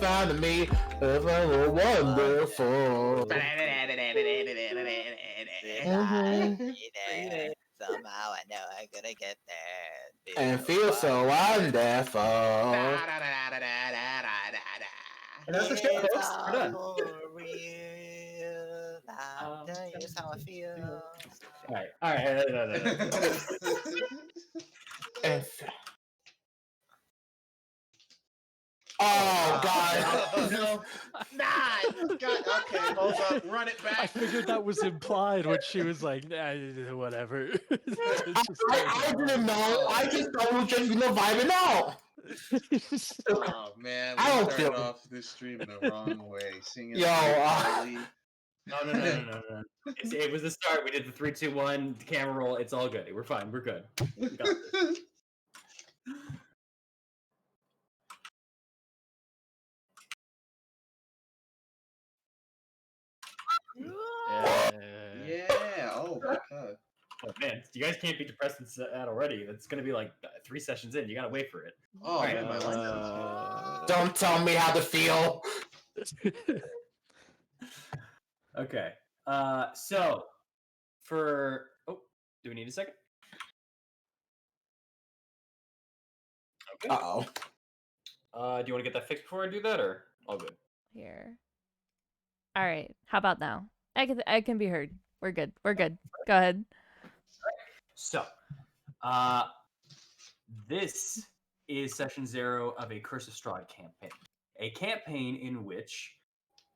Found me, wonderful. Somehow I know I'm gonna get there. And feel so wonderful. And that's the show, It's folks. We're done. all for real. I'll tell you just how I feel. All right. No. And oh God! No, nah, God, okay, hold up, run it I back. figured that was implied when she was like, nah, whatever. I didn't know. I just thought we were just vibing out. Oh man, we I don't started feel- off this stream in the wrong way. Singing Yo, Kylie. No. It was the start. We did the 3, 2, 1 camera roll. It's all good. We're fine. We're good. We got this. Yeah. Oh my God. Oh, man, you guys can't be depressed and that already. It's gonna be like 3 sessions in. You gotta wait for it. Oh All right. man, my life don't tell me how to feel. Okay. So for do we need a second? Okay. Uh-oh. Do you want to get that fixed before I do that, or all good? Here. All right. How about now? I can be heard. We're good. We're good. Go ahead. So, this is session 0 of a Curse of Strahd campaign. A campaign in which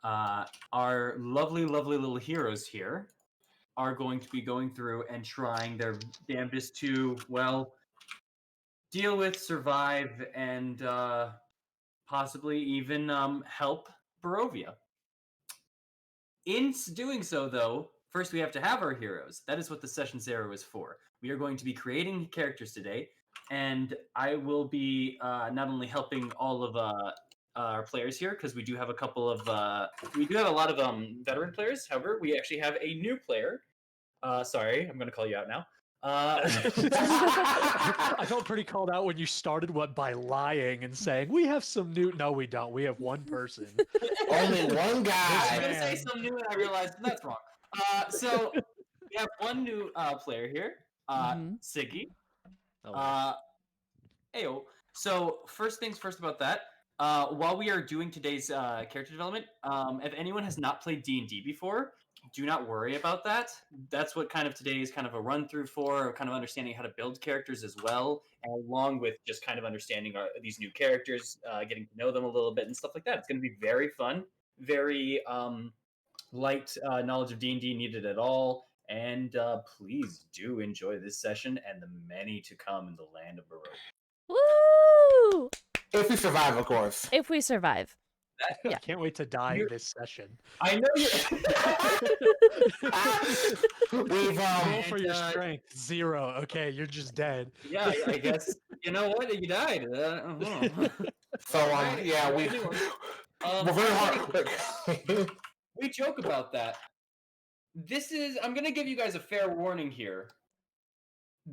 our lovely little heroes here are going to be going through and trying their damnedest to, well, deal with, survive, and possibly even help Barovia. In doing so, though, first we have to have our heroes. That is what the Session 0 is for. We are going to be creating characters today, and I will be not only helping all of our players here, because we do have a couple of we do have a lot of veteran players. However, we actually have a new player. Sorry, I'm going to call you out now. I felt pretty called out when you started by lying and saying we have some new. No, we don't. We have one person. Only one I was guy. going to say something new, and I realized that's wrong. So we have one new player here, Siggy. Ayo. So first things first about that. While we are doing today's character development, if anyone has not played D&D before, do not worry about that. That's what kind of today is kind of a run through for, kind of understanding how to build characters as well, along with just kind of understanding these new characters, getting to know them a little bit and stuff like that. It's going to be very fun, very light knowledge of D&D needed at all. And please do enjoy this session and the many to come in the land of Barovia. Woo! If we survive, of course. If we survive. I can't wait to die this session. I know you. We've Roll for your strength 0. Okay, you're just dead. Yeah, I guess. You know what? You died. So yeah, we're very hard. We joke about that. I'm gonna give you guys a fair warning here.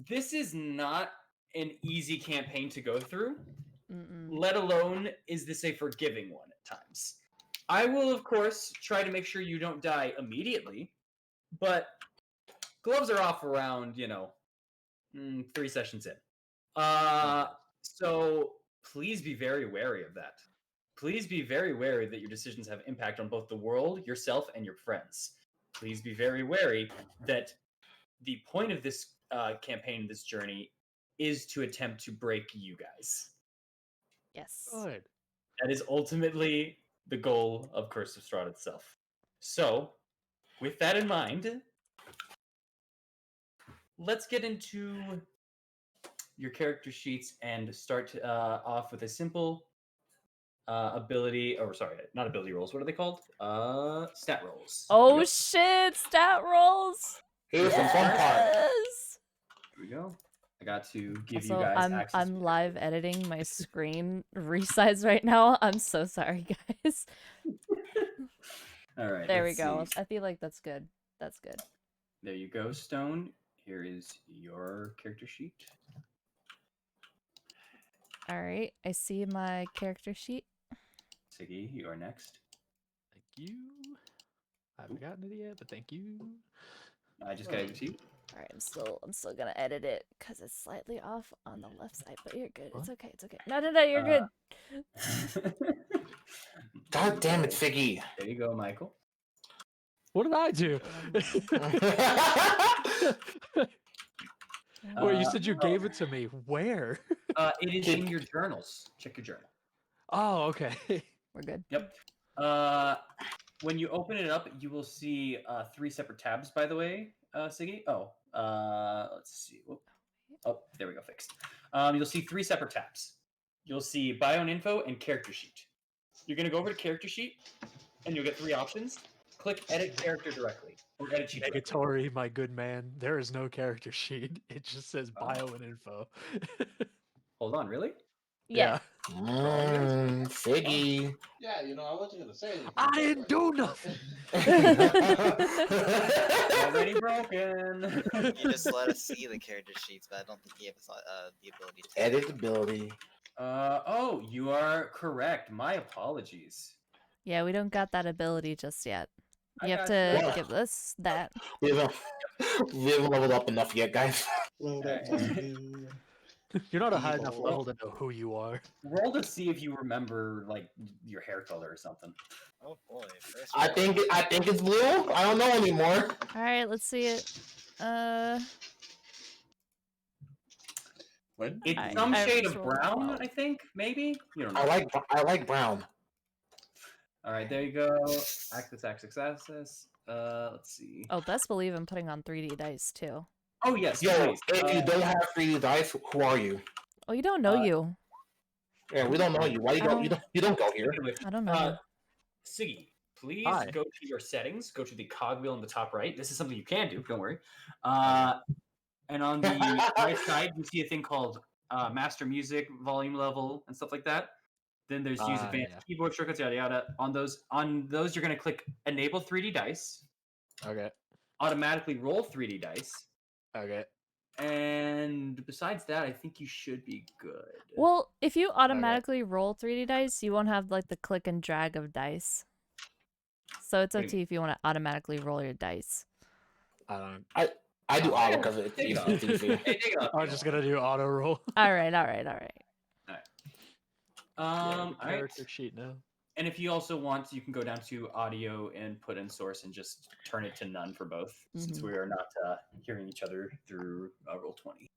This is not an easy campaign to go through. Let alone is this a forgiving one at times. I will, of course, try to make sure you don't die immediately, but gloves are off around, 3 sessions in. So please be very wary of that. Please be very wary that your decisions have impact on both the world, yourself, and your friends. Please be very wary that the point of this campaign, this journey, is to attempt to break you guys. Yes. Good. That is ultimately the goal of Curse of Strahd itself. So, with that in mind, let's get into your character sheets and start off with a simple ability, or sorry, not ability rolls. What are they called? Stat rolls. Oh shit! Stat rolls. Here's the fun part. Here we go. I got to give you guys access. I'm live editing my screen resize right now. I'm so sorry, guys. All right. There we go. I feel like that's good. That's good. There you go, Stone. Here is your character sheet. All right, I see my character sheet. Siggy, you are next. Thank you. I haven't gotten it yet, but thank you. I just gave it to you. All right, I'm still gonna edit it because it's slightly off on the left side, but you're good. It's What? okay. It's okay. No, you're good. God damn it, Figgy. There you go, Michael. What did I do? Wait, you said you gave it to me. Where? It is in your journals. Check your journal. Oh, okay. We're good. Yep. When you open it up, you will see 3 separate tabs, by the way, Siggy. Oh, let's see. Whoop. Oh, there we go, fixed. You'll see 3 separate tabs. You'll see bio and info and character sheet. You're going to go over to character sheet, and you'll get 3 options. Click edit character directly, or edit sheet directly. Negatory, my good man. There is no character sheet. It just says bio and info. Hold on, really? Yeah. Figgy. Yeah, you know, I wasn't gonna say anything. I but, didn't like, do nothing. Already broken. You just let us see the character sheets, but I don't think you have the ability to. Editability. Oh, you are correct. My apologies. Yeah, we don't got that ability just yet. I You have got to you. Yeah. give us that. We haven't leveled up enough yet, guys. You're not a high enough Evil. level to know who you are. Roll to see if you remember like your hair color or something. Oh boy, first I roll. think it's blue. I don't know anymore. All right, let's see it. When? It's I- some I shade was of rolling brown, 12. I think. Maybe you don't know. I like brown. All right, there you go. Axis. Let's see. Oh, best believe I'm putting on 3D dice too. Oh yes, Yo, please. if you don't have 3D dice, who are you? Oh, you don't know you. Yeah, we don't know you. Why you don't you don't go here? I don't know. Uh, Siggy, please Hi. go to your settings. Go to the cogwheel in the top right. This is something you can do. Don't worry. And on the right side, you see a thing called Master Music, Volume Level, and stuff like that. Then there's use advanced Yeah. keyboard shortcuts, yada yada. On those, you're going to click Enable 3D Dice. Okay. Automatically roll 3D dice. Okay. And besides that, I think you should be good. Well, if you automatically roll 3D dice, you won't have like the click and drag of dice. So it's What up do to you if you want to automatically roll your dice. I don't. I do auto because it's Take it off. easy. Hey, take it off. I'm just gonna do auto roll. All right. Yeah, All right. character sheet now. And if you also want, you can go down to audio and put in source and just turn it to none for both, since Mhm. we are not hearing each other through Roll20.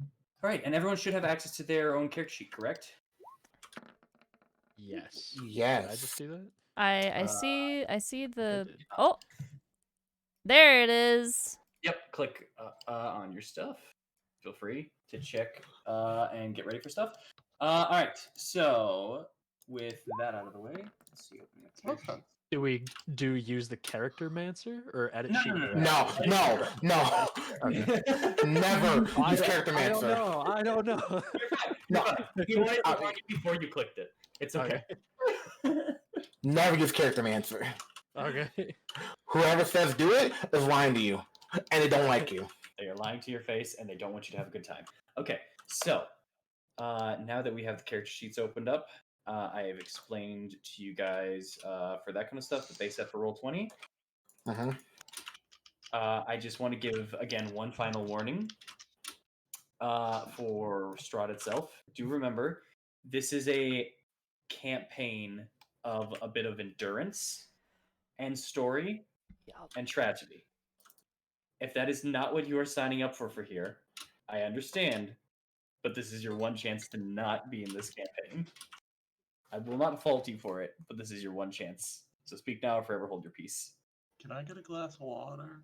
All right, and everyone should have access to their own character sheet, correct? Yes. Did I Yes. just do that? I see the did. oh, there it is. Yep. Click on your stuff. Feel free to check and get ready for stuff. All right. So with that out of the way, let's see. Opening up character Okay. sheets. Do we use the character mancer or edit No, sheet? no, directly? No. Never I use don't- character I don't mancer. know. I don't know. No. You wanted to like it before you clicked it. It's okay. Never use character mancer. Okay. Whoever says do it is lying to you, and they don't like you. They are lying to your face and they don't want you to have a good time. Okay, so now that we have the character sheets opened up, I have explained to you guys for that kind of stuff that they set for Roll20. Uh-huh. I just want to give, again, one final warning for Strahd itself. Do remember, this is a campaign of a bit of endurance and story Yup. and tragedy. If that is not what you are signing up for here, I understand, but this is your one chance to not be in this campaign. I will not fault you for it, but this is your one chance. So speak now or forever hold your peace. Can I get a glass of water?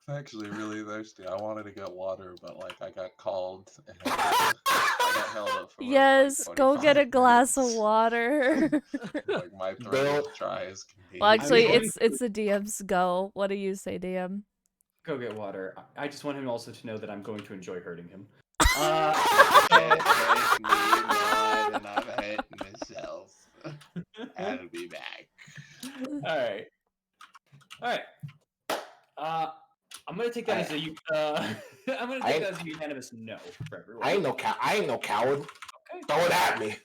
I'm actually really thirsty. I wanted to get water, but like I got called and I got held up for Yes, like go get a 25 glass of minutes. water. Like my throat Bill- is dry as can be. Well, actually, going it's the DM's go. What do you say, DM? Go get water. I just want him also to know that I'm going to enjoy hurting him. It hurts me more than I'm hurting myself. I'll be back. All right. I'm gonna take that as a I'm gonna take that as a unanimous no for everyone. I ain't no coward. Okay. Throw it at me.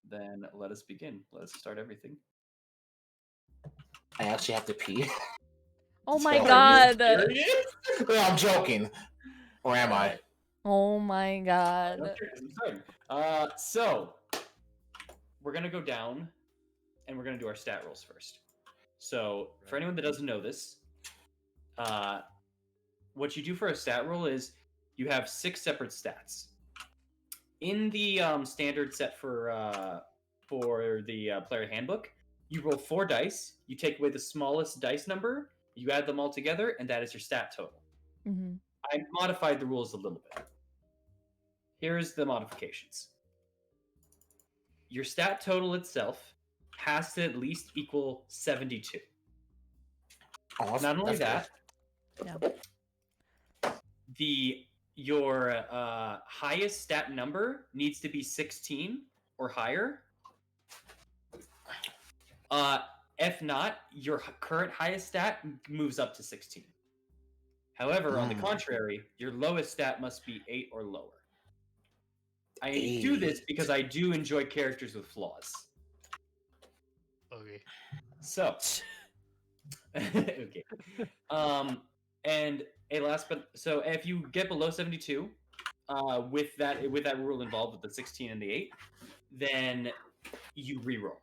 Then let us begin. Let us start everything. I actually have to pee. Oh my Are god. No, I'm joking. Or am I? Oh my god. So we're gonna go down, and we're gonna do our stat rolls first. So for anyone that doesn't know this, what you do for a stat roll is you have 6 separate stats. In the standard set for the player handbook, you roll 4 dice. You take away the smallest dice number. You add them all together, and that is your stat total. Mm-hmm. I modified the rules a little bit. Here's the modifications. Your stat total itself has to at least equal 72. Oh, Not only that, Yeah. your highest stat number needs to be 16 or higher. If not, your current highest stat moves up to 16. However, on the contrary, your lowest stat must be 8 or lower. I do this because I do enjoy characters with flaws. Okay. So, okay. And a last but so if you get below 72, with that rule involved with the 16 and the 8, then you reroll.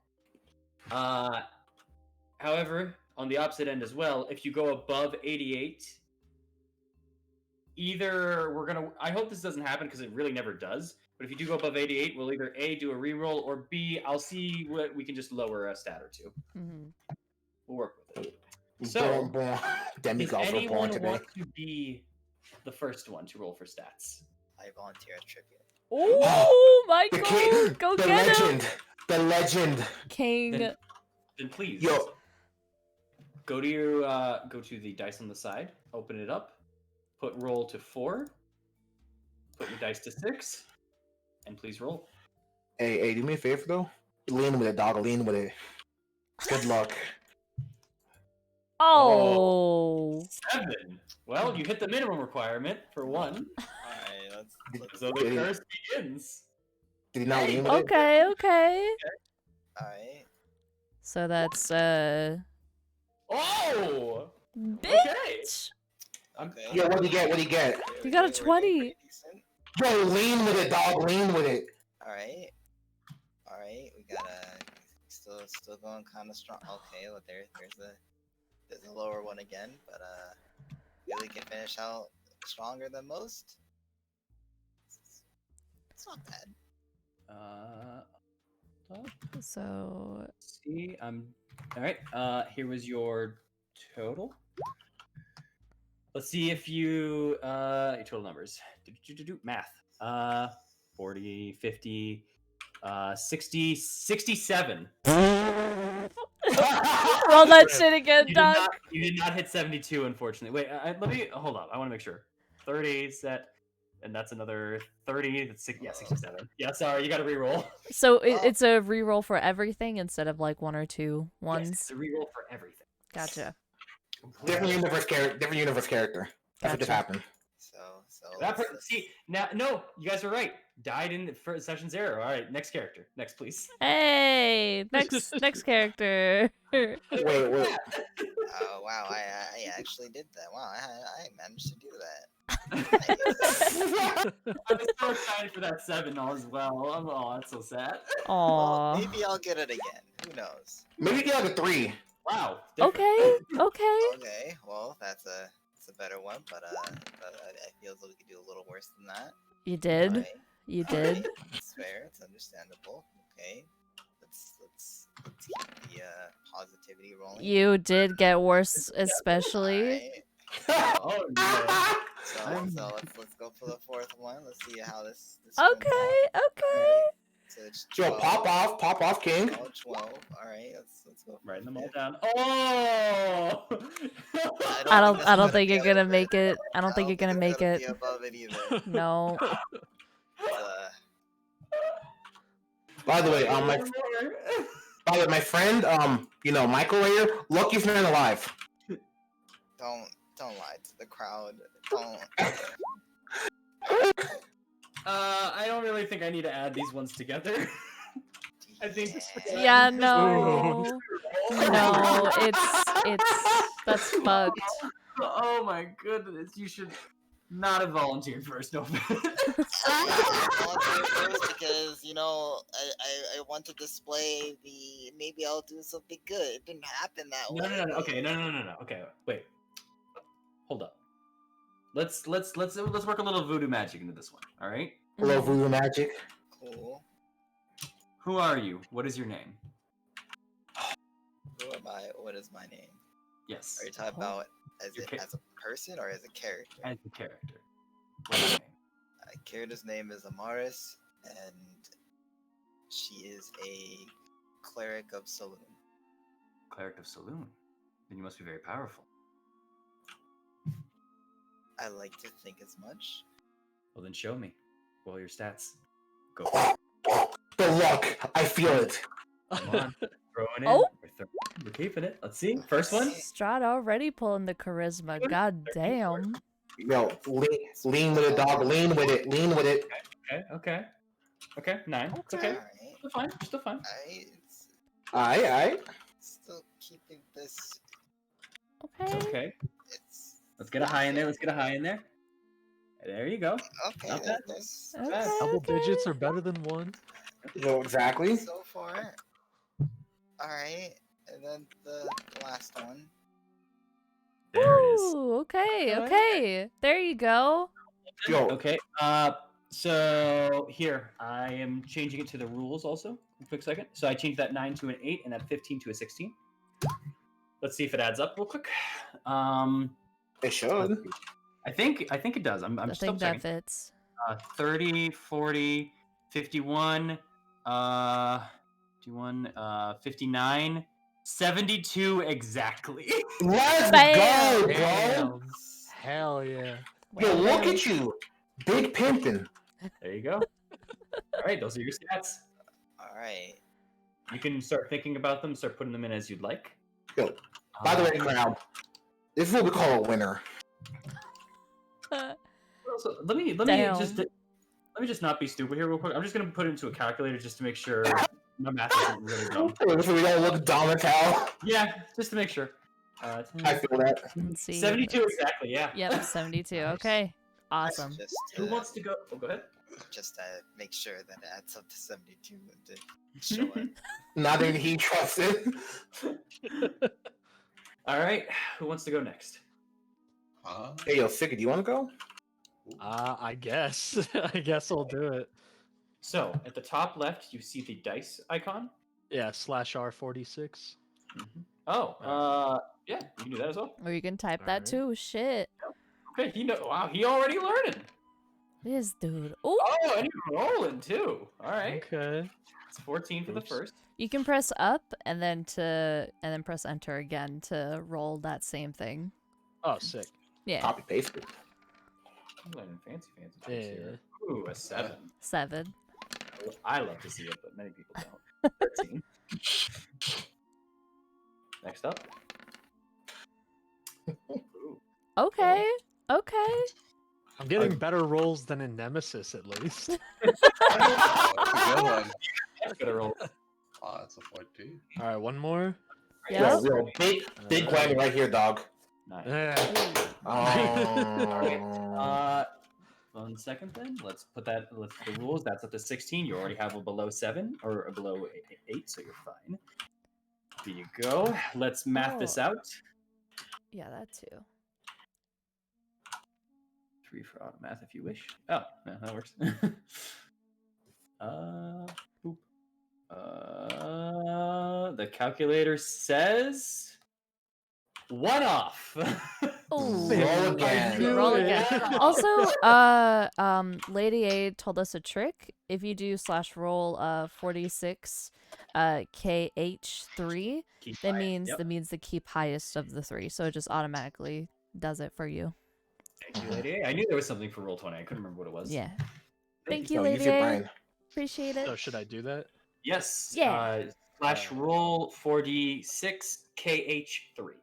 However, on the opposite end as well, if you go above 88, I hope this doesn't happen because it really never does. But if you do go above 88, we'll either A, do a reroll, or B, I'll see what we can just lower a stat or 2. Mm-hmm. We'll work with it. So, Demigods does were born anyone today. want to be the first one to roll for stats? I volunteer as tribute. Oh, Michael, go the get legend, him! the legend. King. Then please, Yo, go to the dice on the side, open it up, put roll to 4, put your dice to 6, and please roll. hey, do me a favor though. Lean with it, dog. Lean with it. Good luck. Oh. 7. Well, you hit the minimum requirement for 1. Alright, let's So the curse begins. Did he not lean with it? Okay. alright. So that's Oh! bitch. Okay. Yo, what do you get? What do you get? You got a We're doing 20. pretty decent. Yo, lean with it, dog. Lean with it. Alright. We gotta still going kinda strong. Okay, well there's a lower one again, but really can finish out stronger than most. It's not bad. So See, all right. Here was your total. Let's see if your total numbers. Math. 40, 50, 60, 67. roll that shit again, dog. You did not hit 72, unfortunately. Wait, let me hold on. I want to make sure. 30 set, and that's another 30. That's 67. Yeah, sorry, you got to reroll. So it's a reroll for everything instead of like 1 or 2 ones. Yes, it's a reroll for everything. Gotcha. Different universe character. That's what just happened. So See, now, no, you guys are right. Died in for session 0. All right, next character. Next, please. Hey, next character. Wait. oh wow, I actually did that. Wow, I managed to do that. I'm so excited for that 7 as well. Oh, that's so sad. Aww. Well, maybe I'll get it again. Who knows? Maybe get like a 3. Wow. Okay. Okay, well that's a better one, but I feel as though we could do a little worse than that. You did. Alright, You did. alright, it's fair. It's understandable. Okay, let's keep the positivity rolling. You did get worse, especially. Alright, Oh, no. so let's go for the 4th one. Let's see how this comes Okay. out. Alright, so it's Yo, 12. pop off, King. Oh, 12. Alright, let's go. Writing them all down. Oh! I don't think you're gonna make it. I don't think you're gonna make it. Be above it either. No. By the way, my friend, Michael right here, luckiest man alive. Don't Don't lie to the crowd. Don't. I don't really think I need to add these ones together. I think. Yeah, no. No, that's fucked. Oh my goodness! You should not have volunteered first, no. I volunteered first because I want to display the maybe I'll do something good. It didn't happen that way. No. Okay, no. Okay, wait. Hold up. Let's work a little voodoo magic into this one. All right. Hello, voodoo magic. Cool. Who are you? What is your name? Who am I? What is my name? Yes. Are you talking about as Your as a person or as a character? As the character. What's your name? Character's name is Amaris, and she is a cleric of Saloon. Cleric of Saloon. Then you must be very powerful. I like to think as much. Well, then show me. Roll your stats. Go. The luck. I feel it. Come on. Throw it in. Oh. We're keeping it. Let's see. First one. Strahd already pulling the charisma. God damn. Yo, lean with it, dog. Lean with it. Lean with it. Okay. 9. It's okay. Alright. Still fine. Aye. Still keeping this. Okay. Okay. It's Let's get a high in there. There you go. okay. Not bad. There's Okay. Double okay. digits are better than one. Yo, exactly. so far. Alright. And then the last one. There it is. Ooh, okay. There you go. Yo, Okay. So here I am changing it to the rules also. A quick second. So I changed that 9 to an 8 and that 15 to a 16. Let's see if it adds up real quick. it should. I think it does. I'm I just think double that checking. fits. 30, 40, 51, 59, 72 exactly. Let's Bam. go, bro. Damn. Hell yeah. Yo, Well look done. at you. Big pimpin'. There you go. All right, those are your stats. Alright. You can start thinking about them, start putting them in as you'd like. Yo, by the way, crowd, this is what we call a winner. Also, let me Damn. just not be stupid here real quick. I'm just gonna put it into a calculator just to make sure my math isn't really dumb. So we don't look dumb as hell. Yeah, just to make sure. I feel that. Let's see. 72 exactly. Yeah. Yep, 72. Okay. Awesome. Just Who wants to go? Oh, go ahead. just to make sure that it adds up to 72 and to show it. Not even he trusts it. All right. Who wants to go next? Huh? Hey, yo, Sika, do you want to go? I guess. I guess I'll do it. So at the top left, you see the dice icon. Yeah, /R46. Oh, yeah, you can do that as well. Or you can type that Alright. too. Shit. Okay, wow, he already learning. This dude. Ooh. Oh, and he's rolling too. All right, Okay. it's 14 for the Oops. first. You can press up and then press enter again to roll that same thing. Oh, sick. Yeah. Copy paste it. I'm learning fancy tricks Yeah. here. Ooh, a 7. 7. I love to see it, but many people don't. 13. Next up. Ooh. Okay. Okay. I'm getting better rolls than in Nemesis, at least. That's a good one. That's gonna roll. Oh, that's a 14. All right, one more. Yep. Yo, big whammy right here, dog. Nice. Yeah. Oh. 1 second then. Let's put the rules. That's up to 16. You already have a below 7 or a below 8, so you're fine. There you go. Let's math this out. Yeah, that too. 3 for auto math if you wish. Oh, no, that works. Boop. The calculator says 1 off. Ooh. Roll again. Roll again. Also, Lady A told us a trick. If you do /roll 46 KH3, Keep that high. means Yep. that means the keep highest of the 3. So it just automatically does it for you. Thank you, Lady A. I knew there was something for roll 20. I couldn't remember what it was. Yeah. Thank you, Yo, use Lady your A. brain. Appreciate it. So should I do that? Yes. Yeah. /roll 46 KH3.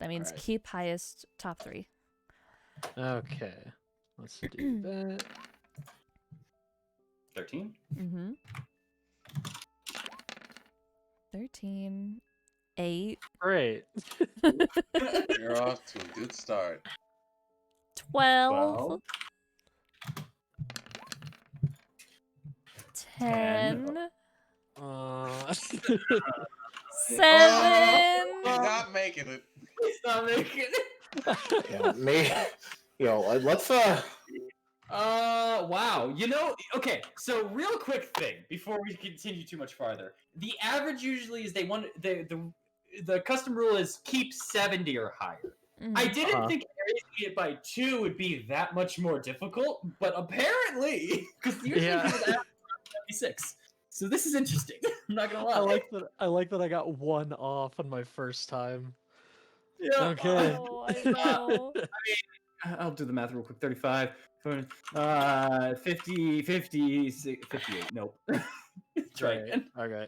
That means Alright. keep highest top 3. Okay. Let's do that. 13. Mm-hmm. 13. 8. Great. You're off to a good start. 12. 10. 10. Uh, 7. He's not making it. It's not making it. Yeah, me. Yo, let's Wow. Okay. So real quick thing before we continue too much farther. The average usually is the custom rule is keep 70 or higher. I didn't think raising it by 2 would be that much more difficult, but apparently, because usually Yeah. people average 76. So this is interesting. I'm not gonna lie. I like that I got 1 off on my first time. Yeah. Okay. Oh, I know. I'll do the math real quick. 35, 50, 58. Nope. Try Right. again. Okay.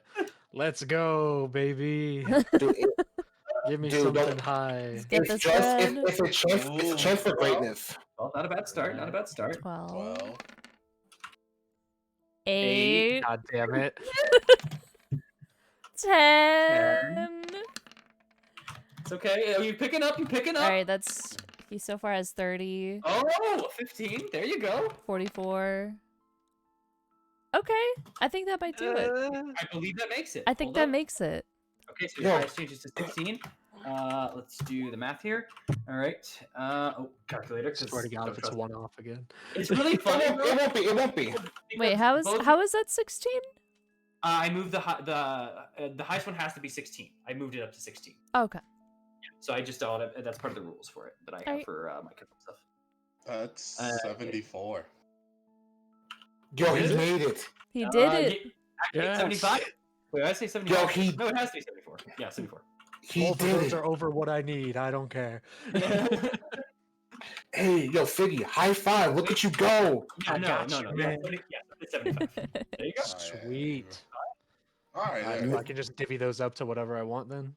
Let's go, baby. dude, Give me Dude, something don't- high. Let's get it's this just bread. it's a chance. It's a chance for greatness. Well, not a bad start. Not a bad start. 12. 12. 8. God damn it. 10. It's okay. Are you picking up? You picking up? All right, that's he so far has 30, Oh, 15. There you go. 44. Okay, I think that might do it. I believe that makes it. I think Hold that up. makes it. Okay, so Yo. your price changes to 16. Let's do the math here. All right. Calculator. 'cause Swear to God, don't if it's trust- 1 off again. It's really funny. It won't be. It won't be. Wait, because how is that 16? I moved the highest one has to be 16. I moved it up to 16. Okay. So I just thought that's part of the rules for it that I have Alright. for my custom stuff. That's Okay. 74. Yo, he Really? made it. He did it. Actually, Yes. 75. Wait, did I say 75? Yo, he No, it has to be 74. Yeah, 74. he Both of did those it. are over what I need. I don't care. Hey, yo, Figgy, high five. Look at you go. I no. got Yeah, you, man. it's 75. There you go. Sweet. All right. I can just divvy those up to whatever I want then.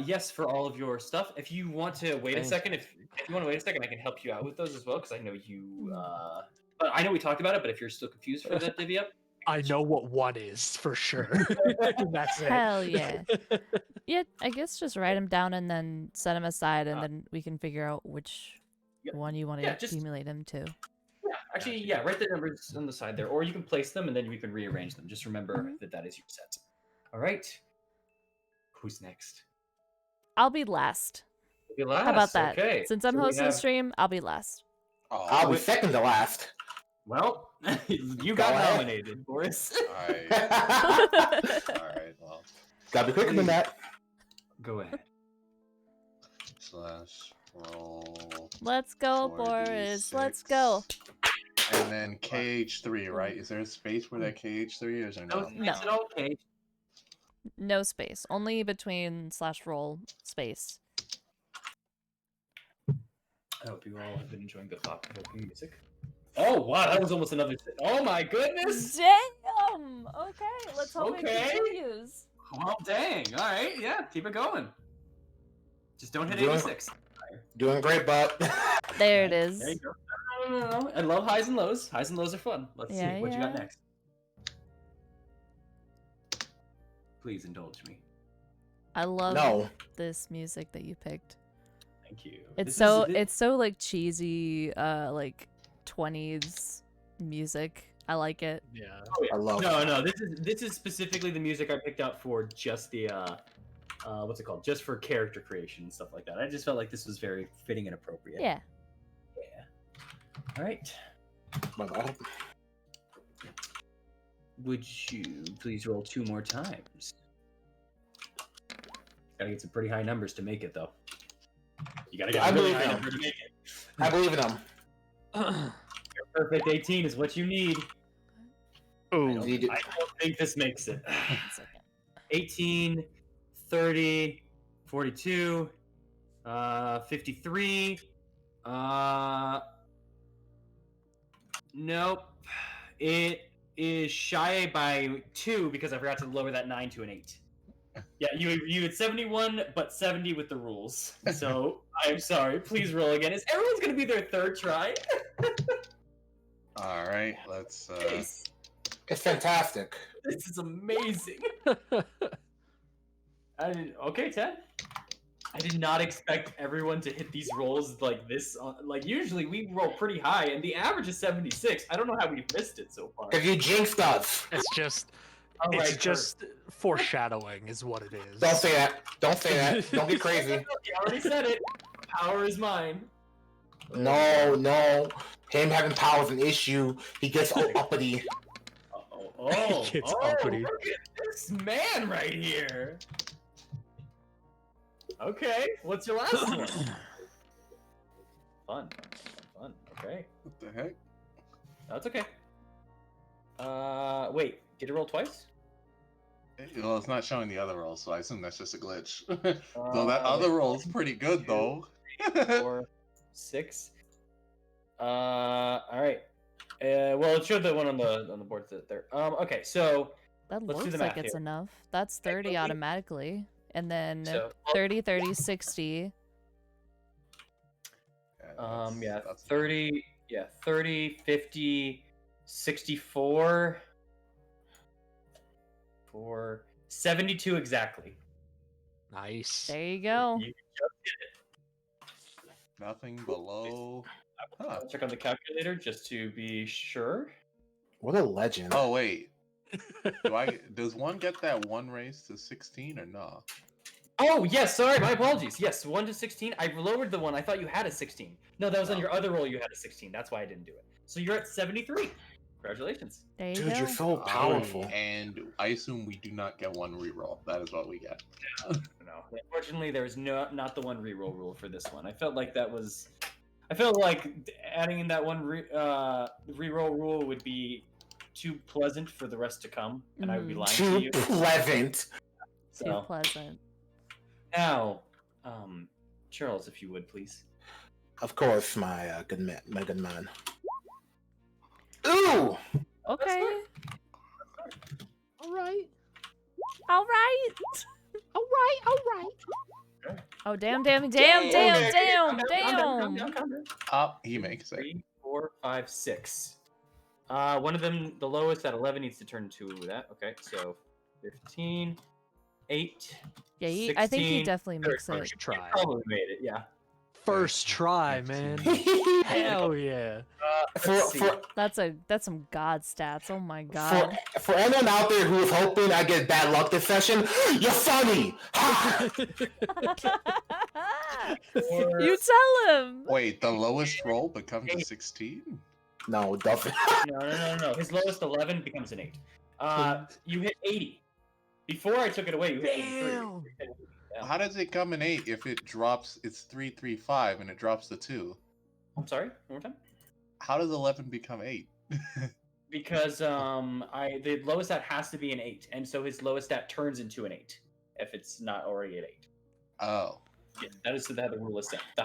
Yes, for all of your stuff. If you want to wait a Thank second, if you want to wait a second, I can help you out with those as well because I know you. But I know we talked about it. But if you're still confused for that divvy up, I know what 1 is for sure. That's it. Hell yeah. Yeah, I guess just write them down and then set them aside, and Uh, then we can figure out which yeah, one you want to yeah, just- accumulate them to. yeah, actually, yeah, write the numbers on the side there, or you can place them and then we can rearrange them. Just remember that is your set. All right. Who's next? I'll be last. You'll be How about last, that? Okay. Since I'm So we hosting the have- stream, I'll be last. I'll be Oh, second to last. Well, you got Go ahead. nominated, Boris. all Gotta right. Well, be quicker than that. Go ahead. slash roll. Let's go, Boris. Let's go. And then KH3, right? Is there a space for that KH3 or is there No, no? is it okay? No space. Only between /roll space. I hope you all have been enjoying the thought-provoking music. Oh wow, that was almost another. Oh my goodness! Damn! Okay, let's hope Okay. it continues. Well, dang. All right, yeah, keep it going. Just don't hit Doing- 86. Doing great, but There it is. There you go. No. I love highs and lows. Highs and lows are fun. Let's Yeah, see what you got yeah. next. Please indulge me. I love no. this music that you picked. Thank you. It's This so is- it's so like cheesy, like 20s music. I like it. Yeah. Oh, yeah. I love No. This is specifically the music I picked out for just the what's it called? Just for character creation and stuff like that. I just felt like this was very fitting and appropriate. Yeah. Yeah. All right. My God. Would you please roll 2 more times? Gotta get some pretty high numbers to make it, though. You gotta get I a really believe high him. number to make it. I believe in him. Your perfect 18 is what you need. Ooh. You do- I don't think this makes it. One second. 18, 30, 42, 53. Nope. It is shy by 2 because I forgot to lower that 9 to an 8. Yeah, you had 71, but 70 with the rules. So I'm sorry. Please roll again. Is everyone's gonna be their third try? All right, let's. Nice. It's fantastic. This is amazing. Okay, Ted. I did not expect everyone to hit these rolls like this. Like usually we roll pretty high, and the average is 76. I don't know how we've missed it so far. If you jinxed us. It's just All it's right, just foreshadowing is what it is. Don't say that. Don't say that. Don't get crazy. You already said it. Power is mine. No. Him having power is an issue. He gets all uppity. Oh, He gets uppity. look at this man right here. Okay, what's your last one? Fun. Okay, What the heck? that's okay. Wait, did you roll twice? Well, it's not showing the other roll, so I assume that's just a glitch. Though that Uh, other roll's pretty good, though. 4, 6. All right. Well, it showed the one on the board there. Okay, so That Let's do looks the like math it's here. enough. That's 30 automatically. And then So- 30, 30, 60. yeah, that's 30, 50, 64, 72 exactly. Nice. There you go. You- nothing below. Huh. I'll check on the calculator just to be sure. What a legend. Oh wait. Does one get that one raise to 16 or no? Oh, yes, sorry, my apologies. Yes, 1 to 16. I lowered the one. I thought you had a 16. No, that was on your other roll. You had a 16. That's why I didn't do it. So you're at 73. Congratulations. There you Dude, go. you're so powerful. And I assume we do not get one reroll. That is what we get. No, unfortunately, there's not the one reroll rule for this one. I felt like that was. I felt like adding in that one reroll rule would be too pleasant for the rest to come, and I would be lying to Too you. pleasant. Too So pleasant. now, Charles, if you would please. Of course, my good man. Ooh! Okay. All right. All right. All right. Oh, damn, damn. Up, he makes it. 3, 4, 5, 6. One of them, the lowest at 11, needs to turn to that. Okay, so 15, 8. Yeah, I think he 16, definitely makes it. First try. Probably made it, yeah. First try, man. Hell yeah. Let's see. That's some god stats. Oh my god. For anyone out there who is hoping I get bad luck this session, you're funny! You tell him. Wait, the lowest roll becomes a 16? No, it doesn't. No. His lowest 11 becomes an 8. You hit 80. Before I took it away, you hit 83. Damn. Yeah. How does it come in 8 if it drops? It's 335 and it drops to 2. I'm sorry, one more time. How does 11 become 8? Because the lowest stat has to be an 8, and so his lowest stat turns into an 8 if it's not already at 8. Oh. Yeah, that is how the rule is set. The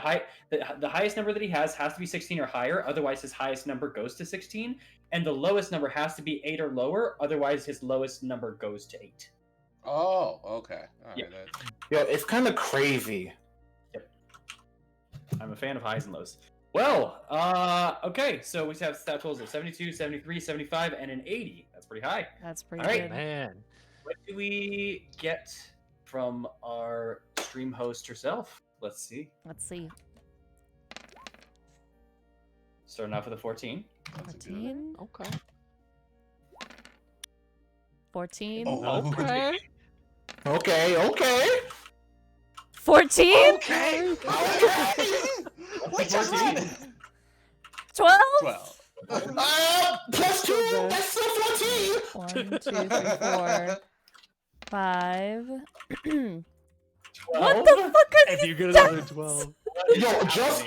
highest number that he has to be 16 or higher, otherwise his highest number goes to 16, and the lowest number has to be 8 or lower, otherwise his lowest number goes to 8. Oh, okay. All right. Yeah. Yo, it's kind of crazy. I'm a fan of highs and lows. Well, okay, so we have stat totals of 72, 73, 75, and an 80. That's pretty high. That's pretty All right. good. Man. What do we get from our stream host herself? Let's see. Let's see. Starting off with a 14. That's a good. 14. Okay. 14. Oh. Okay. Okay. 14. Okay. What's your 14? 12. 12. Plus 2, bad. that's still 14! 1, 2, 3, 4, 5. 12? What the fuck are If these? you get another 12. Yo, just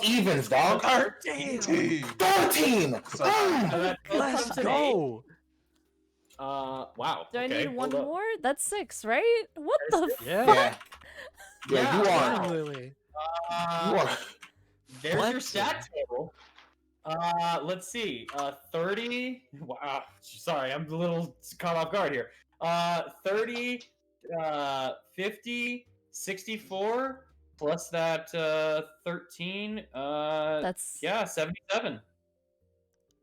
evens, dog. 13. 13! So- Let's go. Wow. Do I okay, need one hold up. more? That's 6, right? What the Yeah. Yeah, you are. Finally. You are. There's your Flexing. stat total. Let's see. 30. Wow. Sorry, I'm a little caught off guard here. 30, 50, 64 plus that 13. That's Yeah, 77.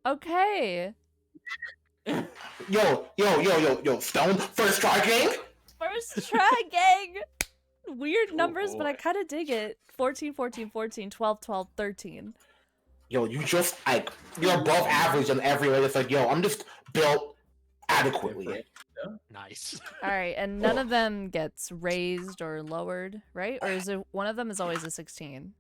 okay. Yo, Stone, first try gang? First try, gang. Weird Oh, numbers, but I boy. kind of dig it. 14, 14, 14, 12, 12, 13. Yo, you just, like, you're above average in every way. It's like, yo, I'm just built adequately. Nice. All right, and none of them gets raised or lowered, right? Or is it one of them is always a 16?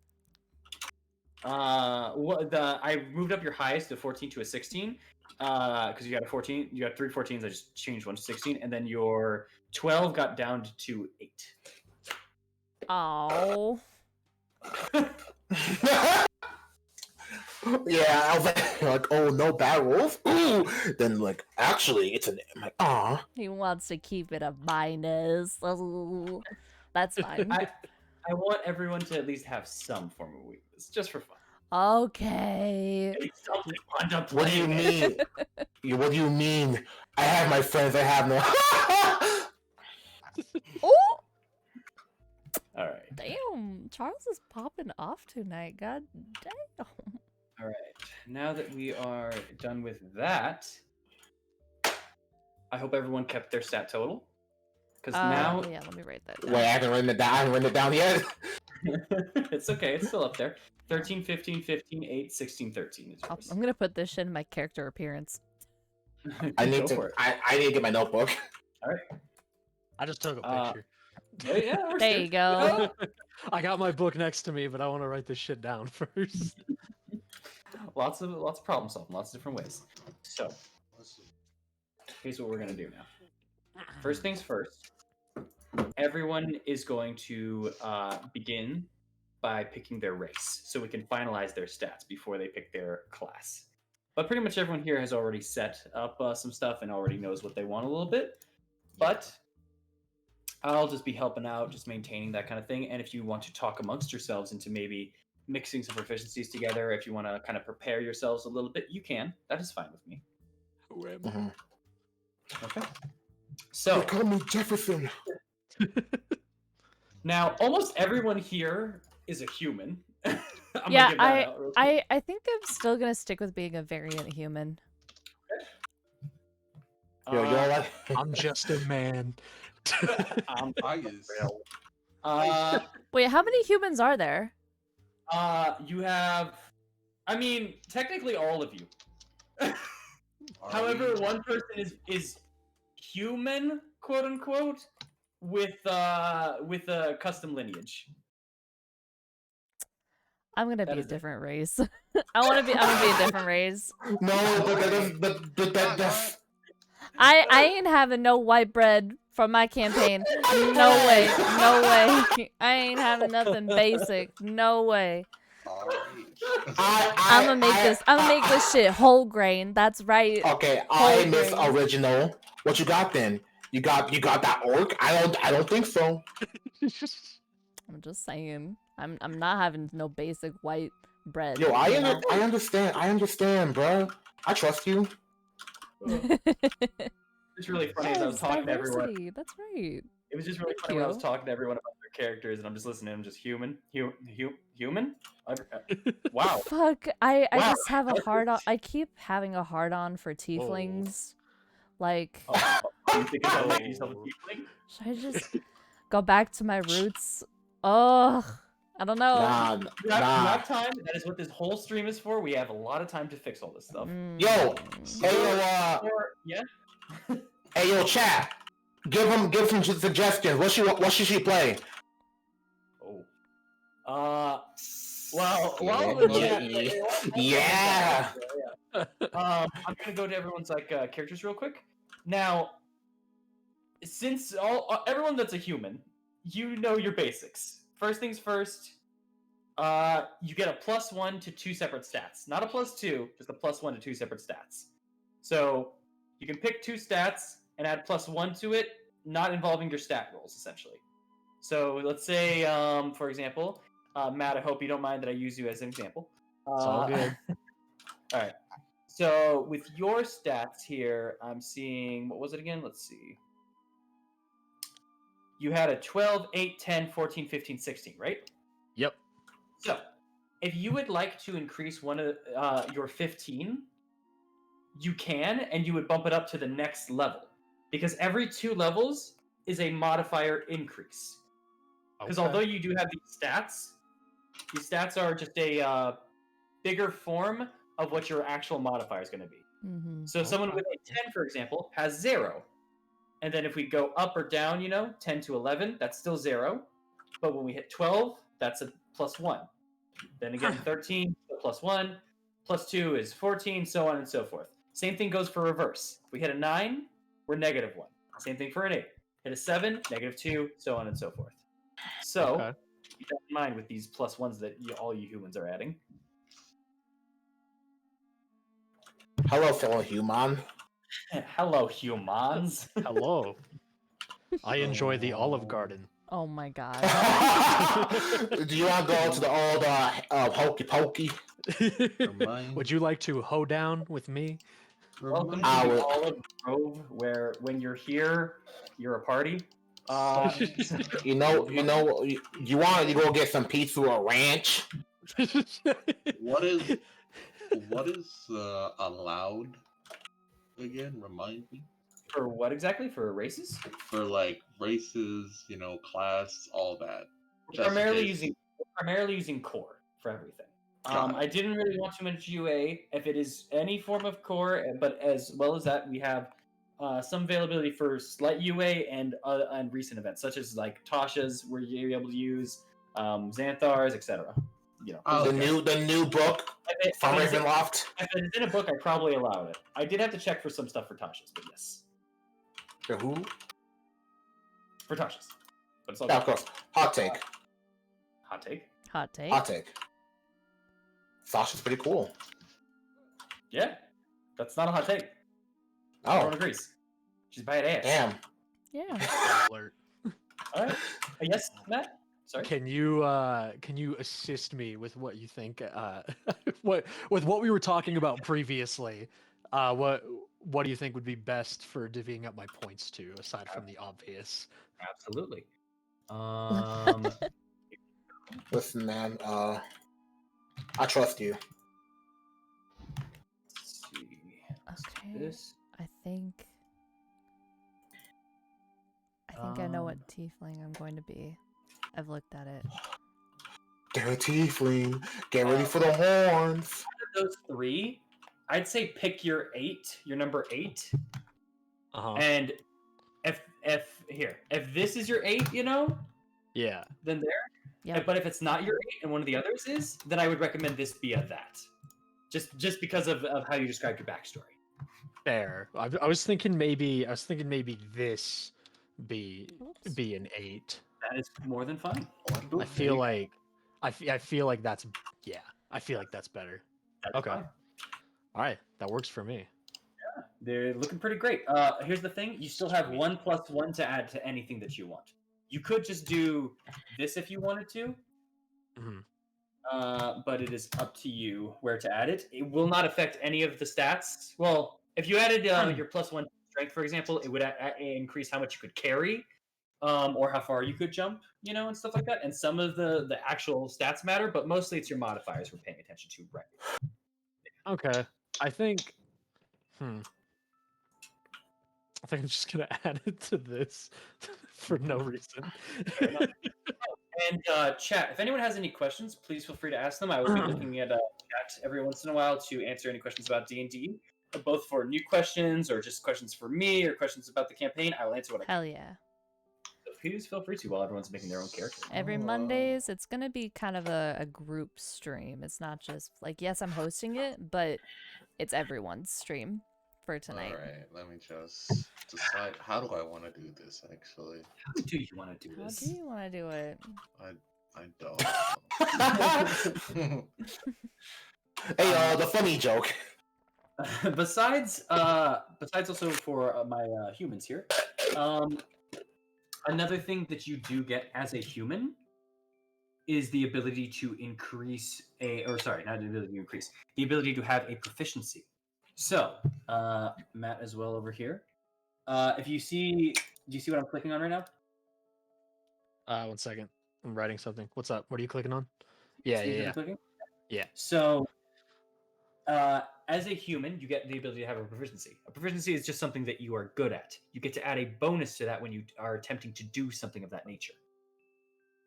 I moved up your highest to 14 to a 16. Because you got a 14, you got 3 14s. I just changed one to 16, and then your 12 got down to 8. Oh. Yeah, I was like, oh, no bad rolls? Ooh. Then, like, actually, it's an, I'm like, aw. He wants to keep it a minus. Ooh. That's fine. I want everyone to at least have some form of weakness, just for fun. Okay. It's something fun to play. What do you mean? What do you mean? I have my friends, I have no. Oh, All right. damn. Charles is popping off tonight. God damn. All right. Now that we are done with that, I hope everyone kept their stat total. Because now Yeah, let me write that down. Wait, I haven't written it down. I haven't written it down yet. it's okay. It's still up there. 13, 15, 15, 8, 16, 13 is yours. I'm gonna put this shit in my character appearance. I need Go to. for it. I need to get my notebook. I just took a Uh, picture. Oh, yeah, we're There good. you go. I got my book next to me, but I want to write this shit down first. Lots of problem solving, lots of different ways. So here's what we're gonna do now. First things first. Everyone is going to begin by picking their race, so we can finalize their stats before they pick their class. But pretty much everyone here has already set up some stuff and already knows what they want a little bit. But I'll just be helping out, just maintaining that kind of thing. And if you want to talk amongst yourselves into maybe mixing some proficiencies together, if you want to kind of prepare yourselves a little bit, you can. That is fine with me. Who am I? Mm-hmm. Okay. They So call me Jefferson. now, almost everyone here is a human. I'm gonna Yeah, give that out real quick. I think I'm still gonna stick with being a variant human. Yo, you know what? I'm just a man. I is. Wait, how many humans are there? You have, I mean, technically all of you. However, one person is human, quote unquote, with a custom lineage. I'm gonna That be a is it. different race. I'm gonna be a different race. No, but that's. I ain't having no white bread from my campaign. No way. No way. I ain't having nothing basic. No way. I'm gonna make this shit whole grain. That's right. Okay, Whole I miss grain. original. What you got then? You got that orc? I don't think so. I'm just saying. I'm not having no basic white bread. Yo, you know? I understand, bro. I trust you. It's really funny as I was Yes, talking to everyone. diversity. That's right. It was just really Thank funny when I was you. talking to everyone about their characters, and I'm just listening. I'm just human. Wow. Fuck. I Wow. just have a hard on. I keep having a hard on for tieflings. Like, Oh, you think about making yourself a tiefling? should I just go back to my roots? Ugh. I don't know. Nah, You have time. That is what this whole stream is for. We have a lot of time to fix all this stuff. Yo, Mm. hey yo, Yeah. hey yo, chat. Give some suggestions. What should she play? Oh. Well, Yeah. I'm gonna go to everyone's characters real quick. Now, since everyone that's a human, you know your basics. First things first. You get a +1 to 2 separate stats, not a +2, just a +1 to 2 separate stats. So you can pick 2 stats and add +1 to it, not involving your stat rolls, essentially. So let's say, for example, Matt, I hope you don't mind that I use you as an example. It's all good. All right. So with your stats here, I'm seeing, what was it again? Let's see. you had a 12, 8, 10, 14, 15, 16, right? Yep. So, if you would like to increase one of your 15, you can, and you would bump it up to the next level. Because every 2 levels is a modifier increase. Because although you do have these stats are just a bigger form of what your actual modifier is going to be. Mm-hmm. So someone with a 10, for example, has 0. And then if we go up or down, 10 to 11, that's still 0. But when we hit 12, that's a +1. Then again, 13, +1. +2 is 14, so on and so forth. Same thing goes for reverse. If we hit a 9, we're -1. Same thing for an 8. Hit a 7, -2, so on and so forth. So, keep that in mind with these +1s that all you humans are adding. Hello, fellow human. Hello, humans. Hello. I enjoy the Olive Garden. Oh my god. Do you want to go to the old hokey pokey? Would you like to hoe down with me? Welcome to I the would- Olive Grove, where when you're here, you're a party. You want to go get some pizza or ranch? What is allowed again? Remind me. For what exactly? For races? For like races, class, all that. We're Just in primarily case. using core for everything. Got it. I didn't really want too much UA. If it is any form of core, but as well as that, we have some availability for slight UA and recent events, such as like Tasha's, where you're able to use Xanthar's, etc. Oh, The new book from Ravenloft. If it's in a book, I probably allow it. I did have to check for some stuff for Tasha's, but yes. The who? For Tasha's. But it's all Yeah, good. of course. Hot take. Hot take. Hot take. Hot take. Sasha's pretty cool. Yeah. That's not a hot take. Everyone Oh, agrees. She's badass. damn. Yeah. Alert. Alright. Yes, Matt? Sorry. Can you assist me with what you think what we were talking about previously? What do you think would be best for divvying up my points to, aside from the obvious? Absolutely. Listen, man. I trust you. Let's see. Okay. This. I think I know what tiefling I'm going to be. I've looked at it. They're a tiefling. Get ready for the horns. Out of those 3, I'd say pick your number 8. And if this is your 8, Yeah. then there. Yeah. But if it's not your 8 and one of the others is, then I would recommend this be a that. Just because of how you described your backstory. Fair. I was thinking maybe this be Oops. an 8. That is more than fine. I feel like that's I feel like that's better. That's Okay. fine. All right, that works for me. They're looking pretty great. Here's the thing: you still have 1+1 to add to anything that you want. You could just do this if you wanted to, but it is up to you where to add it. It will not affect any of the stats. Well, if you added your +1 strength, for example, it would increase how much you could carry, or how far you could jump, and stuff like that. And some of the actual stats matter, but mostly it's your modifiers we're paying attention to, right? Okay. I think I'm just gonna add it to this for no reason. And chat, if anyone has any questions, please feel free to ask them. I will be looking at chat every once in a while to answer any questions about D&D, both for new questions or just questions for me or questions about the campaign. I will answer what I can. Hell yeah. So please feel free to while everyone's making their own character. Every Mondays, it's gonna be kind of a group stream. It's not just like, yes, I'm hosting it, but it's everyone's stream for tonight. All right, let me just decide. How do I want to do this? Actually, How do you want to do How this? do you want to do it? I don't. Hey, the funny joke. besides also for my humans here, another thing that you do get as a human is the ability to increase not the ability to increase, the ability to have a proficiency. So, Matt as well over here. Do you see what I'm clicking on right now? One second. I'm writing something. What's up? What are you clicking on? Yeah, See yeah, the yeah. clicking? Yeah. So, as a human, you get the ability to have a proficiency. A proficiency is just something that you are good at. You get to add a bonus to that when you are attempting to do something of that nature.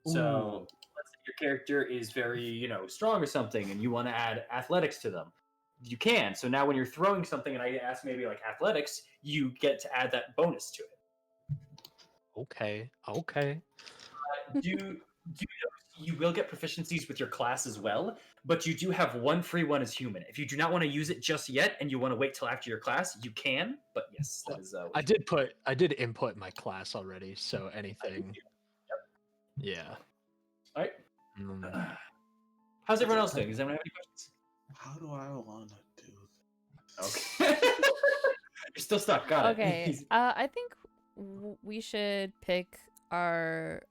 So, let's say your character is very, strong or something, and you want to add athletics to them. You can. So now when you're throwing something, and I ask maybe like athletics, you get to add that bonus to it. Okay. Do you know you will get proficiencies with your class as well, but you do have one free one as human. If you do not want to use it just yet and you want to wait till after your class, you can. But yes, that is. I did input my class already, so anything. Yeah. All right. Mm. How's everyone else doing? Does anyone have any questions? How do I want to do Okay. You're still stuck. Got it. Okay. I think we should pick our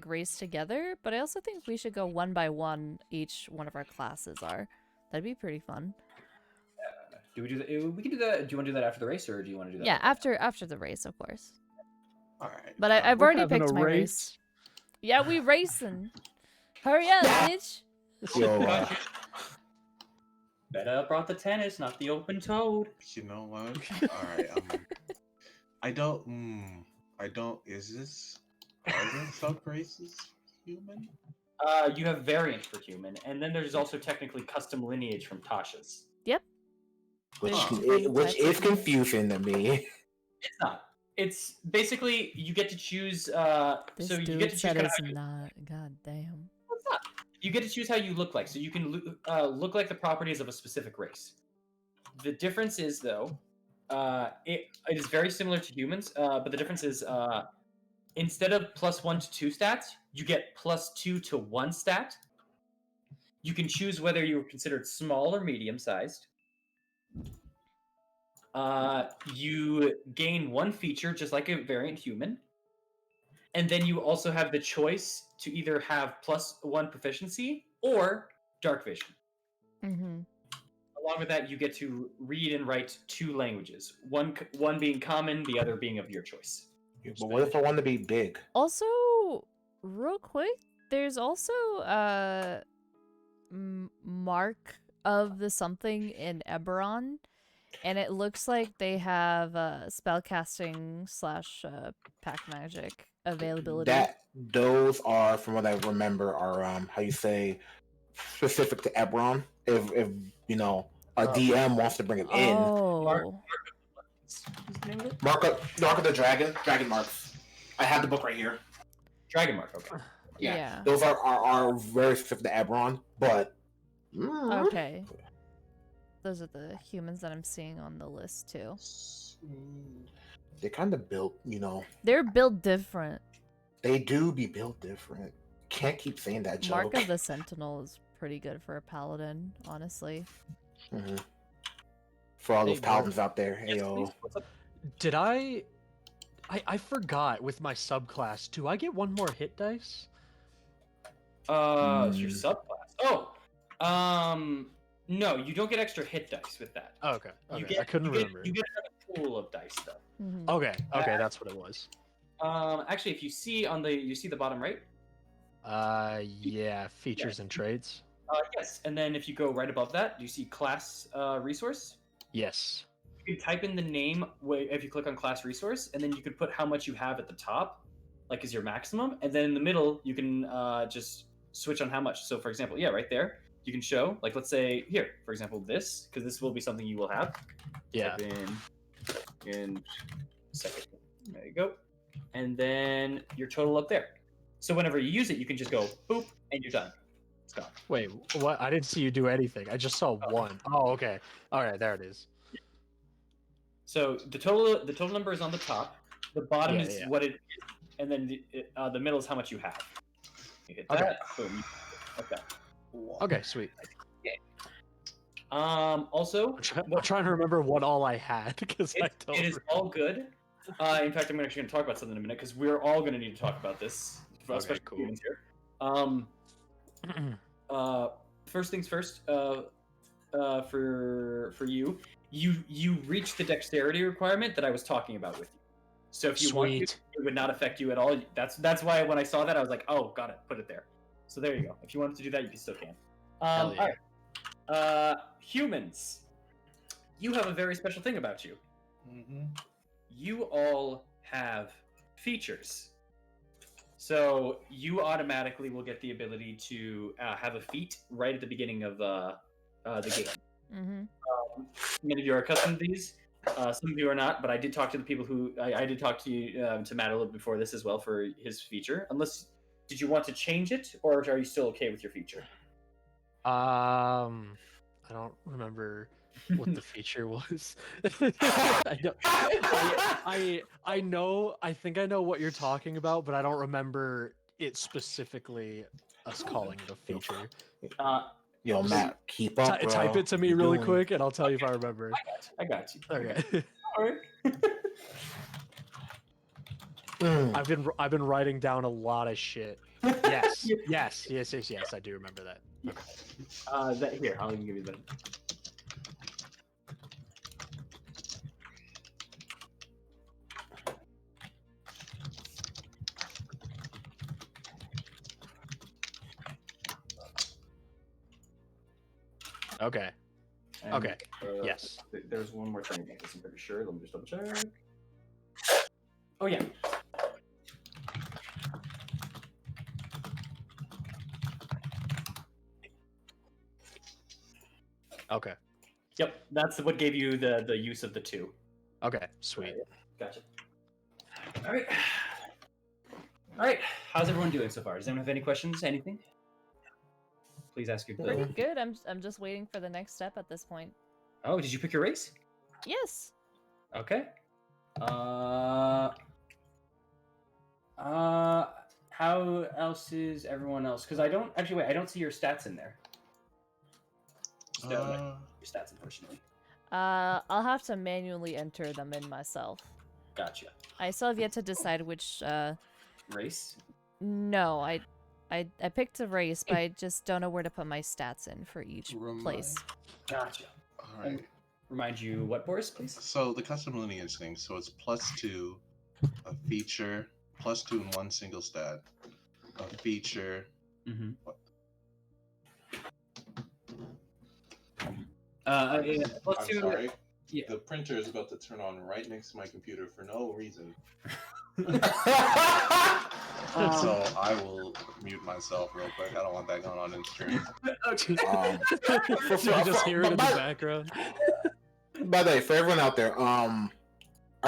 race together, but I also think we should go one by one. Each one of our classes are. That'd be pretty fun. Do we do that? We can do that. Do you want to do that after the race, or do you want to do that? Yeah, after the race, of course. All right. But I've already having picked a my race. Yeah, we racing. Hurry up, bitch. Yo, Better brought the tennis, not the open toed. You know what? All right. I don't. Is this? Are there sub races for human? You have variant for human, and then there's also technically custom lineage from Tasha's. which There's which is confusing to me. It's not. It's basically you get to choose. This So you dude get to choose. said Kind it's of not. God damn. It's not. You get to choose how you look like, so you can look like the properties of a specific race. The difference is, though, it is very similar to humans, but the difference is instead of +1 to 2 stats, you get +2 to 1 stat. You can choose whether you're considered small or medium-sized. You gain 1 feature, just like a variant human. And then you also have the choice to either have +1 proficiency or dark vision. Mm-hmm. Along with that, you get to read and write 2 languages. One being common, the other being of your choice. But what if I want to be big? Also, real quick, there's also mark of the something in Eberron, and it looks like they have spellcasting / pack magic availability. Those are, from what I remember, are how you say, specific to Ebron. If a DM wants to bring it in, Oh. Mark of the Dragon Marks. I have the book right here. Dragon Mark, okay. Yeah. Those are very specific to Ebron, but Okay. Those are the humans that I'm seeing on the list too. They're kind of built, They're built different. They do be built different. Can't keep saying that joke. Mark of the Sentinel is pretty good for a paladin, honestly. Mhm. For all those Hey, paladins out there, Yes, heyo. please. What's up? Did I forgot with my subclass. Do I get 1 more hit dice? It's your subclass. No, you don't get extra hit dice with that. Oh, okay. You Okay. get, I couldn't you remember. Get, you get a pool of dice though. Mhm. Okay. Okay, that's what it was. Actually, if you see the bottom right. Yeah, features and traits. Yes, and then if you go right above that, do you see class resource? Yes. You can type in the name if you click on class resource, and then you could put how much you have at the top, like is your maximum, and then in the middle you can just switch on how much. So for example, right there, you can show, like let's say here, for example, this, because this will be something you will have. Yeah. Type in second. There you go. And then your total up there. So whenever you use it, you can just go boop, and you're done. It's gone. Wait, what? I didn't see you do anything. I just saw 1. Oh, okay. All right, there it is. So the total number is on the top. The bottom is Yeah. what it is, and then the middle is how much you have. You hit Okay. that. Boom. Okay. Okay, sweet. Also, I'm trying to remember what all I had because I don't. it is all good. In fact, I'm actually going to talk about something in a minute because we're all going to need to talk about this, especially cool. humans here. First things first. For you reach the dexterity requirement that I was talking about with you. So if you want to, Sweet. it would not affect you at all. That's why when I saw that, I was like, oh, got it, put it there. So there you go. If you wanted to do that, you still can. Hell yeah. All right. Humans, you have a very special thing about you. Mm-hmm. You all have features. So you automatically will get the ability to have a feat right at the beginning of the game. Mm-hmm. Many of you are accustomed to these. Some of you are not, but I did talk to the people who I did talk to to Matt a little before this as well for his feature. Unless, did you want to change it, or are you still okay with your feature? I don't remember what the feature was. I don't. I know. I think I know what you're talking about, but I don't remember it specifically. Us calling it a feature. Yo, Matt, keep up, bro. Type it to me You're really doing- quick, and I'll tell you if I remember. I got you. Okay. All right. I've been writing down a lot of shit. Yes. Yes. I do remember that. Okay. Here, I'll give you that. Okay. And, Okay. Yes. There's one more thing about this, I'm pretty sure. Let me just double check. Oh, yeah. Okay. Yep, that's what gave you the use of the 2. Okay. Sweet. Gotcha. All right. All right. How's everyone doing so far? Does anyone have any questions? Anything? Please ask your. Pretty good. I'm just waiting for the next step at this point. Oh, did you pick your race? Yes. Okay. How else is everyone else? Because I don't actually wait. I don't see your stats in there. Just don't know your stats, unfortunately. I'll have to manually enter them in myself. Gotcha. I still have yet to decide which. Race. No, I picked a race, but I just don't know where to put my stats in for each place. Gotcha. All right. Remind you what, Boris, please? So the custom lineage thing. So it's +2, a feature, +2 in one single stat, a feature. Mm-hmm. What? Yeah, let's I'm do. sorry. Yeah. The printer is about to turn on right next to my computer for no reason. So I will mute myself real quick. I don't want that going on in stream. You just hear it in the background. By the way, for everyone out there, our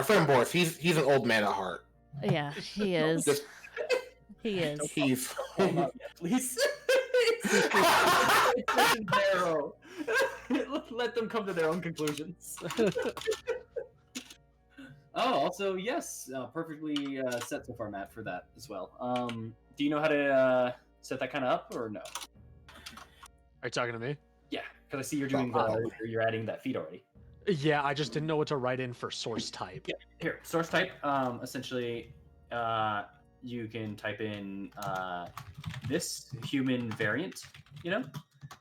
friend Boris, he's an old man at heart. Yeah, he is. Just He is. he's Please. It's such a narrow. Let them come to their own conclusions. Oh, also, yes, perfectly set so far, Matt, for that as well. Do you know how to set that kind of up, or no? Are you talking to me? Yeah, because I see you're doing you're adding that feed already. Yeah, I just didn't know what to write in for source type. Yeah, here, source type. Essentially, you can type in this human variant,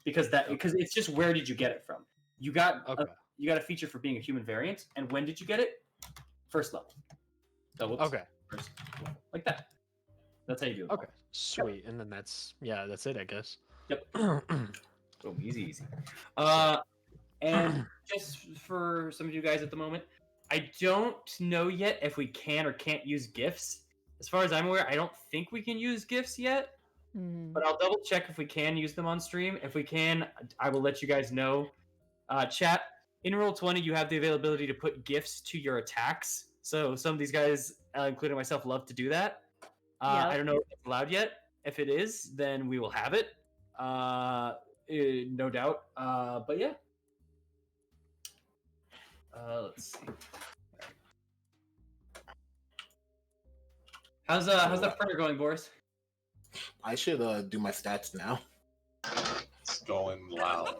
because it's just where did you get it from? You got a feature for being a human variant, and when did you get it? First level. So Okay. First level. Like that. That's how you do it. Okay. Sweet. And then that's it, I guess. Yep. Boom, easy. And just for some of you guys at the moment, I don't know yet if we can or can't use GIFs. As far as I'm aware, I don't think we can use GIFs yet. But I'll double check if we can use them on stream. If we can, I will let you guys know. Chat, in Roll20, you have the availability to put GIFs to your attacks. So some of these guys, including myself, love to do that. I don't know if it's allowed yet. If it is, then we will have it. No doubt. But yeah. Let's see. How's that printer going, Boris? I should do my stats now. It's going loud.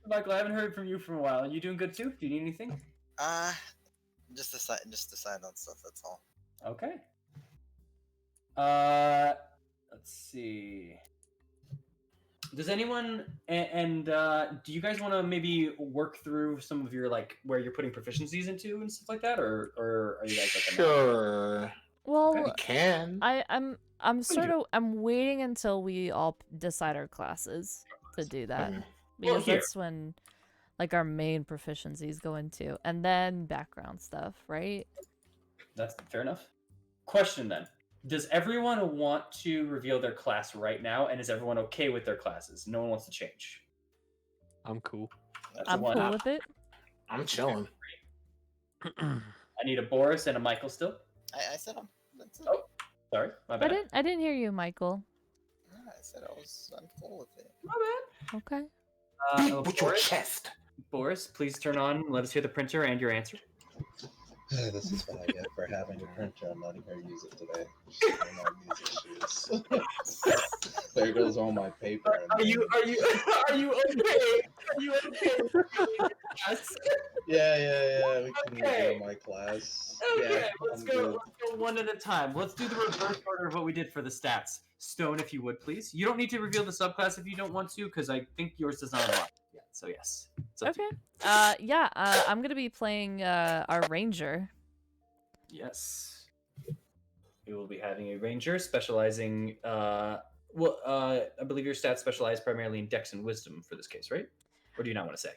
Michael, I haven't heard from you for a while. Are you doing good too? Do you need anything? Just decide on stuff. That's all. Okay. Let's see. Does anyone and do you guys want to maybe work through some of your like where you're putting proficiencies into and stuff like that, or are you guys like a no? Sure. Well, We can. I'm sort of I'm waiting until we all decide our classes to do that Mhm. because here. that's when like our main proficiencies go into, and then background stuff, right? That's fair enough. Question then: does everyone want to reveal their class right now, and is everyone okay with their classes? No one wants to change. I'm cool. That's I'm one. cool with it. I'm chilling. I need a Boris and a Michael still. I said that's it. Oh. Sorry, my bad. I didn't hear you, Michael. Yeah, I said I'm cool with it. My bad. Okay. Beat with your chest. Boris, please turn on. Let us hear the printer and your answer. This is what I get for having a printer. I'm not even gonna use it today. Just bring all these issues. There goes all my paper. Are you okay? Are you okay? Yes. Yeah. We can Okay. review my class. Okay, Yeah, let's I'm go. good. Let's go one at a time. Let's do the reverse order of what we did for the stats. Stone, if you would, please. You don't need to reveal the subclass if you don't want to, because I think yours does not unlock yet. So yes. It's up to Okay. you. Yeah. I'm gonna be playing our ranger. Yes. We will be having a ranger specializing. I believe your stats specialize primarily in Dex and Wisdom for this case, right? Or do you not want to say?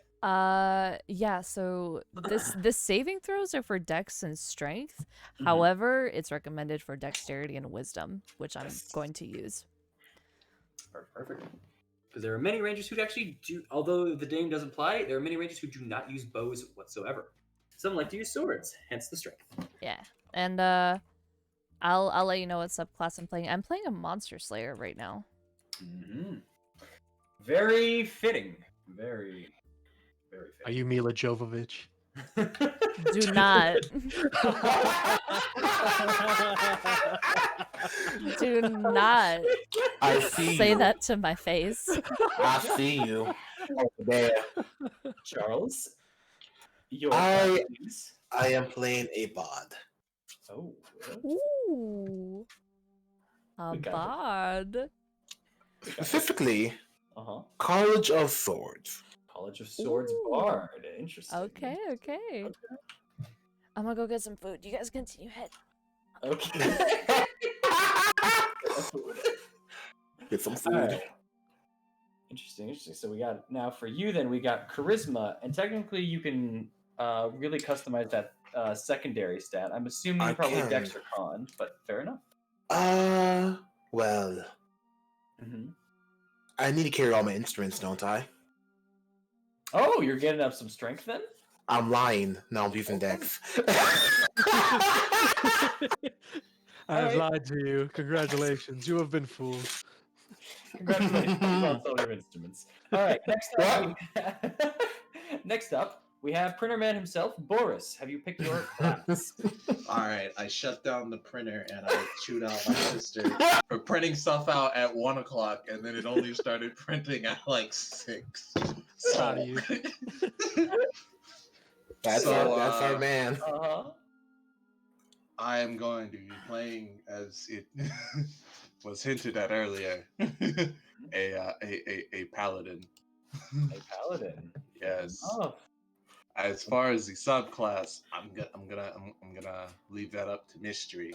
Yeah. So this saving throws are for Dex and Strength. Mhm. However, it's recommended for Dexterity and Wisdom, which I'm going to use. Perfect. Because there are many rangers who actually do, although the name doesn't apply, there are many rangers who do not use bows whatsoever. Some like to use swords, hence the strength. Yeah. And I'll let you know what subclass I'm playing. I'm playing a Monster Slayer right now. Mm-hmm. Very fitting. Very fitting. Are you Mila Jovovich? Do not. Do not I see say you. that to my face. I see you over there. Charles? Your I- please. I am playing a bod. Oh. Ooh. A We got it. bod. Specifically, Uh-huh. College of Swords. College of Swords Ooh. Bard. Interesting. Okay. I'm gonna go get some food. You guys continue ahead. Okay. Get some food. All right. Interesting. So we got now for you. Then we got charisma, and technically you can really customize that secondary stat. I'm assuming I probably can. Dex or Con, but fair enough. Well, Mm-hmm. I need to carry all my instruments, don't I? Oh, you're getting up some strength then. I'm lying. No, I'm using Dex. I have Alright. lied to you. Congratulations. You have been fooled. Congratulations on all your instruments. All right. Next up, we have Printer Man himself, Boris. Have you picked your class? Alright, I shut down the printer and I chewed out my sister for printing stuff out at 1 o'clock, and then it only started printing at like 6. Proud of you. That's our man. Uh-huh. I am going to be playing, as it was hinted at earlier, a paladin. A paladin. Yes. Oh. As far as the subclass, I'm gonna leave that up to mystery.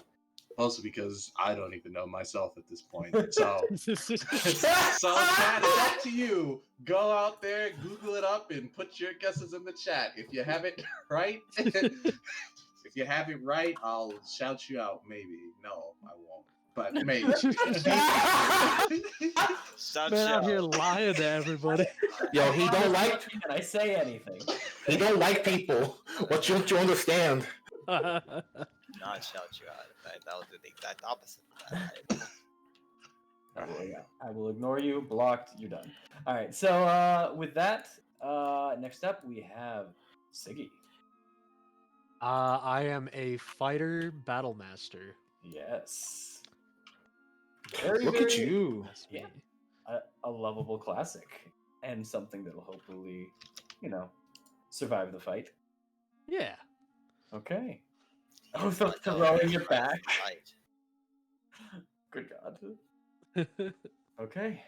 Also because I don't even know myself at this point. So chat, it's up to you. Go out there, Google it up, and put your guesses in the chat. If you have it right, if you have it right, I'll shout you out. Maybe. No, I won't. But maybe. Man out here lying to everybody. Yo, he don't like. Can I say anything? He don't like people. What you understand? Not shout you out. That would do the exact opposite of that. I will ignore you. Blocked. You're done. All right. So with that, next up we have Siggy. I am a fighter battle master. Yes. Look at you. That's me. Yeah. A lovable classic, and something that'll hopefully, survive the fight. Yeah. Okay. Oh, so throwing it back. Right. Good God. Okay.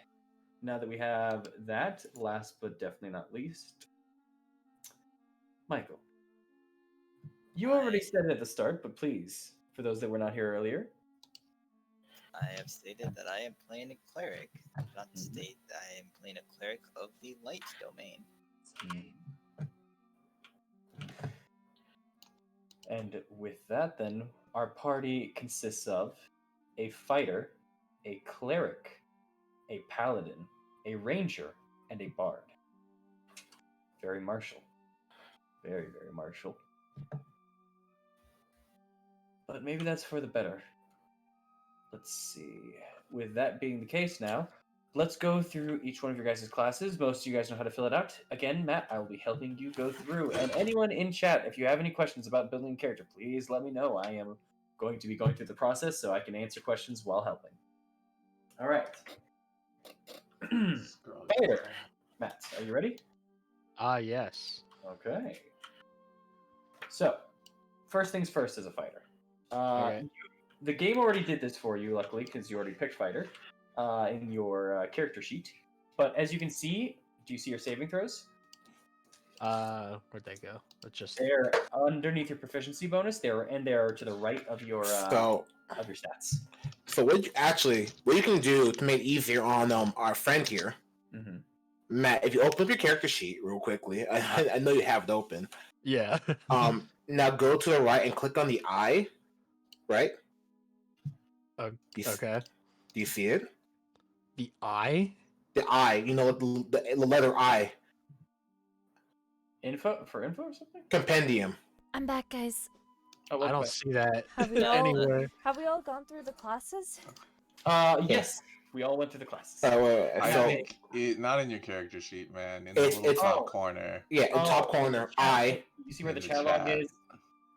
now that we have that, last but definitely not least, Michael. You already said it at the start, but please, for those that were not here earlier. I have stated that I am playing a cleric. I did not state that I am playing a cleric of the light domain. And with that, then, our party consists of a fighter, a cleric, a paladin, a ranger, and a bard. Very martial. Very, very martial. But maybe that's for the better. Let's see. With that being the case now, let's go through each one of your guys' classes. Most of you guys know how to fill it out. Again, Matt, I will be helping you go through. And anyone in chat, if you have any questions about building a character, please let me know. I am going to be going through the process so I can answer questions while helping. All right. Fighter. Matt, are you ready? Yes. Okay. So, first things first as a fighter. Okay. The game already did this for you, luckily, because you already picked fighter in your character sheet. But as you can see, do you see your saving throws? Where'd they go? Let's just. They're underneath your proficiency bonus. They're to the right of your stats. So what you can do to make it easier on our friend here, Matt, if you open up your character sheet real quickly, I know you have it open. Yeah. Now go to the right and click on the eye, right? Okay. Do you see it? The eye? The eye, the letter I. Info or something? Compendium. I'm back, guys. Oh, I don't see that Have we all anywhere. have we all gone through the classes? Yes. We all went through the classes. I think not in your character sheet, man. In the little top corner. Yeah, in top corner, I. You see where the chat log is?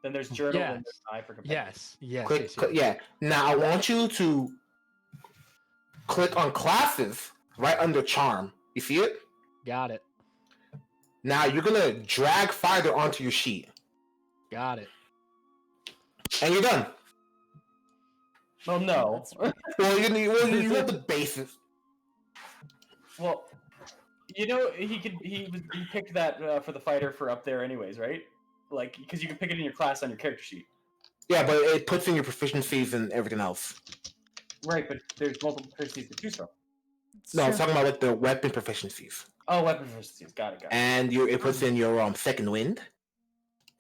Then there's journal and there's I for compendium. Yes. Click, yeah. Now I want you to click on classes right under charm. You see it? Got it. Now you're gonna drag fighter onto your sheet. Got it. And you're done. Well, no. you have the basis. Well, he picked that for the fighter for up there anyways, right? Like, because you can pick it in your class on your character sheet. Yeah, but it puts in your proficiencies and everything else. Right, but there's multiple proficiencies to choose from. No, I'm talking about like the weapon proficiencies. Oh, weapon proficiencies. Got it. And it puts in your second wind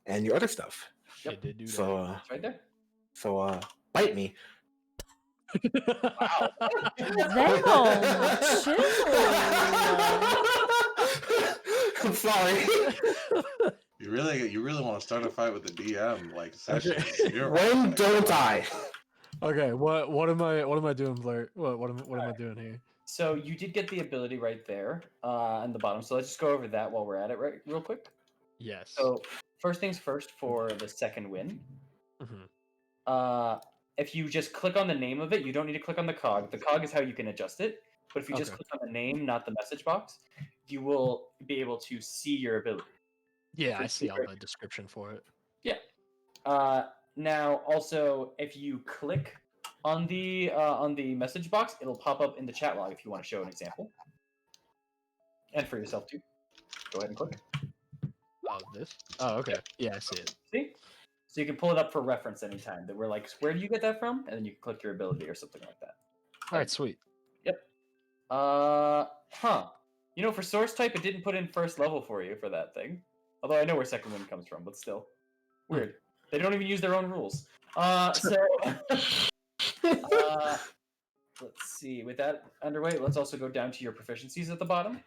and your other stuff. Yep. It did do that. So it's right there. So bite me. Wow. Venom, chill. I'm sorry. You really want to start a fight with the DM like sessions. When don't I? Okay, what am I doing, Blair? What am I doing here? So you did get the ability right there on the bottom. So let's just go over that while we're at it, real quick. Yes. So first things first for the second win. If you just click on the name of it, you don't need to click on the cog. The cog is how you can adjust it. But if you just click on the name, not the message box, you will be able to see your ability. Yeah, I see all the description for it. Yeah. Now, also, if you click on the message box, it'll pop up in the chat log if you want to show an example. And for yourself too. Go ahead and click. Oh, this? Oh, okay. Yeah, I see it. See? So you can pull it up for reference anytime. That we're like, where do you get that from? And then you can click your ability or something like that. All right, sweet. Yep. For source type, it didn't put in first level for you for that thing. Although I know where second wind comes from, but still. Weird. They don't even use their own rules. Let's see. With that underway, let's also go down to your proficiencies at the bottom.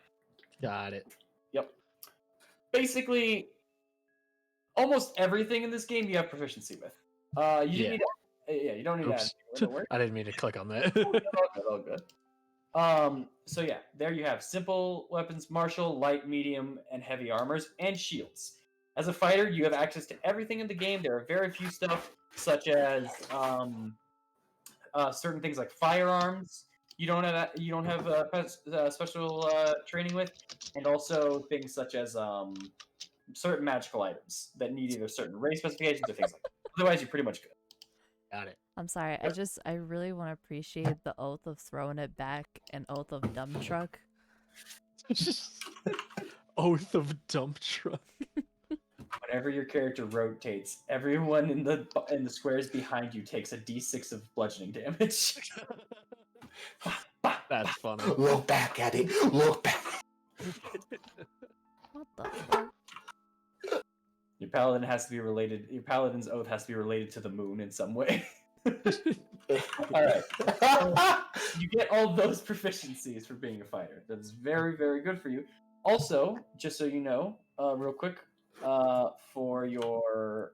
Got it. Yep. Basically, almost everything in this game you have proficiency with. You don't need to add. I didn't mean to click on that. all good. So yeah, there you have simple weapons, martial, light, medium, and heavy armors, and shields. As a fighter, you have access to everything in the game. There are very few stuff, such as certain things like firearms. You don't have special training with, and also things such as certain magical items that need either certain race specifications or things like that. Otherwise, you're pretty much good. Got it. I'm sorry. I really want to appreciate the oath of throwing it back and oath of dumb truck. Oath of dump truck. Whenever your character rotates, everyone in the squares behind you takes a d6 of bludgeoning damage. That's funny. Look back at it. Look back. What the fuck? Your paladin has to be related. Your paladin's oath has to be related to the moon in some way. All right. You get all those proficiencies for being a fighter. That is very, very good for you. Also, just so you know, real quick, for your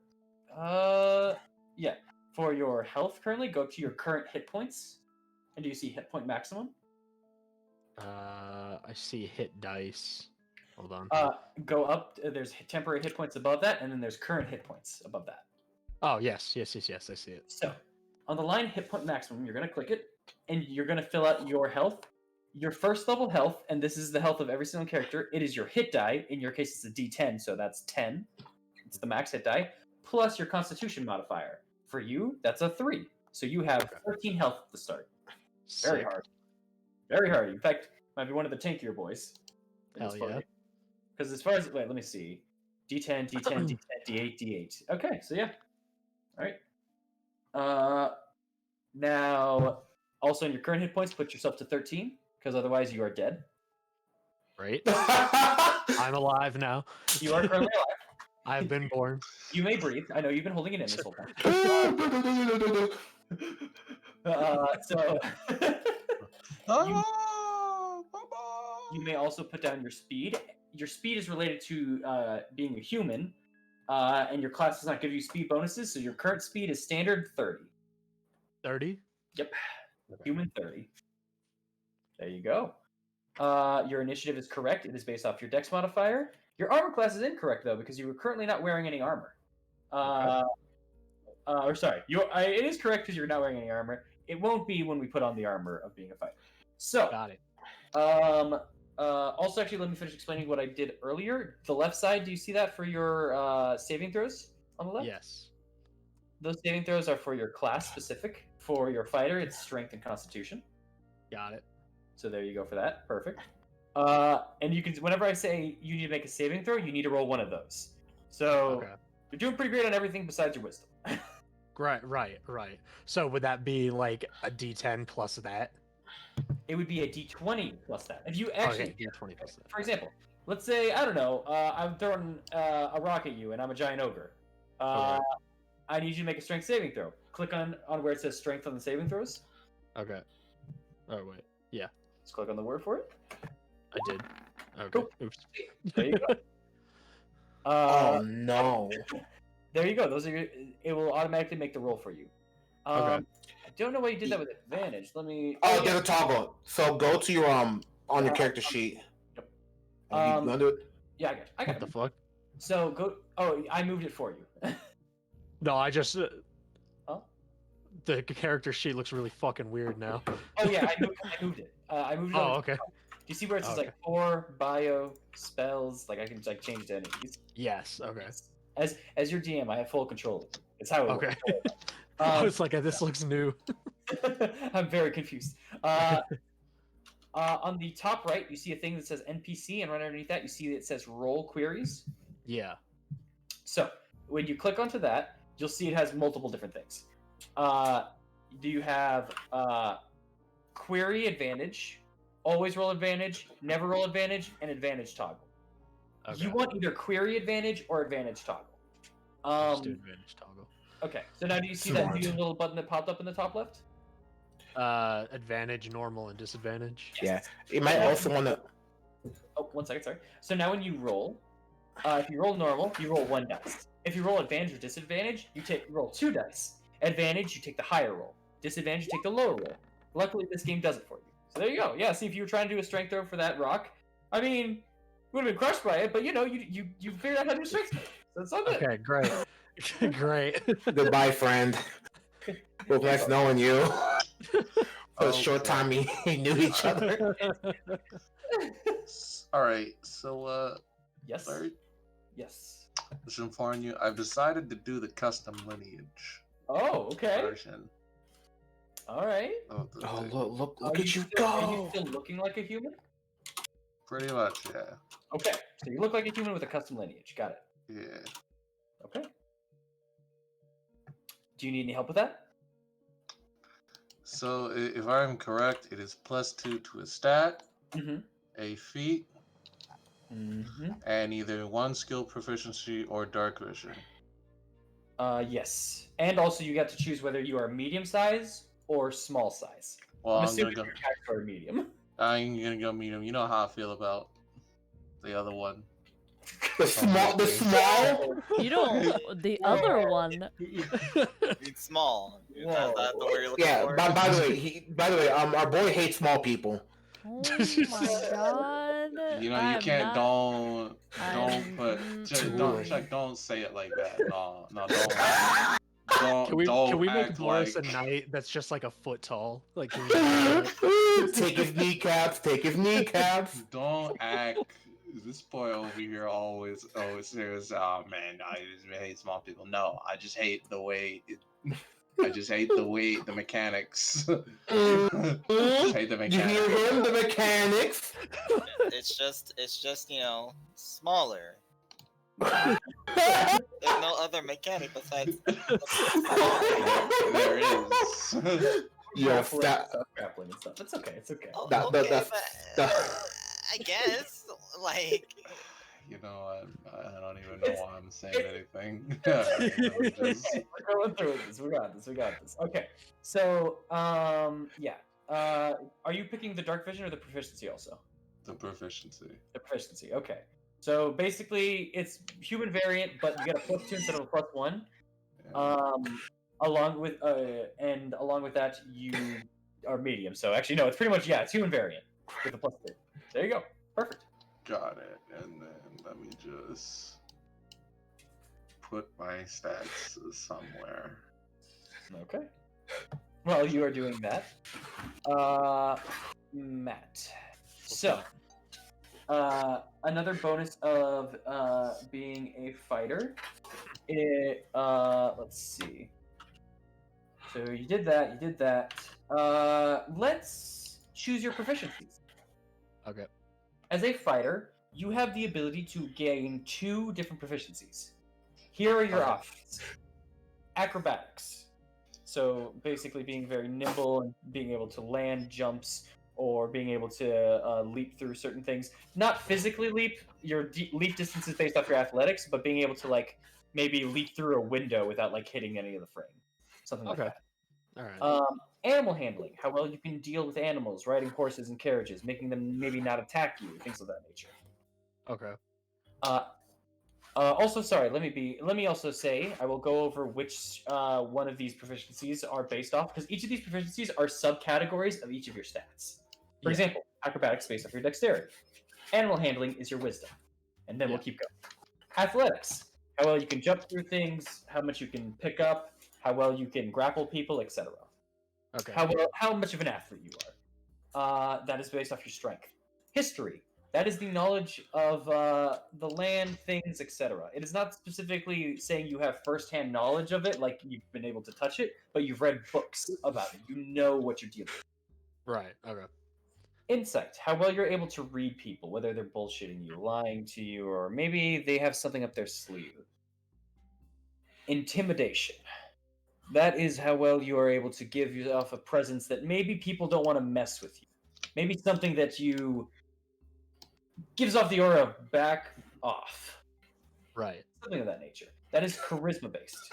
for your health currently, go up to your current hit points. And do you see hit point maximum? I see hit dice. Hold on. Go up. There's temporary hit points above that, and then there's current hit points above that. Oh, yes. I see it. So, on the line hit point maximum, you're going to click it, and you're going to fill out your health. Your first level health, and this is the health of every single character, it is your hit die. In your case, it's a d10, so that's 10. It's the max hit die, plus your constitution modifier. For you, that's a 3. So you have 13 health at the start. Very hard. Very hard. In fact, might be one of the tankier boys. Hell yeah. Because as far as... Wait, let me see. D10, D10, D10, D8, D8. Okay, so yeah. All right. Now, also in your current hit points, put yourself to 13, because otherwise you are dead. Right. I'm alive now. You are currently alive. I've been born. You may breathe. I know you've been holding it in this whole time. You may also put down your speed. Your speed is related to being a human, and your class does not give you speed bonuses, so your current speed is standard 30. 30? Yep. Okay. Human 30. There you go. Your initiative is correct. It is based off your dex modifier. Your armor class is incorrect, though, because you are currently not wearing any armor. It is correct because you're not wearing any armor. It won't be when we put on the armor of being a fighter. So, got it. Also, actually, let me finish explaining what I did earlier. The left side, do you see that for your saving throws on the left? Yes. Those saving throws are for your class specific. For your fighter, it's strength and constitution. Got it. So there you go for that. Perfect. And you can, whenever I say you need to make a saving throw, you need to roll one of those. So you're doing pretty great on everything besides your wisdom. Right. So would that be like a D10 plus that? It would be a D20 plus that. If you actually, D20 plus that. For example, let's say, I don't know, I'm throwing a rock at you and I'm a giant ogre. I need you to make a strength saving throw. Click on where it says strength on the saving throws. Okay. Oh, wait. Yeah. Just click on the word for it. I did. Okay. Cool. Oops. There you go. Oh, no. There you go. It will automatically make the roll for you. Okay. I don't know why you did that with advantage. Let me... Oh, there's a toggle. So go to your, on your character sheet. Yep. You gonna do it? Yeah, I got it. What the fuck? So go... Oh, I moved it for you. No, I just... Huh? The character sheet looks really fucking weird now. Oh, yeah, I moved it. I moved it. Oh, okay. Do you see where it says, like, core, bio, spells? Like, I can, like, change to any of these. Yes, okay. As your DM, I have full control. It's how it works. I was like, this looks new. I'm very confused. On the top right, you see a thing that says NPC, and right underneath that, you see it says roll queries. Yeah. So, when you click onto that, you'll see it has multiple different things. Do you have query advantage, always roll advantage, never roll advantage, and advantage toggle? Okay. You want either query advantage or advantage toggle. Let's do advantage toggle. Okay, so now do you see that new little button that popped up in the top left? Advantage, normal, and disadvantage. Yeah. You might also want to... Oh, 1 second, sorry. So now when you roll, if you roll normal, you roll 1 dice. If you roll advantage or disadvantage, you roll 2 dice. Advantage, you take the higher roll. Disadvantage, you take the lower roll. Luckily, this game does it for you. So there you go. Yeah, see, if you were trying to do a strength throw for that rock, I mean, you would have been crushed by it, but you know, you figured out how to do strength throw. So it's all good. Okay, great. Great. Goodbye, friend. It was nice knowing you. For the short time we knew each other. Alright, so, Yes. Larry? Yes. Just informing you, I've decided to do the custom lineage Oh, okay. version. All right. Oh, look Are at you Are you go. still looking like a human? Pretty much, yeah. Okay, so you look like a human with a custom lineage. Got it. Yeah. Okay. Do you need any help with that? So if I'm correct, it is +2 to a stat, Mm-hmm. a feat, Mm-hmm. and either 1 skill proficiency or dark vision. Yes. And also you get to choose whether you are medium size or small size. Well, I'm I'm assuming gonna your attacks are medium. I'm gonna go medium. You know how I feel about the other one. The small. You don't. The other one. It's small. Is that the word you're looking Yeah. for? By the way, our boy hates small people. Oh my god. You know, you I'm can't not... don't say it like that. No, Can we make act Boris like a knight that's just like a foot tall? Like, can we Take his kneecaps. Take his kneecaps. don't act. This boy over here always says, "Oh man, I just hate small people." No, I just hate the way. The mechanics. Just hate the You hear mechanics. him? The mechanics. It's just smaller. There's no other mechanic besides. There is. Yes, that. Grappling and stuff. It's okay. It's okay. Oh, That- okay, that- but, that- I guess like You know what? I don't even know why I'm saying anything. We're going through this. We got this. Okay. So, yeah. Are you picking the dark vision or the proficiency also? The proficiency. The proficiency. Okay. So basically, it's human variant, but you get a +2 instead of a +1. Yeah. Along with that, you are medium. So actually, no, it's pretty much it's human variant with a +2. There you go. Perfect. Got it. And then let me just put my stats somewhere. Okay. Well, you are doing that. Matt. So, another bonus of being a fighter. Let's see. So you did that. Let's choose your proficiencies. Okay. As a fighter, you have the ability to gain 2 different proficiencies. Here are your options. Acrobatics. So basically being very nimble and being able to land jumps or being able to leap through certain things. Not physically leap. Your leap distance is based off your athletics, but being able to maybe leap through a window without hitting any of the frame. Something like that. All right. Animal handling, how well you can deal with animals, riding horses and carriages, making them maybe not attack you, things of that nature. Okay. Also, sorry, let me also say, I will go over which one of these proficiencies are based off, because each of these proficiencies are subcategories of each of your stats. For example, acrobatics based off your dexterity. Animal handling is your wisdom. And then we'll keep going. Athletics, how well you can jump through things, how much you can pick up, how well you can grapple people, etc. Okay. How much of an athlete you are. That is based off your strength. History. That is the knowledge of the land, things, etc. It is not specifically saying you have first-hand knowledge of it, like you've been able to touch it, but you've read books about it. You know what you're dealing with. Right. Okay. Insight. How well you're able to read people, whether they're bullshitting you, lying to you, or maybe they have something up their sleeve. Intimidation. That is how well you are able to give yourself a presence that maybe people don't want to mess with you. Maybe something that you gives off the aura of back off. Right. Something of that nature. That is charisma based.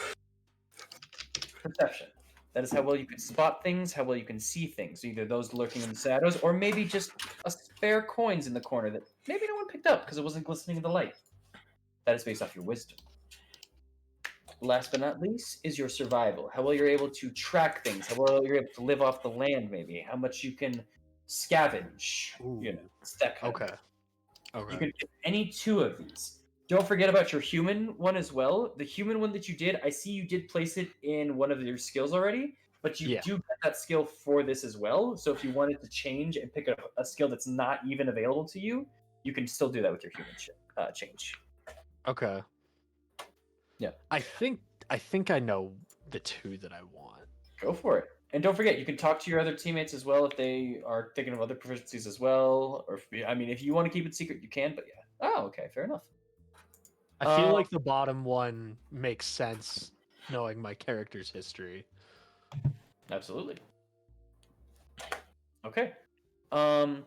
Perception. That is how well you can spot things, how well you can see things, either those lurking in the shadows, or maybe just a spare coins in the corner that maybe no one picked up because it wasn't glistening in the light. That is based off your wisdom. Last but not least is your survival. How well you're able to track things, how well you're able to live off the land, maybe, how much you can scavenge. It's that kind of thing. Okay. You can pick any 2 of these. Don't forget about your human one as well. The human one that you did, I see you did place it in one of your skills already, but you do get that skill for this as well. So if you wanted to change and pick a skill that's not even available to you, you can still do that with your human change. Okay. Yeah. I think I know the 2 that I want. Go for it. And don't forget, you can talk to your other teammates as well if they are thinking of other proficiencies as well. Or if you want to keep it secret, you can. But yeah. Oh, okay, fair enough. I feel like the bottom one makes sense, knowing my character's history. Absolutely. Okay. And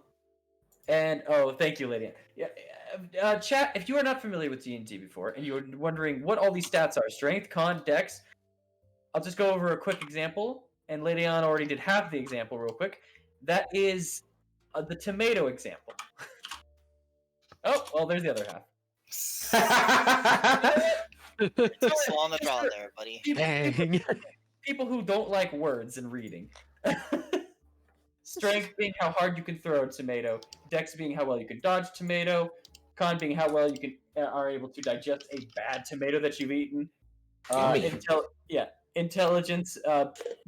thank you, Lydia. Yeah, chat. If you are not familiar with D&D before, and you're wondering what all these stats are, strength, con, dex, I'll just go over a quick example. And Lydian already did half the example real quick. That is the tomato example. Oh, well, there's the other half. It's on the draw there, buddy. Dang. People who don't like words and reading. Strength being how hard you can throw a tomato. Dex being how well you can dodge tomato. Con being how well you are able to digest a bad tomato that you've eaten. Intelligence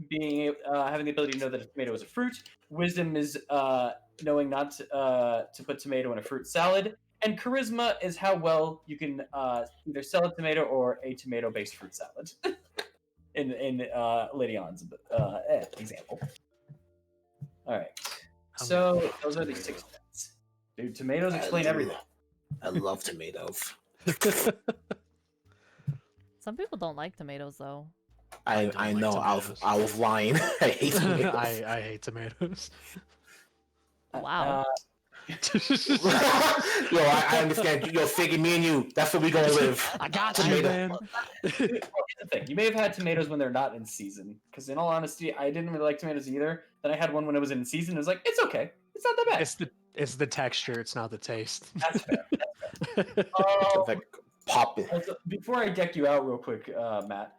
being having the ability to know that a tomato is a fruit. Wisdom is knowing not to put tomato in a fruit salad. And charisma is how well you can either sell a tomato or a tomato-based fruit salad. in Lydian's example. All right. So those are the 6 stats. Dude, tomatoes explain everything. I love tomatoes. Some people don't like tomatoes, though. I know. I was lying. I hate tomatoes. I hate tomatoes. Wow. Yo, I understand. Yo, Figgy, me and you. That's where we gonna live. I got you, man. Well, here's the thing. You may have had tomatoes when they're not in season. Because in all honesty, I didn't really like tomatoes either. Then I had one when it was in season. It was like, it's okay. It's not that bad. It's the texture. It's not the taste. That's fair. Like pop it. Also, before I deck you out real quick, Matt,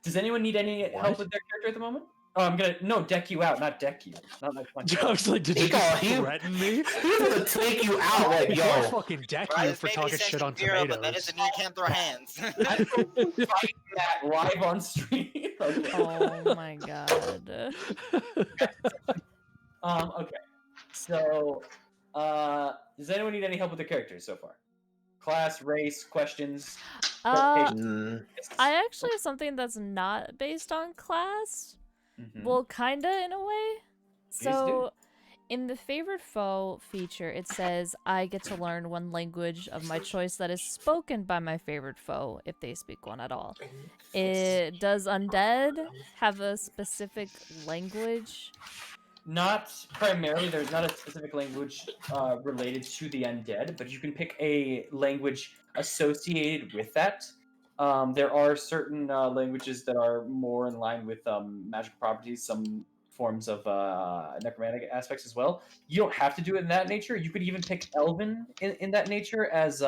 does anyone need any help with their character at the moment? Oh, I'm gonna deck you out, not deck you. Not like punch. I was like, did you threaten me? He's gonna take you out, like yo. I'll fucking deck you for talking shit on tomatoes. But that doesn't mean you can't throw hands. I will fight that live on stream. Okay. Oh my god. Okay. So, does anyone need any help with their characters so far? Class, race, questions. I actually have something that's not based on class. Mm-hmm. Well, kinda in a way. So, in the favorite foe feature, it says I get to learn one language of my choice that is spoken by my favorite foe, if they speak one at all. Does undead have a specific language? Not primarily. There's not a specific language related to the undead, but you can pick a language associated with that. There are certain languages that are more in line with magical properties, some forms of necromantic aspects as well. You don't have to do it in that nature. You could even pick Elven in that nature, as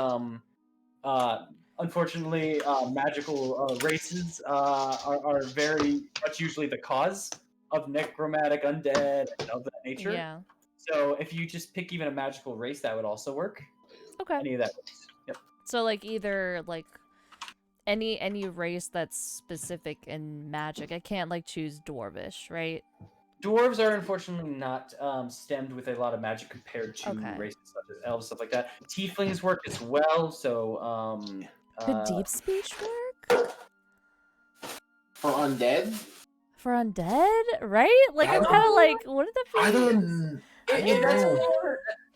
unfortunately magical races are very much usually the cause of necromantic undead and of that nature. Yeah. So if you just pick even a magical race, that would also work. Okay. Any of that works. Yep. So like either like any race that's specific in magic. I can't like choose dwarvish, right? Dwarves are unfortunately not stemmed with a lot of magic compared to races such as elves, stuff like that. Tieflings work as well, so Could deep speech work? For undead? For undead? Right? Like I'm kinda like, what did that be?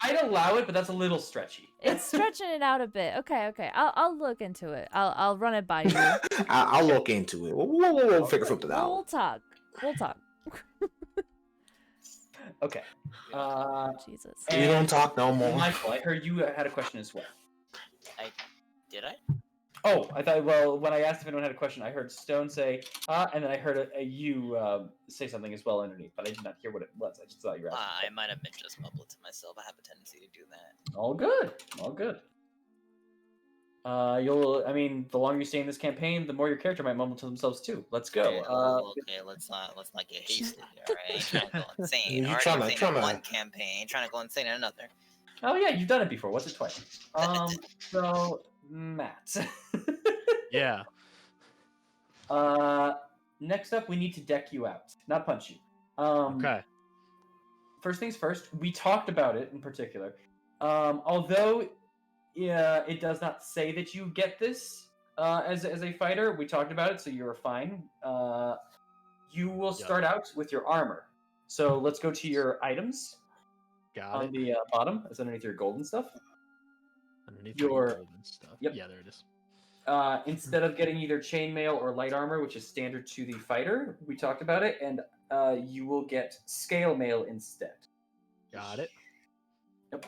I'd allow it, but that's a little stretchy. It's stretching it out a bit. Okay. I'll look into it. I'll run it by you. I'll look into it. We'll figure something out. We'll talk. Okay. Jesus. You don't talk no more. Michael, I heard you had a question as well. Did I? Oh, I thought. Well, when I asked if anyone had a question, I heard Stone say, and then I heard you say something as well underneath, but I did not hear what it was. I just thought you were asking. I might have been just mumbling to myself. I have a tendency to do that. All good. I mean, the longer you stay in this campaign, the more your character might mumble to themselves too. Let's go. Okay, let's not get hasty. All right, trying to go insane. Already insane in one campaign, trying to go insane in another. Oh yeah, you've done it before. What's it twice? So Matt. Yeah. Next up, we need to deck you out, not punch you. Okay. First things first. We talked about it in particular. Although. Yeah, it does not say that you get this as a fighter. We talked about it, so you're fine. you will start out with your armor. So let's go to your items. On the bottom, is underneath your golden stuff. Underneath your golden stuff. Yep. Yeah, there it is. Instead of getting either chainmail or light armor, which is standard to the fighter, we talked about it, and you will get scale mail instead. Got it. Yep.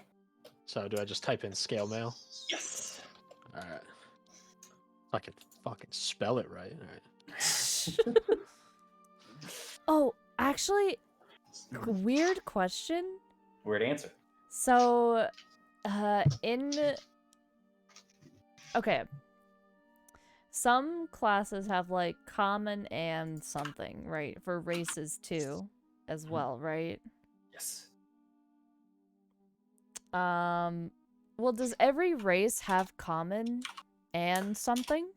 So do I just type in scale mail? Yes. All right. I can fucking spell it right. All right. Oh, actually, weird question. Weird answer. So, okay. Some classes have like common and something, right? For races too, as well, right? Yes. Well, does every race have common and something?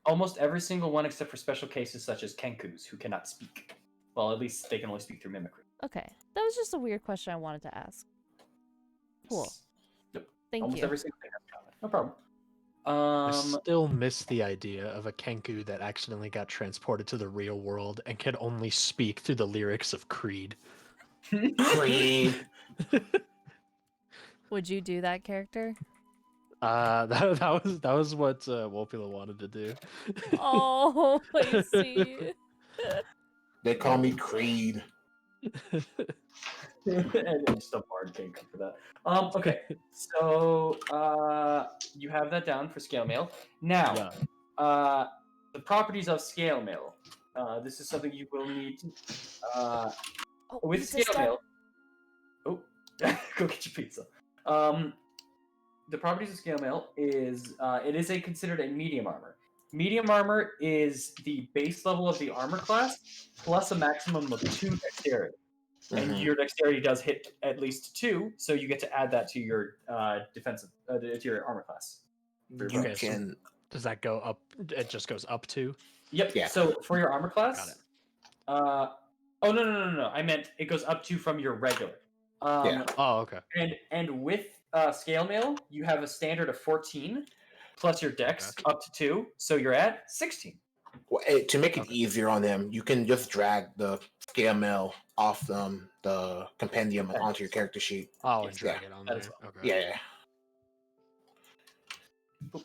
Almost every single one except for special cases such as Kenkus, who cannot speak. Well, at least they can only speak through mimicry. Okay. That was just a weird question I wanted to ask. Cool. Yep. Thank Almost you. every single thing has common. No problem. I still miss the idea of a Kenku that accidentally got transported to the real world and could only speak through the lyrics of Creed. Creed. Would you do that character? That was what Wolpula wanted to do. Oh, I see. They call me Creed. And just a bard can't come for that. Okay, so you have that down for scale mail. Now, the properties of scale mail. This is something you will need with scale mail. Oh, go get your pizza. The properties of scale mail is it is considered a medium armor. Medium armor is the base level of the armor class plus a maximum of 2 dexterity. And your dexterity does hit at least 2, so you get to add that to your defensive to your armor class. You can. So does that go up? It just goes up 2. Yep. Yeah. So for your armor class, got it. Oh no! I meant it goes up 2 from your regular. Yeah. Oh, okay. And with scale mail, you have a standard of 14 plus your dex up to 2, so you're at 16. Well, to make it easier on them, you can just drag the scale mail off the compendium onto your character sheet. Oh, and drag it on there. Well. Okay. Yeah.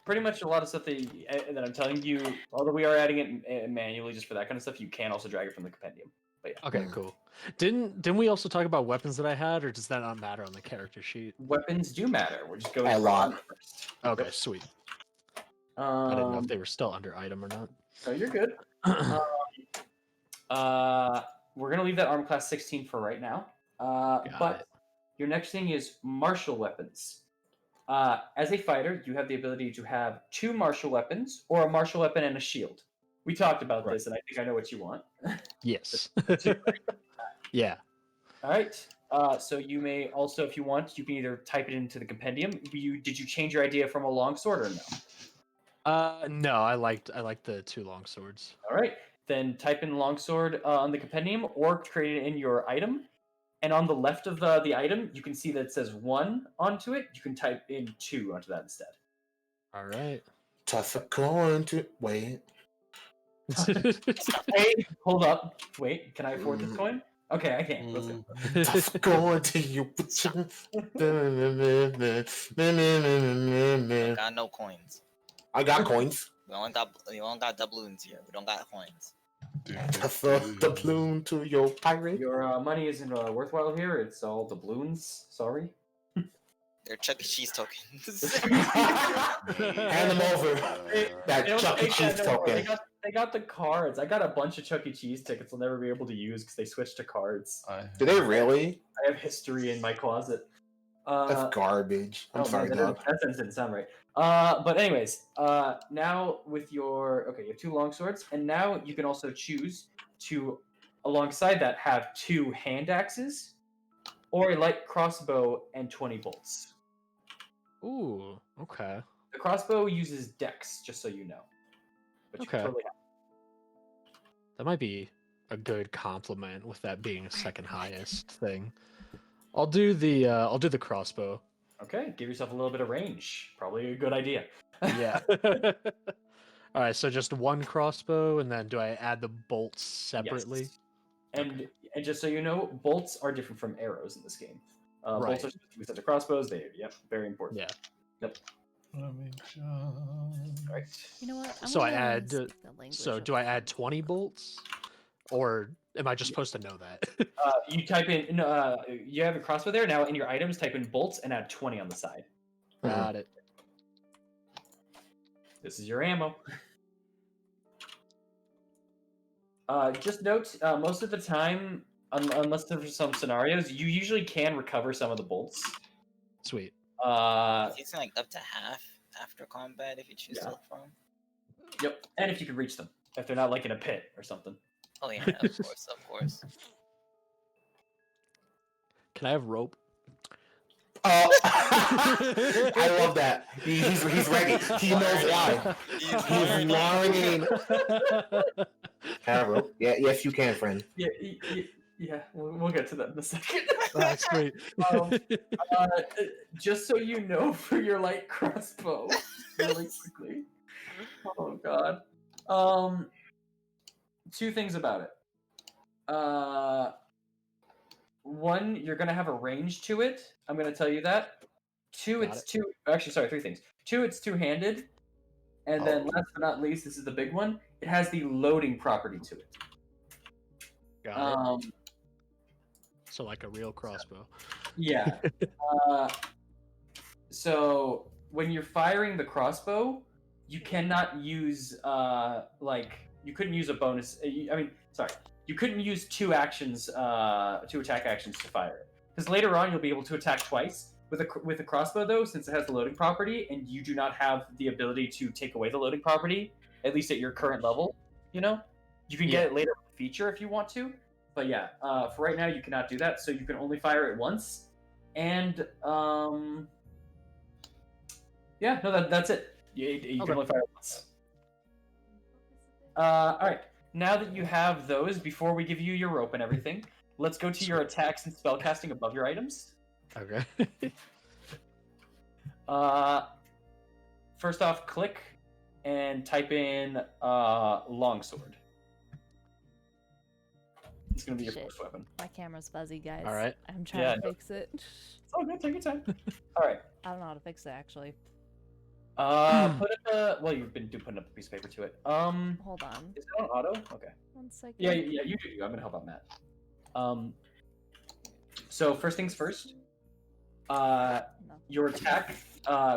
Pretty much a lot of stuff that I'm telling you, although we are adding it manually just for that kind of stuff, you can also drag it from the compendium. But yeah. Okay, cool. Didn't we also talk about weapons that I had, or does that not matter on the character sheet? Weapons do matter. We're just going a lot first. Okay, sweet. I didn't know if they were still under item or not. No, you're good. We're gonna leave that armor class 16 for right now. But your next thing is martial weapons. As a fighter, you have the ability to have 2 martial weapons or a martial weapon and a shield. We talked about this, and I think I know what you want. Yes. Yeah. All right. So you may also, if you want, you can either type it into the compendium. Did you change your idea from a longsword or no? No, I liked the 2 long swords. All right. Then type in longsword on the compendium or create it in your item. And on the left of the item, you can see that it says 1 onto it. You can type in 2 onto that instead. All right. Toss a coin to wait. Hey, hold up. Wait, can I afford this coin? Okay, I can. Let's go. Toss a coin to you. Got no coins. I got coins. We only got doubloons here. We don't got coins. Toss a doubloon to your pirate. Your money isn't worthwhile here. It's all doubloons. Sorry. They're Chuck E. Cheese tokens. Hand them over. That Chuck E. Cheese token. They got the cards. I got a bunch of Chuck E. Cheese tickets I'll never be able to use because they switched to cards. Do they really? I have history in my closet. That's garbage. I'm sorry, dog. That sentence didn't sound right. But anyways, now with your... Okay, you have 2 longswords, and now you can also choose to, alongside that, have 2 hand axes or a light crossbow and 20 bolts. Ooh, okay. The crossbow uses dex, just so you know. But you totally have. That might be a good compliment with that being a second highest thing. I'll do the crossbow. Okay, give yourself a little bit of range. Probably a good idea. Yeah. All All right, so just one crossbow, and then do I add the bolts separately? Yes. And just so you know, bolts are different from arrows in this game. Right. Bolts are supposed to be set to crossbows. Yep, very important. Yeah. Yep. Right. You know what? I'm So I gonna add. speak the language So of do I add 20 bolts, or am I just supposed to know that? You type in. You have a crossbow there now. In your items, type in bolts and add 20 on the side. Got it. This is your ammo. Just note, most of the time, unless there's some scenarios, you usually can recover some of the bolts. Sweet. It's like up to half after combat if you choose to look for them. Yep, and if you can reach them, if they're not like in a pit or something. Oh yeah, of course, of course. Can I have rope? Oh, I love that. He's ready. He knows why. He's learning. Arrow. Yeah, yes, you can, friend. Yeah. We'll get to that in a second. That's great. Just so you know, for your light crossbow, really quickly. Oh God. Two things about it. One, you're gonna have a range to it. I'm gonna tell you that. Two, three things. Two, it's two-handed, and then last but not least, this is the big one. It has the loading property to it. Got it. So like a real crossbow. Yeah. So when you're firing the crossbow, you cannot use you couldn't use a bonus. You couldn't use two actions, two attack actions to fire it. Because later on, you'll be able to attack twice. With a crossbow, though, since it has the loading property, and you do not have the ability to take away the loading property, at least at your current level, you can get it later with a feature if you want to. But yeah, for right now, you cannot do that, so you can only fire it once. And that's it. You can only fire it once. All right. Now that you have those, before we give you your rope and everything, let's go to your attacks and spellcasting above your items. Okay. First off, click and type in longsword. It's gonna be your first weapon. My camera's fuzzy, guys. All right. I'm trying to fix it. It's all good. Take your time. All right. I don't know how to fix it actually. Put up you've been putting up a piece of paper to it. Hold on. Is it on auto? Okay. 1 second. Yeah, you do. I'm gonna help out Matt. So first things first. Your attack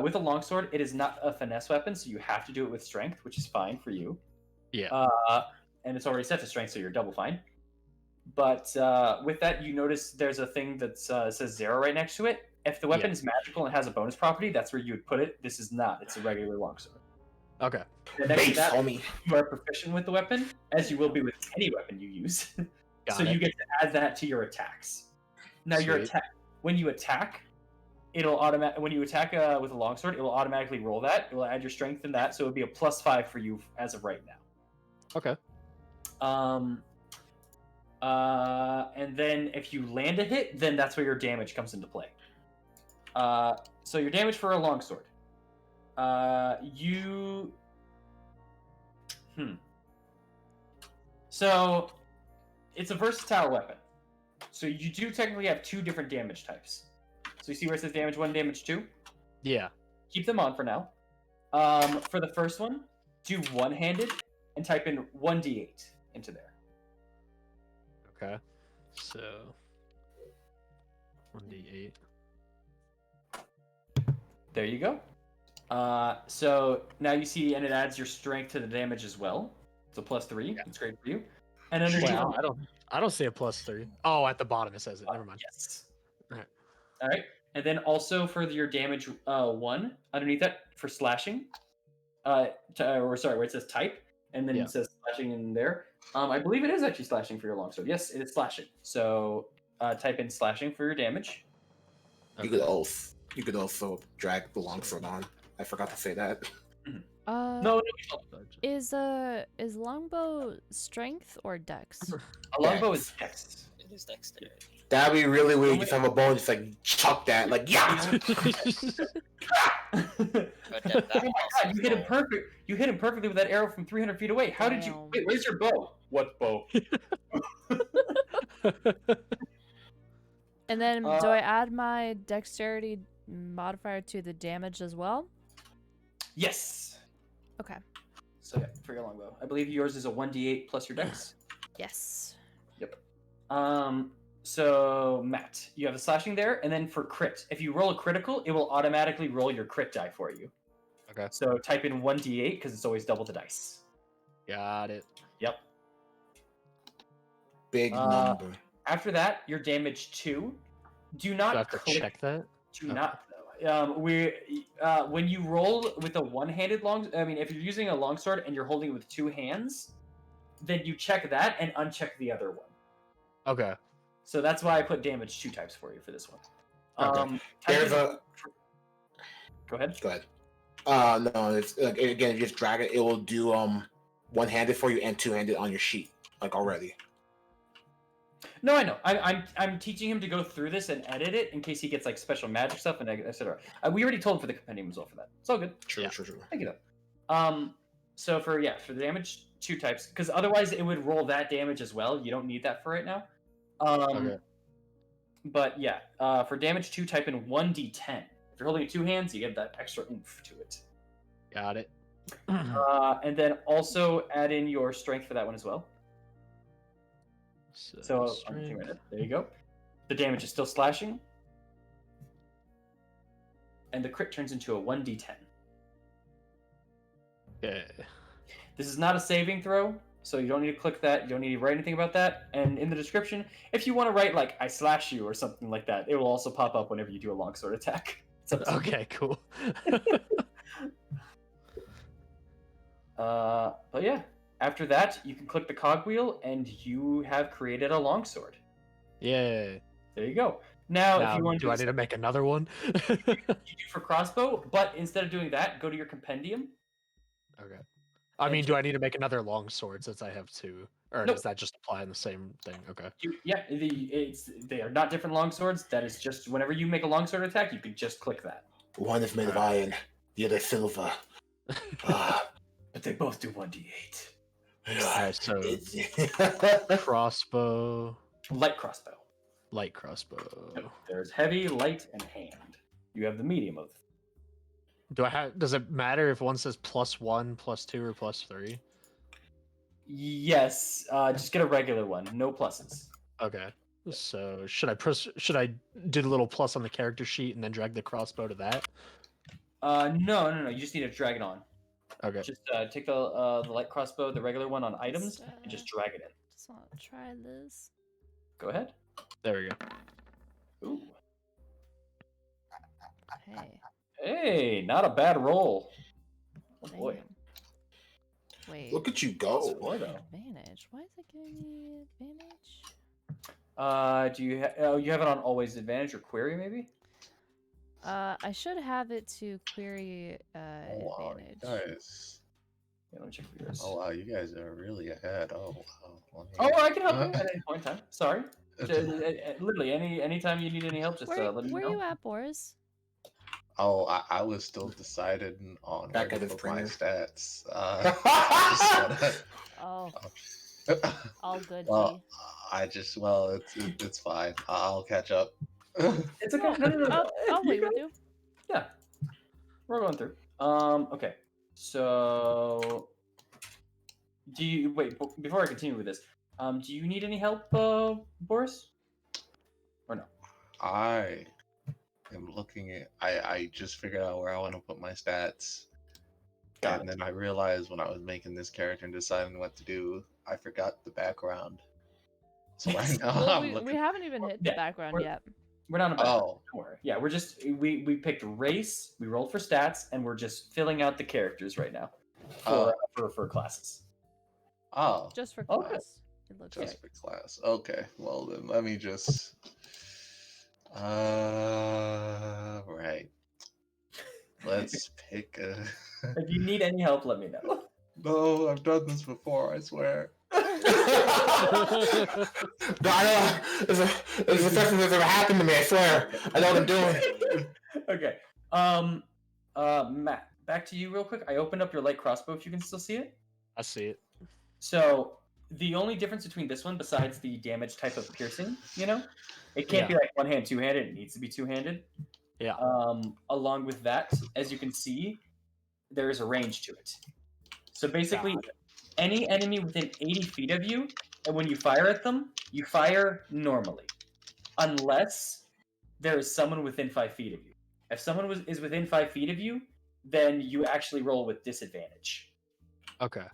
with a longsword, it is not a finesse weapon, so you have to do it with strength, which is fine for you. Yeah. And it's already set to strength, so you're double fine. But with that, you notice there's a thing that says 0 right next to it. If the weapon is magical and has a bonus property, that's where you would put it. This is not. It's a regular longsword. Okay. Next to that, you are proficient with the weapon, as you will be with any weapon you use. So you get to add that to your attacks. Now your attack, when you attack, it'll when you attack with a longsword, it will automatically roll that. It will add your strength in that, so it would be a +5 for you as of right now. Okay. And then if you land a hit, then that's where your damage comes into play. So your damage for a longsword. So it's a versatile weapon. So you do technically have 2 different damage types. So you see where it says damage 1, damage 2? Yeah. Keep them on for now. For the first one, do one-handed and type in 1d8 into there. Okay. So 1d8. There you go. So now you see, and it adds your strength to the damage as well. So +3. Yeah. It's great for you. And underneath, I don't see a +3. Oh, at the bottom it says it. Never mind. Yes. All right. And then also for your damage 1 underneath that for slashing, where it says type, and then it says slashing in there. I believe it is actually slashing for your longsword. Yes, it is slashing. So type in slashing for your damage. Okay. You could also drag the longsword on. I forgot to say that. No. Is longbow strength or dex? A longbow is dex. It is dexterity. That'd be really weird. You just have a bow and just like chuck that, like yeah. But that Oh my god, you hit him perfect. You hit him perfectly with that arrow from 300 feet away. How did you? Damn. Wait, where's your bow? What bow? And then do I add my dexterity modifier to the damage as well? Yes. Okay. So yeah, for your longbow, I believe yours is a 1d8 plus your dex. Yes. Yep. So Matt, you have the slashing there, and then for crit, if you roll a critical, it will automatically roll your crit die for you. Okay. So type in 1d8 because it's always double the dice. Got it. Yep. Big number. After that, your damage 2. Do not Do I have to click. check that? Do not. When you roll with a one-handed if you're using a longsword and you're holding it with 2 hands, then you check that and uncheck the other one. Okay. So that's why I put damage 2 types for you for this one. Okay. There's a. Go ahead. Go ahead. No, it's again. You just drag it. It will do one-handed for you and two-handed on your sheet, like already. No, I know. I'm teaching him to go through this and edit it in case he gets like special magic stuff and etc. We already told him for the compendium as well for that. It's all good. True. Thank you though. So for the damage 2 types, because otherwise it would roll that damage as well. You don't need that for right now. Okay. But yeah, for damage 2, type in 1d10. If you're holding it 2 hands, you get that extra oomph to it. Got it. And then also add in your strength for that one as well. So there you go. The damage is still slashing. And the crit turns into a 1d10. Okay. This is not a saving throw, so you don't need to click that. You don't need to write anything about that. And in the description, if you want to write like "I slash you" or something like that, it will also pop up whenever you do a longsword attack. Okay, cool. But yeah, after that, you can click the cogwheel, and you have created a longsword. Yay. There you go. Now if you want do I need to make another one? you do for crossbow, but instead of doing that, go to your compendium. Okay. I mean, do I need to make another longsword since I have 2? Or Nope. does that just apply in the same thing? Okay. They are not different longswords. That is just whenever you make a longsword attack, you can just click that. One is made of iron, the other silver. But they both do 1d8. Alright, so crossbow. Light crossbow. Light crossbow. There's heavy, light, and hand. You have the medium of. Does it matter if one says +1, +2, or +3? Yes. Just get a regular one. No pluses. Okay. So should I do the little plus on the character sheet and then drag the crossbow to that? No. You just need to drag it on. Okay. Just take the light crossbow, the regular one on items, and just drag it in. Just want to try this. Go ahead. There we go. Ooh. Hey. Hey, not a bad roll. Oh boy. Damn. Wait. Look at you go. Score, though. Advantage. Why is it giving me advantage? Do you you have it on always advantage or query maybe? I should have it to query Wow, advantage. guys. Yeah, let me check for yours. Oh wow, you guys are really ahead. Oh wow. Oh, I can help you at any point in time. Sorry. Literally, anytime you need any help, just let me Where know. you at, Boris? Oh, I was still deciding on where Back to at the put my printer. stats. Oh, all good. Well, G. it's fine. I'll catch up. It's okay. No. I'll wait with you. Yeah, we're going through. Okay. So, do you before I continue with this? Do you need any help, Boris? Or no? I am looking at. I just figured out where I want to put my stats. Got And then I realized when I was making this character and deciding what to do, I forgot the background. So right now Well, I'm we looking. haven't even hit the Yeah, background we're- yet. We're not about. Oh. Don't worry. Yeah, we're just we picked race. We rolled for stats, and we're just filling out the characters right now for classes. Oh, Just for Okay. class. It looks just like. for class. Okay, well then let me just. Right. Let's pick a. If you need any help, let me know. No, I've done this before. I swear. I know it's the first thing that's ever happened to me. I swear. I know what I'm doing. Okay. Matt, back to you real quick. I opened up your light crossbow if you can still see it. I see it. So the only difference between this one, besides the damage type of piercing, it can't be like one-hand, two-handed. It needs to be two-handed. Yeah. Along with that, as you can see, there is a range to it. So basically, any enemy within 80 feet of you, and when you fire at them, you fire normally, unless there is someone within 5 feet of you. If someone is within 5 feet of you, then you actually roll with disadvantage. Okay.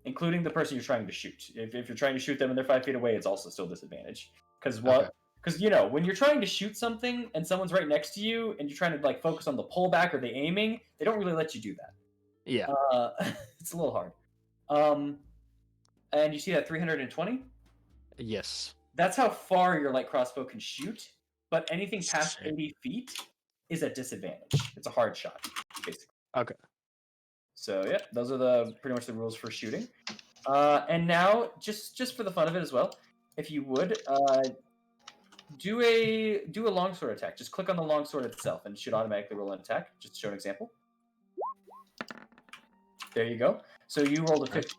Including the person you're trying to shoot. If you're trying to shoot them and they're 5 feet away, it's also still disadvantage. Because when you're trying to shoot something and someone's right next to you and you're trying to like focus on the pullback or the aiming, they don't really let you do that. Yeah. It's a little hard. And you see that 320? Yes. That's how far your light crossbow can shoot, but anything past 80 feet is at disadvantage. It's a hard shot, basically. Okay. So yeah, those are pretty much the rules for shooting. And now, just for the fun of it as well, if you would, do a longsword attack. Just click on the longsword itself, and it should automatically roll an attack. Just to show an example. There you go. So you rolled a 15.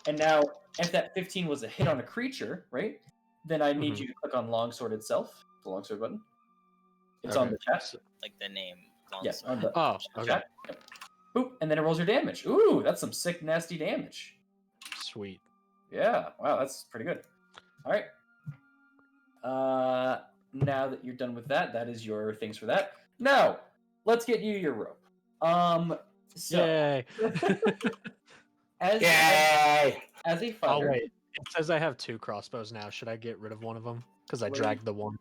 And now, if that 15 was a hit on a creature, right, then I need you to click on longsword itself, the longsword button. It's on the chat. Like the name. Yes, on the okay. chat. Yep. Boop, and then it rolls your damage. Ooh, that's some sick, nasty damage. Sweet. Yeah, wow, that's pretty good. All right. Now that you're done with that, that is your things for that. Now, let's get you your rope. Yay. As a fighter. Oh wait, it says I have 2 crossbows now. Should I get rid of one of them? Because I dragged the one.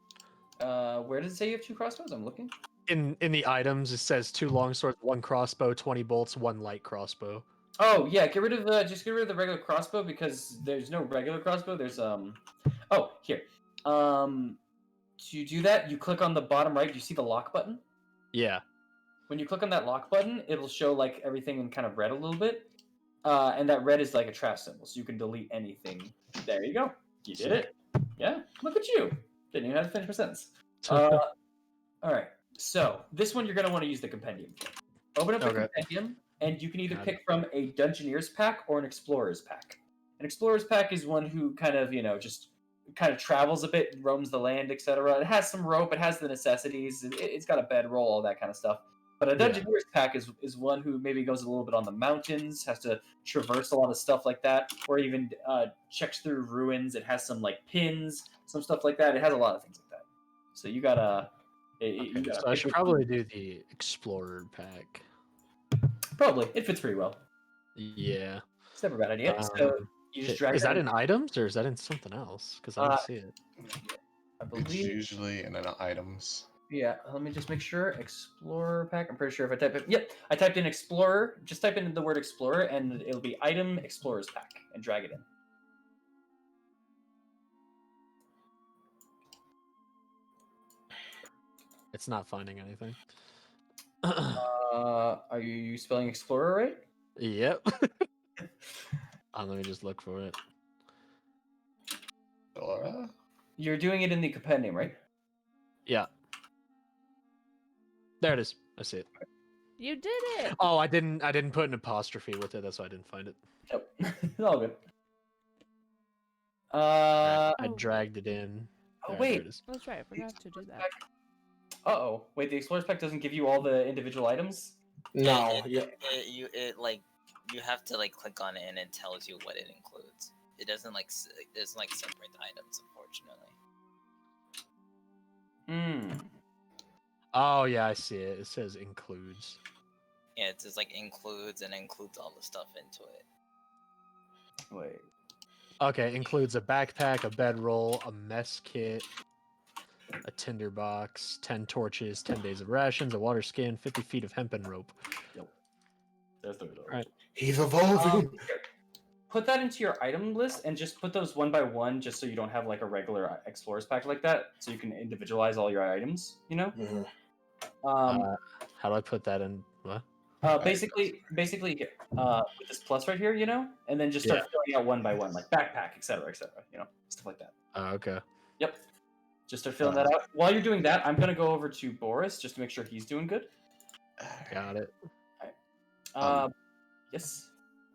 Where does it say you have 2 crossbows? I'm looking. In the items, it says 2 longswords, 1 crossbow, 20 bolts, 1 light crossbow. Oh yeah, get rid of the regular crossbow because there's no regular crossbow. There's oh here. To do that, you click on the bottom right. Do you see the lock button? Yeah. When you click on that lock button, it'll show like everything in kind of red a little bit. And that red is like a trap symbol, so you can delete anything. There you go. You did it. Yeah, look at you. Didn't even have to finish my sentence. All right. So this one you're going to want to use the compendium for. Open up the compendium, and you can either pick from a Dungeoneer's pack or an Explorer's pack. An Explorer's pack is one who kind of, just kind of travels a bit, roams the land, etc. It has some rope, it has the necessities, it's got a bedroll, all that kind of stuff. But a Dungeoneer's pack is one who maybe goes a little bit on the mountains, has to traverse a lot of stuff like that, or even checks through ruins. It has some like pins, some stuff like that. It has a lot of things like that. So you gotta. So I should probably do the Explorer pack. Probably, it fits pretty well. Yeah. It's never a bad idea. So you just drag. Is that in items or is that in something else? Because I don't see it. I believe it's usually in items. Yeah, let me just make sure. Explorer pack. I'm pretty sure if I type it. Yep, I typed in Explorer. Just type in the word Explorer, and it'll be item Explorer's pack, and drag it in. It's not finding anything. Are you spelling Explorer right? Yep. Let me just look for it. Dora? You're doing it in the compendium, right? Yeah. There it is. I see it. You did it. Oh, I didn't put an apostrophe with it. That's why I didn't find it. Nope. It's all good. I dragged it in. Oh, There wait. it is. That's right. I forgot to do that. Uh-oh. Wait, the Explorer's pack doesn't give you all the individual items? No. You have to like click on it and it tells you what it includes. It doesn't separate the items, unfortunately. Oh yeah, I see it. It says includes. Yeah, it says includes and includes all the stuff into it. Wait. Okay, includes a backpack, a bedroll, a mess kit, a tinder box, 10 torches, 10 days of rations, a water skin, 50 feet of hempen rope. Yep. That's the result. Right. He's evolving. Put that into your item list and just put those one by one, just so you don't have like a regular Explorer's pack like that, so you can individualize all your items. Mm-hmm. How do I put that in? What? Basically, here, with this plus right here, and then just start filling out one by one, like backpack, etc., stuff like that. Okay. Yep. Just start filling that out. While you're doing that, I'm gonna go over to Boris just to make sure he's doing good. Got it. All right. Yes.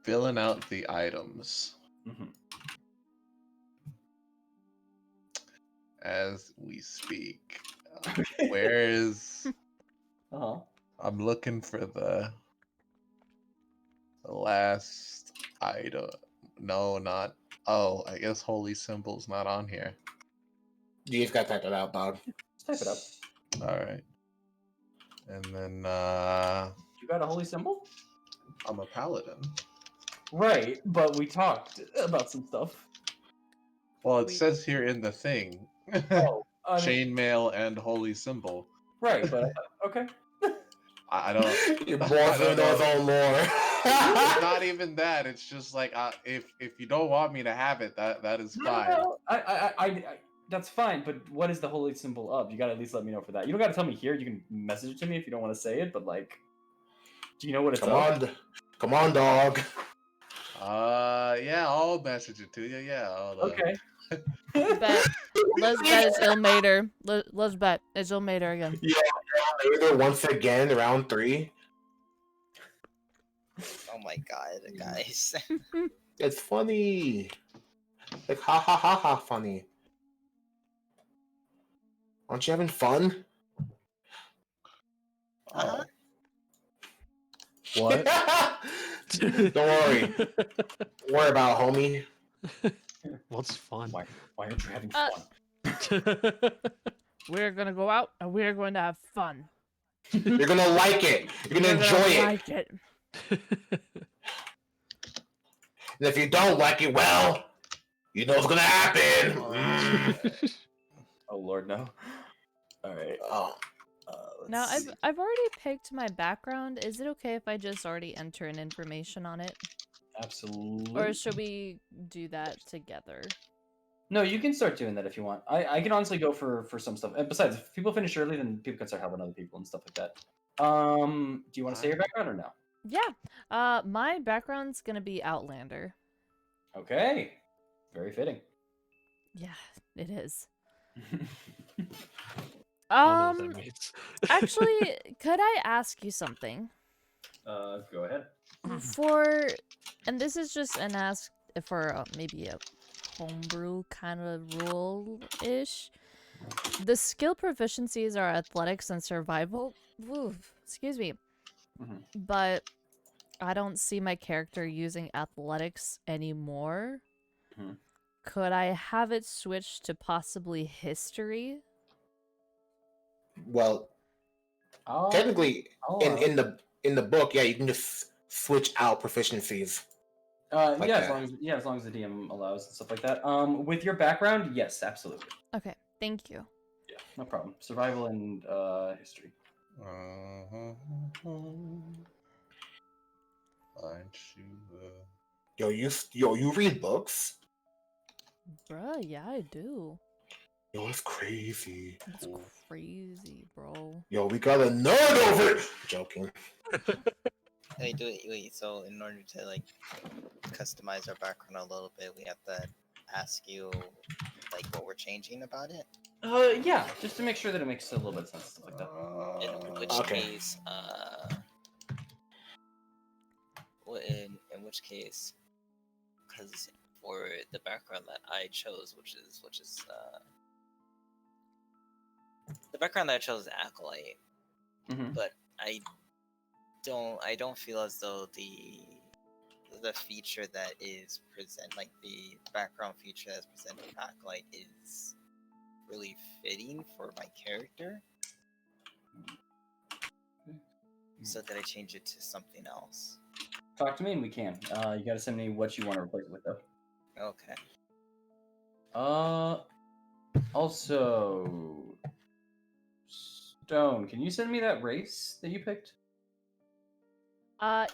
Filling out the items. Mm-hmm. As we speak. Where is... I'm looking for the last item. No, not... Oh, I guess holy symbol's not on here. You just gotta type it out, dog. Just type it up. Alright. And then, You got a holy symbol? I'm a paladin. Right, but we talked about some stuff. Well, it says here in the thing. Chainmail and holy symbol. Right, but okay. I don't. Your boyfriend knows on lore. It's not even that. It's just like if you don't want me to have it, that is fine. No, I that's fine. But what is the holy symbol of? You gotta at least let me know for that. You don't gotta tell me here. You can message it to me if you don't want to say it. But like, do you know what it's of? Come on, dog. Yeah, I'll message it to you. Yeah. Okay. Bet. Let's bet it's Ilmater. Let's bet it's Ilmater again. Yeah, Ilmater once again, round 3. Oh my god, guys. It's funny. Like, ha ha ha ha funny. Aren't you having fun? Uh-huh. What? Don't worry. Don't worry about it, homie. What's fun? Why aren't you having fun? We're gonna go out and we're going to have fun. You're gonna like it. You're gonna enjoy it. Like it. And if you don't like it, well, you know what's gonna happen. Oh Lord, no. All right. Now I've already picked my background. Is it okay if I just already enter in information on it? Absolutely. Or should we do that together? No, you can start doing that if you want. I can honestly go for some stuff. And besides, if people finish early, then people can start helping other people and stuff like that. Do you want to say your background or no? Yeah. My background's gonna be Outlander. Okay. Very fitting. Yeah, it is. I don't know what that means. Actually, could I ask you something? Go ahead. And this is just an ask for maybe a homebrew kind of rule-ish. The skill proficiencies are athletics and survival. Ooh, excuse me. But I don't see my character using athletics anymore. Could I have it switched to possibly history? Well, technically, in the book, yeah, you can just switch out proficiencies. Like as long as the DM allows and stuff like that. With your background, yes, absolutely. Okay, thank you. Yeah, no problem. Survival and history. Yo, you read books? Bruh, yeah, I do. Yo, it's crazy. It's crazy, bro. Yo, we got a nerd over it. Joking. Wait, so in order to like customize our background a little bit, we have to ask you like what we're changing about it? Yeah, just to make sure that it makes a little bit of sense, stuff like that. In which case, because for the background that I chose, which is the background that I chose is Acolyte, but I don't feel as though the feature that is like the background feature that's presented in Acolyte is really fitting for my character. So did I change it to something else? Talk to me and we can. You gotta send me what you want to replace it with though. Okay. Also, Stone, can you send me that race that you picked?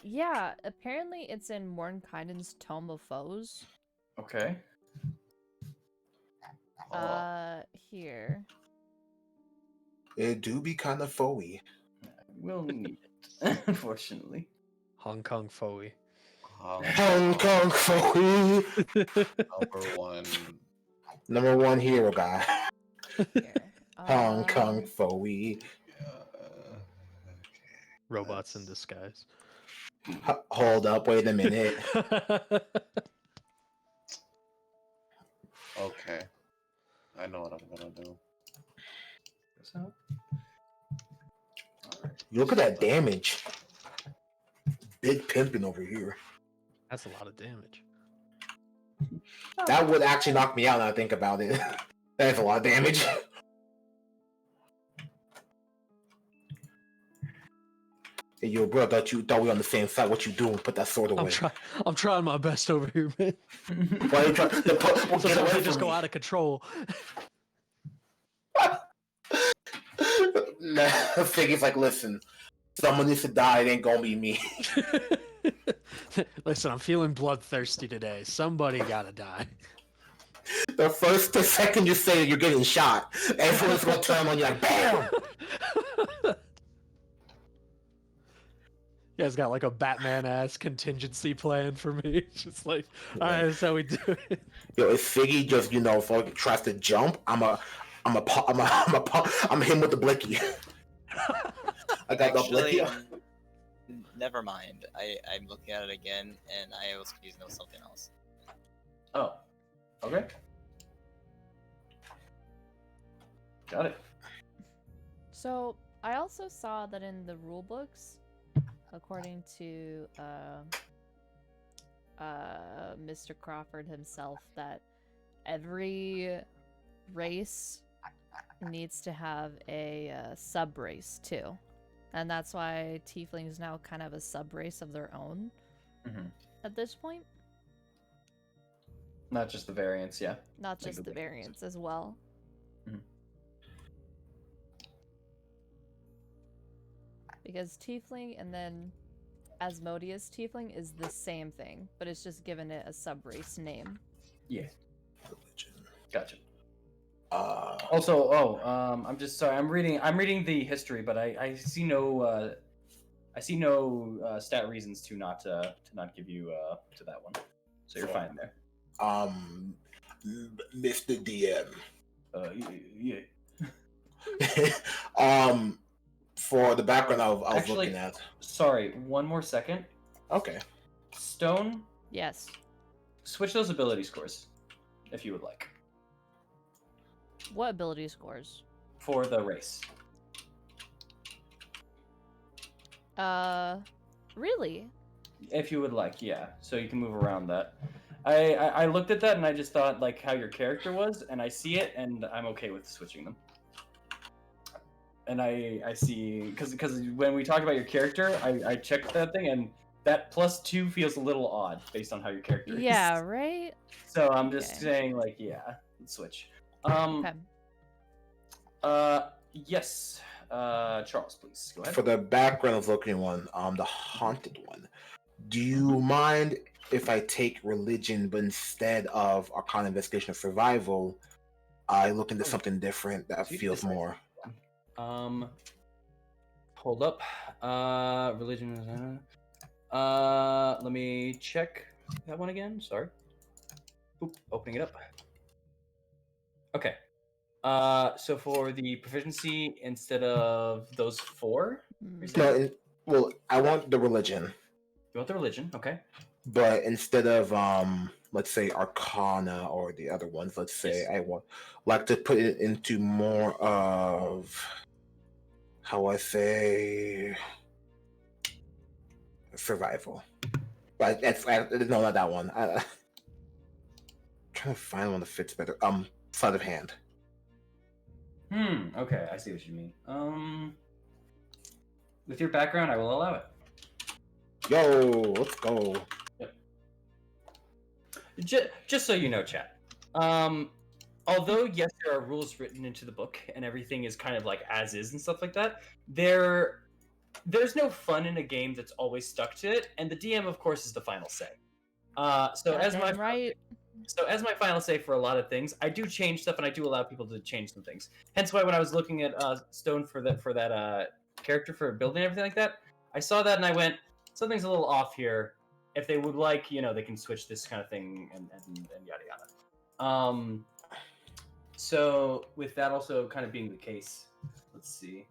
Yeah, apparently it's in Mornkind's Tome of Foes. Okay. Here. It do be kind of foey. We'll need it. unfortunately. Hong Kong Foey. Hong Kong Foey. Number one hero guy. Here. Hong Kong Foey. Robots in disguise. Hold up, wait a minute. Okay. I know what I'm gonna do. Look at that damage. Big pimping over here. That's a lot of damage. That would actually knock me out now I think about it. That's a lot of damage. Hey, yo, bro, thought we were on the same side. What you doing? Put that sword away. I'm trying my best over here, man. Why are you trying to put? Well, Sometimes I just go out of control. Nah, Figgy's like, listen, someone needs to die. It ain't gonna be me. Listen, I'm feeling bloodthirsty today. Somebody gotta die. The second you say you're getting shot, everyone's gonna turn on you like, BAM! You guys got like a Batman-ass contingency plan for me. It's just like, all right, that's how we do it. Yo, if Figgy just, fucking tries to jump, I'm him with the blicky. I got the blicky. Never mind. I'm looking at it again, and I was confused with something else. Oh. Okay. Got it. So I also saw that in the rule books, according to Mr. Crawford himself, that every race needs to have a sub race too, and that's why tieflings now kind of have a sub race of their own at this point. Not just the variants, yeah. Not just the variants as well. Because tiefling and then Asmodeus tiefling is the same thing, but it's just given it a sub-race name. Yeah. Gotcha. Also, I'm just sorry. I'm reading the history, but I see no stat reasons to not give you to that one. So you're fine there. Mr. DM. Yeah. For the background I was Actually, looking at. Sorry, one more second. Okay. Stone. Yes. Switch those ability scores, if you would like. What ability scores? For the race. Really? If you would like, yeah. So you can move around that. I looked at that and I just thought like how your character was, and I see it, and I'm okay with switching them. And I see, because when we talk about your character, I checked that thing, and that +2 feels a little odd based on how your character is. Yeah, right? So I'm just saying, like, yeah, let's switch. Okay. Yes. Charles, please, go ahead. For the background of looking one, the haunted one, do you mind if I take religion, but instead of Arcana Investigation or Survival, I look into something different that feels more... Hold up. Religion. Let me check that one again. Sorry. Oop, opening it up. Okay. So for the proficiency, instead of those 4? No, well, I want the religion. You want the religion, okay. But instead of, let's say, Arcana or the other ones, let's say, I like to put it into more of... how I say, survival. But no, not that one. I'm trying to find one that fits better. Sleight of hand. Okay, I see what you mean. With your background, I will allow it. Yo, let's go. Yep. Just so you know, chat. Although, yes, there are rules written into the book, and everything is kind of like as is and stuff like that, there's no fun in a game that's always stuck to it, and the DM, of course, is the final say. So as my final say for a lot of things, I do change stuff, and I do allow people to change some things. Hence why when I was looking at Stone for that character for building and everything like that, I saw that and I went, something's a little off here. If they would like, they can switch this kind of thing and yada yada. So with that also kind of being the case, let's see.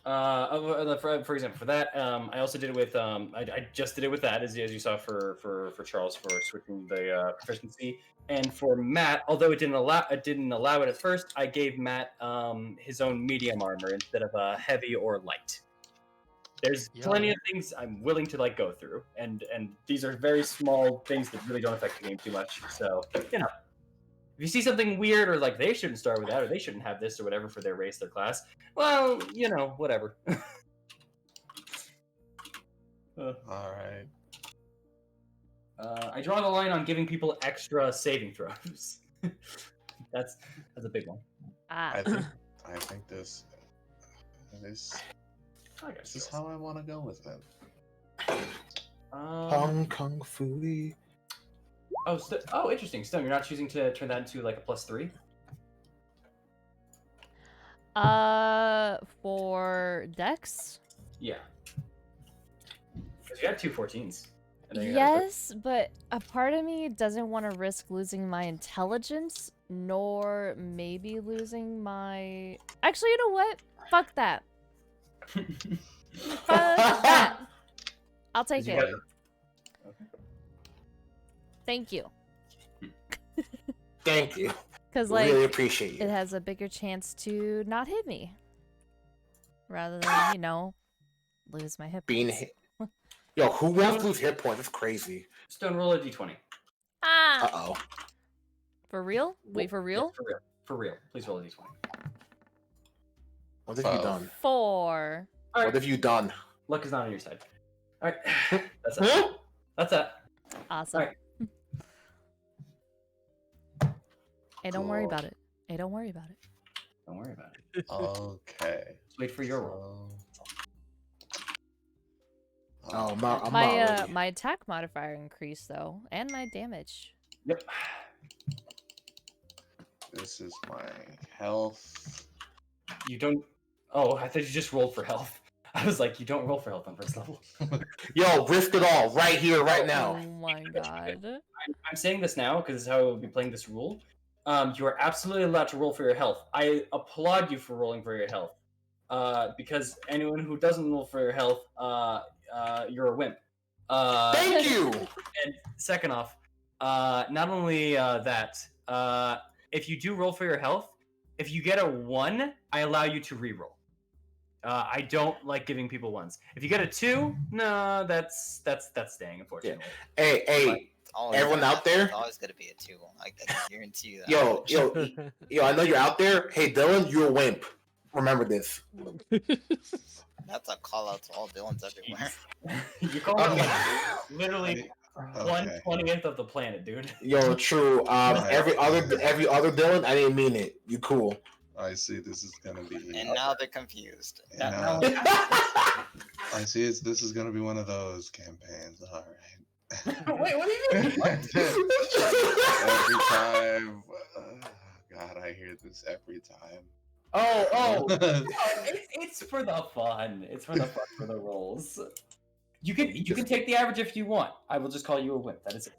For example, for that, I also did it with I just did it with that as you saw for Charles for switching the proficiency, and for Matt, although it didn't allow it at first, I gave Matt his own medium armor instead of heavy or light. There's plenty of things I'm willing to go through, and these are very small things that really don't affect the game too much. So if you see something weird or they shouldn't start with that or they shouldn't have this or whatever for their race, their class, well, whatever. All right. I draw the line on giving people extra saving throws. that's a big one. I think this is how I want to go with it. Hong Kong foodie. Oh, interesting. Stone, you're not choosing to turn that into a +3? For Dex? Yeah. Because you had 2 14s. Yes, but a part of me doesn't want to risk losing my intelligence, nor maybe losing my... Actually, you know what? Fuck that. Fuck that. I'll take it. Thank you. Thank you. Because really appreciate you. It has a bigger chance to not hit me, rather than lose my hit points. Being hit. Yo, who wants to lose hit points? That's crazy. Stone, roll a d20. Ah. Uh-oh. For real? Wait, for real? Yeah, for real. For real. Please roll a d20. What have you done? 4. What have you done? Luck is not on your side. All right. That's it. That's it. Awesome. All right. Hey, don't worry about it. Hey, don't worry about it. Don't worry about it. Okay. Just wait for your roll. Oh, I'm my attack modifier increased though, and my damage. Yep. This is my health. You don't. Oh, I thought you just rolled for health. I was like, you don't roll for health on first level. Yo, risk it all right here, right now. Oh my god. I'm saying this now because it's how we'll be playing this rule. You are absolutely allowed to roll for your health. I applaud you for rolling for your health. Because anyone who doesn't roll for your health, you're a wimp. Thank you! And second off, not only that, if you do roll for your health, if you get a 1, I allow you to reroll. I don't like giving people 1s. If you get a 2, no, that's staying, unfortunately. Yeah. Hey, everyone out there? It's always gonna be a 2. I can guarantee you that. Yo, I know you're out there. Hey, Dylan, you're a wimp. Remember this. That's a call out to all Dylans everywhere. You call it literally 1/20th of the planet, dude. Yo, true. Every other Dylan, I didn't mean it. You cool. I see. This is gonna be. And now they're confused. I see. This is gonna be one of those campaigns. All right. Wait, what do you mean? Every time. God, I hear this every time. Oh, it's for the fun. It's for the fun for the rolls. You can take the average if you want. I will just call you a wimp. That is it.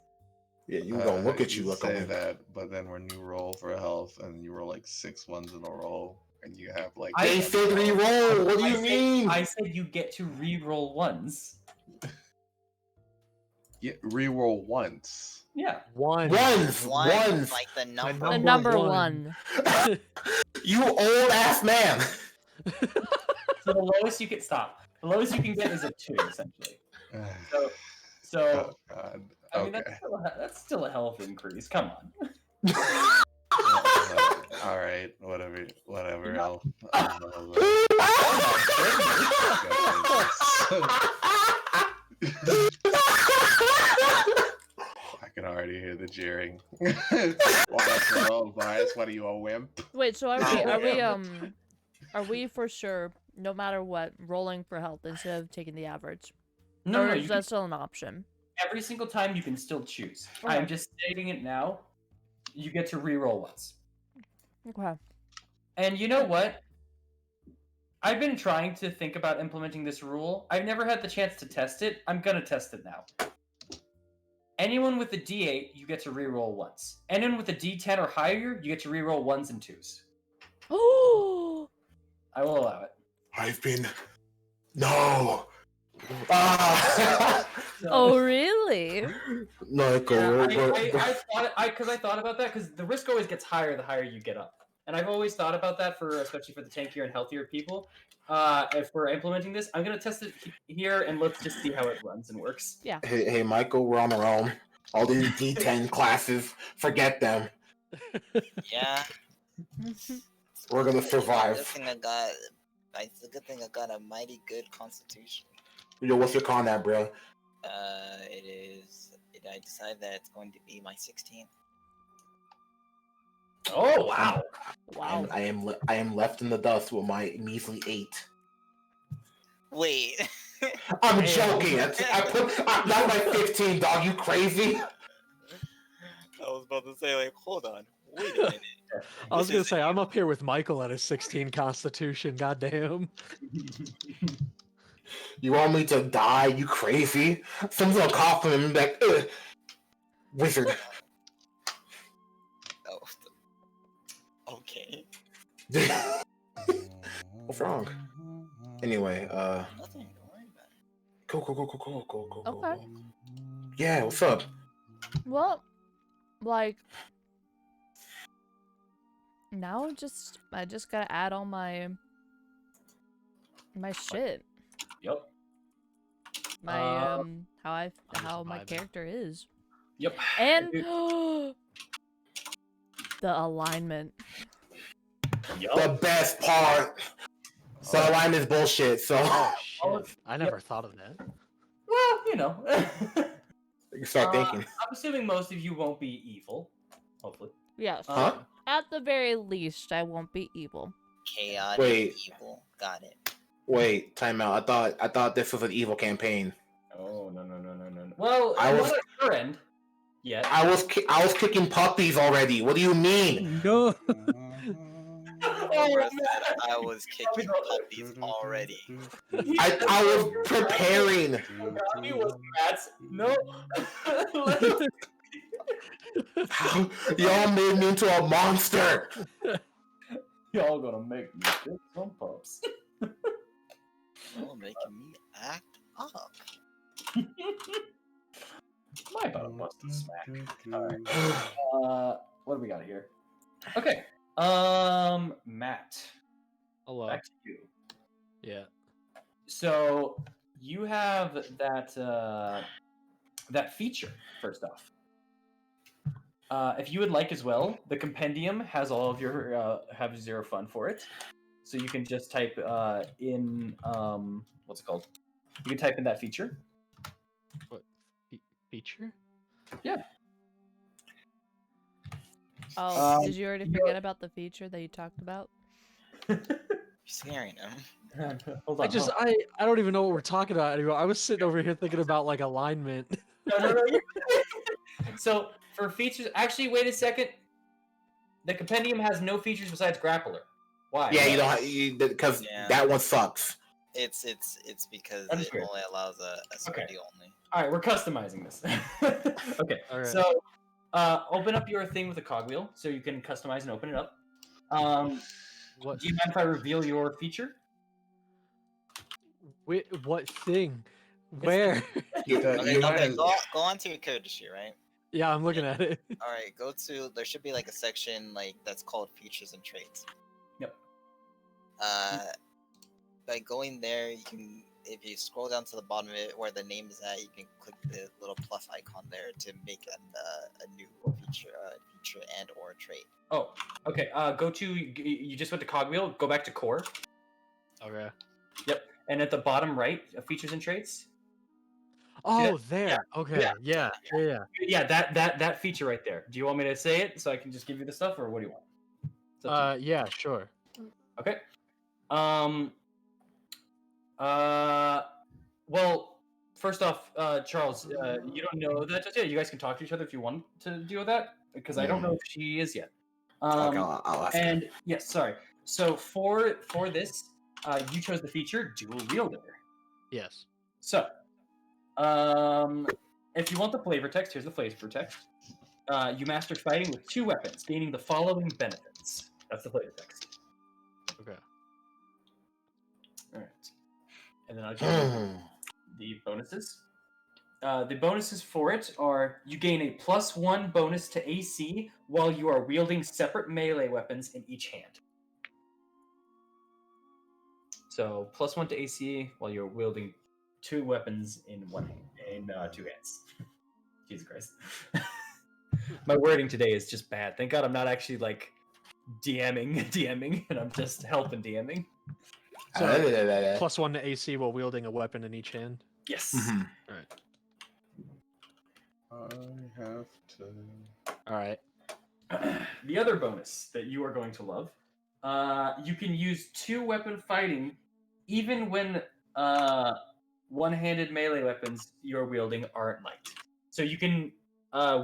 Yeah, you gonna look at you like like a say wimp. that, but then when you roll for health and you roll 6 1s in a row, and you have I said re-roll. What do you mean? I said you get to re-roll 1s. Yeah, re-roll once. Yeah. Ones. Like the number. The number 1. You old ass man. So the lowest you can The lowest you can get is a 2, essentially. So. Oh God. I mean, that's still a health increase. Come on. All right. Whatever. I can already hear the jeering. Bias, what are you, a wimp? Wait, so are we for sure, no matter what, rolling for health instead of taking the average? No, or is that still an option? Every single time you can still choose. Okay. I'm just stating it now. You get to re-roll once. Okay. And you know what? I've been trying to think about implementing this rule. I've never had the chance to test it. I'm gonna test it now. Anyone with a D8, you get to reroll once. Anyone with a D10 or higher, you get to reroll 1s and 2s. Oh, I will allow it. I've been. No. Ah. oh, really? Michael, Yeah, I thought about that because the risk always gets higher the higher you get up, and I've always thought about that especially for the tankier and healthier people. If we're implementing this, I'm gonna test it here and let's just see how it runs and works. Yeah. Hey, Michael, we're on our own. All these D10 classes, forget them. Yeah. We're gonna It's a good survive. thing I got. It's a good thing I got a mighty good constitution. Yo, what's your con at, bro? It is. I decided that it's going to be my 16th. Oh wow! Wow. I am left in the dust with my measly 8. Wait. I'm Damn. joking. That's my 15, dog. You crazy? I was about to say, like, hold on. Wait a minute. I was This gonna is- say I'm up here with Michael at his 16 Constitution. Goddamn. You want me to die? You crazy? Someone's gonna cough him and be like, ugh. Wizard. Oh. Okay. What's wrong? Anyway, Nothing to worry about. Go. Okay. Yeah, what's up? Well, like now I just gotta add all my shit. Yep. My how my vibing. character is. Yep. And the alignment. The best part. So line is bullshit. So Oh shit! I never thought of that. Well, you know. you start thinking. I'm assuming most of you won't be evil. Hopefully. Yes. Huh? At the very least, I won't be evil. Chaotic Wait. evil. Got it. Wait, time out. I thought this was an evil campaign. Oh no. Well, I was- not at your end yet. I was kicking puppies already. What do you mean? No. I was kicking puppies already. I was preparing. He was Matt's. No. Y'all made me into a monster. Y'all gonna make me kick some pups. You're making me act up. My bottom busted smack. Alright. What do we got here? Okay. Matt. Hello. Back to you. Yeah. So you have that feature first off. If you would like as well, the compendium has all of your have 0 fun for it. So you can just type in what's it called? You can type in that feature. What feature? Yeah. Oh, did you already forget about the feature that you talked about? You're scaring him. Hold on. I don't even know what we're talking about anymore. I was sitting over here thinking about like alignment. No. So for features, actually, wait a second. The compendium has no features besides grappler. Why? Yeah, you don't because Yeah. that one sucks. It's because That's it weird. only allows a sturdy only. All right, we're customizing this. Okay. All right. So open up your thing with a cogwheel so you can customize and open it up. What? Do you mind if I reveal your feature? What thing? Where? Okay, go on to your character sheet, right? Yeah, I'm looking at it. All right, go to. There should be like a section like that's called features and traits. Yep. By going there, you can. If you scroll down to the bottom of it where the name is at, you can click the little plus icon there to make a new feature and or trait. Oh, okay. Go to. You just went to cogwheel. Go back to core, Okay. and at the bottom right, features and traits. Oh, there. Okay. Yeah. Yeah, that feature right there. Do you want me to say it so I can just give you the stuff, or what do you want? It's up to you. Yeah. Sure. Okay. Well, first off, Charles, you don't know that just yet. You guys can talk to each other if you want to deal with that, because I don't know if she is yet. Okay, I'll ask. And yes, sorry. So for this, You chose the feature Dual Wielder. Yes. So, if you want the flavor text, here's the flavor text. You master fighting with 2 weapons, gaining the following benefits. That's the flavor text. Okay. All right. And then I'll give you the bonuses. The bonuses for it are you gain a +1 bonus to AC while you are wielding separate melee weapons in each hand. So +1 to AC while you're wielding 2 weapons in 2 hands. Jesus Christ. My wording today is just bad. Thank God I'm not actually like DMing, and I'm just helping DMing. So, +1 to AC while wielding a weapon in each hand. Yes. Mhm. All right. I have to. All right. The other bonus that you are going to love, you can use 2-weapon fighting even when one-handed melee weapons you're wielding aren't light. So you can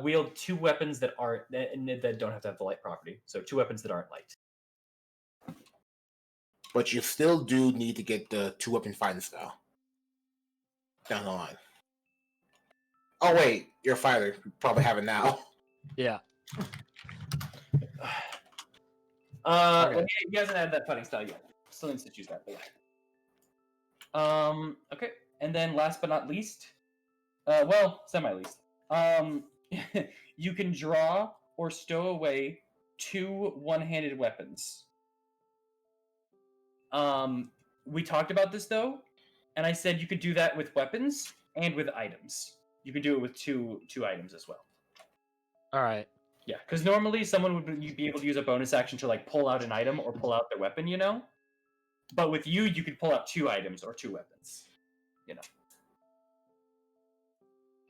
wield 2 weapons that don't have to have the light property. So 2 weapons that aren't light. But you still do need to get the 2-weapon fighting style down the line. Oh wait, you're a fighter. You probably have it now. Yeah. Okay. He hasn't had that fighting style yet. Still needs to choose that. But yeah. Okay. And then last but not least, semi-least, you can draw or stow away 2 one-handed weapons. We talked about this though, and I said you could do that with weapons and with items. You could do it with two items as well. All right. Yeah, because normally someone would be able to use a bonus action to like pull out an item or pull out their weapon, you know. But with you could pull out 2 items or 2 weapons, you know.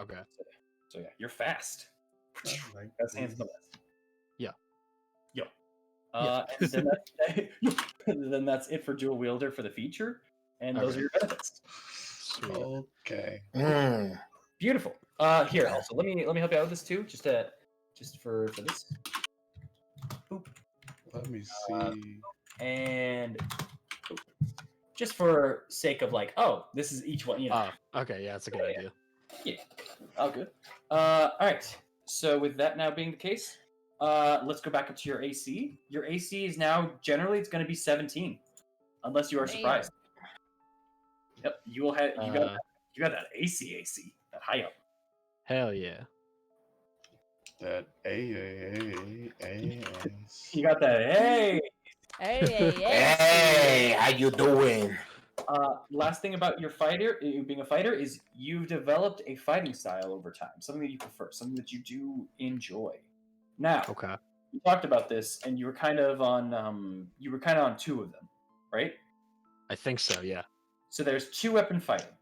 Okay. So yeah, you're fast. Like That's hands on the list. Yeah. Yo. Yeah. And then that's it for Dual Wielder for the feature, and those Okay. are your benefits. Sweet. Okay. Beautiful. Here also let me help you out with this too, just for this. Boop. Let me see. And boop. Just for sake of like, oh, this is each one, you know. Okay. Yeah, that's a good idea. Yeah. Oh, good. All right. So with that now being the case, let's go back up to your AC. Your AC is now generally it's going to be 17, unless you are surprised. Yep. You will have you got that AC that high up. Hell yeah. That A. You got that. Hey. Hey, how you doing? Last thing about your fighter, you being a fighter, is you've developed a fighting style over time, something that you prefer, something that you do enjoy. Now, Okay. we talked about this, and you were kind of on 2 of them, right? I think so. Yeah. So there's 2-weapon fighting.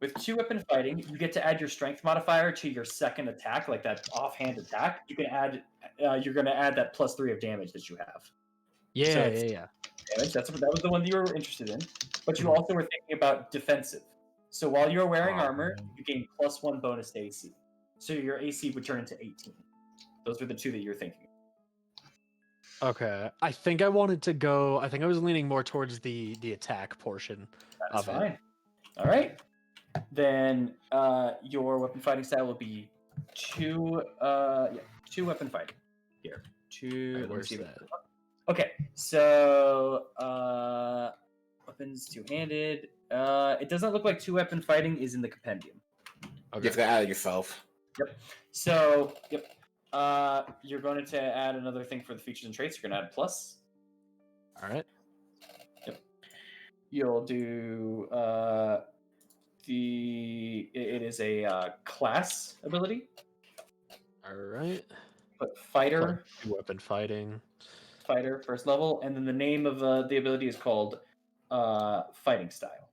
With 2-weapon fighting, you get to add your strength modifier to your second attack, like that offhand attack. You can add, you're going to add that +3 of damage that you have. Yeah. So Yeah. damage. That was the one that you were interested in. But you also were thinking about defensive. So while you're wearing armor, you gain +1 bonus to AC. So your AC would turn into 18. Those are the 2 that you're thinking. Okay. I think I wanted to go. I think I was leaning more towards the attack portion. That's of fine. it. All right. Then your weapon fighting style will be 2 2-weapon fighting. Here. 2. Right, Let me where's see. that? Okay. So weapons 2-handed. It doesn't look like 2-weapon fighting is in the compendium. You have to add it yourself. Yep. So, yep. You're going to add another thing for the features and traits. You're going to add a plus. All right. Yep. You'll do it is a class ability. All right. Put fighter, 2-weapon fighting. fighter first level, and then the name of the ability is called fighting style.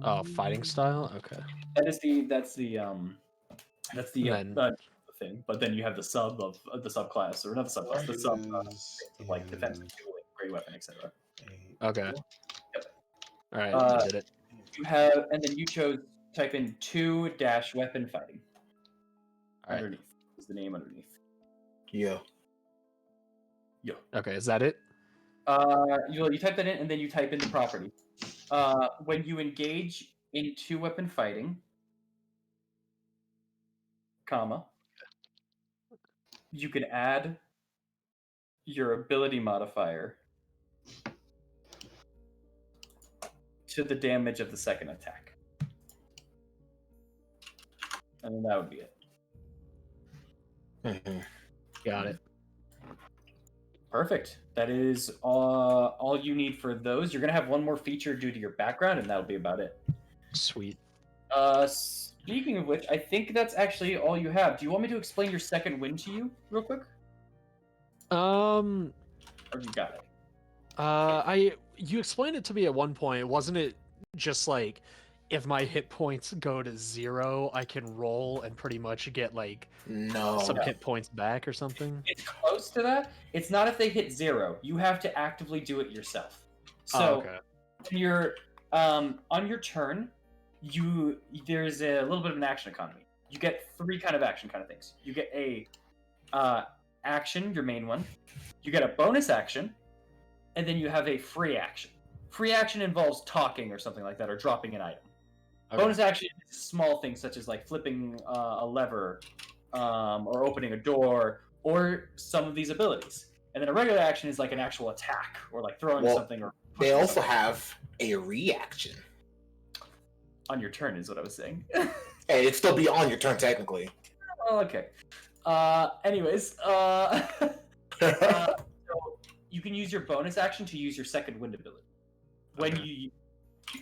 Oh, fighting style. Okay. That's the And thing. But then you have the sub of the subclass, or not the subclass, the sub like defensive, dueling, great weapon, etc. Okay. Yep. All right. I did it. You have, and then you chose type in 2-weapon fighting. All right. Underneath is the name underneath. Yeah. Yo. Okay. Is that it? You type that in, and then you type in the property. When you engage in 2-weapon fighting, comma, you can add your ability modifier to the damage of the second attack. And then that would be it. Got it. Perfect. That is all you need for those. You're going to have one more feature due to your background, and that'll be about it. Sweet. Speaking of which, I think that's actually all you have. Do you want me to explain your second wind to you real quick? Or you got it? You explained it to me at one point. Wasn't it just like if my hit points go to 0, I can roll and pretty much get like some hit points back or something? It's close to that. It's not if they hit 0. You have to actively do it yourself. So when you're on your turn, there's a little bit of an action economy. You get 3 kind of action kind of things. You get a action, your main one. You get a bonus action, and then you have a free action. Free action involves talking or something like that, or dropping an item. Okay. Bonus action is small things such as like flipping a lever, or opening a door, or some of these abilities. And then a regular action is like an actual attack, or like throwing something. Or they also have a reaction. On your turn is what I was saying. Hey, it'd still be on your turn technically. Oh, okay. Anyways, so you can use your bonus action to use your second wind ability. When you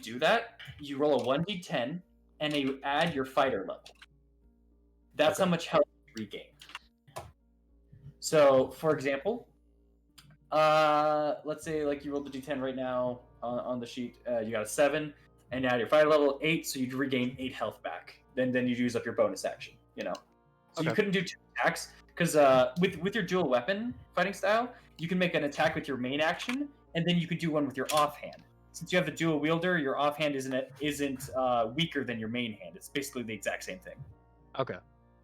do that, you roll a 1d10 and you add your fighter level. That's how much health you regain. So, for example, let's say like you rolled the d10 right now on the sheet. You got a 7, and you add your fighter level 8, so you'd regain 8 health back. Then you use up your bonus action. So you couldn't do 2 attacks because with your dual weapon fighting style, you can make an attack with your main action, and then you could do one with your offhand. Since you have the dual wielder, your offhand isn't weaker than your main hand. It's basically the exact same thing. Okay.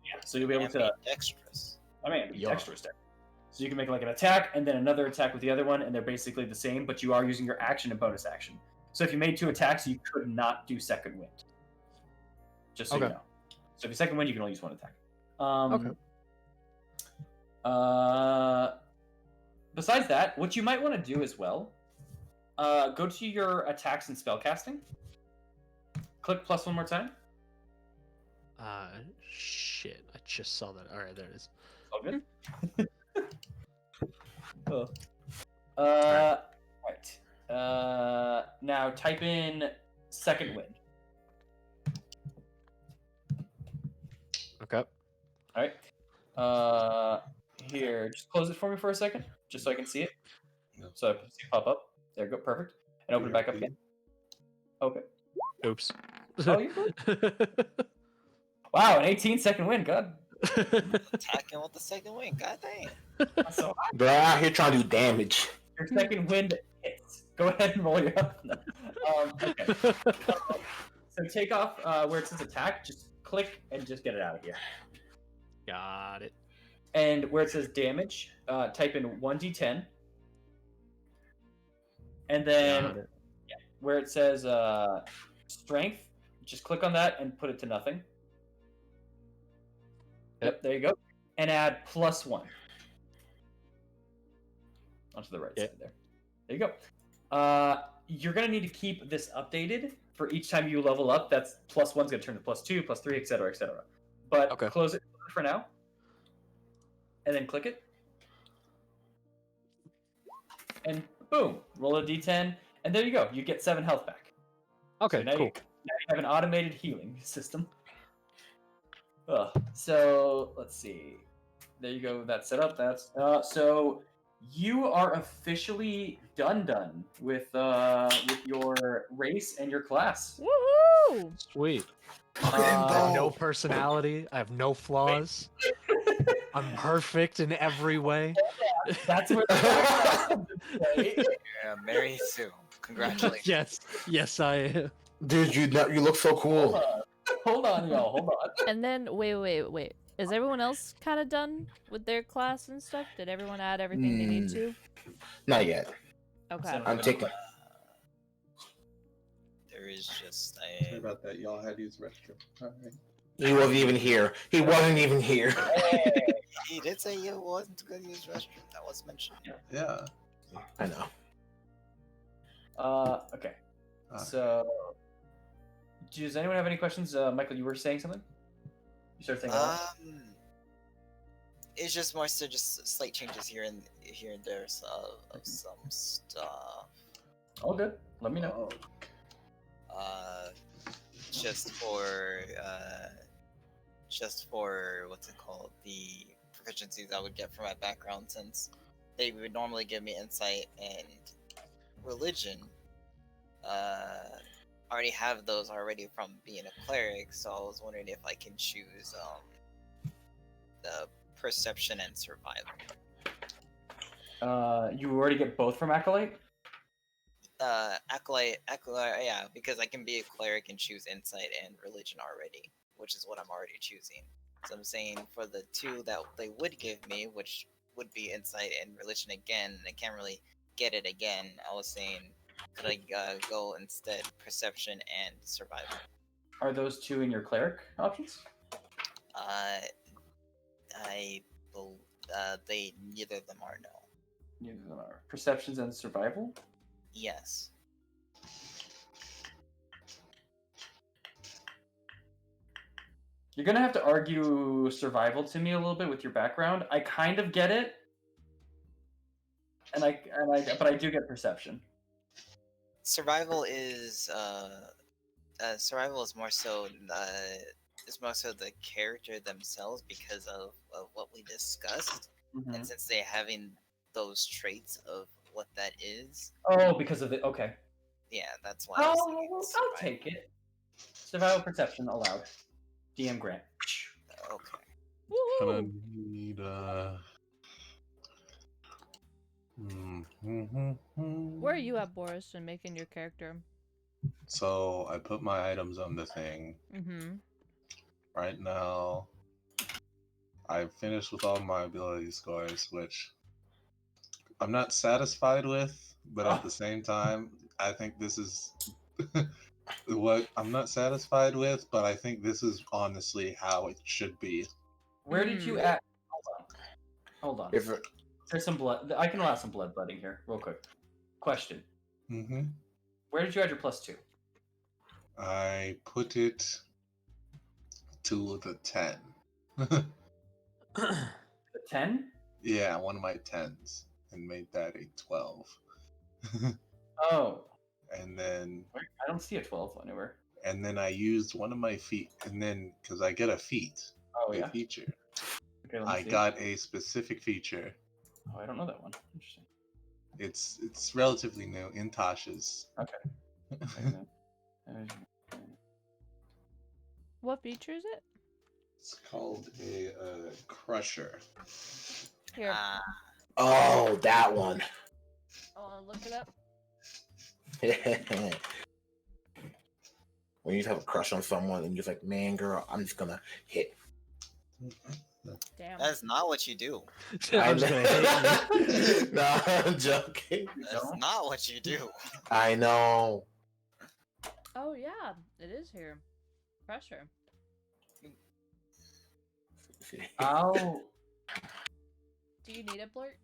Yeah, so you'll be able to dexterous. Dexterous. So you can make like an attack and then another attack with the other one, and they're basically the same, but you are using your action and bonus action. So if you made 2 attacks, you could not do second wind. Just so you know. So if you second wind, you can only use 1 attack. Besides that, what you might want to do as well, go to your attacks and spellcasting. Click plus 1 more time. Shit. I just saw that. Alright, there it is. All good? Right. Now type in second wind. Okay. Alright. Here, just close it for me for a second, just so I can see it. So I see it pop up. There you go, perfect. And open it back up again. Okay. Oops. Oh, you're good. Wow, an 18-second win, God. Attacking with the second wing, god damn. So They're out here trying to do damage. your second wind hits. Go ahead and roll your health. Okay. So take off where it says attack, just click and just get it out of here. Got it. And where it says damage, type in 1d10. And then where it says strength, just click on that and put it to nothing. Yep, there you go. And add plus 1. Onto the right side there. There you go. You're going to need to keep this updated for each time you level up. That's plus 1's going to turn to plus 2, plus 3, etc., etc. But close it for now. And then click it. And boom, roll a d10. And there you go. You get 7 health back. Okay, so now cool. now you have an automated healing system. So let's see. There you go. That's set up. That's so you are officially done with your race and your class. Woohoo! Sweet. I have no personality. I have no flaws. I'm perfect in every way. That's where. Yeah, very soon. Congratulations. Yes, I am. Dude, you look so cool. Hold on, y'all. Hold on. And then wait. Is everyone else kind of done with their class and stuff? Did everyone add everything they need to? Not yet. Okay. I'm taking. There is just Sorry about that. Y'all had to use the restroom. All right. He wasn't even here. He wasn't even here. He did say he wasn't going to use restroom. That was mentioned. Yeah. I know. Okay. Alright. So, does anyone have any questions? Michael, you were saying something? You started saying that? It's just more so just slight changes here and there of some stuff. All good. Let me know. Just for what's it called, the proficiencies I would get from my background, since they would normally give me insight and religion. I already have those already from being a cleric, so I was wondering if I can choose the perception and survival. You already get both from Acolyte? Acolyte, yeah, because I can be a cleric and choose insight and religion already, which is what I'm already choosing. So I'm saying for the two that they would give me, which would be insight and religion again, and I can't really get it again. I was saying, could I go instead perception and survival? Are those two in your cleric options? They neither of them are, no. Neither of them are. Perceptions and survival? Yes. You're gonna have to argue survival to me a little bit with your background. I kind of get it, but I do get perception. Survival is more so the character themselves because of what we discussed, Mhm. and since they having those traits of what that is. Oh, because of it. Okay. Yeah, that's why. I was thinking I'll survival. take it. Survival perception allowed. DM grant. Okay. Gonna Woohoo! need Where are you at, Boris, in making your character? So I put my items on the thing. Mm-hmm. Right now, I've finished with all my ability scores, which I'm not satisfied with, but at the same time, I think this is what I'm not satisfied with, but I think this is honestly how it should be. Where did you add? Hold on. If There's some blood. I can allow some bloodletting here, real quick. Question. Mm-hmm. Where did you add your +2? I put it to the 10. The 10? Yeah, one of my 10s, and made that a 12. Oh. And then I don't see a 12 anywhere. and then I used one of my feet, and then because I get a feat, Oh, a yeah? feature, Okay, let me I see. got a specific feature. Oh, I don't know that one. Interesting. It's relatively new in Tasha's. Okay. What feature is it? It's called a crusher. Here. oh, that one. I'll look it up. When you have a crush on someone and you're like, man, girl, I'm just gonna hit. Damn. That's not what you do. I'm just gonna hate you. No, I'm joking. That's not what you do. I know. Oh yeah, it is here. Pressure. I'll... Do you need it, Blurt?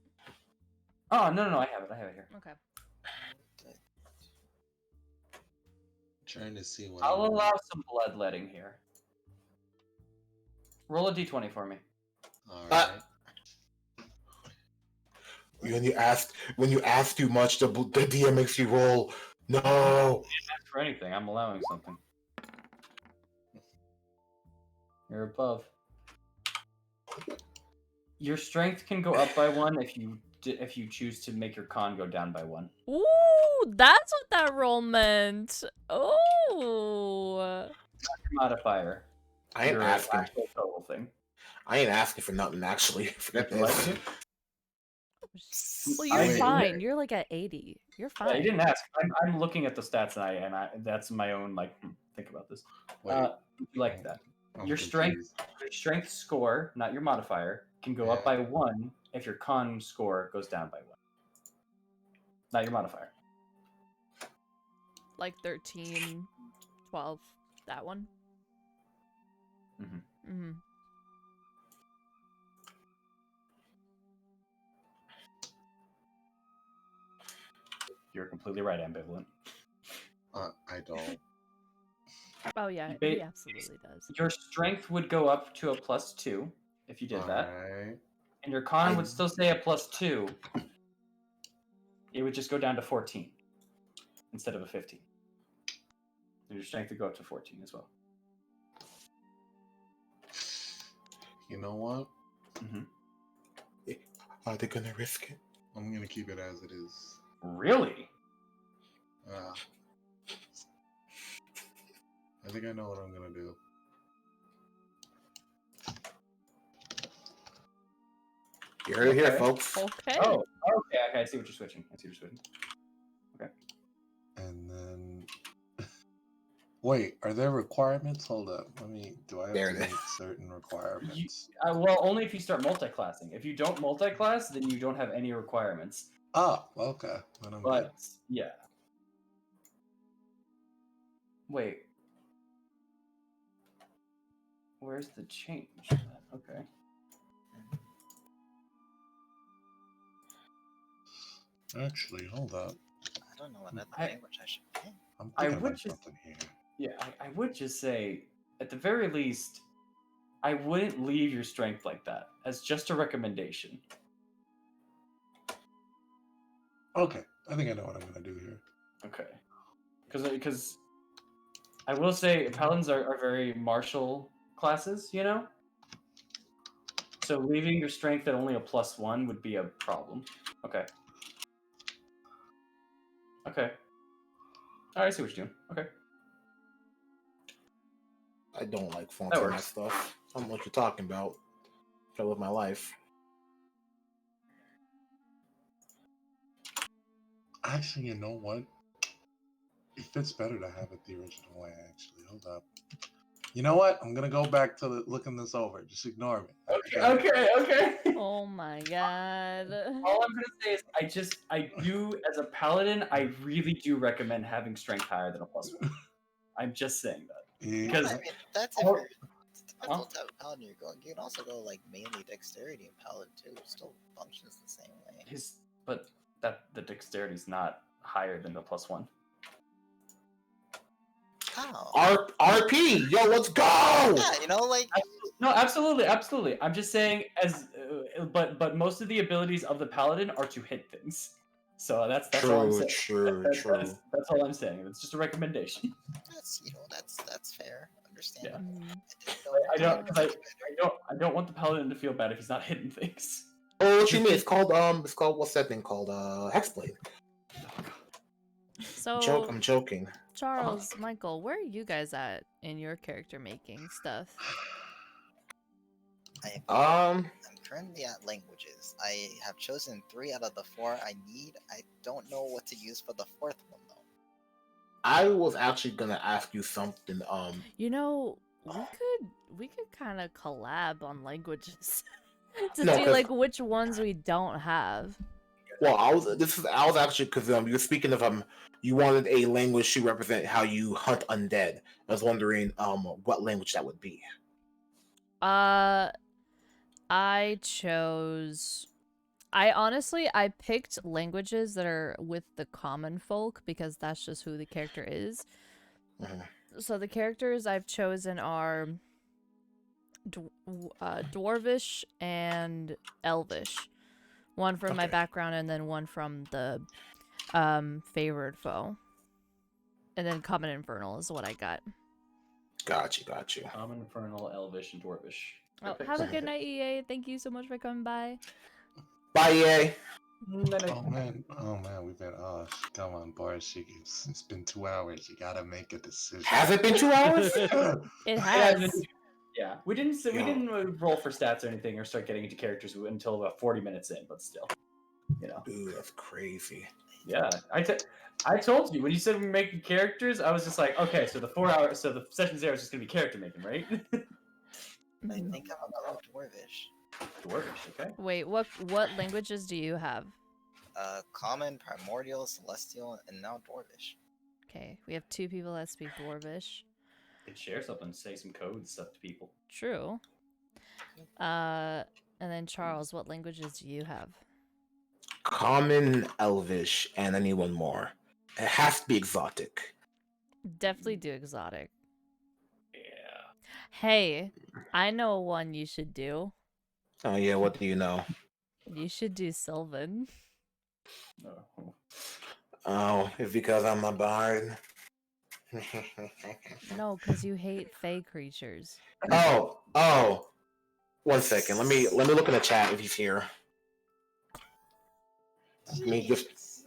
Oh, no, I have it. I have it here. Okay. Trying to see what I'll allow some bloodletting here. Roll a d20 for me. All right. When you ask too much, the DM makes you roll. No. Ask for anything. I'm allowing something. You're above. Your strength can go up by 1 if you choose to make your con go down by 1. Ooh, that's what that roll meant. Oh. Modifier. I ain't Your asking. actual total thing. I ain't asking for nothing, actually. Forget You like this. it? Well, you're Wait. fine. You're like at 80. You're Yeah, you fine. didn't ask. I'm looking at the stats and I that's my own think about this. Wait, You like that? I'm Your confused. strength score, not your modifier, can go up by 1 if your con score goes down by 1. not your modifier. Like 13, 12, that one. Mm-hmm. Mm-hmm. You're completely right, ambivalent. I don't. Oh yeah, Ba- he absolutely does. Your strength would go up to a +2 if you did that, Alright. and your con would still stay at +2. It would just go down to 14 instead of a 15. Your strength would go up to 14 as well. You know what? Mm-hmm. Are they gonna risk it? I'm gonna keep it as it is. Really? I think I know what I'm gonna do. You heard it here, Okay. folks. Okay. Oh, okay. I see what you're switching. Okay. And then wait, are there requirements? Hold up. Do I have There to it is. meet certain requirements? Well, only if you start multi-classing. If you don't multi-class, then you don't have any requirements. Oh, okay. Then I'm good. But yeah. Wait. Where's the change? Okay. Actually, hold up. I don't know what other language I should pick. I'm I thinking would about just- something here. Yeah, I would just say, at the very least, I wouldn't leave your strength like that as just a recommendation. Okay, I think I know what I'm gonna do here. Okay. Because I will say paladins are very martial classes, you know? So leaving your strength at only a +1 would be a problem. Okay. Okay. Alright, I see what you're doing. Okay. I don't like flaunting my works. stuff. I don't know what you're talking about. I live my life. Actually, you know what? It fits better to have it the original way. Actually, hold up. You know what? I'm gonna go back to looking this over. Just ignore me. Okay. Oh my god. All I'm gonna say is I do as a paladin, I really do recommend having strength higher than a +1. I'm just saying that. Yeah. Because I mean, that's if Oh. you're. Depends what type of paladin you're going. You can also go like mainly dexterity and paladin too. It still functions the same way. but the dexterity's not higher than the +1. How? RP, yo, let's go! Yeah, you know, like No, absolutely. I'm just saying, but most of the abilities of the paladin are to hit things. So that's all I'm saying. True. That's all I'm saying. It's just a recommendation. that's fair. Understandable. Mhm. I didn't know. I don't want the paladin to feel bad if he's not hitting things. Oh, what you mean? It's called what's that thing called? Hexblade. So, I'm joking. Charles, Michael, where are you guys at in your character making stuff? I'm currently at languages. I have chosen 3 out of the 4 I need. I don't know what to use for the 4th one though. I was actually gonna ask you something. You know, we could kind of collab on languages to No, see 'cause- like which ones we don't have. Well, I was actually because you were speaking of you wanted a language to represent how you hunt undead. I was wondering what language that would be. I picked languages that are with the common folk because that's just who the character is. Mhm. So the characters I've chosen are Dwarvish and Elvish. One from my Okay. background and then one from the favored foe. And then Common Infernal is what I got. Got you. Common, Infernal, Elvish, and Dwarvish. Oh, Perfect. have a good night, EA. Thank you so much for coming by. Bye, EA. Oh man, we've been. Oh, come on, Boris. It's been 2 hours. You gotta make a decision. Has it been 2 hours? It has. Yeah, we didn't roll for stats or anything or start getting into characters until about 40 minutes in, but still, you know. Dude, that's crazy. Yeah, I told you when you said we're making characters, I was just like, okay, so the session 0 is just gonna be character making, right? I think I'm gonna go Dwarvish. Dwarvish, okay. Wait, what languages do you have? Common, Primordial, Celestial, and now Dwarvish. Okay, we have 2 people that speak Dwarvish. You could share something, say some code stuff to people. True. And then Charles, what languages do you have? Common, Elvish, and I need one more. It has to be exotic. Definitely do exotic. Yeah. Hey, I know one you should do. Oh yeah, what do you know? You should do Sylvan. Oh. Oh, it's because I'm a bard. No, because you hate fey creatures. Oh. 1 second. Let me look in the chat if he's here. Me just- Jeez,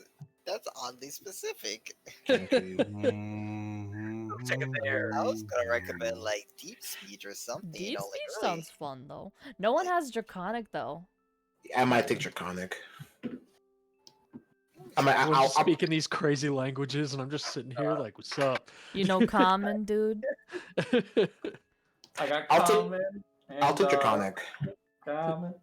that's oddly specific. Take it there. I was gonna recommend like Deep Speech or something. Deep like, Speech really. sounds fun, though. No one has Draconic, though. I might take Draconic. Everyone's I'll just speaking these crazy languages, and I'm just sitting here like, "What's up?" You know Common, dude? I got I'll take- common. I'll take and, Draconic. Common.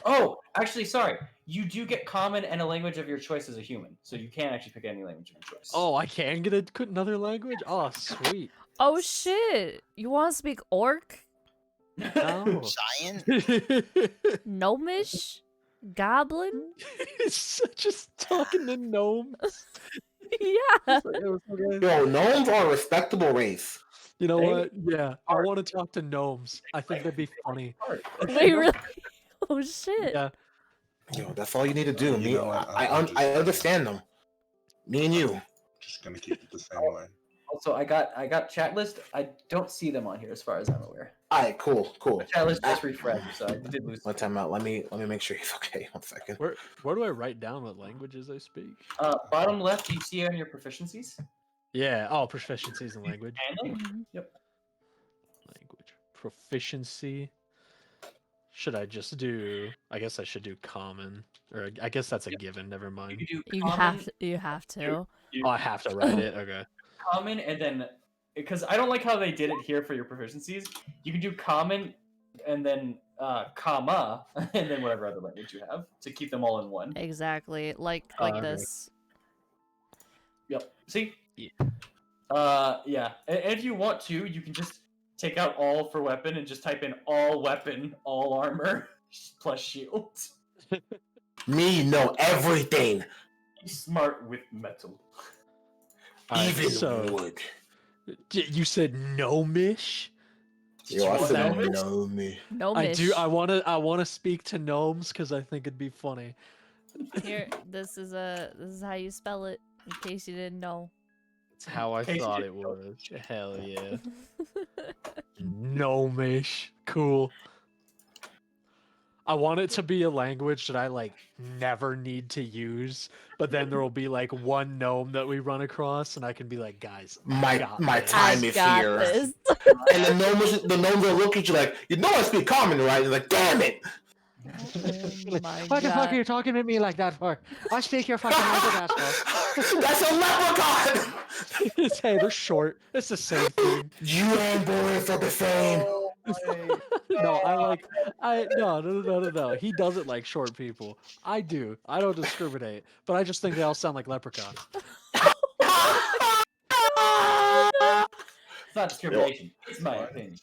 Oh, actually, sorry. You do get common and a language of your choice as a human, so you can actually pick any language of your choice. Oh, I can get another language. Oh, sweet. Oh, shit. You want to speak Orc? No. Giant. Gnomish? Goblin? It's just talking to gnomes. Yeah. Yo, gnomes are a respectable race. You know They what? Yeah, I are- want to talk to gnomes. I think that'd be funny. Wait, really? Oh, shit. Yeah. Yo, that's all you need to do. You Me, know what? I I'm just- understand them. Me and you. Just gonna keep it the same way. Also, I got chat list. I don't see them on here as far as I'm aware. All right, cool. The chat list just refreshed, so I did lose. One time out. Let me make sure he's okay. 1 second. Where do I write down what languages I speak? Bottom left, do you see on your proficiencies? Yeah. Oh, proficiencies in language. And language. Mhm. Yep. Language proficiency. Should I just do? I guess I should do common, or I guess that's a given. Never You mind. can do You common, have to. You have to. Oh, I have to write it. Okay. common, and then because I don't like how they did it here for your proficiencies. You can do common, and then comma, and then whatever other language you have to keep them all in one. Exactly. Like Okay. this. Yep. See? Yeah. Yeah. And if you want to, you can just take out all for weapon and just type in all weapon, all armor, plus shield. Me know everything, Be smart with metal. Alright, even so wood. you said gnomish? Yo, I want said gnomish? know me. Gnomish. I do. I wanna speak to gnomes because I think it'd be funny. Here, this is how you spell it. In case you didn't know. It's how I Case you thought didn't it know. was. Hell yeah. Gnomish. Cool. I want it to be a language that I like never need to use, but then there will be like one gnome that we run across, and I can be like, guys, I got My this." time I is got here. this. And the gnomes will look at you like, you know I speak common, right? You're like, damn it. Oh my What the fuck god. are you talking to me like that for? I speak your fucking language, asshole. That's a leprechaun. Hey, they're short. It's the same thing. You and boys are the same. No, no. He doesn't like short people. I do. I don't discriminate, but I just think they all sound like leprechauns. It's not discrimination. It's my opinion.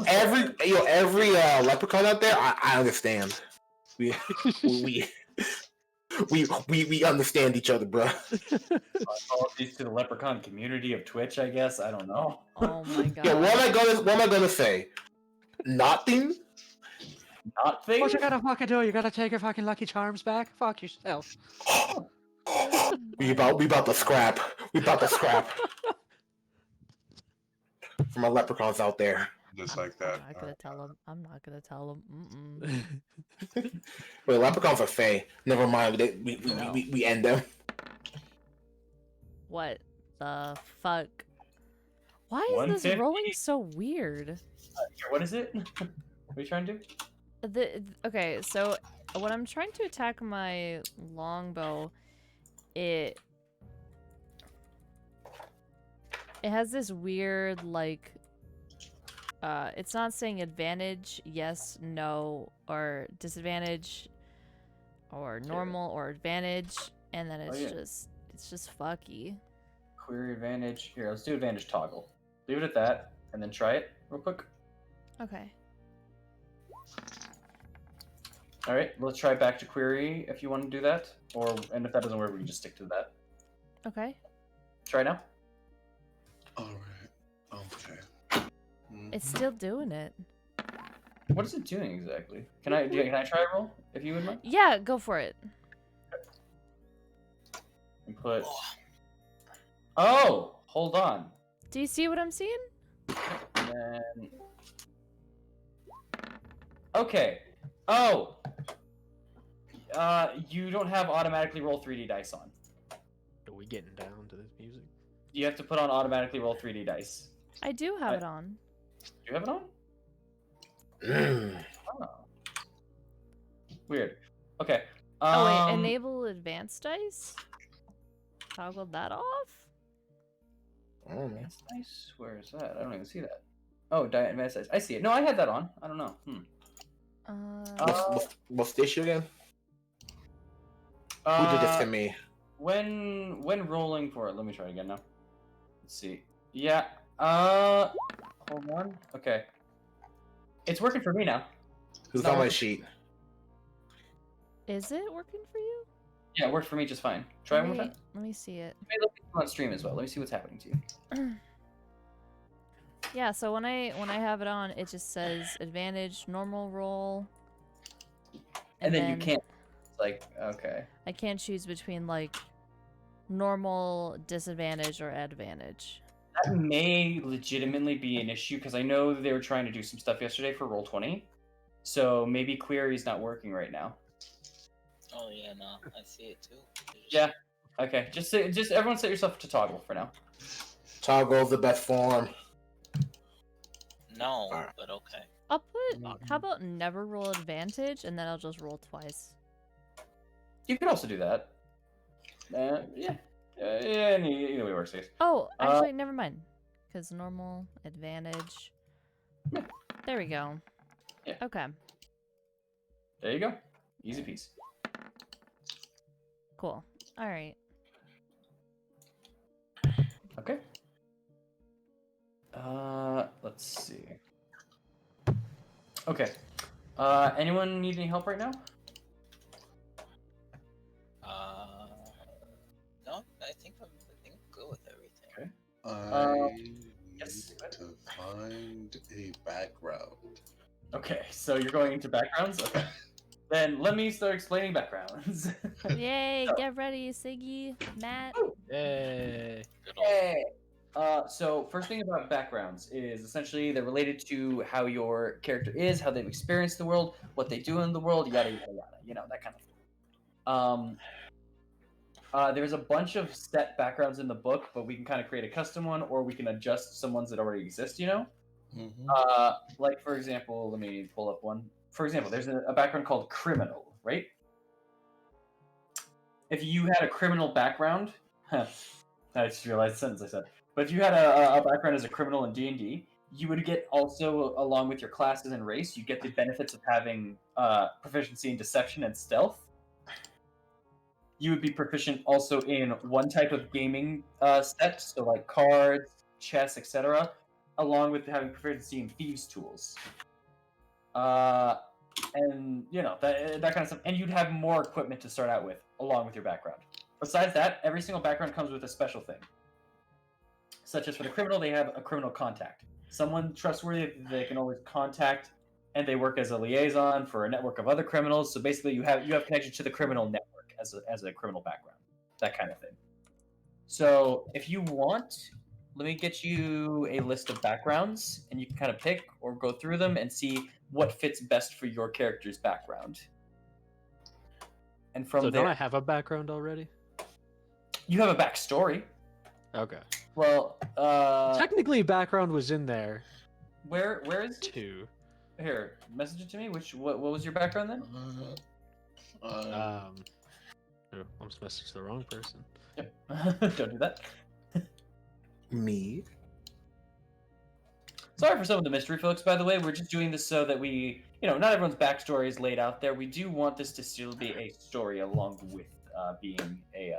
Every leprechaun out there, I understand. We understand each other, bro. Apologies to the leprechaun community of Twitch, I guess. I don't know. Oh my god. Yeah, what am I gonna say? Nothing. Not thing. What you gotta fucking do? You gotta take your fucking Lucky Charms back? Fuck yourself. We about to scrap. We about to scrap. For my leprechauns out there. Just like that. I'm not gonna tell him. I'm not gonna tell him. Mm-mm. Wait, leprechauns are fey. Never mind. We end them. What the fuck? Why is this 150? rolling so weird? What is it? What are you trying to do? Okay, so when I'm trying to attack my longbow, it has this weird like it's not saying advantage, yes, no, or disadvantage, or normal or advantage, and then it's yeah. it's just fucky. Query advantage. Here, let's do advantage toggle. Leave it at that, and then try it real quick. Okay. All right, let's try back to query if you want to do that, and if that doesn't work, we can just stick to that. Okay. Try now. All right. Okay. It's still doing it. What is it doing exactly? Can I try a roll if you would mind? Yeah, go for it. Input. Oh, hold on. Do you see what I'm seeing? And then... Okay. Oh. You don't have automatically roll 3D dice on. Are we getting down to this music? You have to put on automatically roll 3D dice. I do have it on. Do you have it on? Oh. Weird. Okay. Oh wait, enable advanced dice? Toggled that off? Advanced dice? Where is that? I don't even see that. Oh, advanced dice. I see it. No, I had that on. I don't know. What's the issue again? Who did this to me? When rolling for it, let me try it again now. Let's see. Yeah. Hold on. Okay. It's working for me now. Who's on my sheet? Is it working for you? Yeah, it worked for me just fine. Try one more time. Let me see it. Maybe look on stream as well. Let me see what's happening to you. Yeah, so when I have it on, it just says advantage, normal roll. And then you can't. Like, okay. I can't choose between like normal, disadvantage, or advantage. That may legitimately be an issue because I know they were trying to do some stuff yesterday for Roll20. So maybe query's not working right now. Oh yeah, no, I see it too. Yeah. Okay. Just everyone set yourself to toggle for now. Toggle's the best form. No, but okay. I'll put. How about never roll advantage, and then I'll just roll twice. You could also do that. Yeah. Yeah. Either way works. Oh, actually, never mind. Because normal advantage. Yeah. There we go. Yeah. Okay. There you go. Easy peasy. Cool. All right. Okay. Let's see. Okay. Anyone need any help right now? No, I think I'm good with everything. Okay. I yes. need to find a background. Okay, so you're going into backgrounds? Okay. Then let me start explaining backgrounds. Yay! So- Get ready, Siggy, Matt. Yay. Yay! So first thing about backgrounds is essentially they're related to how your character is, how they've experienced the world, what they do in the world, yada yada yada. You know, that kind of thing. There's a bunch of set backgrounds in the book, but we can kind of create a custom one, or we can adjust some ones that already exist. You know, like for example, let me pull up one. For example, there's a background called criminal, right? If you had a criminal background, I just realized the sentence I said. But if you had a background as a criminal in D&D, you would get also, along with your classes and race, you get the benefits of having proficiency in deception and stealth. You would be proficient also in one type of gaming set, so like cards, chess, etc., along with having proficiency in thieves' tools. And you know that kind of stuff. And you'd have more equipment to start out with, along with your background. Besides that, every single background comes with a special thing. Such as for the criminal, they have a criminal contact. Someone trustworthy they can always contact, and they work as a liaison for a network of other criminals. So basically, you have connection to the criminal network as a criminal background, that kind of thing. So if you want, let me get you a list of backgrounds, and you can kind of pick or go through them and see what fits best for your character's background. And from So there, don't I have a background already? you have a backstory. Okay. Well, Technically, background was in there where is it? too. Here, message it to me. What was your background then? Oh, I'm just messaging the wrong person. Yep. Don't do that. Me. Sorry for some of the mystery folks, by the way. We're just doing this so that we, not everyone's backstory is laid out there. We do want this to still be a story along with being a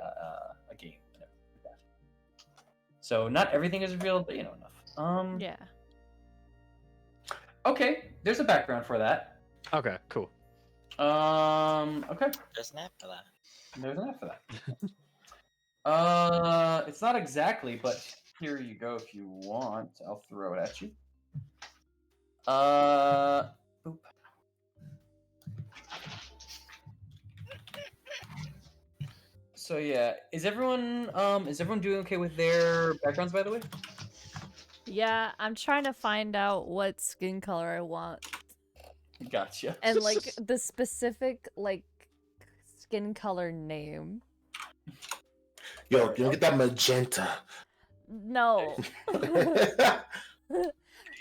game. And everything like that. So not everything is revealed, but enough. Yeah. Okay, there's a background for that. Okay, cool. Okay. There's an app for that. There's an app for that. It's not exactly, but here you go if you want. I'll throw it at you. Boop. So yeah, is everyone doing okay with their backgrounds, by the way? Yeah, I'm trying to find out what skin color I want. Gotcha. And like the specific like skin color name. Yo, you get that magenta. No.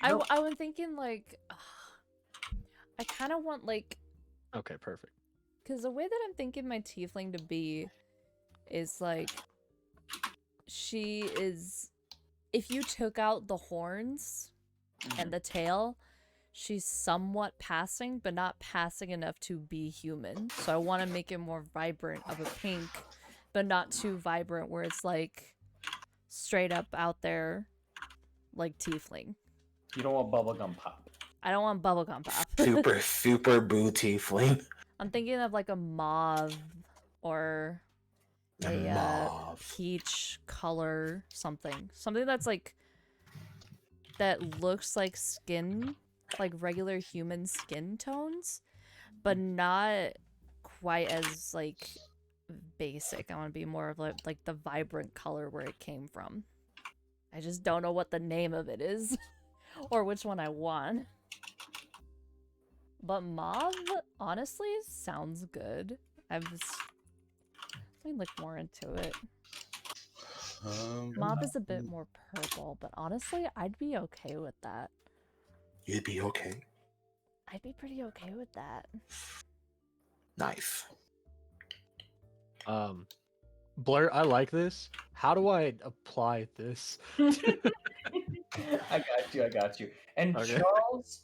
I was thinking like I kind of want like Okay, perfect. because the way that I'm thinking my tiefling to be is like she is if you took out the horns and the tail, she's somewhat passing, but not passing enough to be human. So I want to make it more vibrant of a pink, but not too vibrant where it's like straight up out there like tiefling. You don't want bubblegum pop. I don't want bubblegum pop. super booty fling. I'm thinking of like a mauve or a Mauve. peach color something that's like that looks like skin, like regular human skin tones, but not quite as like basic. I want to be more of like the vibrant color where it came from. I just don't know what the name of it is or which one I want. But mauve honestly sounds good. Let me look more into it. Mauve is a bit more purple, but honestly, I'd be okay with that. You'd be okay. I'd be pretty okay with that. Nice. Blur, I like this. How do I apply this? I got you. And Okay. Charles,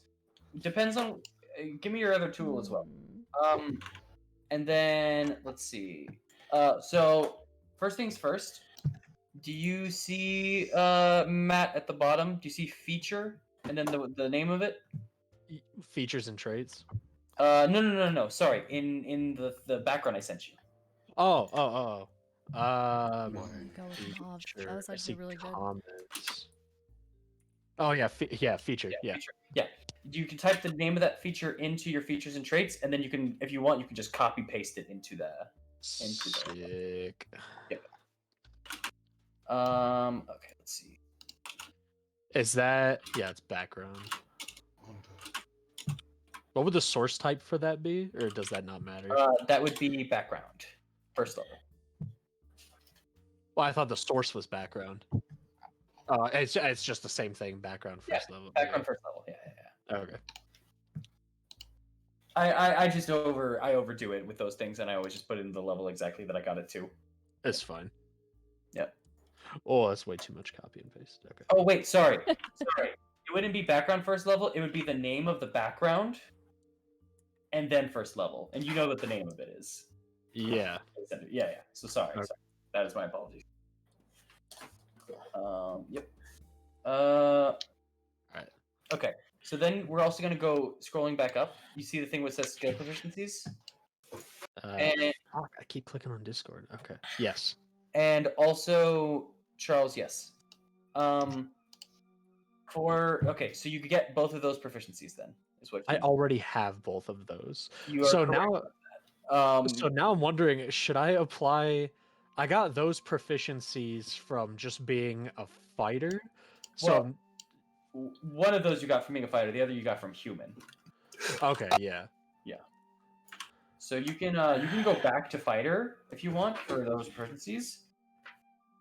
depends on. Give me your other tool as well. And then let's see. So first things first. Do you see Matt at the bottom? Do you see feature and then the name of it? Features and traits. No. Sorry, in the background I sent you. Oh. Go with mauve. Feature. That was I actually see really good. comments. Oh yeah, feature. Yeah. Feature. Yeah. You can type the name of that feature into your features and traits, and then you can, if you want, you can just copy paste it into the. Sick. Yep. Okay, let's see. Is that it's background. What would the source type for that be, or does that not matter? That would be background, first level. Well, I thought the source was background. It's just the same thing. Background first level. Background first level. Yeah. Okay. I just overdo it with those things, and I always just put it in the level exactly that I got it to. It's fine. Yep. Oh, that's way too much copy and paste. Okay. Oh wait, sorry. It wouldn't be background first level. It would be the name of the background, and then first level. And you know what the name of it is. Yeah. Yeah. So sorry. Okay. Sorry. That is my apologies. Yep. Alright. Okay. So then we're also gonna go scrolling back up. You see the thing which says skill proficiencies? And I keep clicking on Discord. Okay. Yes. And also, Charles, yes. So you could get both of those proficiencies then. Is what I already have both of those. you are So correct. now I'm wondering, should I apply? I got those proficiencies from just being a fighter. So one of those you got from being a fighter. The other you got from human. okay, yeah. So you can go back to fighter if you want for those proficiencies,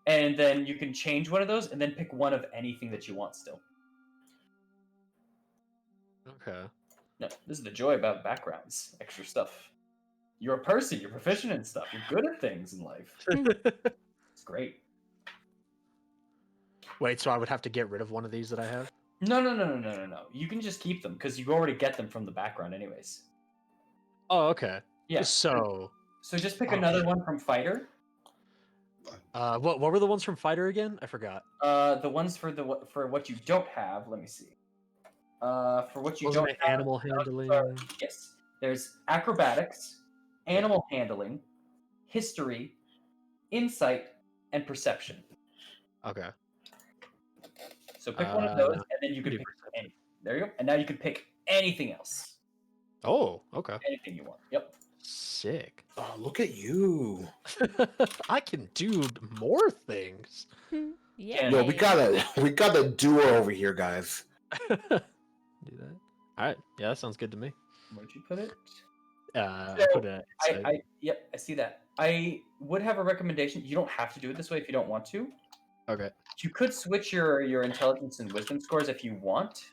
and then you can change one of those and then pick one of anything that you want still. Okay. No, this is the joy about backgrounds, extra stuff. You're a person. You're proficient in stuff. You're good at things in life. It's great. Wait, so I would have to get rid of one of these that I have? No. You can just keep them because you already get them from the background, anyways. Oh, okay. Yeah. So, So just pick Okay. another one from Fighter. what were the ones from Fighter again? I forgot. The ones for what you don't have. Let me see. For what you Wasn't don't it have. animal handling? Yes. There's acrobatics, animal handling, history, insight, and perception. Okay. So pick one of those, and then you do can pick perception. any. There you go. And now you can pick anything else. Oh, okay. Anything you want. Yep. Sick. Oh, look at you. I can do more things. Yeah. Yo, we got a duo over here, guys. Do that. All right. Yeah, that sounds good to me. Where'd you put it? I put it. Yep, I see that. I would have a recommendation. You don't have to do it this way if you don't want to. Okay. You could switch your intelligence and wisdom scores if you want.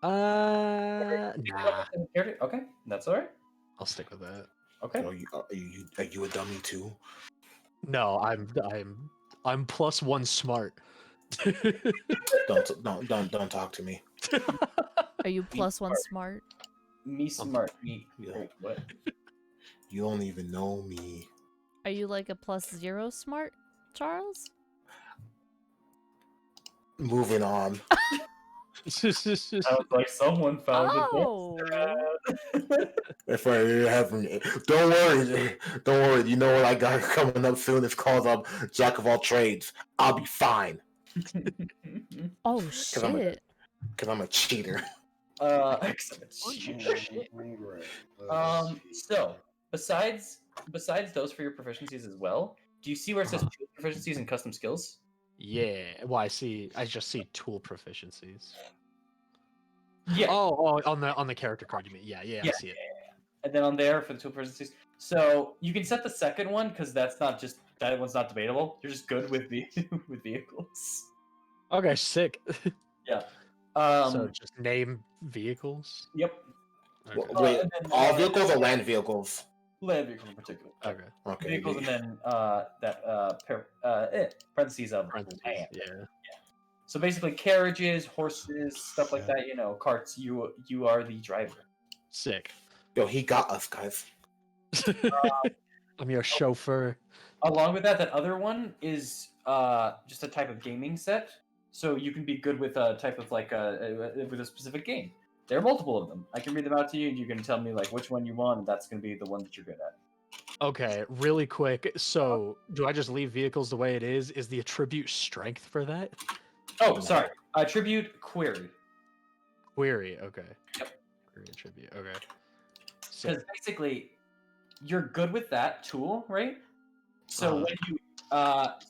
Nah. Okay, that's all right. I'll stick with that. Okay. Are you a dummy too? No, I'm +1 smart. Don't talk to me. Are you +1 smart? Me smart. Me. Yeah. Wait, what? You don't even know me. Are you like a +0 smart, Charles? Moving on. Sounds like someone found Oh. it. If I haven't, don't worry. You know what I got coming up soon? It's called Jack of all trades. I'll be fine Oh because I'm shit. a cheater. Excellent. So besides those for your proficiencies as well, do you see where it says tool proficiencies and custom skills? Yeah. Well, I just see tool proficiencies. Yeah. Oh, on the character card you mean? Yeah, I see it. And then on there for the tool proficiencies. So you can set the second one because that one's not debatable. You're just good with with vehicles. Okay, sick. Yeah. So just name vehicles. Yep. Okay. Wait, and then, all vehicles or land vehicles? Land vehicles in particular. Okay. Okay. Vehicles and then parentheses of Parentheses. land. Yeah. So basically carriages, horses, stuff like that, carts, you are the driver. Sick. Yo, he got us, guys. I'm your chauffeur. Along with that other one is just a type of gaming set. So you can be good with a type of with a specific game. There are multiple of them. I can read them out to you and you can tell me like which one you want, and that's gonna be the one that you're good at. Okay, really quick. So, do I just leave vehicles the way it is? Is the attribute strength for that? Oh, sorry. Attribute query. Query. Okay. Yep. Query attribute. Okay. Because basically, you're good with that tool, right? So when you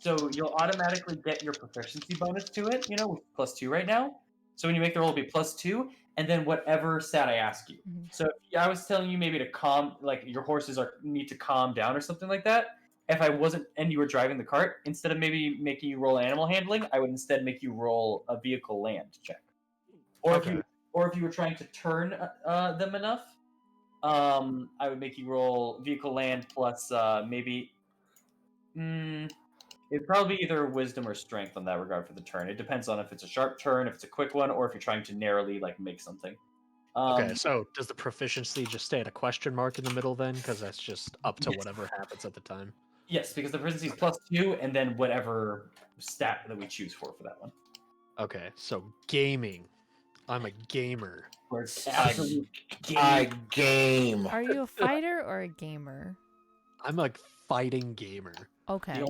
so you'll automatically get your proficiency bonus to it, with +2 right now. So when you make the roll, it'll be +2, and then whatever stat I ask you. Mhm. So if I was telling you maybe to calm, like your horses need to calm down or something like that. If I wasn't, and you were driving the cart, instead of maybe making you roll animal handling, I would instead make you roll a vehicle land check. Or Okay. if you were trying to turn them enough, I would make you roll vehicle land plus maybe. It'd probably be either wisdom or strength on that regard for the turn. It depends on if it's a sharp turn, if it's a quick one, or if you're trying to narrowly make something. Okay, so does the proficiency just stay at a question mark in the middle then? Because that's just up to Yes. whatever happens at the time. Yes, because the proficiency is +2, and then whatever stat that we choose for that one. Okay, so gaming. I'm a gamer. Where it's absolute I game. Are you a fighter or a gamer? I'm a fighting gamer. Okay.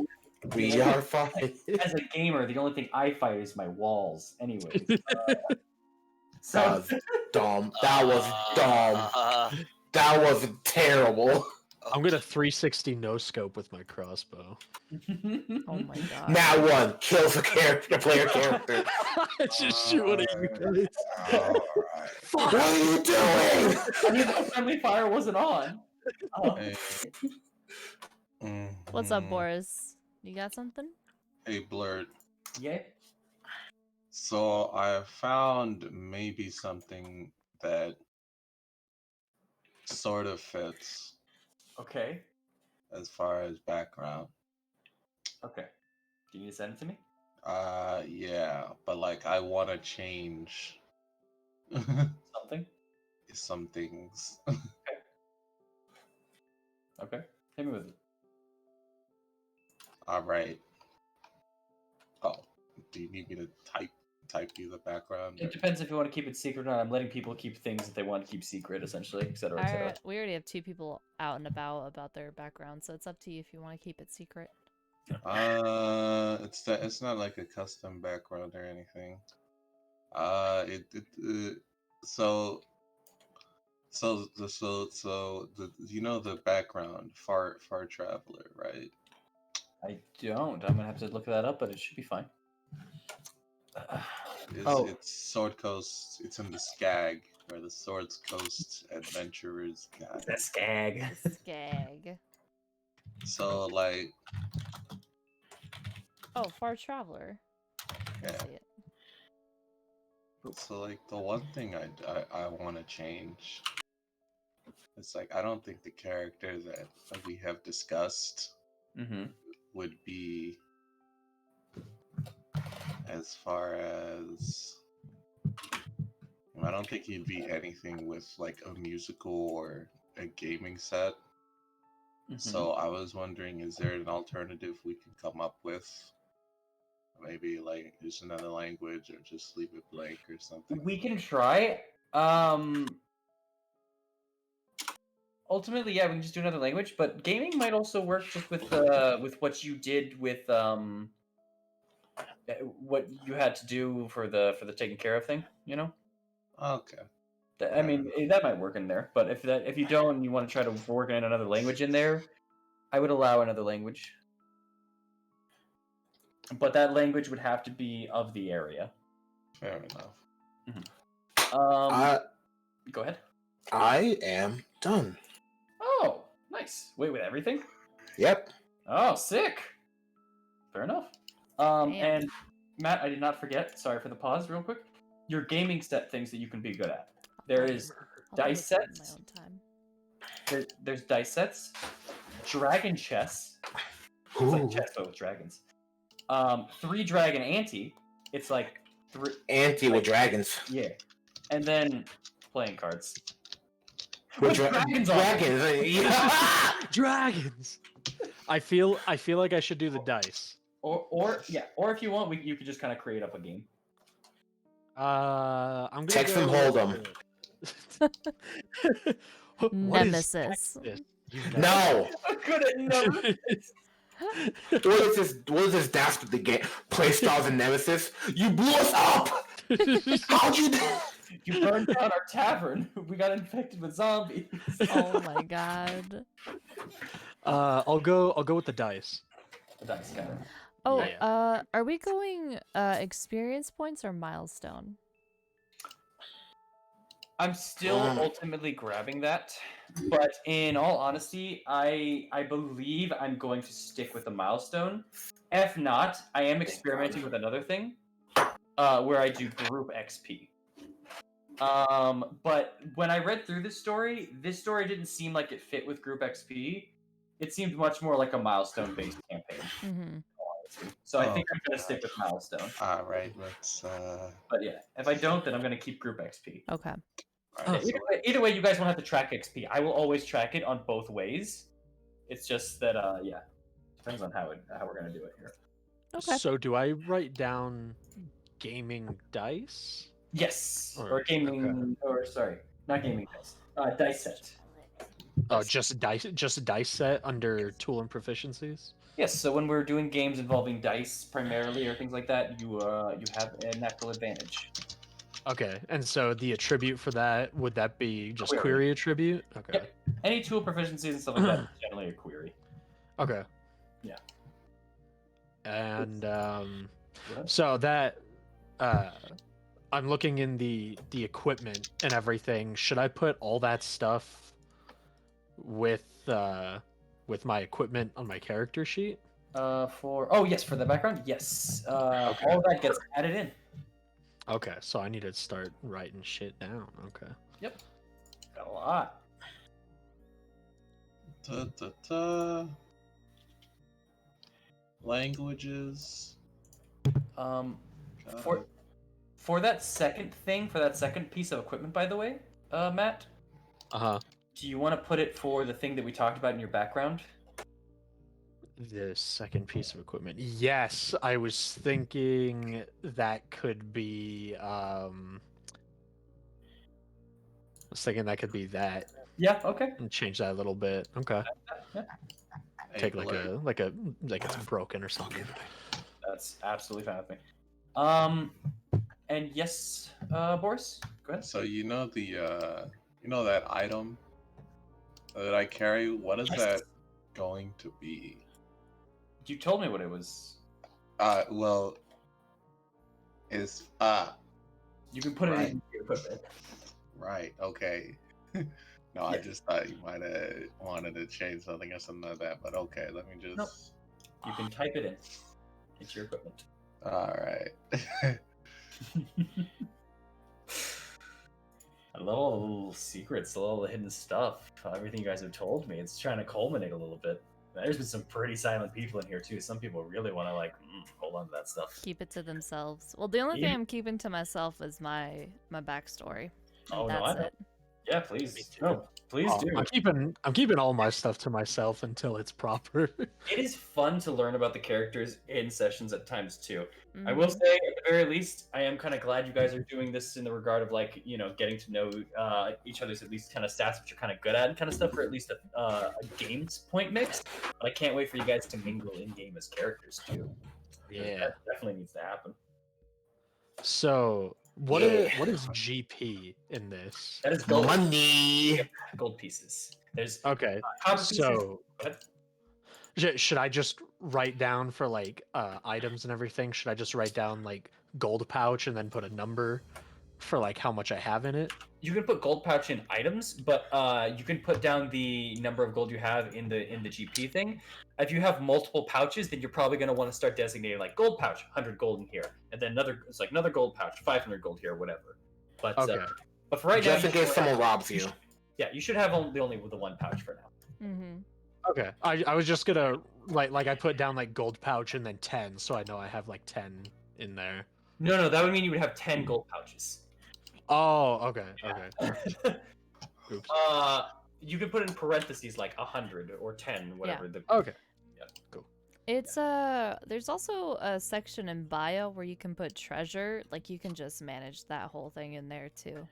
We are fine. As a gamer, the only thing I fight is my walls. Anyways, That so was dumb. That was dumb. That was terrible. I'm gonna 360 no scope with my crossbow. Oh my god. Now one kills a player character. Just shoot one of you guys. What are you doing? I mean, the friendly fire wasn't on. What's up, Boris? You got something? Hey, Blurred. Yeah. So I found maybe something that sort of fits Okay. as far as background. Okay. Can you send it to me? Yeah, but like I want to change Something. some things. Okay. Hit me with it. All right. Oh, do you need me to type you the background? It depends if you want to keep it secret or not. I'm letting people keep things that they want to keep secret, essentially, etc., etc. We already have 2 people out and about their background, so it's up to you if you want to keep it secret. It's not like a custom background or anything. So the you know the background far traveler, right? I don't. I'm gonna have to look that up, but it should be fine. It's Sword Coast. It's in the Skag, where the Swords Coast adventurers guide. The skag. The skag. So like, Oh, Far Traveler. I yeah. see it. So like the one thing I want to change. It's like I don't think the character that we have discussed would be as far as I don't think he'd be anything with like a musical or a gaming set. So I was wondering, is there an alternative we can come up with? Maybe like use another language or just leave it blank or something. We can try. Ultimately, yeah, we can just do another language, but gaming might also work just with what you did with what you had to do for the taking care of thing, you know? Okay. I mean, that might work in there, but if you don't and you want to try to work in another language in there, I would allow another language. But that language would have to be of the area. Fair enough. Go ahead. I am done. Oh, nice. Wait, with everything? Yep. Oh, sick. Fair enough. Damn. And Matt, I did not forget. Sorry for the pause, real quick. Your gaming set things that you can be good at. There is dice sets. In my own time. There's dice sets, dragon chess. It's like chess but with dragons. 3 dragon ante. It's like 3 ante with dragons. Yeah, and then playing cards. With dragons on dragons. Dragons. I feel like I should do the dice. Or if you want, you could just kind of create up a game. I'm gonna Text them, hold them. Nemesis. No. Good at Nemesis. What is this dastardly game? Playstyles and Nemesis? You blew us up! How'd you do? You burned down our tavern. We got infected with zombies. Oh my god. I'll go with the dice. The dice got it. Oh, Yeah. are we going experience points or milestone? I'm still ultimately grabbing that, but in all honesty, I believe I'm going to stick with the milestone. If not, I am experimenting with another thing, where I do group XP. But when I read through this story didn't seem like it fit with group XP. It seemed much more like a milestone-based campaign. Mm-hmm. So I think I'm going to stick with milestone. All right, let's. But yeah, if I don't, then I'm going to keep group XP. Okay. Right, Either way, you guys won't have to track XP. I will always track it on both ways. It's just that, yeah, depends on how we're going to do it here. Okay. So do I write down gaming dice? Yes, Or- or gaming, okay. or sorry, not gaming dice. Dice set. Oh, just a dice set under tool and proficiencies. Yes, so when we're doing games involving dice primarily or things like that, you have a natural advantage. Okay, and so the attribute for that, would that be just Query. query attribute? Okay. Yep. Any tool proficiencies and stuff like that is generally a query. Okay. Yeah. And so that I'm looking in the equipment and everything. Should I put all that stuff with my equipment on my character sheet? For the background, yes. Okay. All of that gets added in. Okay, so I need to start writing shit down. Okay. Yep. Got a lot. Languages. For for that second thing, for that second piece of equipment, by the way, Matt, Uh-huh. do you want to put it for the thing that we talked about in your background? The second piece of equipment. Yes, I was thinking that could be I was thinking that could be that. Yeah. Okay. And change that a little bit. Okay. Yeah, Take like it's broken or something. that's absolutely fine with me. And yes, Boris, go ahead. So you know that item that I carry. What is Yes. that going to be? You told me what it was. Well, it's You can put it Right. in your equipment. right. Okay. No, I Yeah. just thought you might have wanted to change something or something like that. But okay, let me just. Nope. You can type it in. It's your equipment. All right. I love all the little secrets, all the hidden stuff, everything you guys have told me. It's trying to culminate a little bit. There's been some pretty silent people in here too. Some people really want to hold on to that stuff. Keep it to themselves. Well, the only Yeah. thing I'm keeping to myself is my backstory. And Oh, no, I that's know. it. Yeah, please. No, please Oh, do. I'm keeping all my stuff to myself until it's proper. It is fun to learn about the characters in sessions at times too. I will Mhm. say, at the very least, I am kind of glad you guys are doing this in the regard of getting to know each other's at least kind of stats, which you're kind of good at, and kind of stuff for at least a games point mix. But I can't wait for you guys to mingle in game as characters too. Yeah. That definitely needs to happen. So what Yeah. what is GP in this? That is gold, Money. gold pieces. There's Okay. copper pieces. So Go ahead. should I just write down for like items and everything? Should I just write down like gold pouch and then put a number for like how much I have in it? You can put gold pouch in items, but you can put down the number of gold you have in the GP thing. If you have multiple pouches, then you're probably going to want to start designating like gold pouch, 100 gold in here, and then another gold pouch, 500 gold here, whatever. But Okay. but for right Just now, in case someone robs you. you should have only the one pouch for now. Mhm. Okay. I was just gonna like I put down like gold pouch and then 10, so I know I have like 10 in there. No, that would mean you would have 10 gold pouches. Oh, okay. Okay. Oops. You could put in parentheses like 100 or 10, whatever. Okay. It's there's also a section in bio where you can put treasure. Like you can just manage that whole thing in there too.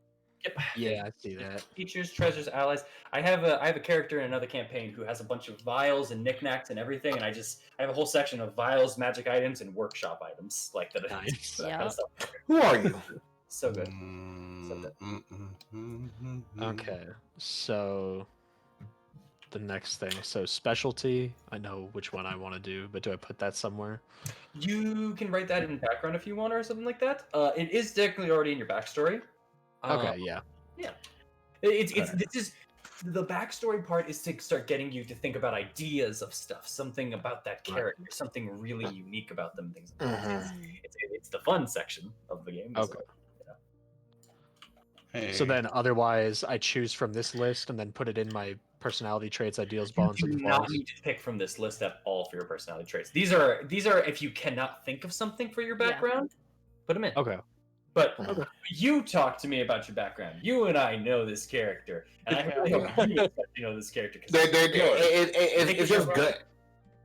Yep. Yeah, I see that. Features, treasures, allies. I have a character in another campaign who has a bunch of vials and knickknacks and everything, and I have a whole section of vials, magic items, and workshop items like that. Nice. That kind of stuff. Who are you? So good. Okay. So the next thing. So specialty, I know which one I want to do, but do I put that somewhere? You can write that in background if you want or something like that. It is technically already in your backstory. Okay, yeah. This is the backstory part is to start getting you to think about ideas of stuff, something about that character, something really unique about them, things like that. Mhm. It's the fun section of the game. Okay. Hey. So then otherwise I choose from this list and then put it in my personality traits, ideals, You bonds, do and not flaws. need to pick from this list at all for your personality traits. These are if you cannot think of something for your Yeah. background, put them in. Okay. But Okay. you talk to me about your background. You and I know this character, and I really hope you know this character. 'Cause It's just good.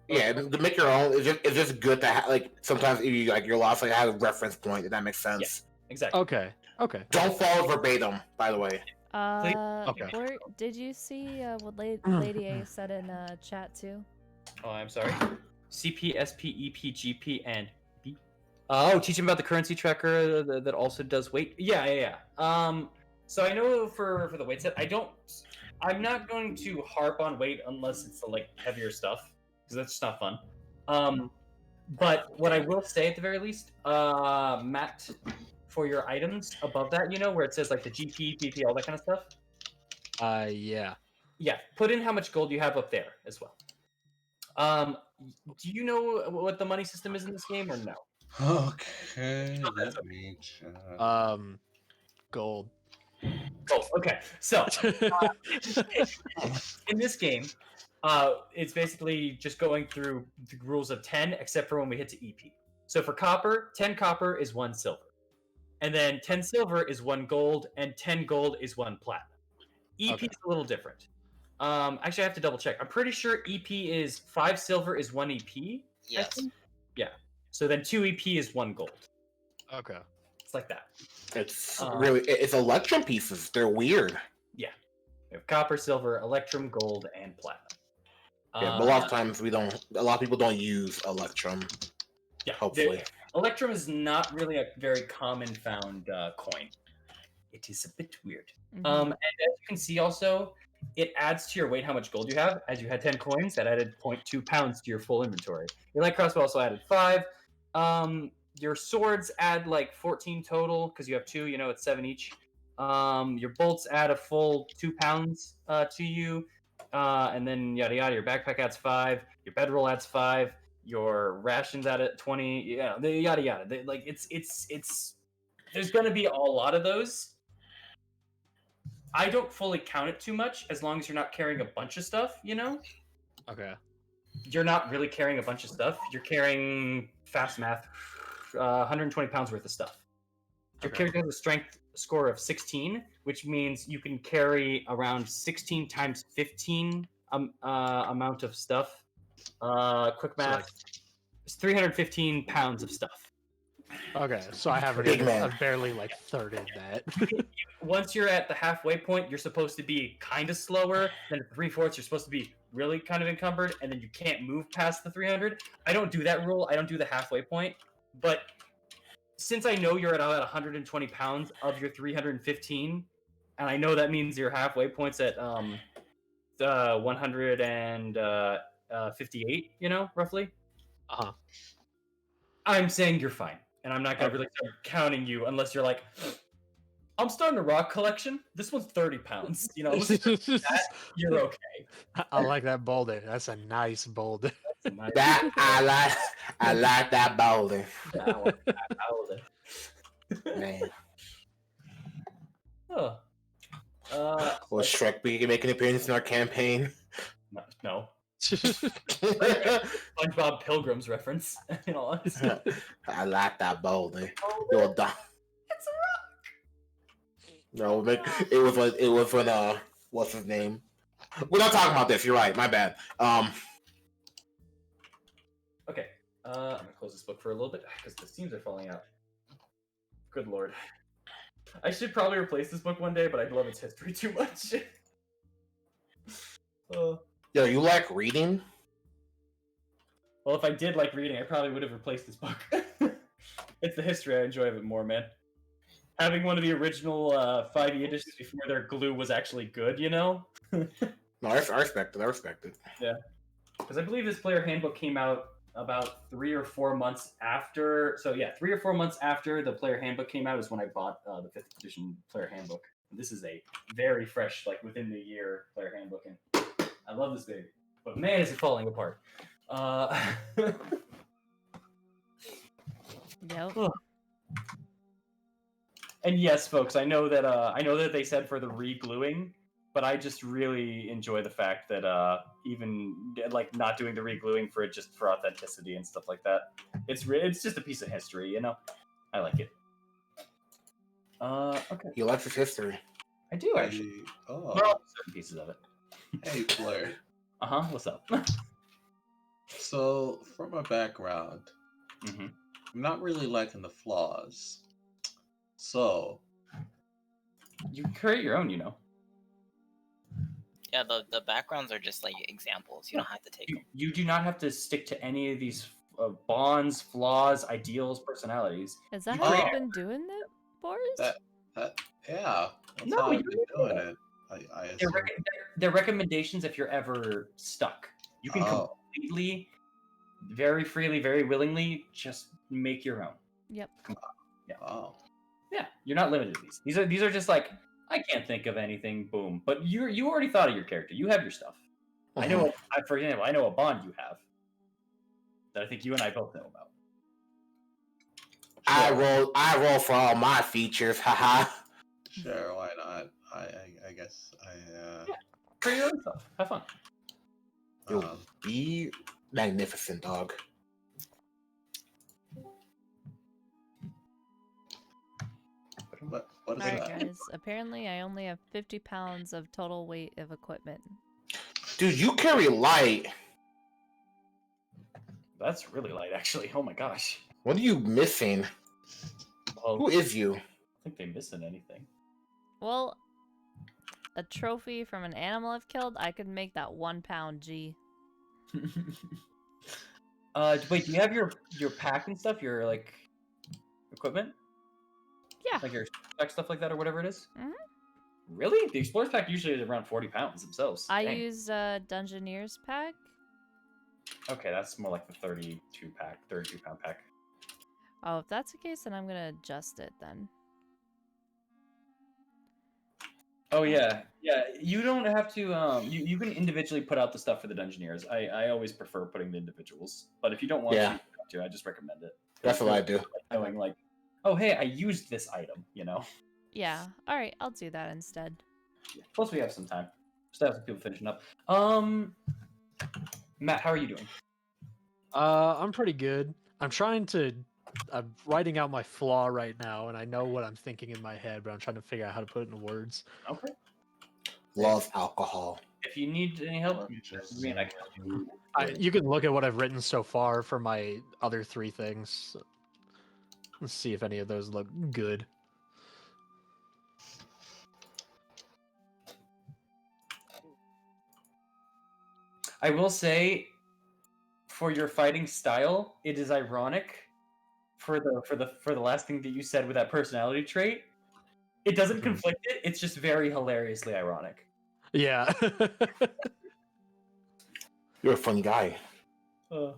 Yeah, to make your own. It's just good to have. Like sometimes you you're lost. Like have a reference point. If that makes sense. exactly. Okay. Okay. Don't follow verbatim. By the way. Okay. Bort, did you see what Lady A said in chat too? Oh, I'm sorry. CP, SP, EP, GP, and B. Teach him about the currency tracker that also does weight. Yeah. So I know for the weight set, I'm not going to harp on weight unless it's the like heavier stuff because that's just not fun. But what I will say at the very least, Matt, for your items above that, where it says like the GP, BP, all that kind of stuff. Yeah. Yeah, put in how much gold you have up there as well. Do you know what the money system is in this game or no? Okay, let me check. Gold. Oh, okay. So in this game, it's basically just going through the rules of 10, except for when we hit to EP. So for copper, 10 copper is 1 silver. And then 10 silver is 1 gold, and 10 gold is 1 platinum. EP is a little different. Actually, I have to double check. I'm pretty sure EP is 5 silver is 1 EP. Yes. Yeah. So then 2 EP is 1 gold. Okay. It's like that. It's really it's electrum pieces. They're weird. We have copper, silver, electrum, gold, and platinum. Yeah, but a lot of times we don't. A lot of people don't use electrum. Yeah, Hopefully. Electrum is not really a very common found coin. It is a bit weird. Mhm. And as you can see also, it adds to your weight how much gold you have. As you had 10 coins, that added 0.2 pounds to your full inventory. Your light crossbow also added 5. Your swords add like 14 total, because you have 2, it's 7 each. Your bolts add a full 2 pounds to you. And then yada yada, your backpack adds 5, your bedroll adds 5, your rations add at 20, yada yada. It's there's gonna be a lot of those. I don't fully count it too much, as long as you're not carrying a bunch of stuff, Okay. You're not really carrying a bunch of stuff. You're carrying, fast math, 120 pounds worth of stuff. Your character has a strength score of 16, which means you can carry around 16 times 15 amount of stuff. Quick math, it's 315 pounds of stuff. Okay, so I haven't Big even, man. I've barely like thirded that. Once you're at the halfway point, you're supposed to be kind of slower. Then at 3/4, you're supposed to be really kind of encumbered, and then you can't move past the 300. I don't do that rule. I don't do the halfway point. But since I know you're at about 120 pounds of your 315, and I know that means your halfway point's at 158, roughly. Uh-huh. I'm saying you're fine, and I'm not gonna really start counting you unless you're like, I'm starting a rock collection. This one's 30 pounds. Unless you're okay. I like that boulder. That's a nice boulder. That I like that boulder. Man. Oh. Will Shrek be making an appearance in our campaign? No. SpongeBob Pilgrim's reference. In all honesty. I like that boulder. Oh, You're dumb. it's a rock. No, it was when what's his name? We're not talking about this. You're right. My bad. Okay. I'm gonna close this book for a little bit because the seams are falling out. Good lord. I should probably replace this book one day, but I love its history too much. Yo, you like reading? Well, if I did like reading, I probably would have replaced this book. It's the history I enjoy of it more, man. Having one of the original 5e editions before their glue was actually good, No, I respect it. I respect it. Yeah. Because I believe this player handbook came out about 3 or 4 months after. So yeah, 3 or 4 months after the player handbook came out is when I bought the 5th edition player handbook. This is a very fresh, like within the year player handbook, and I love this baby. But man, is it falling apart. Yep. And yes, folks, I know that they said for the re-gluing, but I just really enjoy the fact that even like not doing the re-gluing for authenticity and stuff like that. It's just a piece of history, I like it. Okay. He likes his history. I do actually. Oh. Well, certain pieces of it. Hey, Blair. What's up? So, from my background, Mm-hmm. I'm not really liking the flaws. So, You create your own, Yeah, the backgrounds are just like examples. You don't have to take them. You do not have to stick to any of these bonds, flaws, ideals, personalities. Is that You how create- you've been doing it, Boris? yeah, that's No, how you I've been don't doing do it. I They're, assume. they're recommendations if you're ever stuck. You can Oh. completely, very freely, very willingly just make your own. Yep. Oh. Yeah, you're not limited to these. These are just like, I can't think of anything. Boom. But you already thought of your character. You have your stuff. I know. For example, I know a bond you have that I think you and I both know about. I roll for all my features. Haha. Sure, why not? I guess For your own stuff. Have fun. You'll be magnificent, dog. was Alright, that? guys. Apparently, I only have 50 pounds of total weight of equipment. Dude, you carry light. That's really light, actually. Oh my gosh. What are you missing? Well, Who is you? I don't think they're missing anything. Well, a trophy from an animal I've killed, I could make that 1 pound G. Wait, do you have your pack and stuff? Your like equipment? Yeah. Like your spec stuff like that or whatever it is? Mhm. Really? The Explorer's pack usually is around 40 pounds themselves. I Dang. use Dungeoneer's pack. Okay, that's more like the 32 pound pack. Oh, if that's the case, then I'm gonna adjust it then. Oh yeah, yeah. You don't have to. You can individually put out the stuff for the Dungeoneers. I always prefer putting the individuals, but if you don't want Yeah. to, you don't have to. I just recommend it. That's what I do. Like knowing like, oh hey, I used this item. You know. Yeah. Alright, I'll do that instead. Yeah. Plus we have some time. Still have some people finishing up. Matt, how are you doing? I'm pretty good. I'm writing out my flaw right now, and I know what I'm thinking in my head, but I'm trying to figure out how to put it into words. Okay. Love alcohol. If you need any help, I mean, I can. You can look at what I've written so far for my other 3 things. Let's see if any of those look good. I will say, for your fighting style, it is ironic. For the last thing that you said with that personality trait, it doesn't conflict it. It's just very hilariously ironic. Yeah. You're a funny guy. And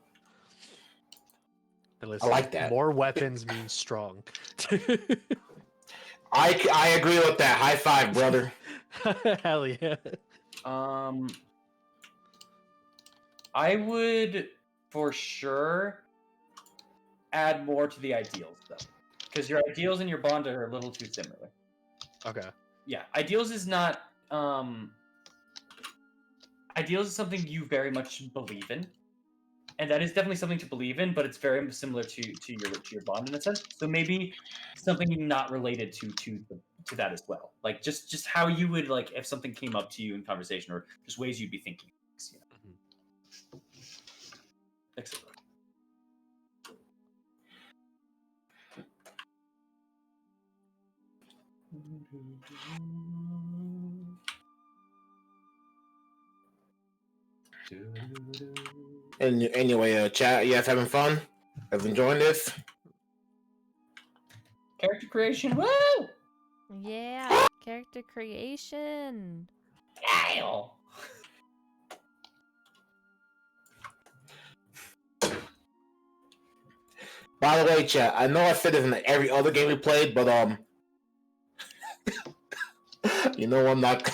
I listen, like that. More weapons means strong. I agree with that. High five, brother. Hell yeah. I would for sure add more to the ideals though, because your ideals and your bond are a little too similar. Okay. Yeah, ideals is not. Ideals is something you very much believe in, and that is definitely something to believe in. But it's very similar to your bond in a sense. So maybe something not related to that as well. Like just how you would like if something came up to you in conversation, or just ways you'd be thinking. You know? Excellent. And anyway, chat, you guys having fun? Guys enjoying this? Character creation, woo! Yeah, character creation. Kyle. By the way, chat, I know I said this in every other game we played, but you know I'm not.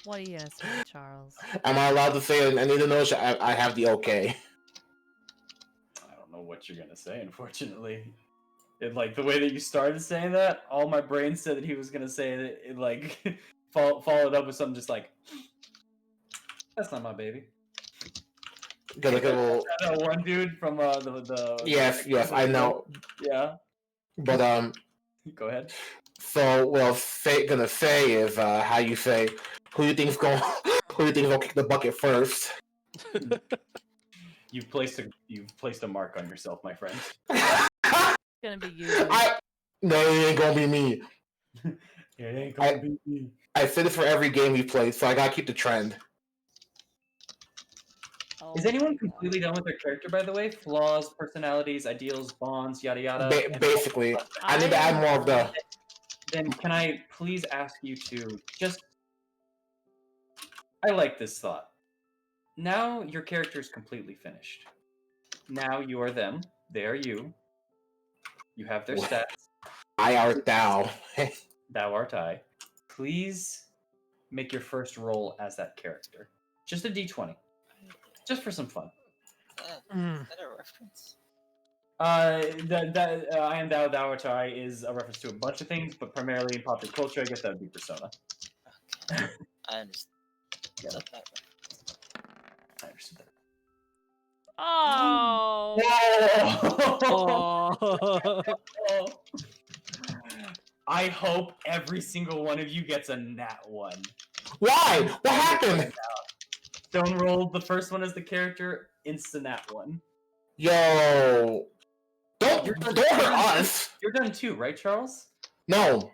What are you gonna say, Charles? Am I allowed to say it? I need to know. I have the okay. I don't know what you're gonna say, unfortunately. It, like the way that you started saying that, all my brain said that he was gonna say that. It like followed up with something just like, "That's not my baby." Because like a little. That one dude from the. Yes, I know. Yeah. But Go ahead. So gonna say is how you say who you think's going to kick the bucket first. You've placed a mark on yourself, my friend. It's gonna be you. No, it ain't gonna be me. It ain't gonna be me. I said this for every game we played, so I gotta keep the trend. Oh Is anyone my completely done with their character, by the way? Flaws, personalities, ideals, bonds, yada yada. Basically, I need to add more of the. Then can I please ask you to just... I like this thought. Now your character is completely finished. Now you are them. They are you. You have their stats. I art thou. Thou art I. Please make your first roll as that character. Just a d20. Just for some fun. Is that a reference? That I am thou, thou art I is a reference to a bunch of things, but primarily in popular culture, I guess that would be Persona. Okay. I understand. Yeah. Got that I understood that. Oh. Oh. I hope every single one of you gets a nat 1. Why? What happened? Stone rolled the first one as the character, instant nat 1. Yo, don't hurt us. You're done too, right, Charles? No.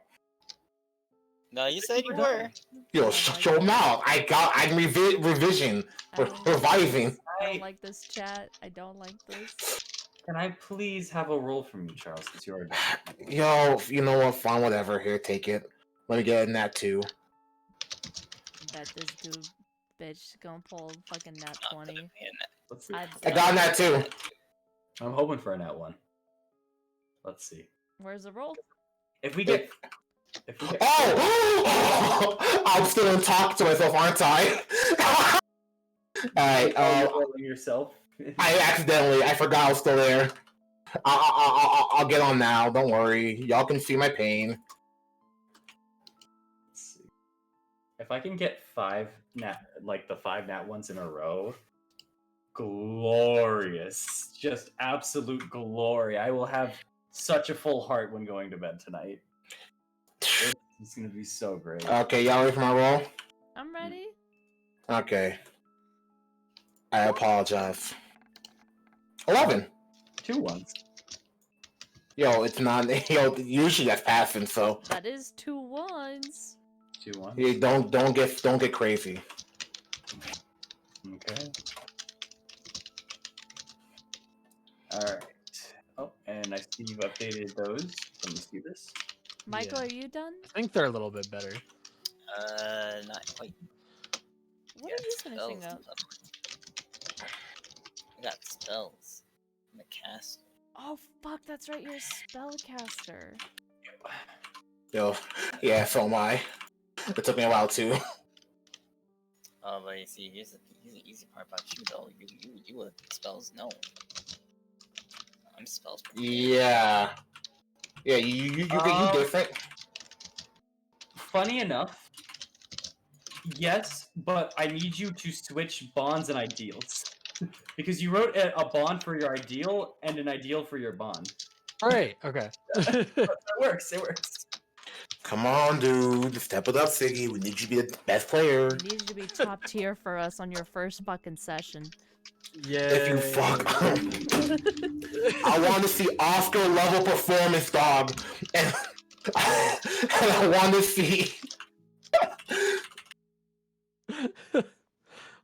No, you said you We're were. done. Yo, Oh shut my your God. mouth. I'm revision. I don't like Reviving. this. I don't like this chat. I don't like this. Can I please have a roll from you, Charles, since you are done? Yo, you know what? Fine, whatever. Here, take it. Let me get in that too. Bet this dude, bitch, gonna pull fucking nat 20. Let's see. I I got in that too. I'm hoping for a nat 1. Let's see. Where's the roll? If we get... Oh! I'm still talking to myself, aren't I? Alright, rolling yourself. I forgot I was still there. I'll get on now. Don't worry. Y'all can see my pain. Let's see. If I can get 5 nat, like the 5 nat 1s in a row, glorious. Just absolute glory. I will have such a full heart when going to bed tonight. It's gonna be so great. Okay, y'all ready for my roll? I'm ready. Okay. I apologize. 11. 2 1s. Yo, it's not. Yo, usually that's passing. So That is 2 1s. 2 1s. yeah, don't get crazy. Okay. Alright. Oh, and I see you've updated those. Let me see this. Michael, Yeah. are you done? I think they're a little bit better. Not quite. What Yeah, are you finishing spells. up? I got spells. I'm a cast. Oh fuck, that's right, you're a spellcaster. Yo, yeah, so am I. It took me a while too. Oh, but you see, here's the easy part about you though. You with spells known. I'm spells. Yeah. Yeah, you different. Funny enough, yes, but I need you to switch bonds and ideals. Because you wrote a bond for your ideal and an ideal for your bond. Alright, okay. It works. Come on, dude. Step it up, Siggy. We need you to be the best player. I need you to be top tier for us on your first fucking session. Yeah. If you fuck I want to see Oscar level performance, dog. And I want to see.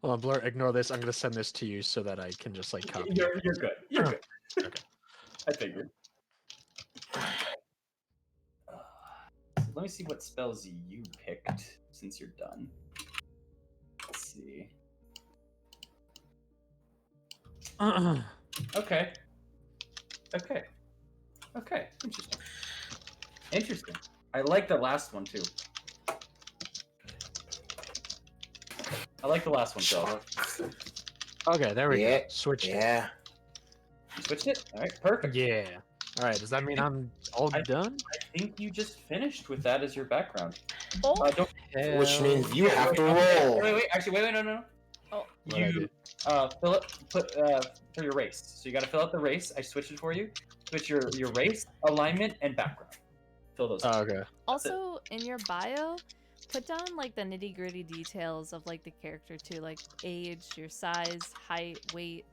Hold on, Blur, ignore this. I'm gonna send this to you so that I can just like copy. You're good. You're good. Okay. I figured. So let me see what spells you picked since you're done. Let's see. Okay. Interesting. I like the last one too. I like the last one, Charles. Okay, there we go. Yeah, Switched yeah. You switched it? Alright, perfect. it. Yeah. Alright, does that mean I'm all done? I think you just finished with that as your background. Oh, Don't Which means you have to wait, roll. Wait, actually, wait, no. Oh. What'd I You fill it for your race. So you got to fill out the race. I switched it for you. Switch your race, alignment, and background. Fill those. Oh, okay. also in your bio, put down like the nitty gritty details of like the character too, like age, your size, height, weight,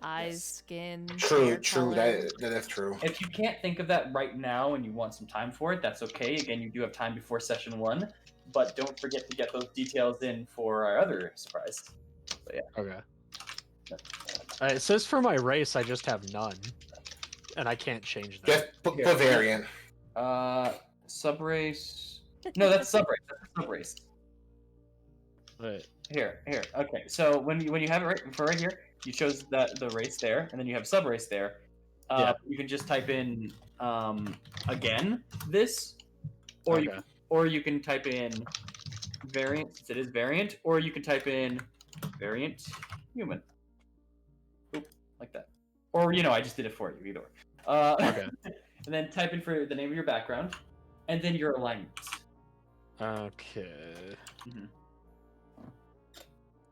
eyes, Yes. skin. True, hair true. color. That's true. If you can't think of that right now and you want some time for it, that's okay. Again, you do have time before session 1, but don't forget to get those details in for our other surprise. But yeah. Okay. It says for my race I just have none. And I can't change that. Just put Yeah. variant. Subrace. No, that's subrace. That's a subrace. But, Here. Okay. So when you have it right here, you chose the race there, and then you have subrace there. Yeah. You can just type in again this, or okay. you can type in variant, since it is variant, or you can type in variant human. Oop, like that. Or I just did it for you, either way. Okay. And then type in for the name of your background, and then your alignments. Okay. Mhm.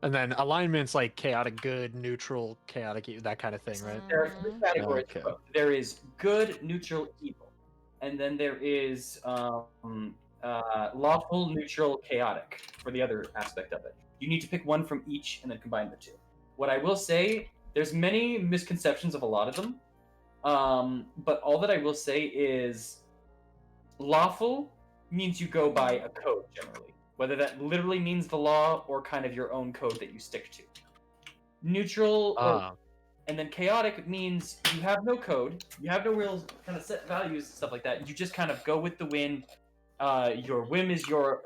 And then alignments like chaotic good, neutral, chaotic that kind of thing, right? There are 3 categories. Okay. There is good, neutral, evil. and then there is lawful, neutral, chaotic for the other aspect of it. You need to pick one from each and then combine the two. What I will say, there's many misconceptions of a lot of them, but all that I will say is lawful means you go by a code generally, whether that literally means the law or kind of your own code that you stick to. Neutral, and then chaotic means you have no code, you have no real kind of set values and stuff like that. You just kind of go with the wind. Your whim is your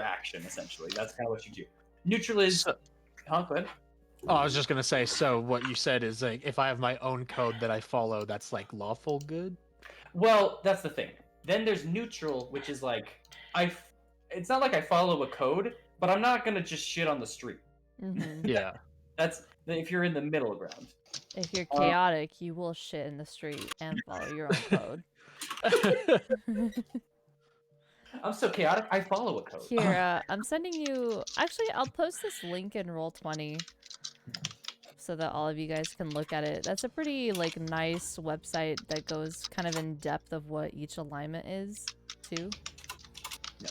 action, essentially. That's kind of what you do. Neutral is. Go ahead. Oh, I was just gonna say. So what you said is like, if I have my own code that I follow, that's like lawful good. Well, that's the thing. Then there's neutral, which is like it's not like I follow a code, but I'm not gonna just shit on the street. Mm-hmm. Yeah. That's if you're in the middle ground. If you're chaotic, you will shit in the street and follow your own code. I'm so chaotic, I follow a code. Here, I'm sending you... Actually, I'll post this link in Roll20 so that all of you guys can look at it. That's a pretty, like, nice website that goes kind of in depth of what each alignment is, too. Yeah.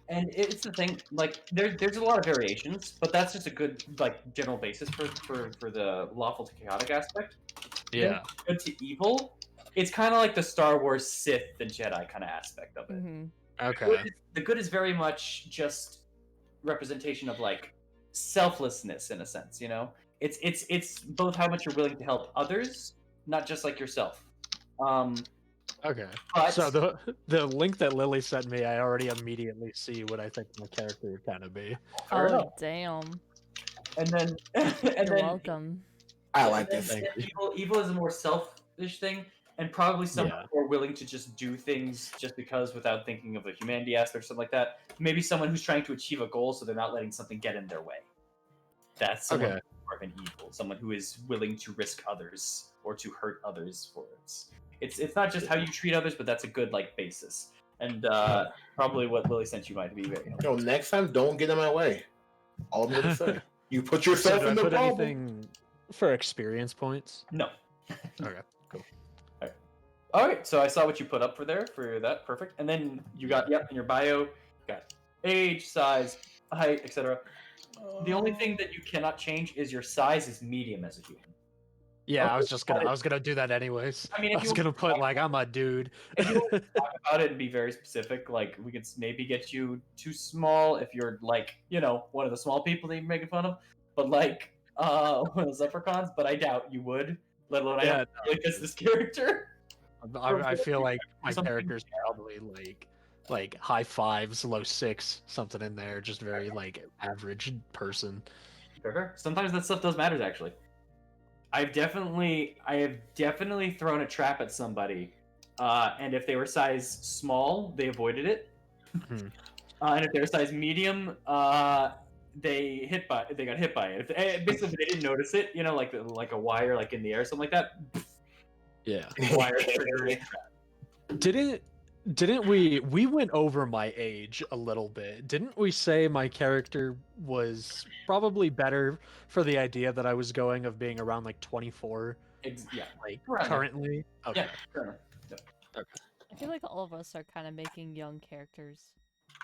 And it's the thing, like, there's a lot of variations, but that's just a good, like, general basis for the lawful to chaotic aspect. Yeah. Good to evil, it's kind of like the Star Wars Sith and Jedi kind of aspect of it. Mm-hmm. Okay. The good is very much just representation of, like, selflessness in a sense, you know? It's both how much you're willing to help others, not just, like, yourself. Okay. But, So the link that Lily sent me, I already immediately see what I think my character would kind of be. fair Oh, enough. damn. And then You're welcome. I like and this. then evil is a more selfish thing, and probably someone Yeah. who are willing to just do things just because without thinking of the humanity aspect or something like that. Maybe someone who's trying to achieve a goal, so they're not letting something get in their way. That's someone Okay. more of an evil, someone who is willing to risk others or to hurt others for it. It's not just how you treat others, but that's a good like basis. And probably what Lily sent you might be very helpful. Yo, next time, don't get in my way. All I'm gonna say. You put So yourself do I in the put problem. anything for experience points? No. Okay. Cool. All right, so I saw what you put up for there for that. Perfect. And then you got in your bio, you got age, size, height, etc. The only thing that you cannot change is your size is medium as a human. Yeah, I Okay, was gonna do that anyways. I mean, I if was you gonna want to put like I'm a dude. if you want to talk about it and be very specific, like we could maybe get you too small if you're like, you know, one of the small people that you're making fun of, but like one of the leprechauns, but I doubt you would, let alone I Yeah, have to really miss this character. I feel like my Something- character's probably like high fives, low six, something in there, just very like average person. Sure. Sometimes that stuff does matter actually. I have definitely thrown a trap at somebody, and if they were size small, they avoided it. Hmm. And if they were size medium, they got hit by it. Basically, if they didn't notice it, you know, like a wire like in the air, something like that. Yeah. Wire triggering trap. Didn't we went over my age a little bit? Didn't we say my character was probably better for the idea that I was going of being around like 24, Yeah. like Right. currently? Okay. Yeah. Sure. Yep. I feel like all of us are kind of making young characters.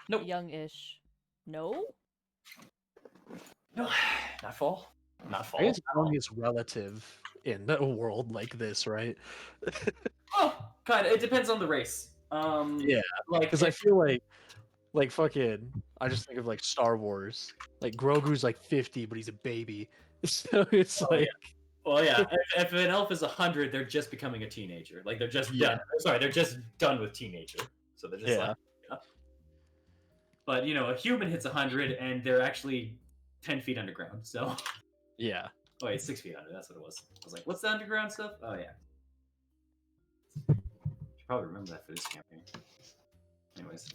Nope. Young-ish. No? No, not fall. Not fall. I guess young is relative in a world like this, right? Oh, kind of. It depends on the race. Yeah, like because I feel like fucking, I just think of like Star Wars. Like Grogu's like 50, but he's a baby. So it's like, Well, yeah. If an elf is 100, they're just becoming a teenager. Like they're just done. Sorry, they're just done with teenager. So they're just like, yeah. But you know, a human hits 100, and they're actually 10 feet underground. So yeah. oh wait, 6 feet under. That's what it was. I was like, what's the underground stuff? Oh yeah. Should probably remember that for this campaign. Anyways,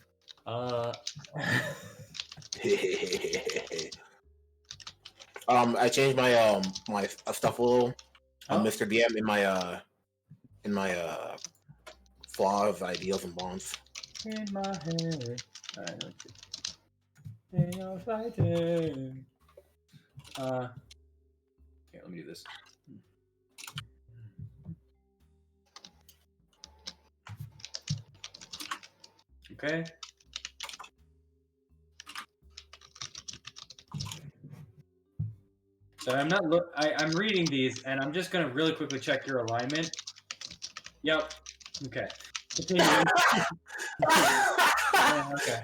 I changed my my stuff a little. Oh. Mr. DM in my flaw of ideals and bonds. in my head. Alright, let's see. They are fighting. Here, let me do this. Okay. So I'm not I'm reading these, and I'm just gonna really quickly check your alignment. Yep. Okay. Continuing. Yeah, okay.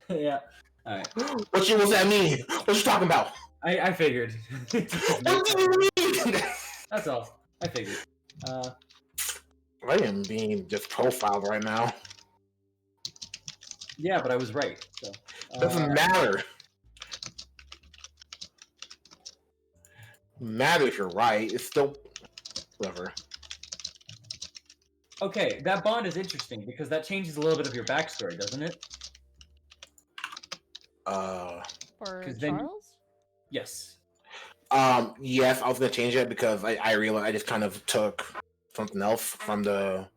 Yeah. All right. What was that mean? What you talking about? I figured. What do you mean? That's all. I figured. I am being just profiled right now. Yeah, but I was right. So Doesn't matter. Matter if you're right. It's still whatever. Okay, that bond is interesting because that changes a little bit of your backstory, doesn't it? For 'Cause then- Charles? Yes. Yes, I was gonna change it because I realized I just kind of took something else from the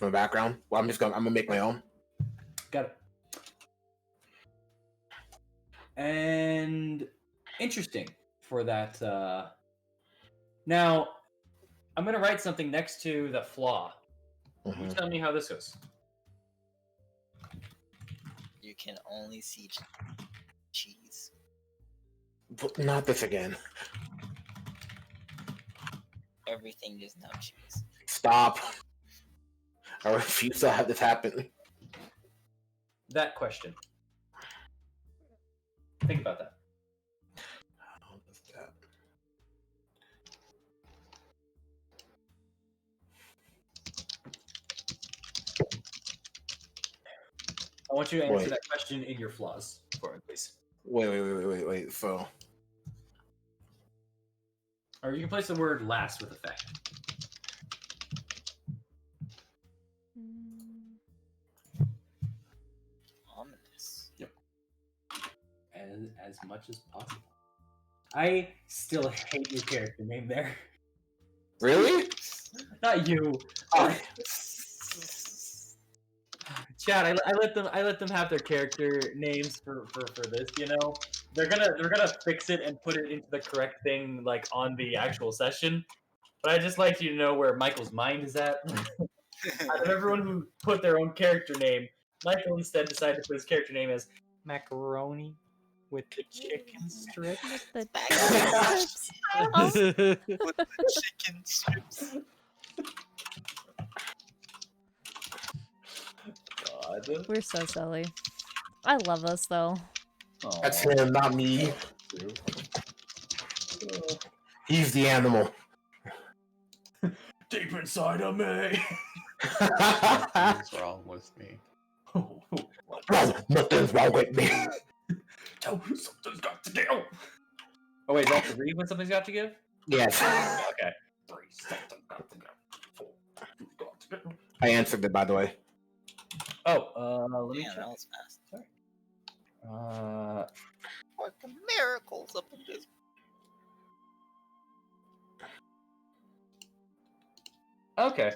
background. Well, I'm gonna make my own. Got it. And interesting for that. Now, I'm gonna write something next to the flaw. You tell me how this goes. You can only see cheese. But not this again. Everything is now cheese. Stop. I refuse to have this happen. That question. Think about that. How does that? I want you to answer Wait. that question in your flaws for me, please. Wait. So, Or you can place the word last with effect. Ominous. Yep. As much as possible. I still hate your character name there. really? Not you. Oh, Chad, I let them have their character names for this, you know? They're gonna fix it and put it into the correct thing like on the actual session. But I just like you to know where Michael's mind is at. Out of everyone who put their own character name, Michael instead decided to put his character name as Macaroni with the chicken strips. With the chicken strips. Oh, With the chicken strips. God. we're so silly. I love us though. that's him, not me. He's the animal. Deep inside of me. What's wrong with me? No, nothing's wrong with me. Tell me something's got to give. Oh wait, is that 3 when something's got to give? Yes, Okay. 3, something got to give. 4, something's got to give. I answered it, by the way. Oh, let me Damn, check. that was fast. Working miracles up in this. Okay.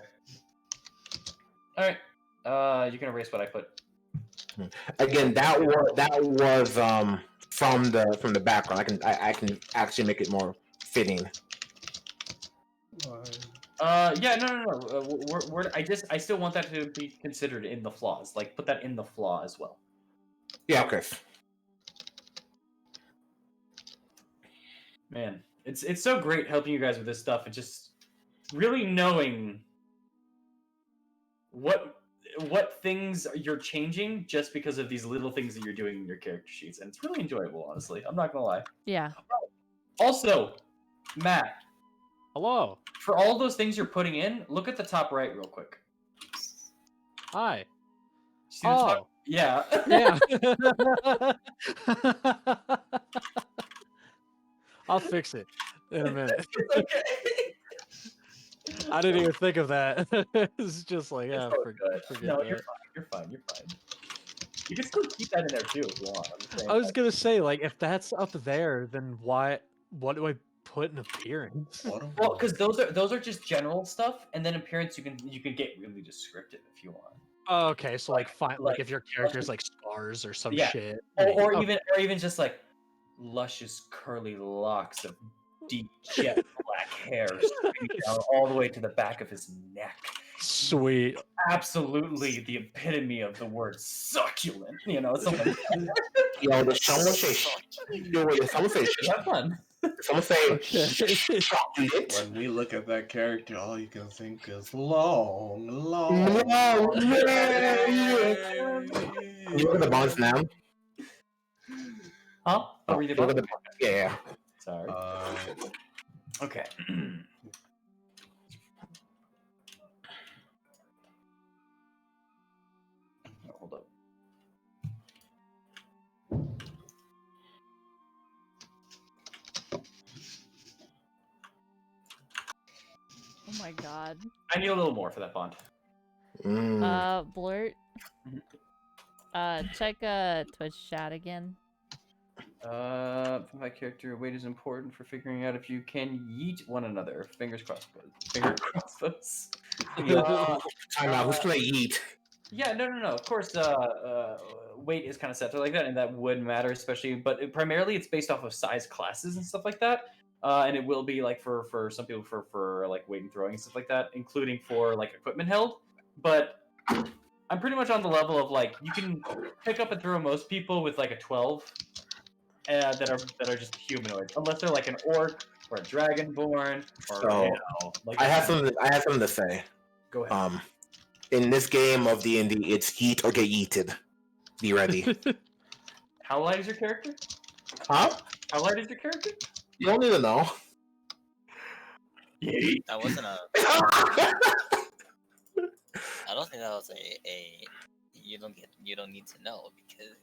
All right. You can erase what I put. Again, that was from the background. I can actually make it more fitting. Yeah, no. I still want that to be considered in the flaws. Like, put that in the flaw as well. Yeah, okay. Man, it's so great helping you guys with this stuff and just really knowing what things you're changing just because of these little things that you're doing in your character sheets, and it's really enjoyable, honestly. I'm not gonna lie. Yeah. Also, Matt, Hello. for all those things you're putting in, look at the top right real quick. Hi. See the top? Yeah. Yeah. I'll fix it in a minute. It's okay. I didn't even think of that. It's just like, yeah, It's all good. forget No, that. you're fine. You can still keep that in there too if you want. I'm just saying, I was gonna say, like, if that's up there, then what do I put in appearance? well, because those are just general stuff, and then appearance you can get really descriptive if you want. Oh, okay, so like, fine, like like- if your character's like scars or some Yeah. shit, Or okay. even just like luscious curly locks of deep jet black hair streaming down all the way to the back of his neck, Sweet. Absolutely the epitome of the word succulent. You know, someone Yo, did someone say? Someone say? have fun. Someone say? Okay. Chocolate. When we look at that character, all you can think is long. No, yeah. You look at the bonds now. Huh? Oh, read You the look at the book? yeah. Sorry. Okay. Hold up. Oh my god. I need a little more for that bond. Blurt. Check Twitch chat again. For my character, weight is important for figuring out if you can yeet one another. Fingers crossed. Finger crossbows. Time out. Who's gonna eat? Yeah, no. Of course, weight is kind of set like that, and that would matter, especially. But primarily, it's based off of size classes and stuff like that. And it will be like for some people for like weight and throwing and stuff like that, including for like equipment held. But I'm pretty much on the level of like you can pick up and throw most people with like a 12. That are just humanoids, unless they're like an orc or a dragonborn or So, like I have something to say. Go ahead. In this game of D&D, it's eat or get yeeted. Be ready. How light is your character? Huh? How light is your character? You don't need to know. Yeet. That wasn't a. I don't think that was a. You don't need to know because.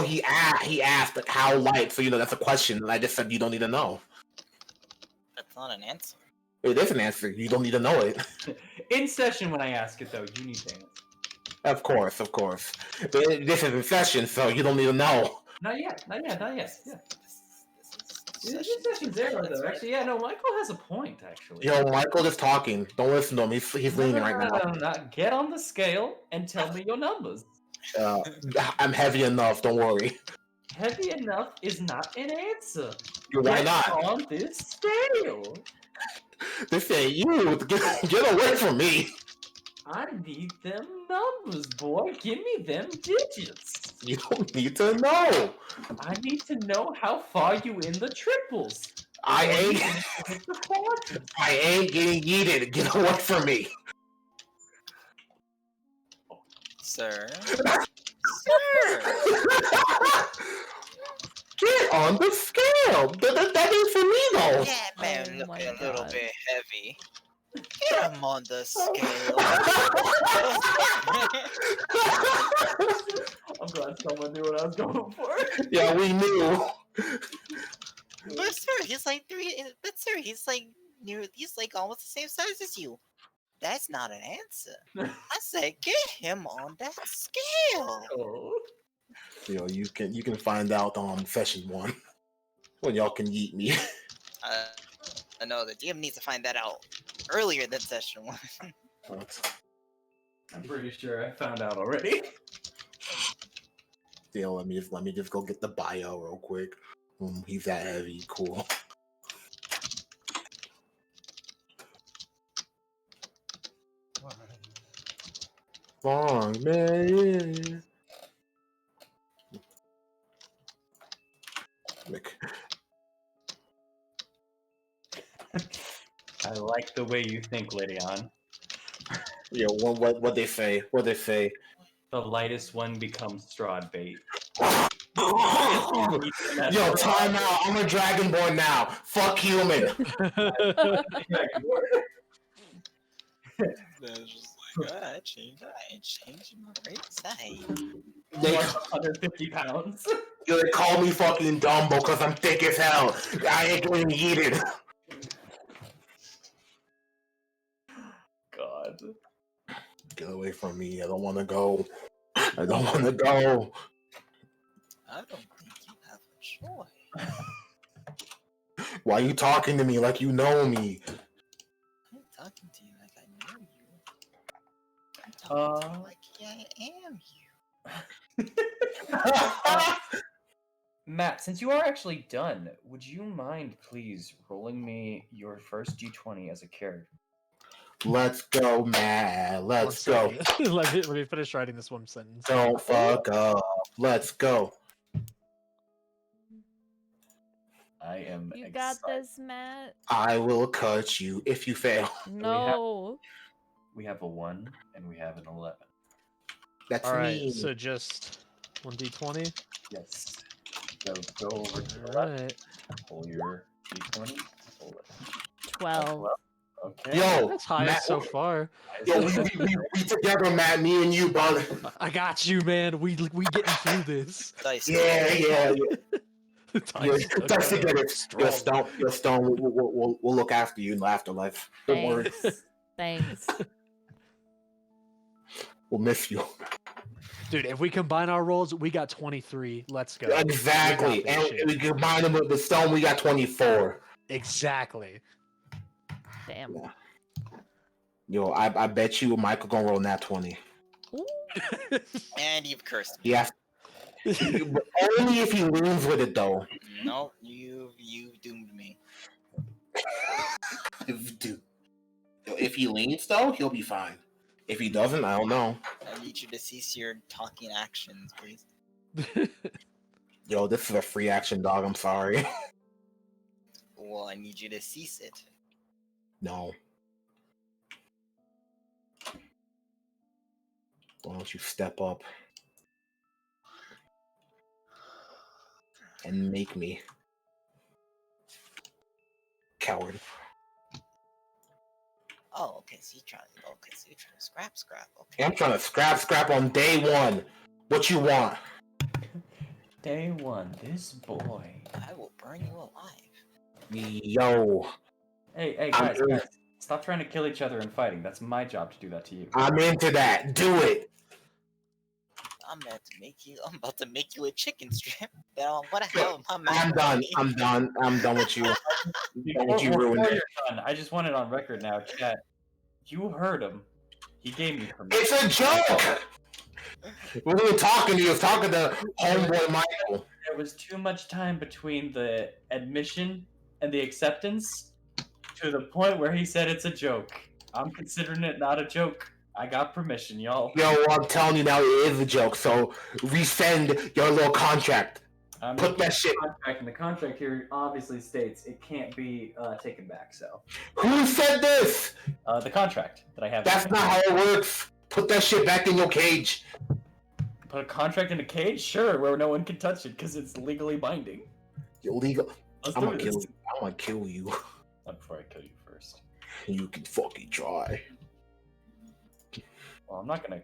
he asked like, how light, so that's a question, and I just said you don't need to know. That's not an answer. It is an answer. You don't need to know it. In session, when I ask it though, you need to answer. Of course. This is in session, so you don't need to know. Not yet. Yeah. This This is is session 0 though. Actually, yeah, no. Michael has a point. Actually. Yo, Michael is talking. Don't listen to him. He's leaning right now. No. Get on the scale and tell me your numbers. I'm heavy enough. Don't worry. Heavy enough is not an answer. Why Get not? on this scale. This ain't you. Get away from me. I need them numbers, boy. Give me them digits. You don't need to know. I need to know how far you in the triples. I ain't Hit the quadrants. I ain't getting yeeted. Get away from me. Sir. Get on the scale. That ain't for me though. That man Oh looking my a little God. bit heavy. Get him on the scale. I'm glad someone knew what I was going for. Yeah, we knew. But sir, he's like he's like almost the same size as you. That's not an answer. I said get him on that scale. Oh. Yo, you can find out on session 1 when y'all can yeet me. I know the DM needs to find that out earlier than session 1. I'm pretty sure I found out already. Yo, let me just go get the bio real quick. He's that heavy. Cool. Long man. I like the way you think, Lydion. Yeah, what they say? What they say? The lightest one becomes Strahd bait. Yo, time out. I'm a dragonborn now. Fuck human. That's just like, I ain't changing my race. They 150 pounds. they call me fucking Dumbo because I'm thick as hell. I ain't getting yeeted. God. Get away from me. I don't want to go. I don't want to go. I don't think you have a choice. Why are you talking to me like you know me? I'm talking to you like I know you. I'm talking to you like I am you. Matt, since you are actually done, would you mind please rolling me your first d20 as a character? Let's go, Matt. Let's go. let me finish writing this one sentence. Don't fuck up. Let's go. I am. You got excited. this, Matt. I will cut you if you fail. No. We have a 1 and we have an 11. That's All right, me. so just 1d20. Yes. So go over to the All left. right. Pull your d20. Pull it. 12. Okay. Yo, That's highest Matt, so far. Yo, we together, Matt. Me and you, bud. I got you, man. We getting through this. Dice. Yeah. Dice Dice together. strong. You're Stone. We'll look after you in the afterlife. Don't worry. Thanks. We'll miss you. Dude, if we combine our rolls, we got 23. Let's go. Exactly. We got And this shit. we combine them with the Stone. We got 24. Exactly. Damn. Yeah. Yo, I bet you Michael gonna roll nat 20. Ooh. And you've cursed me. Yeah. But only if he leans with it, though. No, you doomed me. If he leans, though, he'll be fine. If he doesn't, I don't know. I need you to cease your talking actions, please. Yo, this is a free action, dog. I'm sorry. Well, I need you to cease it. No. Why don't you step up and make me coward? Oh, okay. So you're trying to scrap. Okay. Yeah, I'm trying to scrap on day one. What you want? Day 1. This boy. I will burn you alive. Yo, Hey, I'm guys, in. guys. Stop trying to kill each other and fighting. That's my job to do that to you. I'm into that. Do it. I'm about to make you a chicken strip. Then I'm gonna have my I'm done. I'm done with you. Don't you ruin Before it. you're done, I just want it on record now, chat. You heard him. He gave me permission. It's a joke. We were talking to you. Talking to homeboy Michael. There was too much time between the admission and the acceptance to the point where he said it's a joke. I'm considering it not a joke. I got permission, y'all. Yo, I'm telling you now, it is a joke. So resend your little contract. I'm Put looking that at shit. the contract, and the contract here obviously states it can't be taken back. So Who said this? the contract that I have. That's not how it works. Put that shit back in your cage. Put a contract in a cage, sure, where no one can touch it because it's legally binding. Illegal. Let's I'm do gonna this. kill you. I'm gonna kill you. Not before I kill you first. You can fucking try. Well, I'm not gonna.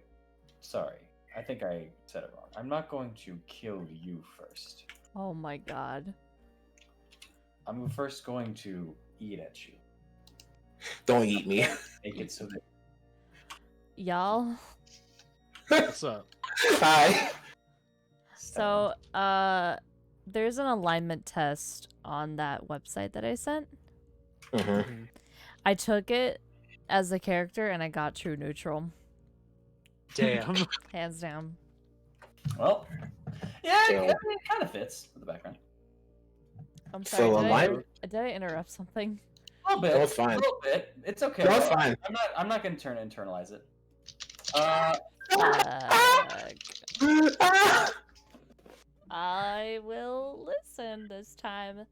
Sorry, I think I said it wrong. I'm not going to kill you first. Oh my god. I'm first going to eat at you. Don't eat me. Make it so that Y'all. What's up? Hi. So, there's an alignment test on that website that I sent. Mm-hmm. I took it as a character and I got true neutral. Damn. Hands down. Well, yeah, So- it kind of fits with the background. I'm So sorry, alignment- did I interrupt something? A little bit. That was fine. A little bit. It's okay. That was fine. I'm not gonna internalize it. Fuck. I will listen this time.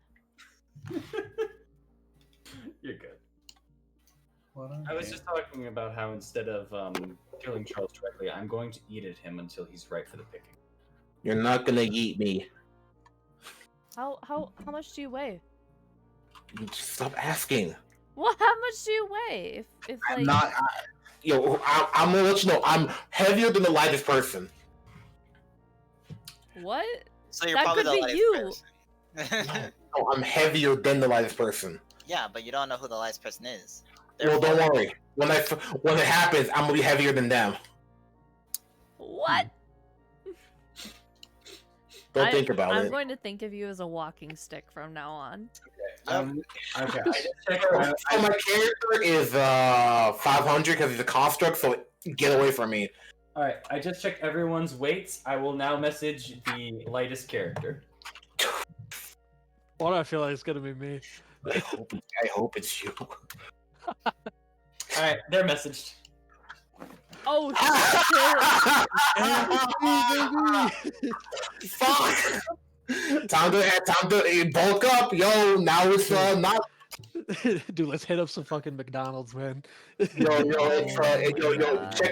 You're good. I was just talking about how instead of killing Charles directly, I'm going to eat at him until he's right for the picking. You're not gonna eat me. How much do you weigh? Stop asking. Well, how much do you weigh? If like I'm not. I'm gonna let you know. I'm heavier than the lightest person. what? So you're That probably could the be lightest you. person. No, I'm heavier than the lightest person. Yeah, but you don't know who the lightest person is. Well, don't worry. When it happens, I'm gonna be heavier than them. What? Don't think about I'm it. going to think of you as a walking stick from now on. Okay. I just checked. So my character is 500 because he's a construct. So get away from me. All right. I just checked everyone's weights. I will now message the lightest character. Why do I feel like it's gonna be me? I hope it's you. Alright, they're messaged. Oh shit! Fuck! Time to bulk up, yo. Now it's not. Dude, let's hit up some fucking McDonald's, man. Yo.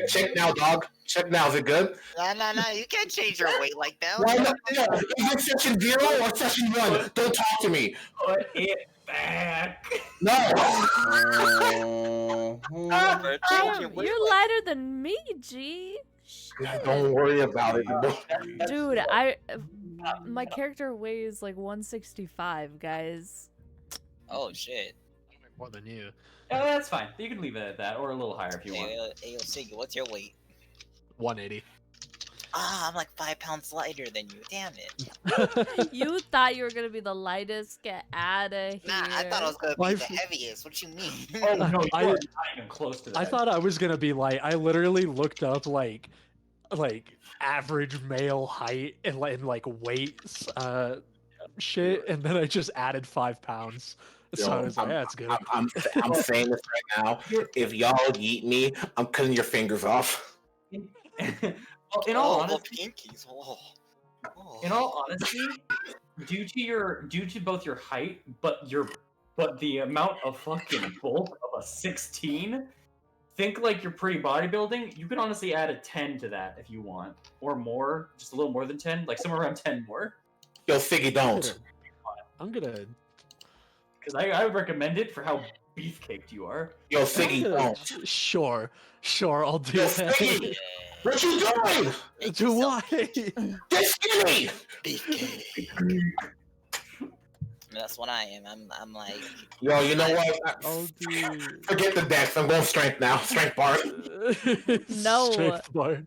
Check now, dog. Check now. Is it good? Nah. You can't change your weight like that. Why not? Yo, is it session 0 or session 1? Don't talk to me. Put it back. No. Bro, change your Damn, weight you're like- lighter than me, G. Shit. Don't worry about it. Dude, my character weighs like 165, guys. Oh shit. More than you. Yeah, that's fine. You can leave it at that, or a little higher if you want. Hey, Siggy, what's your weight? 180. Ah, I'm like 5 pounds lighter than you. Damn it. You thought you were gonna be the lightest? Get out of here. Nah, I thought I was gonna be My the f- heaviest. What you mean? Oh no, you I- are not even close to that. I thought I was gonna be light. I literally looked up like average male height and like weights shit, and then I just added 5 pounds. So I was like, yeah, that's good. I'm saying this right now. If y'all yeet me, I'm cutting your fingers off. Well, in all honesty, pinkies. Oh. in all honesty, due to both your height, but the amount of fucking bulk of a 16, think like you're pretty bodybuilding. You can honestly add a 10 to that if you want, or more, just a little more than 10, like somewhere around 10 more. Yo, Figgy, don't. I'm gonna. Because I would recommend it for how beefcaked you are. Yo, Figgy, don't. Sure, I'll do Yo, that. Figgy, what you doing? Do why? Get skinny. That's what I am. I'm like. Yo, you know what? Oh, dude. Forget the dex. I'm going strength now. Strength bar. No. Strength bar.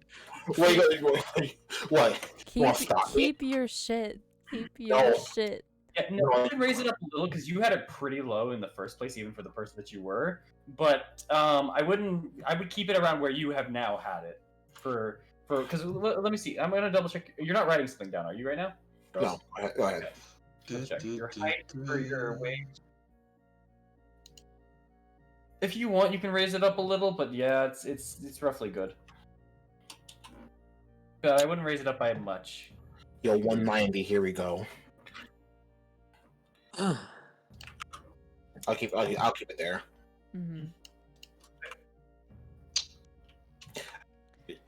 Wait. What? Won't Keep, stop me. keep your shit. Keep your No. shit. Yeah, no, you can raise it up a little because you had it pretty low in the first place, even for the person that you were. But I would keep it around where you have now had it because let me see. I'm gonna double check. You're not writing something down, are you right now? No, go ahead. Let's check your height for your weight. If you want, you can raise it up a little, but yeah, it's roughly good. But I wouldn't raise it up by much. Yo, 190. Here we go. I'll keep it there. Mhm.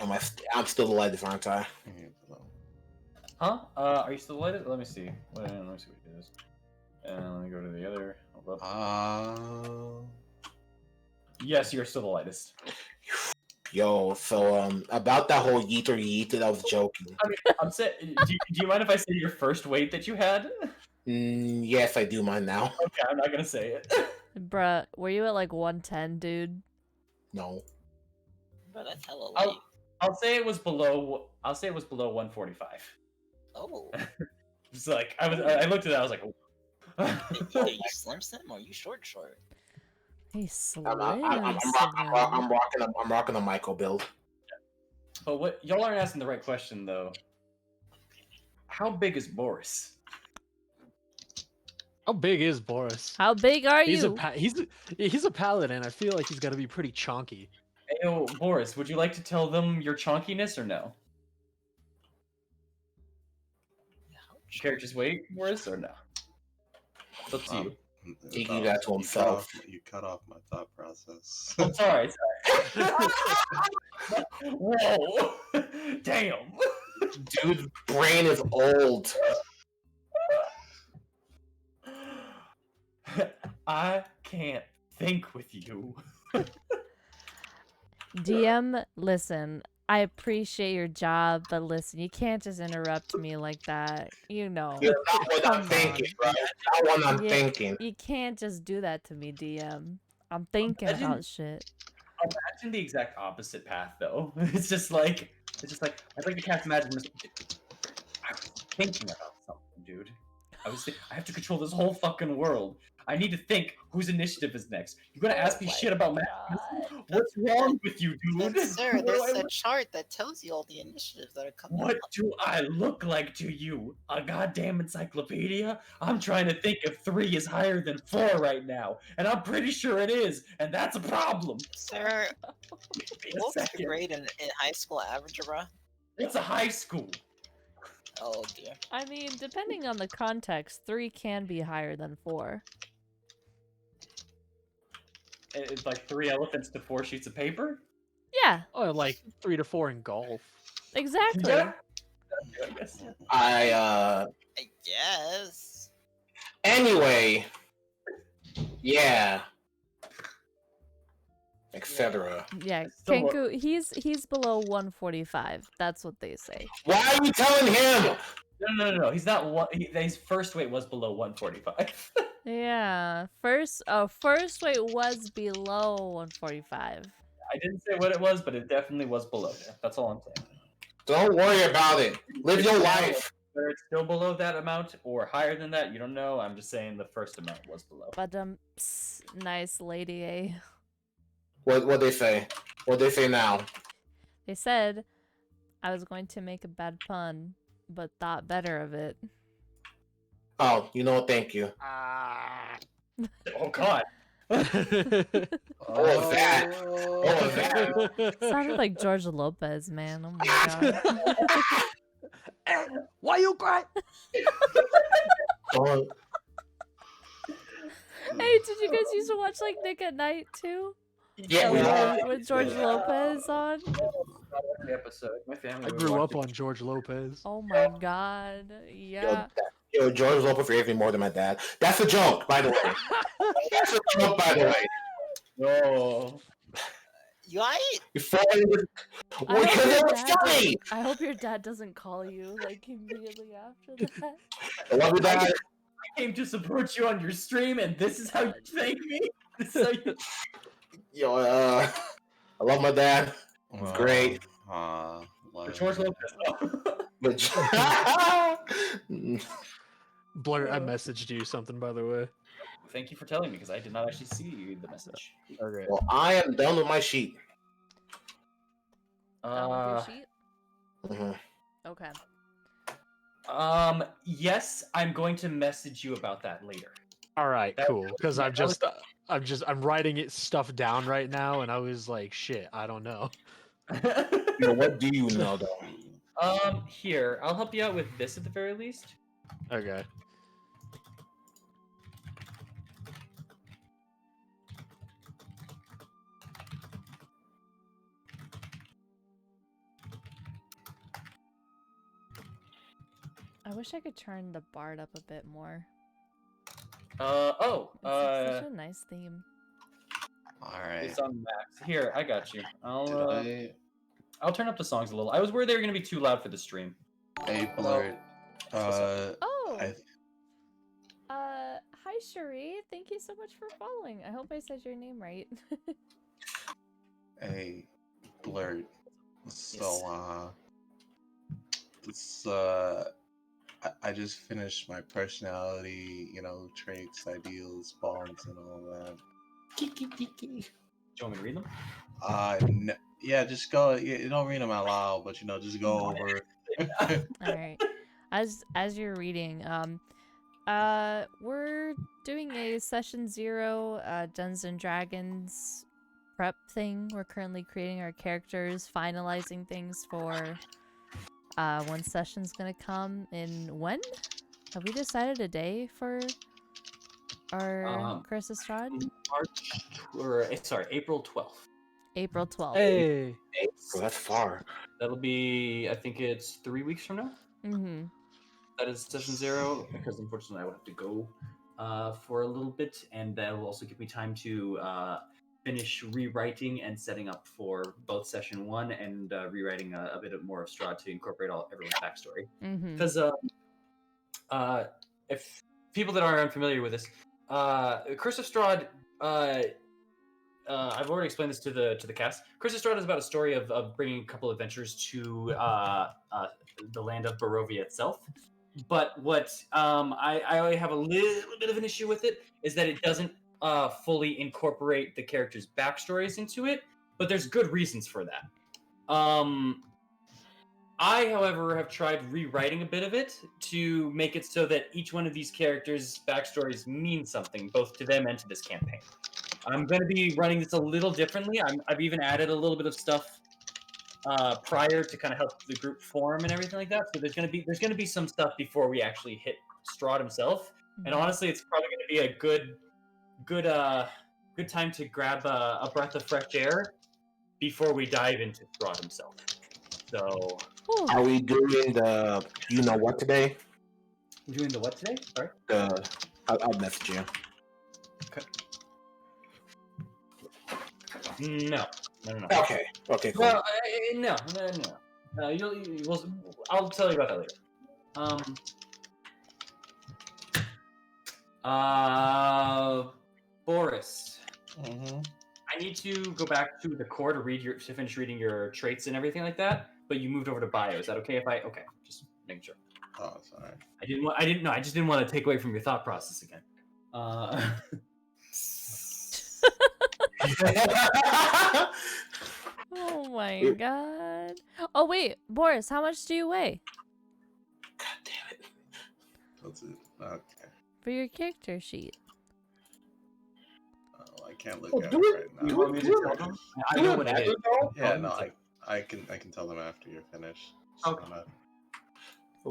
I'm still the lightest, aren't I? Huh? Are you still the lightest? Let me see. Let me see what it is. And let me go to the other. Hold up. Yes, you're still the lightest. Yo, so about that whole yeet that I was joking. I mean, I'm saying, do you mind if I say your first weight that you had? Yes, I do mind now. Okay, I'm not gonna say it. Bruh, were you at like 110, dude? No. Bro, that's hella light. I'll say it was below. I'll say it was below 145. Oh. It's like I looked at that. I was like, Are you slim or are you short? Hey, slim. I'm rocking a Michael build. but what y'all aren't asking the right question though. How big is Boris? How big is Boris? How big are He's you? he's a paladin. I feel like he's got to be pretty chonky. Hey, yo, Boris, would you like to tell them your chonkiness or no? Character's weight, Boris, or no? It's up to you. He gave that to himself. You cut off my thought process. I'm sorry. Whoa! Damn! Dude's brain is old. I can't think with you. DM, listen, I appreciate your job, but listen, you can't just interrupt me like that. You know. You're not what Come I'm thinking, on. bro. Not what I'm Yeah. thinking. You can't just do that to me, DM. I'm thinking Imagine- about shit. Imagine the exact opposite path, though. It's just like I'd like to cast imagine. I was thinking about something, dude. I have to control this whole fucking world. I need to think whose initiative is next. You're gonna ask me my shit about math? God. What's wrong with you, dude? But sir, What do there's I a chart that tells you all the initiatives that are coming What up. do I look like to you? A goddamn encyclopedia? I'm trying to think if 3 is higher than 4 right now, and I'm pretty sure it is, and that's a problem. Sir, Give me a what was your second. grade in high school algebra? It's a high school. Oh dear. I mean, depending on the context, 3 can be higher than 4. It's like 3 elephants to 4 sheets of paper? Yeah, Oh, like 3 to 4 in golf. exactly. Yeah. I guess. I guess. Anyway, yeah, etc. Yeah, Still- Kenku, he's below 145. That's what they say. Why are you telling him? No. He's not one. His first weight was below 145. Yeah, first weight was below 145. I didn't say what it was, but it definitely was below there. That's all I'm saying. Don't worry about it. Live your life. Whether it's still below that amount or higher than that, you don't know. I'm just saying the first amount was below. But nice lady, eh? What they say? What they say now? They said I was going to make a bad pun, but thought better of it. Oh, you know, thank you. Oh God. What was that? What was that? Sounded like George Lopez, man. Oh my god. Why you cry? Don't- Hey, did you guys used to watch like Nick at Night too? Yeah, we all. With George Lopez on? The episode. My family. I would grew watch up on George Lopez. Oh my god. Yeah. Yo, George Lopez forgave me more than my dad. That's a joke, by the way. That's a joke, by the way. No. You alright? Before I because hope it your was dad funny. doesn't- I hope your dad doesn't call you like immediately after that. I love you, Dad. I came to support you on your stream, and this is how you thank me. This is how you... Yo, I love my dad. It's great. For George Lopez. But Blur, I messaged you something, by the way. Thank you for telling me, because I did not actually see the message. Okay. well, I am done with my sheet. Done with your sheet? Mhm. Okay. Yes, I'm going to message you about that later. All right, That- cool. Because yeah, I'm writing it stuff down right now, and I was like, shit, I don't know. Yo, what do you know, though? Here, I'll help you out with this at the very least. Okay. I wish I could turn the bard up a bit more. It's Such a nice theme. Alright. on max. Here, I got you. Did I'll turn up the songs a little. I was worried they were gonna be too loud for the stream. Hey, Blurt. Oh! I Hi Cherie, thank you so much for following. I hope I said your name right. Hey, Blurt. So, I just finished my personality, traits, ideals, bonds, and all that. Do you want me to read them? Yeah, just go. You don't read them out loud, but just go over. All right. As you're reading, we're doing a session 0 Dungeons and Dragons prep thing. We're currently creating our characters, finalizing things for when session's gonna come in when? Have we decided a day for our Curse of Strahd? April 12th. April 12th. Hey. So that's far. That'll be, I think it's 3 weeks from now. Mm-hmm. That is session 0, because unfortunately I would have to go for a little bit, and that will also give me time to finish rewriting and setting up for both session 1 and rewriting a bit more of Strahd to incorporate everyone's backstory. Mm-hmm. Because if people that are unfamiliar with this, Curse of Strahd, I've already explained this to the cast. Curse of Strahd is about a story of bringing a couple adventures to the land of Barovia itself. But what I have a little bit of an issue with it is that it doesn't fully incorporate the characters' backstories into it. But there's good reasons for that. I, however, have tried rewriting a bit of it to make it so that each one of these characters' backstories mean something, both to them and to this campaign. I'm going to be running this a little differently. I've even added a little bit of stuff prior to kind of help the group form and everything like that. So there's going to be some stuff before we actually hit Strahd himself. And honestly, it's probably going to be a good time to grab a breath of fresh air before we dive into Strahd himself. So, are we doing the you know what today? we're doing the what today? Sorry. I'll message you. No. Okay, cool. Well, no. I'll tell you about that later. Boris. Mm-hmm. I need to go back to the core to finish reading your traits and everything like that. But you moved over to bio. Is that okay if I? Okay, just making sure. Oh, sorry. I just didn't want to take away from your thought process again. Oh my god. Oh wait, Boris, how much do you weigh God damn it. That's it. Okay. for your character sheet? Oh, I can't look Oh, at do it it. right now. You want me to tell them? I know what it is. Yeah, no, I can tell them after you're finished. So Okay.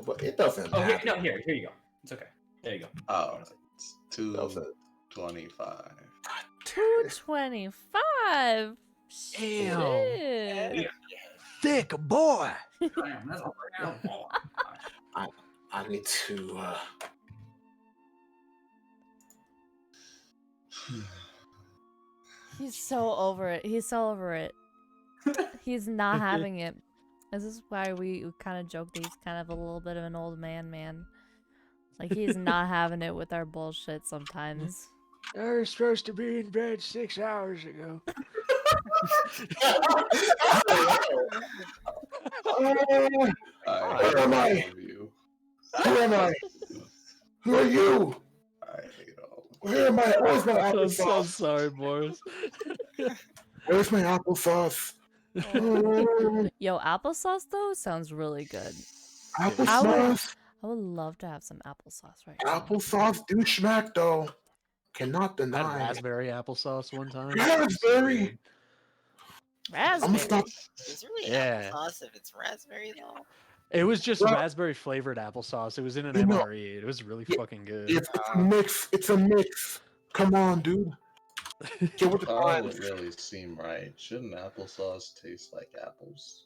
But it doesn't Oh, matter. here you go. It's okay. There you go. Oh, it's 225. 225. Damn. Shit. Thick boy. Damn, that's I need to. He's so over it. He's so over it. He's not having it. This is why we kind of joke that he's kind of a little bit of an old man. Like, he's not having it with our bullshit sometimes. I was supposed to be in bed 6 hours ago. Where am I? Who am I? Who are you? I hate all of Where am I? Where's my I'm so applesauce? sorry, Boris. Where's my applesauce? Yo, applesauce, though, sounds really good. Applesauce? I would love to have some applesauce right now. Applesauce do smack though. Cannot I had deny. raspberry applesauce one time. Raspberry. I'm gonna Raspberry. stop. Is it really Yeah. applesauce if it's raspberry though? It was just Well, raspberry flavored applesauce. It was in an you know, MRE. It was really fucking good. It's a mix. It's a mix. Come on, dude. Get with the That times. doesn't really seem right. Shouldn't applesauce taste like apples?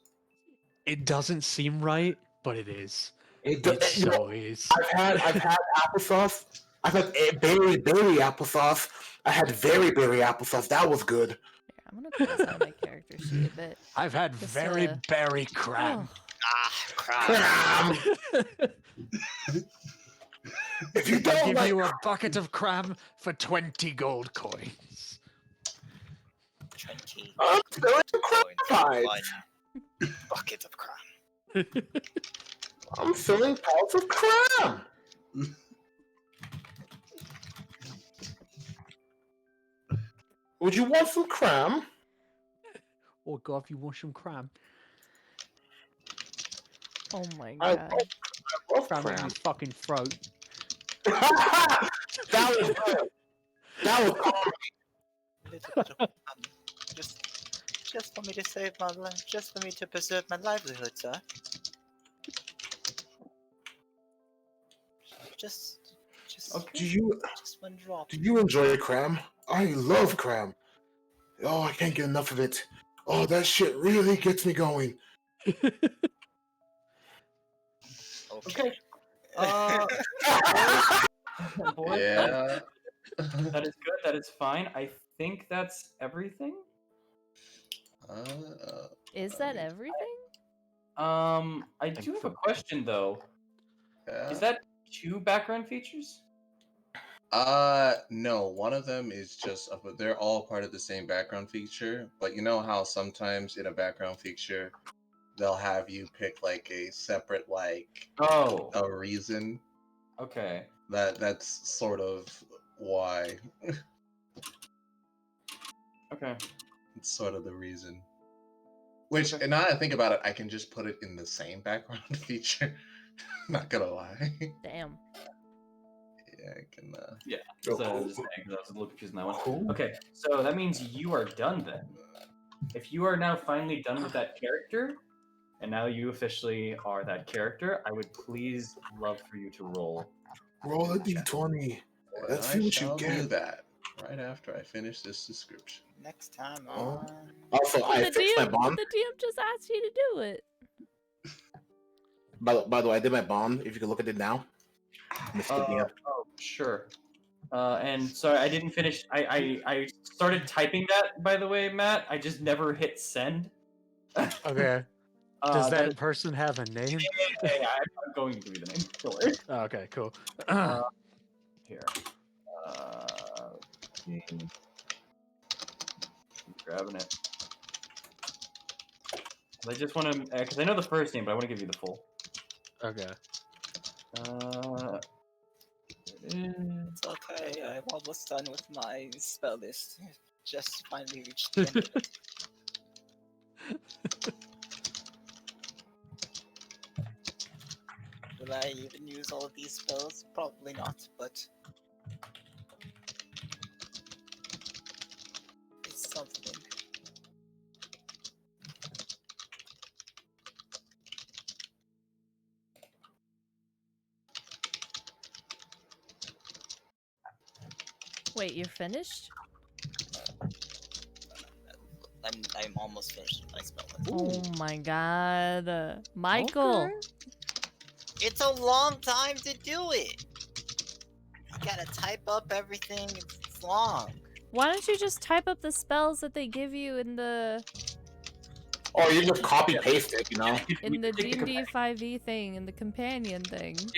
It doesn't seem right, but it is. It It does, you know, so is. I've had applesauce. I've had berry applesauce. I had very berry applesauce. That was good. Here, I'm gonna put this on my character sheet a bit. I've had Just, very berry cram. Oh, Crap. If you I don't give like, you a bucket of cram for 20 gold coins. 20. I'm still in crab pies. One bucket of crap. I'm filling pots of crab. Would you want some cram? Oh god, if you want some cram. oh my I god. love Cram in cram. your fucking throat. That was good. That was awesome. Little bit of crap. Just for me to save my life, just for me to preserve my livelihood, sir. Just Okay. just one drop. Do you enjoy cram? I love cram. Oh, I can't get enough of it. Oh, that shit really gets me going. Okay. Boy, Yeah. that is good. That is fine. I think that's everything. Is that everything? I do have a question though. Yeah. Is that 2 background features? No. One of them is just, they're all part of the same background feature. But you know how sometimes in a background feature, they'll have you pick like a separate like Oh, a reason. okay. That's sort of why. Okay. It's sort of the reason. Which, and now that I think about it, I can just put it in the same background feature. Not gonna lie. Damn. Yeah, I can. Yeah. Oh, So cool. just saying, 'cause I was a little confused on that one. Cool. Okay, so that means you are done then. If you are now finally done with that character, and now you officially are that character, I would please love for you to roll. Roll a d20. Let's I see what you shall do get. that right after I finish this description. Next time Oh. on. Also, I The fixed my DM, bond. the DM just asked you to do it. By the way, I did my bond. If you can look at it now, Mr. DM. Oh, sure. And sorry, I didn't finish. I started typing that, by the way, Matt. I just never hit send. Okay. Does that is- person have a name? yeah, I'm going to give you the name. Don't worry. Oh, okay, cool. Here. Grabbing it. I just want to, because I know the first name, but I want to give you the full. Okay. It is. It's okay, I'm almost done with my spell list. Just finally reached the end of it. Will I even use all of these spells? Probably not, but it's something. Wait, you're finished? I'm almost finished with my spell list. Oh my god. Michael. Okay. It's a long time to do it. You gotta type up everything. It's long. Why don't you just type up the spells that they give you in the Or you just copy paste it, you know? in the Take the D&D 5e thing, in the companion thing? You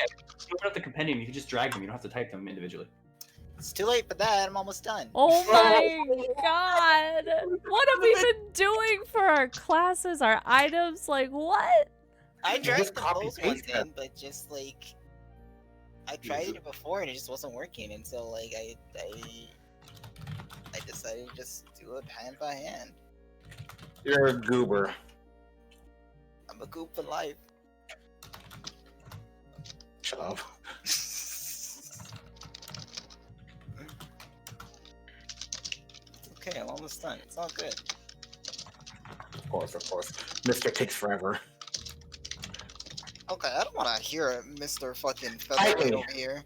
open up the companion, you can just drag them. You don't have to type them individually. It's too late for that. I'm almost done. Oh my god! What have we been doing for our classes, our items? Like, what? I just dragged the copy those ones paste that. in, but just like I tried it before and it just wasn't working, and so like I decided to just do it hand by hand. You're a goober. I'm a goop for life. Shut up. Okay, I'm almost done. It's all good. Of course. Mr. takes forever. Okay, I don't want to hear it, Mr. Fucking Typing. Featherweight over here.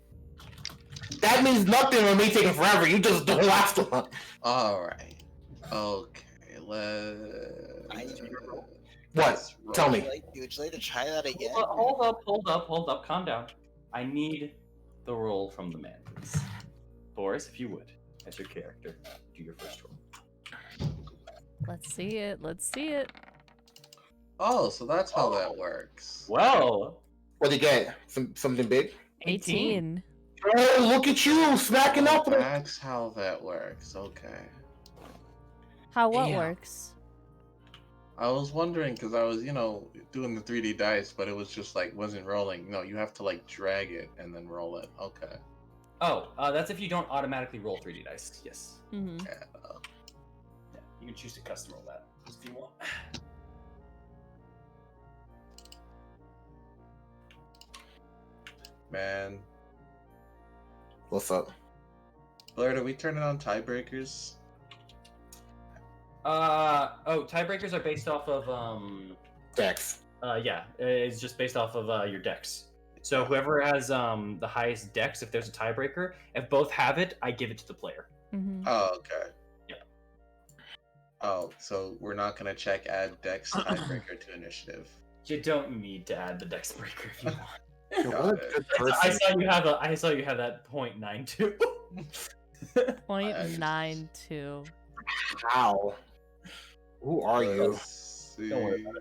That means nothing when me taking forever. You just do the last one. Alright. Okay, let's. What? Tell me. Would you like to try that again? Hold up. Calm down. I need the roll from the man, please. Boris, if you would, as your character, do your first roll. Let's see it. Oh, so that's how that works. Well, What'd you get? Something big? 18. Oh, look at you smacking Oh, up. with- that's how that works. Okay. How what Damn. works? I was wondering because I was, doing the 3D dice, but it was just like wasn't rolling. No, you have to like drag it and then roll it. Okay. that's if you don't automatically roll 3D dice. Yes. Mm-hmm. Yeah. Yeah, you can choose to custom roll that if you want. Man. What's up? Blair, are we turning on tiebreakers? Tiebreakers are based off of Dex. yeah, it's just based off of your decks. So whoever has the highest decks, if there's a tiebreaker, if both have it, I give it to the player. Mm-hmm. Oh, okay. Yeah. Oh, so we're not gonna check add dex tiebreaker to initiative. You don't need to add the dex breaker if you want. You're Got what a it. good I person. saw you have that .92. 0.92. How? Who are you? Let's see. Don't worry about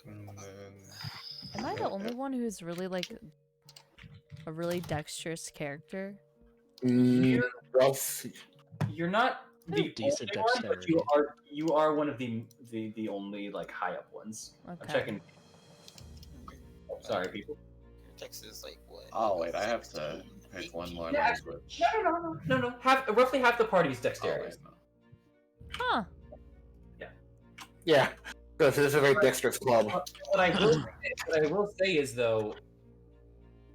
And then- Am I the only one who's really like a really dexterous character? Well, You're not the decent only one, but dexterity. you are one of the only like high up ones. I'm Okay. checking. Oh, sorry, people. Your text is like what? Oh wait, I have to 16, pick one 18. more Yeah, language. No. Roughly half the party's Oh dexterity. wait, no. Huh. Yeah, because this is a very dexterous club. What I will say is though,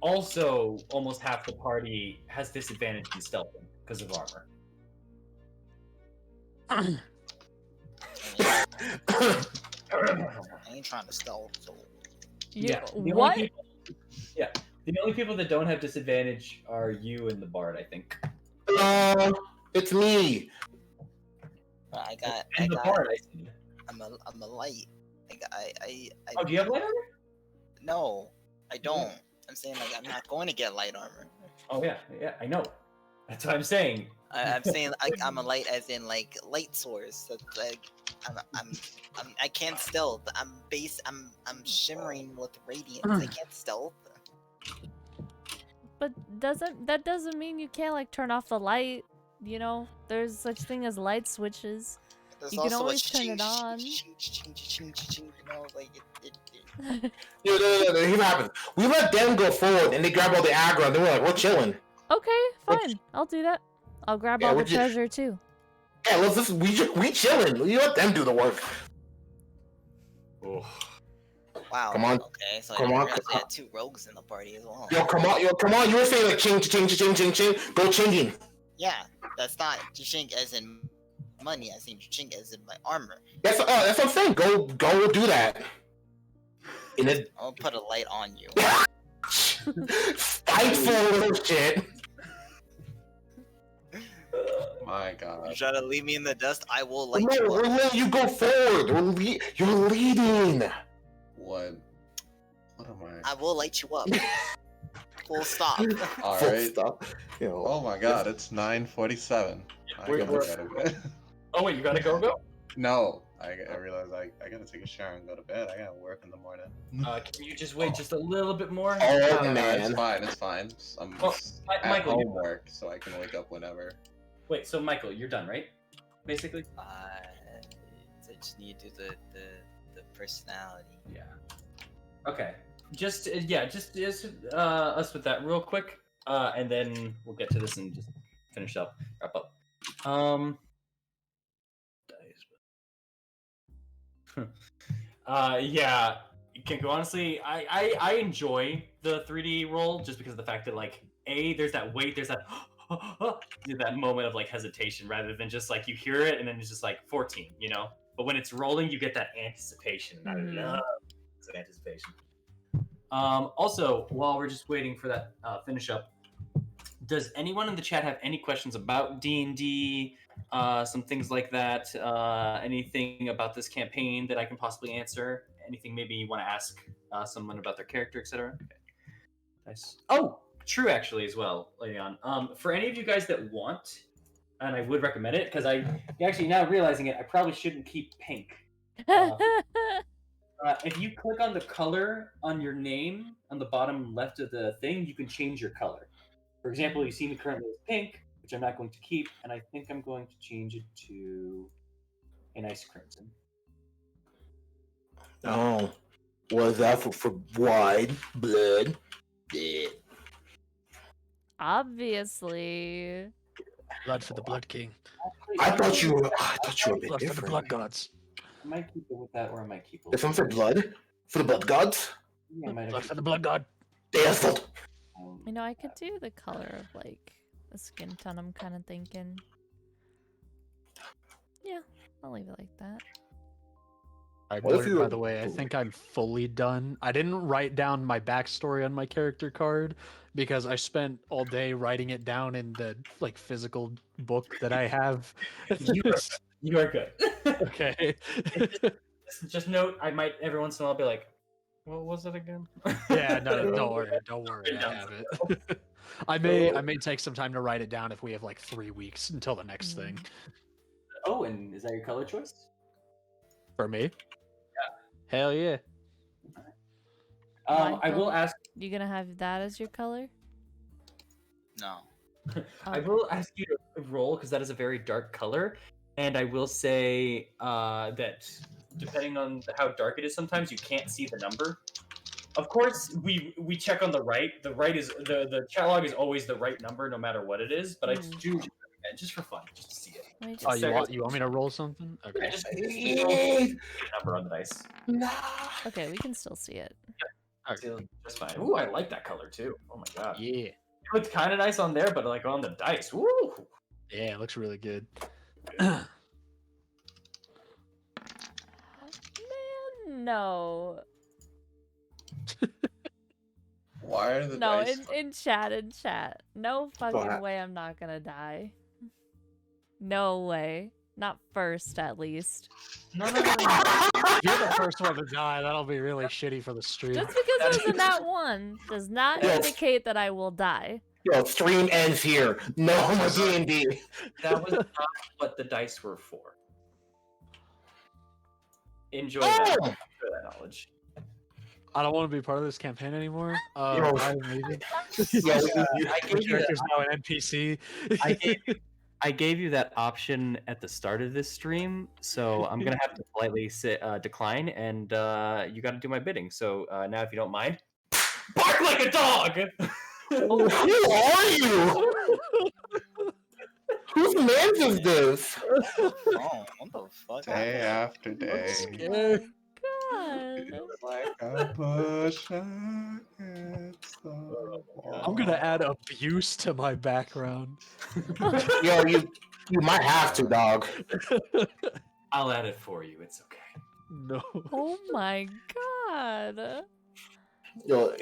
also almost half the party has disadvantage in stealthing because of armor. I ain't trying to stealth. So You, The what? the only people that don't have disadvantage are you and the bard, I think. Hello, it's me. but I got. And the bard, I think. I'm a light. I Oh, do you have light armor? No, I don't. I'm saying like I'm not going to get light armor. Oh yeah, I know. That's what I'm saying. I'm saying like I'm a light as in like light source. That's like I can't stealth. I'm shimmering with radiance. I can't stealth. But that doesn't mean you can't like turn off the light. You know, there's such thing as light switches. There's You can also always a turn it on. You know, like it. No. Here's what happens. We let them go forward, and they grab all the aggro, and then we're like, we're chilling. Okay, fine. I'll do that. I'll grab Yeah, all the we're just- treasure too. Yeah, we chilling. You let them do the work. Wow. Come on. Okay, so Come I on. didn't realize we had 2 rogues in the party as well. Yo, come on. You were saying like ching. Go chinging. Yeah, that's not ching as in money. I think ching as in my armor. That's what I'm saying. Go do that. In a I'll put a light on you. spiteful little shit. My God. You try to leave me in the dust, I will light No, you we're up. letting you go forward. You're leading. What am I? I will light you up. Full stop. All Full right. stop. You know, Oh my God, it's 9:47. I We're- gotta go to bed. Oh wait, you gotta go? No, I realized I gotta take a shower and go to bed. I gotta work in the morning. Can you just wait just a little bit more? Oh, No, man. it's fine. It's fine. I'm Well, at Michael, you- homework, so I can wake up whenever. Wait, so Michael, you're done, right? Basically. I just need to do the personality. Yeah. Okay. Just us with that real quick, and then we'll get to this and just wrap up. Yeah. Kinko, honestly, I enjoy the 3D roll just because of the fact that like there's that weight, there's that that moment of like hesitation rather than just like you hear it and then it's just like 14, you know. But when it's rolling, you get that anticipation. And I love that anticipation. Also, while we're just waiting for that finish up, does anyone in the chat have any questions about D&D, some things like that? Anything about this campaign that I can possibly answer? Anything maybe you want to ask someone about their character, etc.? Okay. Nice. Oh, true, actually, as well, Leon. For any of you guys that want, and I would recommend it, because I actually now realizing it, I probably shouldn't keep pink. If you click on the color on your name on the bottom left of the thing, you can change your color. For example, you see me currently as pink, which I'm not going to keep, and I think I'm going to change it to a nice crimson. Oh, was that for wide blood? Yeah. Obviously. Blood for the Blood King. I thought you were a bit Blood for the different. Blood Gods. I might keep it with that, or I might keep it. There's some for blood? For the blood gods? Yeah, I might Blood have for the Blood God. Yes. You know, I could do the color of like the skin tone. I'm kind of thinking. Yeah, I'll leave it like that. What if you- By the way, I think I'm fully done. I didn't write down my backstory on my character card because I spent all day writing it down in the like physical book that I have. You are good. Okay. Just note, I might every once in a while be like, "What was it again?" Yeah, no, don't worry. I have it. I may take some time to write it down if we have like 3 weeks until the next thing. Oh, and is that your color choice? For me? Hell yeah. I will Michael? ask. You gonna have that as your color? No. I will ask you to roll because that is a very dark color, and I will say that depending on how dark it is, sometimes you can't see the number. Of course, we check on the right. The right is the chat log is always the right number, no matter what it is. But I do just recommend, just for fun, just to see it. Let me Oh, just you want me to roll something? Okay. Yeah, just roll a number on the dice. Okay, we can still see it. That's fine. Ooh, I like that color too. Oh my god. Yeah. It looks kind of nice on there, but like on the dice, woo! Yeah, it looks really good. Man, no. Why are the No, dice? in chat. No fucking way I'm not gonna die. No way. Not first, at least. No. If you're the first one to die, that'll be really shitty for the stream. Just because it was a nat 1 does not indicate that I will die. Yo, stream ends here. No more D&D. That was not what the dice were for. Enjoy that. Enjoy that knowledge. I don't want to be part of this campaign anymore. Yo. Maybe. I gave you Character's now an NPC. I gave you that option at the start of this stream, so I'm gonna have to politely decline, and you got to do my bidding. So now, if you don't mind, bark like a dog. Who are you? Whose man's is this? Oh, what the fuck? Day after day. God. Like a bush against the wall. I'm gonna add abuse to my background. Yo, you might have to, dog. I'll add it for you. It's okay. No. Oh my god. Yo,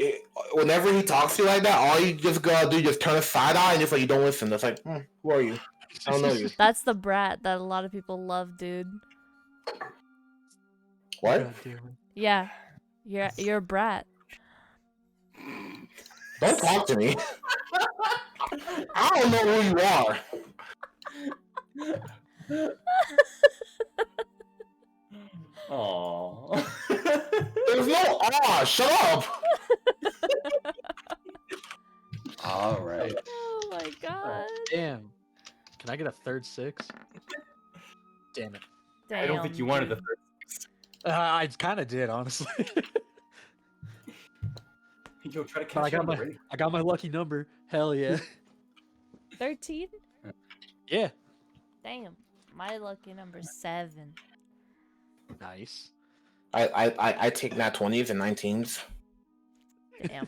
whenever he talks to you like that, all you just gotta do is just turn a side eye and just like you don't listen. That's like, who are you? I don't know you. That's the brat that a lot of people love, dude. What? God damn it. Yeah. You're a brat. Don't talk to me. I don't know who you are. Aww. There's no shut up. All right. Oh my god. Damn. Can I get a third 6? Damn it. Damn, I don't think you wanted the dude. first. I kind of did, honestly. Yo, try to But catch on the radio. I got my lucky number. Hell yeah. 13? Yeah. Damn. My lucky number 7. Nice. I take nat 20s and 19s. Damn.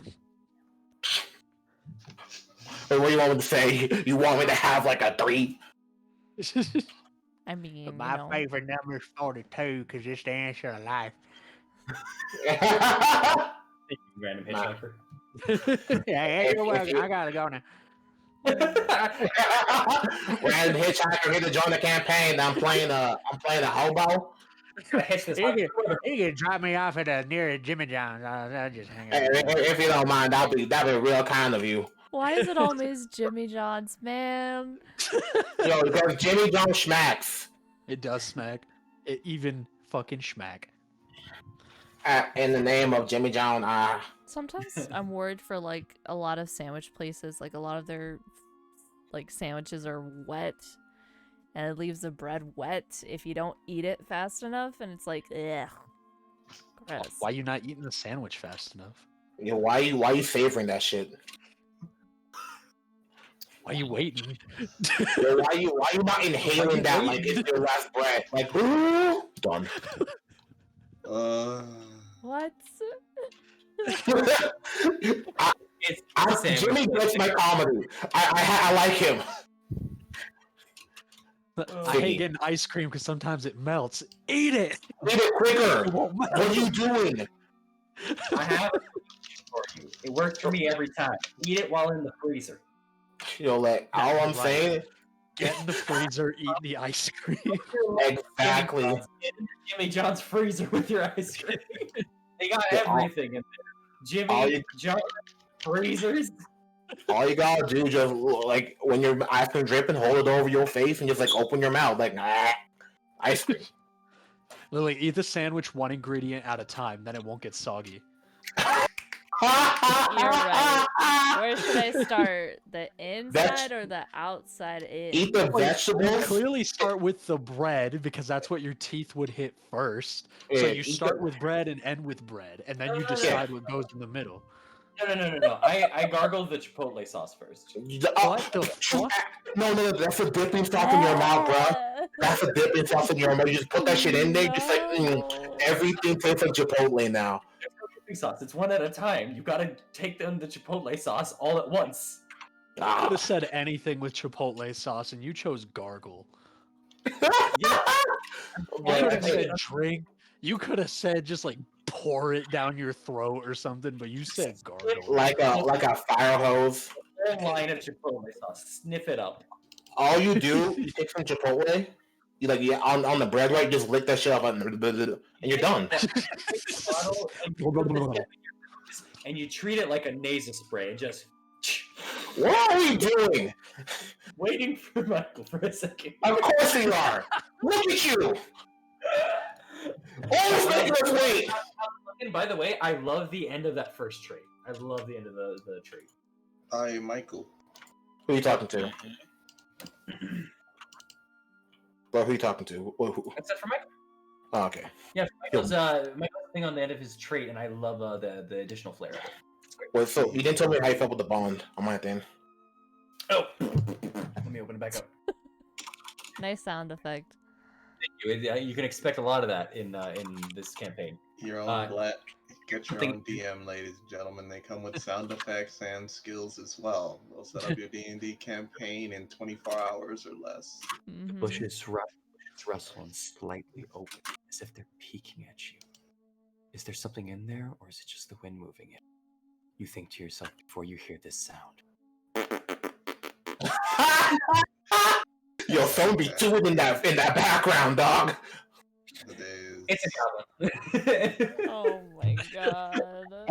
Or what do you want me to say? You want me to have like a 3? I mean, But my favorite number is 42 because it's the answer of life. Random hitchhiker. Yeah, you're welcome. I gotta go now. Random hitchhiker here to join the campaign. I'm playing a hobo. You can drop me off at the nearest Jimmy John's. I'll just hang out. If you don't mind, that'd be real kind of you. Why is it always Jimmy John's, man? Yo, because Jimmy John smacks. It does smack. It even fucking schmack. In the name of Jimmy John, Sometimes I'm worried for like a lot of sandwich places. Like a lot of their like sandwiches are wet, and it leaves the bread wet if you don't eat it fast enough. And it's like, ugh, gross. Why you not eating the sandwich fast enough? yo, why you favoring that shit? Why you waiting? Yo, why you not inhaling that like it's your last breath? Like, ooh, done. What? Jimmy gets my comedy. I like him. I hate getting ice cream because sometimes it melts. Eat it! Eat it quicker. What are you doing? I have it for you. It works for me every time. Eat it while in the freezer. You know, like all I'm saying. Get in the freezer, eat the ice cream. Exactly. Jimmy John's freezer with your ice cream. They got everything in there. Jimmy John freezers. All you gotta do just like when your ice cream dripping, hold it over your face and just like open your mouth like ice cream. Lily, eat the sandwich one ingredient at a time, then it won't get soggy. You're right. Where should I start? The inside or the outside in? Eat the Like, you vegetables. clearly start with the bread because that's what your teeth would hit first. So Yeah, you eat start the- with bread and end with bread, and then No, you no, no, no. decide what goes in the middle. No. I gargled the chipotle sauce first. What the fuck? No, that's a dipping sauce in your mouth, bro. That's a dipping sauce in your mouth. You just put that shit in there, just like No. everything tastes like Chipotle now. Dipping sauce. It's one at a time. You gotta take the chipotle sauce all at once. You could have said anything with chipotle sauce, and you chose gargle. Yeah. You But- could have said drink. You could have said just like pour it down your throat or something, but you said gargle. like a fire hose. Whole line of chipotle sauce. Sniff it up. All you do, you take some Chipotle, you like on the bread, right? You just lick that shit up and you're done. Bottle and you treat it like a nasal spray. Just What are we doing? waiting for Michael for a second. Of course we are. Look at you. Always making us wait. And by the way, I love the end of that first trait. I love the end of the trait. Hi, Michael. Who are you talking to? Bro, who are you talking to? Who? That's it for Michael. Oh, okay. Yeah, Michael's thing on the end of his trait, and I love the additional flair. It's great. Wait, so you didn't tell me how you felt with the bond on my thing. Oh, let me open it back up. Nice sound effect. Thank you. You can expect a lot of that in this campaign. Your own black. Get your own DM, ladies and gentlemen. They come with sound effects and skills as well. They'll set up your D&D campaign in 24 hours or less. Mhm. Bushes rustle and slightly open, as if they're peeking at you. Is there something in there, or is it just the wind moving it? You think to yourself before you hear this sound. Yo, someone be chewing in that background, dog. It is. It's a goblin. Oh my god.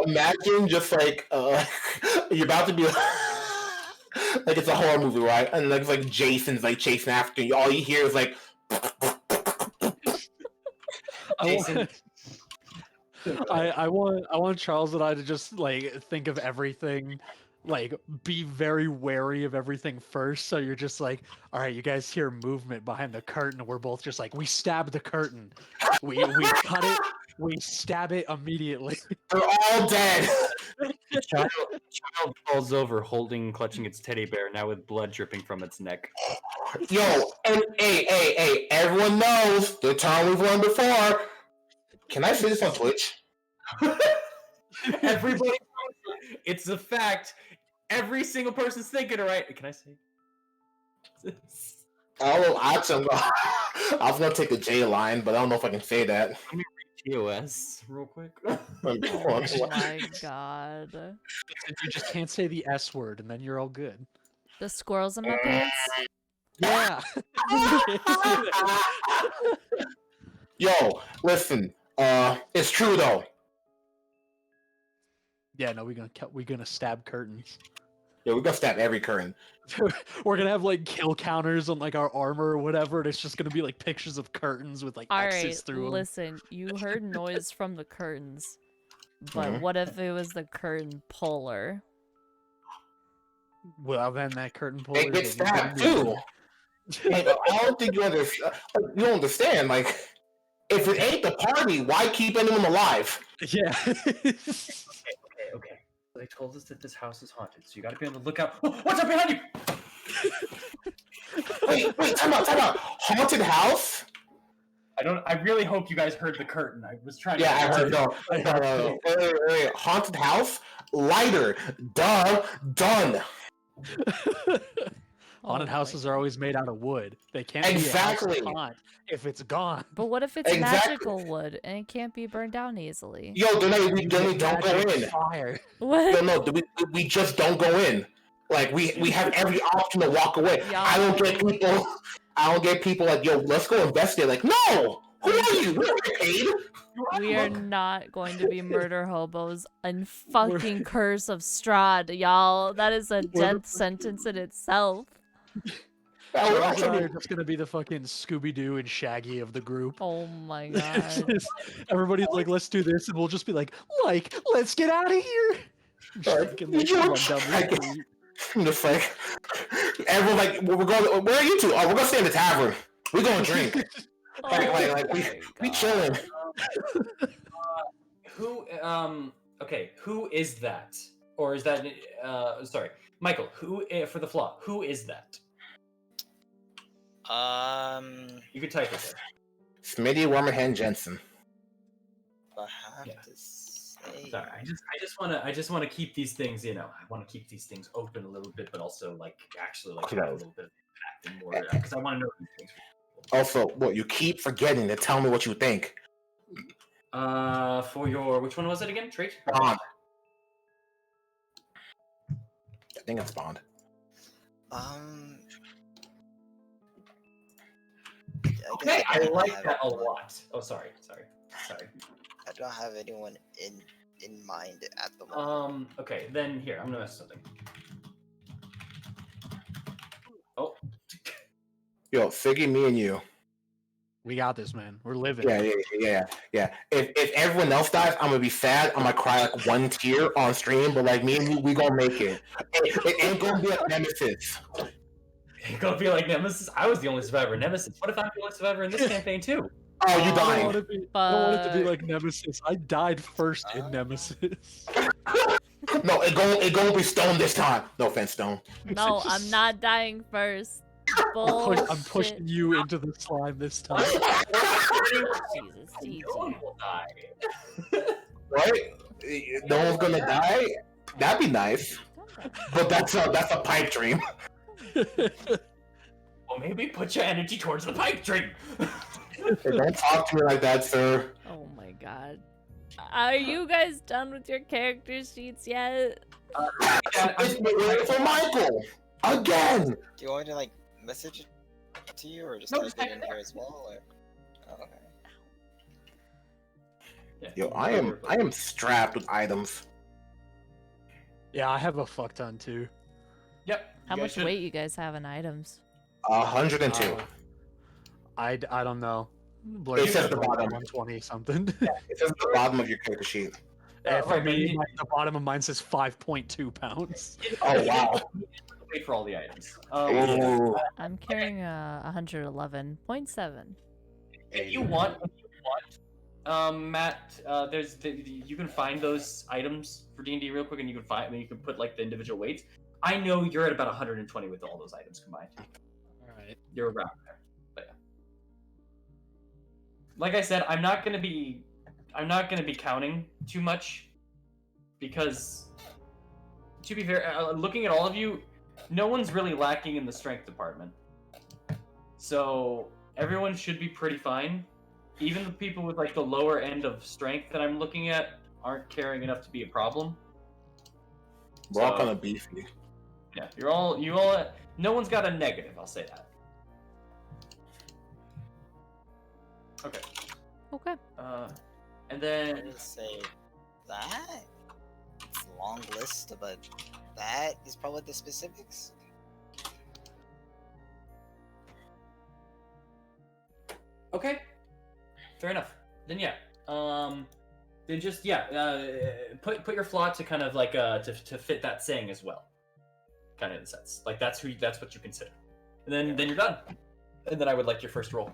Imagine just like you're about to be like it's a horror movie, right? And like Jason's like chasing after you. All you hear is like Jason. I want Charles and I to just like think of everything, like be very wary of everything first. So you're just like, all right, you guys hear movement behind the curtain. We're both just like, we stab the curtain, we cut it, we stab it immediately. they're all dead. Child falls over, clutching its teddy bear, now with blood dripping from its neck. Yo, and hey, everyone knows the time we've won before. Can I say this on Twitch? Everybody, it's a fact. Every single person's thinking it, right? Can I say? Oh, actually, I was gonna take the J line, but I don't know if I can say that. TOS. Real quick. Oh my god. You just can't say the S word, and then you're all good. The squirrels in my pants? Yeah. Yo, listen. It's true though. Yeah, no, we're gonna stab curtains. Yeah, we're gonna stab every curtain. We're gonna have like kill counters on like our armor or whatever, and it's just gonna be like pictures of curtains with like X's Alright, through them. listen, you heard noise from the curtains. But Mhm. what if it was the curtain puller? Well, then that curtain puller. It gets stabbed too. Like, I don't think you understand. You don't understand. Like, if it ain't the party, why keep anyone alive? Yeah. Okay. They told us that this house is haunted, so you gotta be on the lookout. Oh, what's up behind you? Wait, time out. Haunted house? I really hope you guys heard the curtain. I was trying Yeah, I to. heard. No. Wait. Haunted house? Lighter. Duh. Done. Haunted Oh houses my are always made out of wood. They can't Exactly. be a house of haunt if it's gone. But what if it's Exactly. magical wood and it can't be burned down easily? Yo, then we don't go Magic in. Fire. What? No, we just don't go in. Like we have every option to walk away. Yeah. I don't get people like, yo, let's go investigate. Like, no, who are you? We're not paid. We are not going to be murder hobos and fucking Curse of Strahd, y'all. That is a death sentence in itself. We're Charles and I actually- are just gonna be the fucking Scooby-Doo and Shaggy of the group. Oh my god. Everybody's like, let's do this, and we'll just be like, let's get out of here. Shaking like You're run down the like- street. Just like everyone, like we're going. Where are you two? Oh, we're gonna stay in the tavern. We're gonna drink. We chilling. Who? Okay. Who is that? Or is that? Sorry, Michael. Who for the flaw? Who is that? You could type it there. Smitty Wormerhand Jensen. I have Yeah. to say. Sorry, I just wanna keep these things. I want to keep these things open a little bit, but also actually have a little bit of impact and more because I want to know these things. Also, what you keep forgetting to tell me what you think. For your which one was it again? Trait. Bond. I think it's Bond. Okay, I like that a lot. Oh, sorry. I don't have anyone in mind at the moment. Okay, then here I'm gonna mess something. Oh. Yo, Figgy, me and you. We got this, man. We're living. Yeah. If everyone else dies, I'm gonna be sad. I'm gonna cry like one tear on stream, but like me and you, we gonna make it. It ain't gonna be like Nemesis. Ain't gonna be like Nemesis. I was the only survivor in Nemesis. What if I'm the only survivor in this campaign too? Oh, you I don't died. want it to be like Nemesis. I died first in Nemesis. No, it gonna be Stone this time. No offense, Stone. No, I'm not dying first. I'm pushing you into the slime this time. Jesus, TG. No one will die. Right? No one's gonna die. That'd be nice. But that's a pipe dream. Well, maybe put your energy towards the pipe dream. Hey, don't talk to me like that, sir. Oh my god. Are you guys done with your character sheets yet? It's waiting for Michael again. Do you want me to message it to you, or just type it in here as well? Or... Oh, okay. Yeah. Yo, I am strapped with items. Yeah, I have a fuck ton too. Yep. How much weight you guys have in items? 102. I don't know. It says the bottom. 120 something. It says the bottom of your character sheet. For me, the bottom of mine says 5.2 pounds. Oh wow. Wait for all the items. Ooh. I'm carrying a 111.7. If you want, Matt, you can find those items for D&D real quick, and you can put the individual weights. I know you're at about 120 with all those items combined. All right. You're around there, but yeah. Like I said, I'm not gonna be counting too much because, to be fair, looking at all of you, no one's really lacking in the strength department. So everyone should be pretty fine. Even the people with the lower end of strength that I'm looking at aren't carrying enough to be a problem. We're all kind of beefy. Yeah, you all. No one's got a negative. I'll say that. Okay. Okay. And then I would say that it's a long list, but that is probably the specifics. okay, fair enough. Then yeah. Then just put your flaw to kind of to fit that saying as well. Kind of in a sense, that's what you consider, and then you're done. And then I would like your first roll.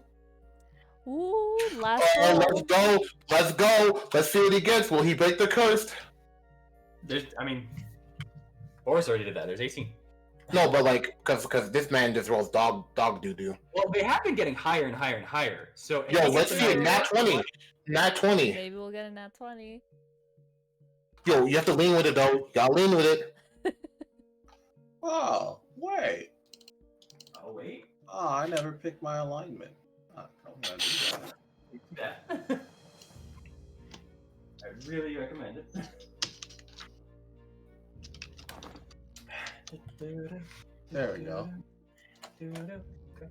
Ooh, last Oh, roll. let's go. Let's see what he gets. Will he break the curse? Boris already did that. There's 18. No, but because this man just rolls dog doo doo. Well, they have been getting higher and higher and higher. So Yo, let's see it. Nat 20. Nat 20. Maybe we'll get a nat 20. Yo, you have to lean with it though. Y'all lean with it. Oh, wait. Oh wait. Oh, I never picked my alignment. I'm gonna do that. Yeah. I really recommend it. There we go. Okay.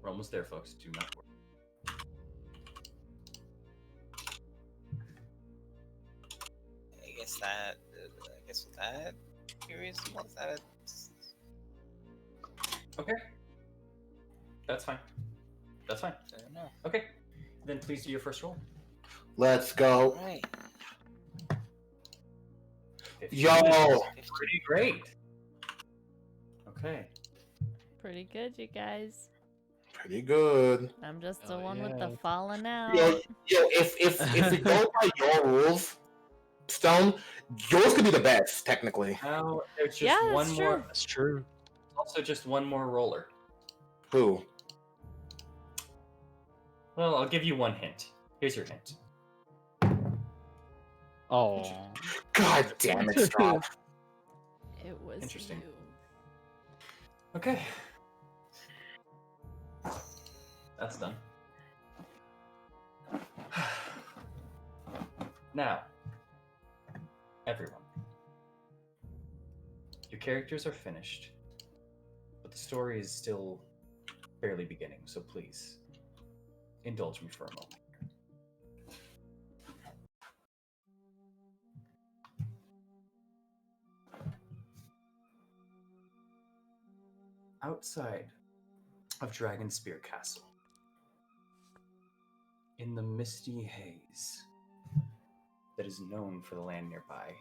We're almost there, folks. Do not worry. I guess with that, curious about that. Okay. That's fine. That's fine. Fair enough. Okay. Then please do your first roll. Let's go. All right. 15 Yo! is pretty great. Okay. Pretty good, you guys. Pretty good. I'm just the Hell one with yeah. the falling out. Yo, if we go by your rules, Stone, yours could be the best, technically. Now there's just Yeah, one that's more. true. That's true. Also, just one more roller. Who? Well, I'll give you one hint. Here's your hint. Oh. God damn it, Strahd. It was Interesting. you. Okay. That's done. Now, everyone. Your characters are finished, but the story is still barely beginning, so please, indulge me for a moment. Outside of Dragonspear Castle, in the misty haze that is known for the land nearby,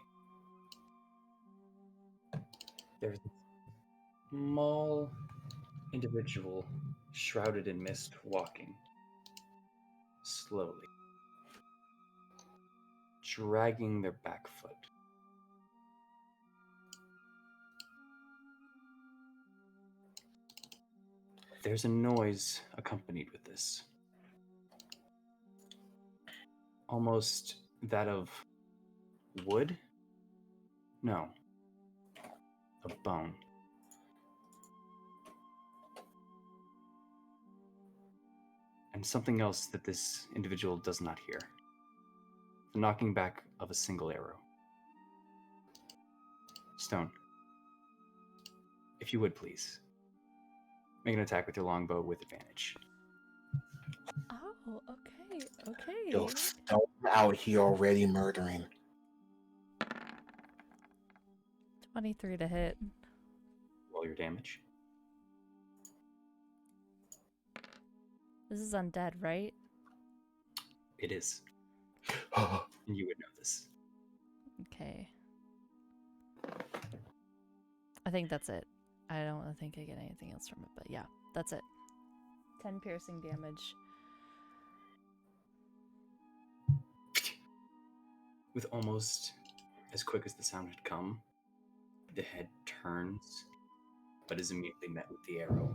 there's a small individual shrouded in mist walking slowly, dragging their back foot. There's a noise accompanied with this. Almost that of wood? No. Of bone. And something else that this individual does not hear. The knocking back of a single arrow. Stone, if you would please, make an attack with your longbow with advantage. Oh, okay, okay. Yo, Stone out here already murdering. 23 to hit. Roll your damage. This is undead, right? It is. And you would know this. Okay. I think that's it. I don't think I get anything else from it, but yeah, that's it. 10 piercing damage. With almost as quick as the sound had come, the head turns, but is immediately met with the arrow.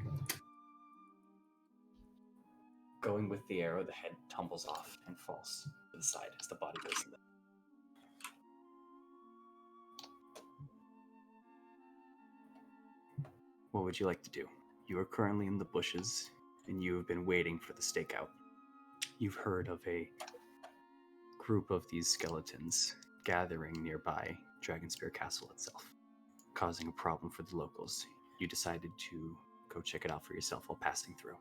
Going with the arrow, the head tumbles off and falls to the side as the body goes limp. What would you like to do? You are currently in the bushes, and you have been waiting for the stakeout. You've heard of a group of these skeletons gathering nearby Dragonspear Castle itself, causing a problem for the locals. You decided to go check it out for yourself while passing through.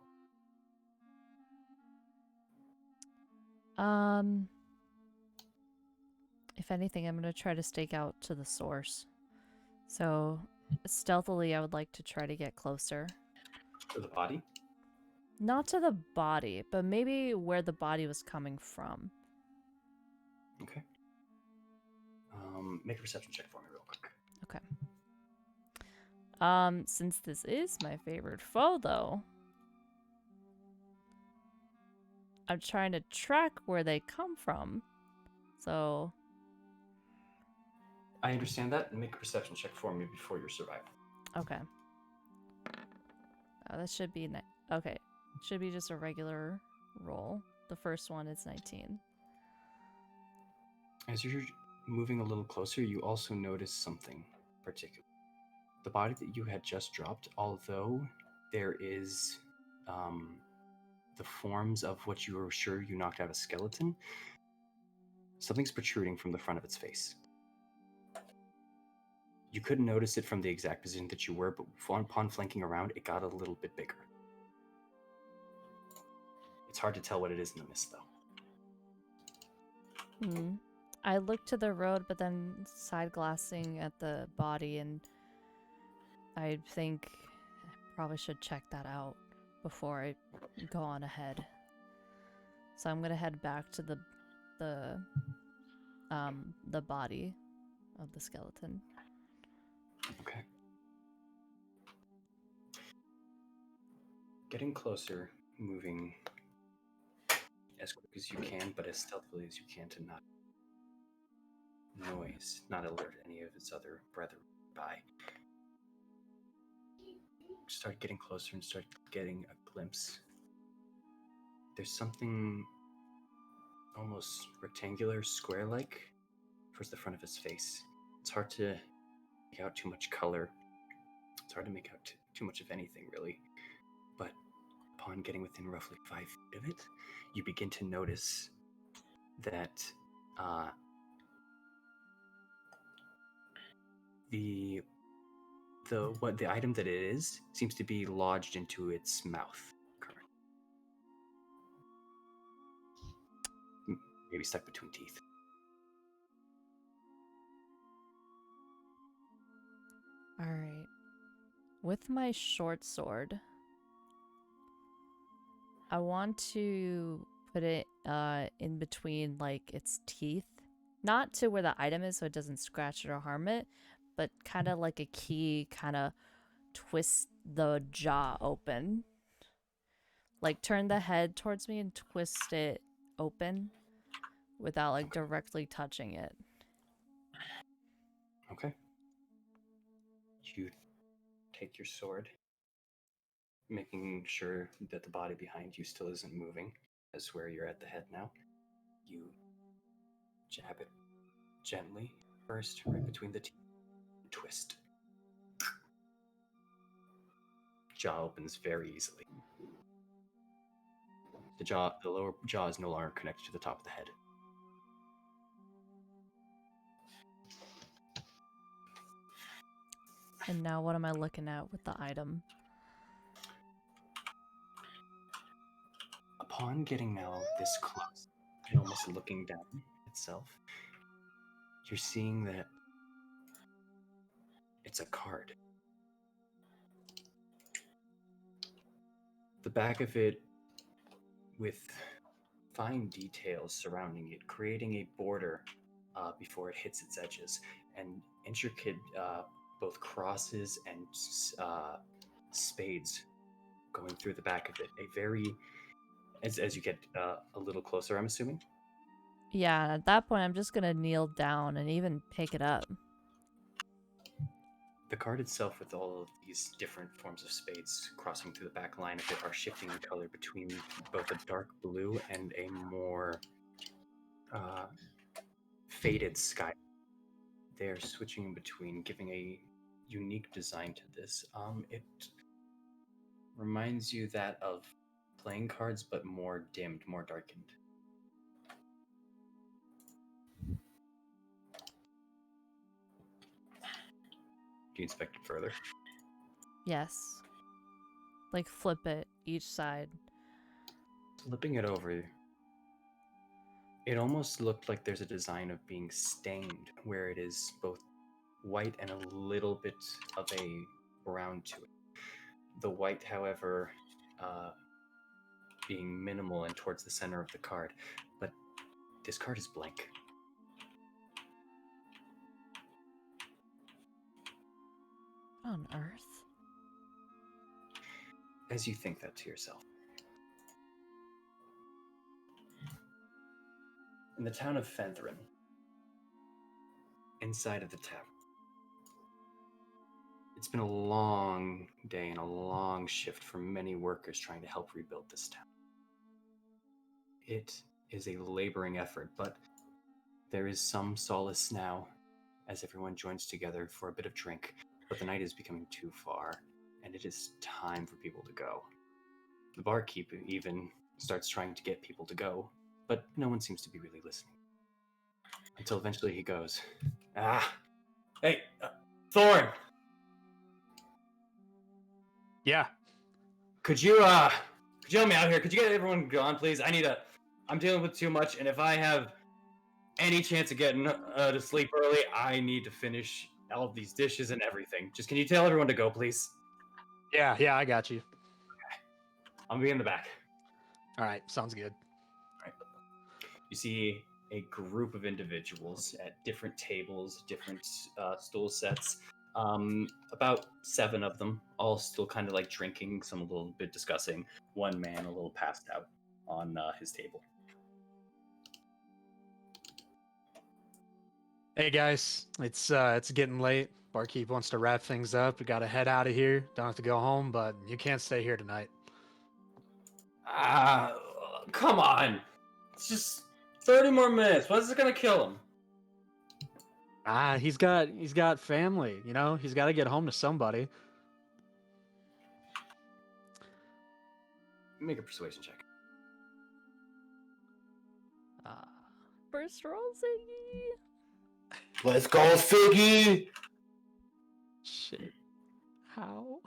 If anything, I'm gonna try to stake out to the source. So, stealthily, I would like to try to get closer. To the body? Not to the body, but maybe where the body was coming from. Okay. Make a perception check for me real quick. Okay. Since this is my favorite foe, though, I'm trying to track where they come from. So, I understand that. Make a perception check for me before your survival. okay. That should be okay. Should be just a regular roll. The first one is 19. As you're moving a little closer, you also notice something particular. The body that you had just dropped, although there is the forms of what you were sure you knocked out a skeleton, something's protruding from the front of its face. You couldn't notice it from the exact position that you were, but upon flanking around, it got a little bit bigger. It's hard to tell what it is in the mist, though. I looked to the road, but then side glassing at the body, and I think I probably should check that out before I go on ahead. So I'm gonna head back to the body of the skeleton. Okay. Getting closer, moving as quick as you can, but as stealthily as you can to not alert any of its other brethren by. Start getting closer and start getting a glimpse. There's something almost rectangular, square-like towards the front of his face. It's hard to make out too much color. It's hard to make out too much of anything, really. But upon getting within roughly 5 feet of it, you begin to notice that the item that it is seems to be lodged into its mouth. Maybe stuck between teeth. All right. With my short sword, I want to put it in between like its teeth, not to where the item is so it doesn't scratch it or harm it, but kind of like a key, kind of twist the jaw open. Like turn the head towards me and twist it open without like directly touching it. Okay. You take your sword, making sure that the body behind you still isn't moving. That's where you're at the head now. You jab it gently first, right between the teeth, and twist. Jaw opens very easily. The lower jaw is no longer connected to the top of the head. And now what am I looking at with the item? Upon getting now this close and almost looking down itself, you're seeing that it's a card. The back of it with fine details surrounding it, creating a border before it hits its edges, and intricate both crosses and spades going through the back of it. A very, as you get a little closer, I'm assuming? Yeah, at that point I'm just gonna kneel down and even pick it up. The card itself, with all of these different forms of spades crossing through the back line of it, are shifting in color between both a dark blue and a more faded sky. They're switching in between, giving a unique design to this. It reminds you that of playing cards, but more dimmed, more darkened. Do you inspect it further? Yes. Like flip it each side. Flipping it over, it almost looked like there's a design of being stained, where it is both white and a little bit of a brown to it. The white, however, being minimal and towards the center of the card. But this card is blank. What on earth? As you think that to yourself. In the town of Fenthrin, inside of the tavern, it's been a long day and a long shift for many workers trying to help rebuild this town. It is a laboring effort, but there is some solace now as everyone joins together for a bit of drink. But the night is becoming too far, and it is time for people to go. The barkeep even starts trying to get people to go, but no one seems to be really listening. Until eventually he goes, hey, Thorn! Yeah. Could you help me out here? Could you get everyone gone, please? I'm dealing with too much, and if I have any chance of getting to sleep early, I need to finish all of these dishes and everything. Just can you tell everyone to go, please? Yeah, I got you. I'm gonna be in the back. All right, sounds good. Right. You see a group of individuals at different tables, different stool sets. About 7 of them, all still kind of like drinking, some a little bit discussing. One man a little passed out on his table. Hey guys, it's getting late. Barkeep wants to wrap things up. We gotta head out of here. Don't have to go home, but you can't stay here tonight. Ah, come on! It's just 30 more minutes. What's it gonna kill him? He's got family. You know, he's got to get home to somebody. Make a persuasion check. First roll, Ziggy. Let's go, Figgy! Shit. How?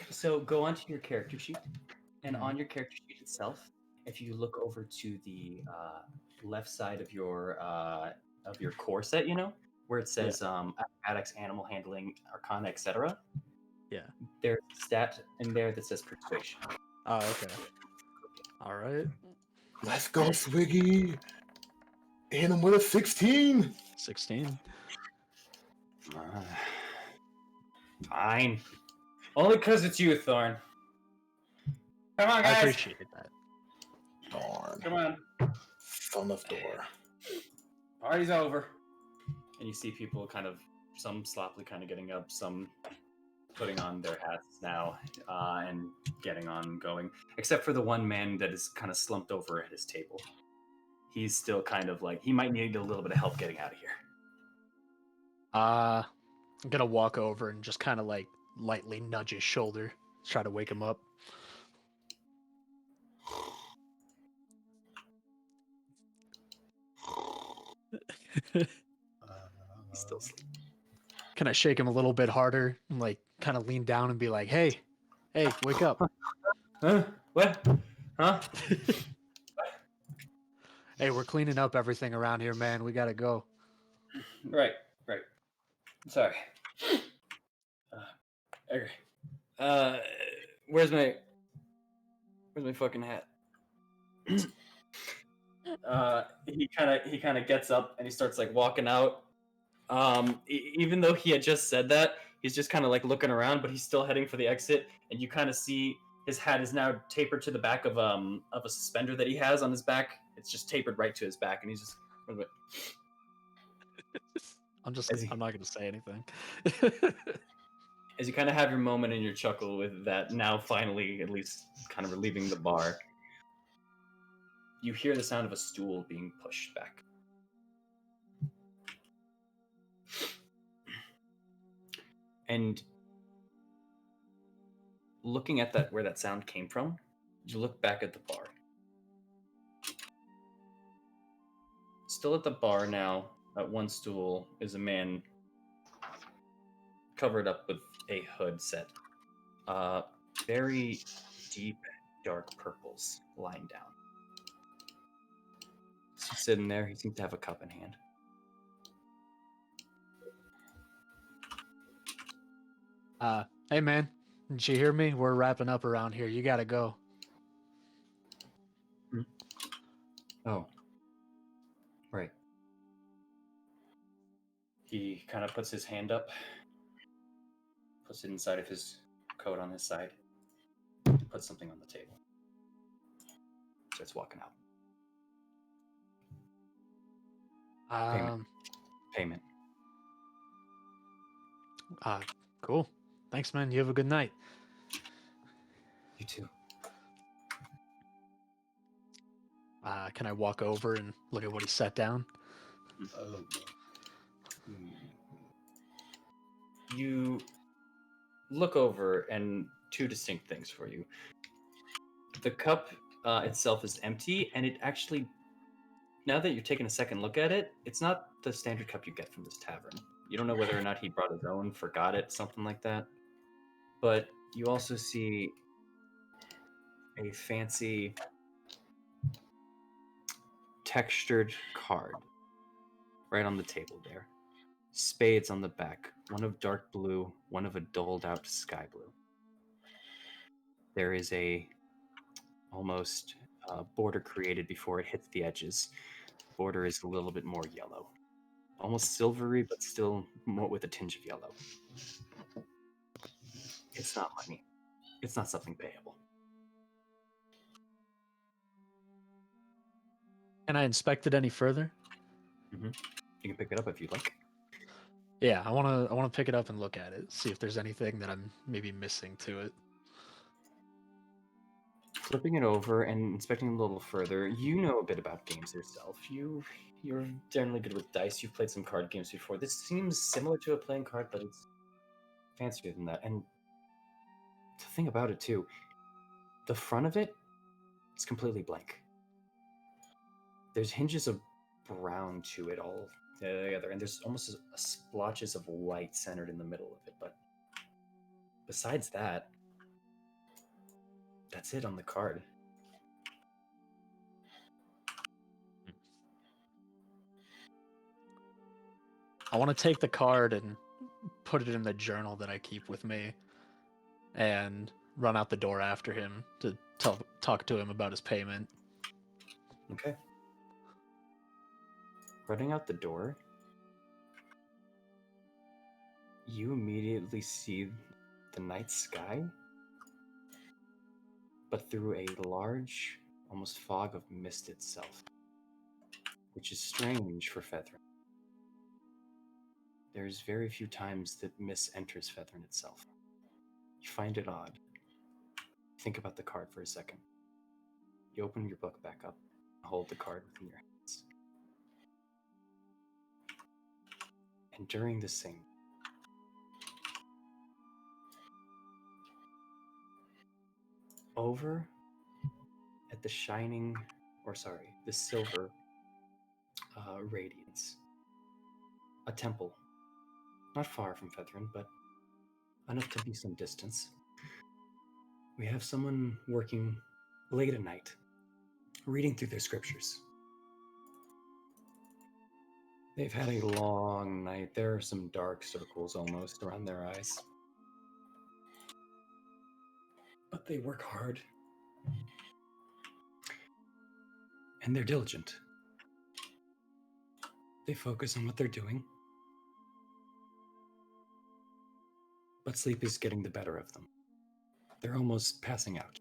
So go onto your character sheet, and on your character sheet itself, if you look over to the left side of your core set, you know, where it says acrobatics, animal handling, arcana, etc. Yeah. There's a stat in there that says persuasion. Oh, okay. All right. Let's go, Swiggy! And I'm with a 16! 16. Fine. Only because it's you, Thorn. Come on, guys. I appreciate that. Darn. Come on. Son of Thor. Party's over. And you see people kind of, some sloppily kind of getting up, some putting on their hats now and getting on going. Except for the one man that is kind of slumped over at his table. He's still kind of like, he might need a little bit of help getting out of here. I'm gonna walk over and just kind of like lightly nudge his shoulder, try to wake him up. He's still asleep. Can I shake him a little bit harder and like kind of lean down and be like, hey, wake up. Huh? What? Huh? Hey, we're cleaning up everything around here, man. We gotta go. Right. Sorry. Okay. Where's my fucking hat? He kind of gets up and he starts like walking out. Even though he had just said that, he's just kind of like looking around, but he's still heading for the exit. And you kind of see his hat is now tapered to the back of a suspender that he has on his back. It's just tapered right to his back, and he's just. I'm not gonna say anything. As you kind of have your moment and your chuckle with that, now finally at least kind of relieving the bar, you hear the sound of a stool being pushed back. And looking at that, where that sound came from, you look back at the bar. Still at the bar now, at one stool, is a man covered up with a hood set. Very deep, dark purples lying down. He's sitting there. He seems to have a cup in hand. Hey man, did you hear me? We're wrapping up around here. You gotta go. Oh. Right. He kind of puts his hand up, puts it inside of his coat on his side, puts something on the table. Starts walking out. Payment. Cool. Thanks, man. You have a good night. You too. Can I walk over and look at what he set down? You look over, and 2 distinct things for you. The cup itself is empty, and it actually, now that you're taking a second look at it, it's not the standard cup you get from this tavern. You don't know whether or not he brought his own, forgot it, something like that. But you also see a fancy textured card right on the table there. Spades on the back, one of dark blue, one of a dulled out sky blue. there is a almost border created before it hits the edges. The border is a little bit more yellow, almost silvery, but still more with a tinge of yellow. It's not money. It's not something payable. Can I inspect it any further? You can pick it up if you'd like. Yeah, I wanna pick it up and look at it, see if there's anything that I'm maybe missing to it. Flipping it over and inspecting it a little further, you know a bit about games yourself. You're generally good with dice. You've played some card games before. This seems similar to a playing card, but it's fancier than that. And the thing about it too, the front of it is completely blank. There's hinges of brown to it all together, and there's almost splotches of white centered in the middle of it. But besides that, that's it on the card. I want to take the card and put it in the journal that I keep with me and run out the door after him to talk to him about his payment. Okay. Running out the door, you immediately see the night sky, but through a large, almost fog of mist itself, which is strange for Fethrin. There's very few times that mist enters Fethrin itself. You find it odd. Think about the card for a second. You open your book back up and hold the card within your hands. And during the same, over at the the silver radiance, a temple, not far from Fethrin, but enough to be some distance. We have someone working late at night, reading through their scriptures. They've had a long night. There are some dark circles almost around their eyes. But they work hard. And they're diligent. They focus on what they're doing. But sleep is getting the better of them. They're almost passing out.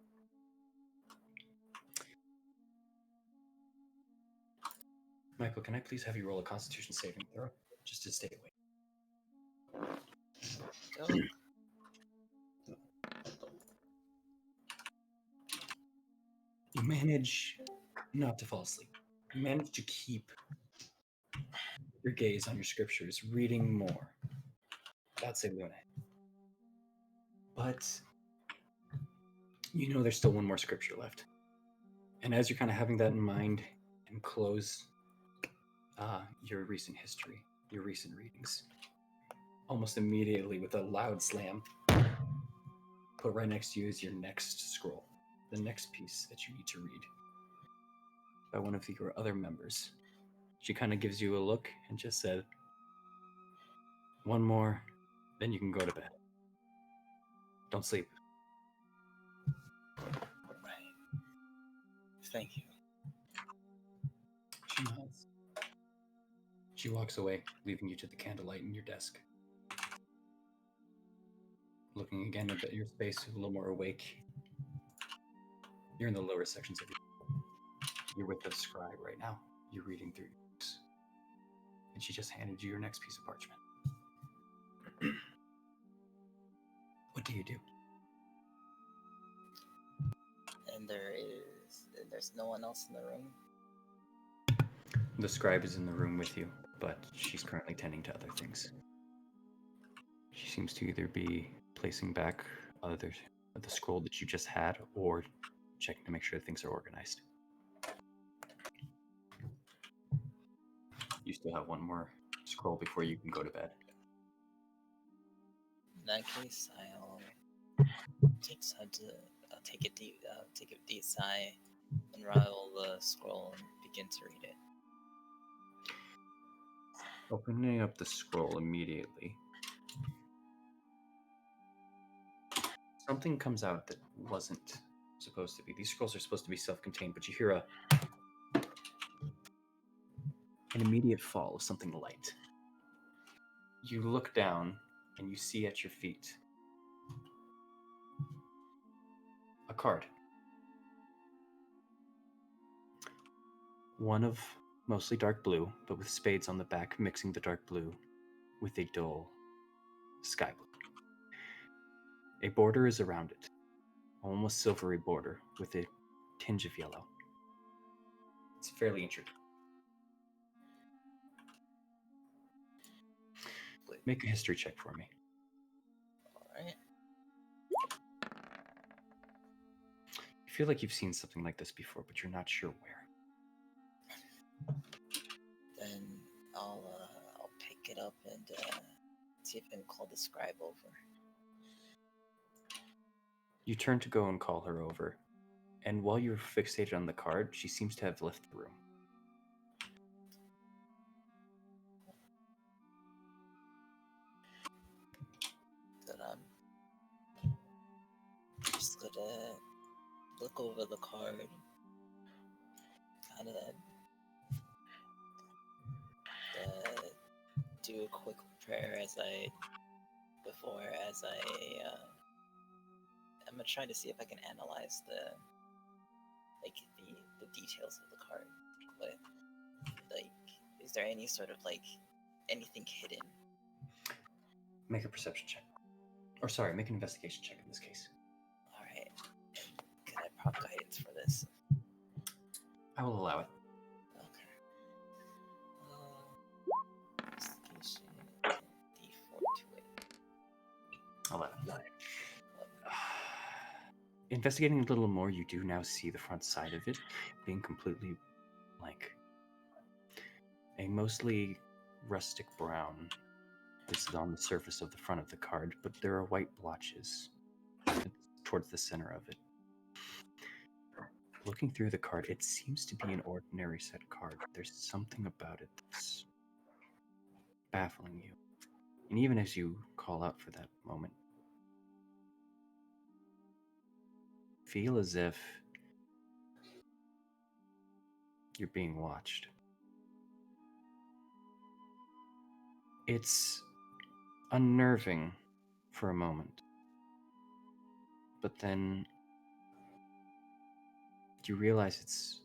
Michael, can I please have you roll a Constitution saving throw just to stay awake? Go. You manage not to fall asleep. You manage to keep your gaze on your scriptures, reading more. That's it, Luna. But you know there's still one more scripture left. And as you're kind of having that in mind and close your recent history, your recent readings, almost immediately with a loud slam, put right next to you is your next scroll, the next piece that you need to read by one of your other members. She kind of gives you a look and just said, one more, then you can go to bed. Don't sleep. Right. Thank you. She nods. She walks away, leaving you to the candlelight in your desk. Looking again at your space, a little more awake. You're in the lower sections of your. You're with the scribe right now. You're reading through your books. And she just handed you your next piece of parchment. What do you do? And there's no one else in the room. The scribe is in the room with you, but she's currently tending to other things. She seems to either be placing back the scroll that you just had, or checking to make sure things are organized. You still have one more scroll before you can go to bed. In that case, I'll take a deep sigh, unravel the scroll, and begin to read it. Opening up the scroll immediately, Something comes out that wasn't supposed to be. These scrolls are supposed to be self-contained, but you hear an immediate fall of something light. You look down and you see at your feet a card. One of mostly dark blue, but with spades on the back, mixing the dark blue with a dull sky blue. A border is around it, almost silvery border with a tinge of yellow. It's fairly intricate. Make a history check for me. Alright. You feel like you've seen something like this before, but you're not sure where. Then I'll pick it up and see if I can call the scribe over. You turn to go and call her over, and while you're fixated on the card, she seems to have left the room. Then I'm just gonna look over the card, kind of do a quick prayer as I'm gonna try to see if I can analyze the details of the card. But like, is there any sort of like anything hidden? Make a perception check. Or sorry, make an investigation check in this case. Alright. Can I prop guidance for this? I will allow it. Okay. Investigation D4 to it. 11. Investigating a little more, you do now see the front side of it being completely blank. A mostly rustic brown is on the surface of the front of the card, but there are white blotches towards the center of it. Looking through the card, it seems to be an ordinary set card. There's something about it that's baffling you. And even as you call out for that moment, feel as if you're being watched. It's unnerving for a moment, but then you realize it's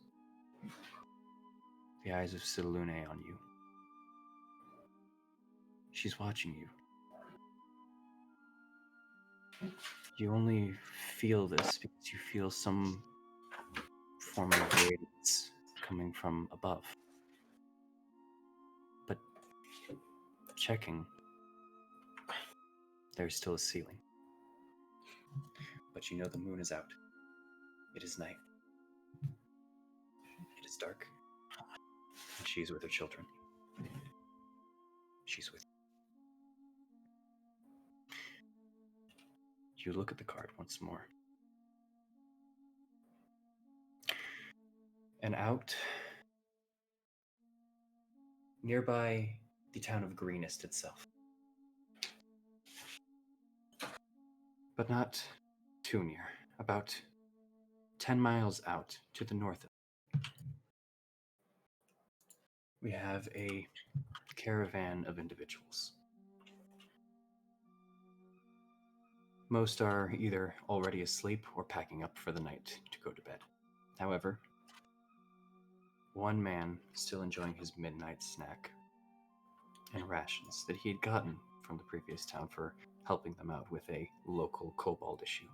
the eyes of Silune on you. She's watching you. You only feel this because you feel some form of radiance coming from above. But checking, there's still a ceiling. But you know the moon is out. It is night. It is dark. And she's with her children. She's with you. You look at the card once more. And out, nearby the town of Greenest itself. But not too near, about 10 miles out to the north. We have a caravan of individuals. Most are either already asleep or packing up for the night to go to bed. However, one man is still enjoying his midnight snack and rations that he had gotten from the previous town for helping them out with a local kobold issue.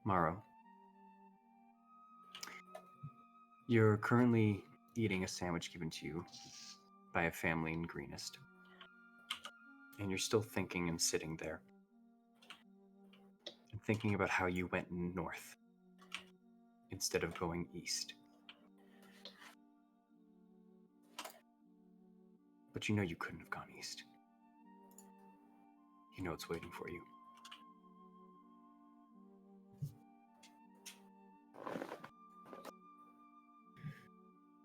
Morrow, you're currently eating a sandwich given to you by a family in Greenest. And you're still thinking and sitting there. And thinking about how you went north instead of going east. But you know you couldn't have gone east. You know it's waiting for you.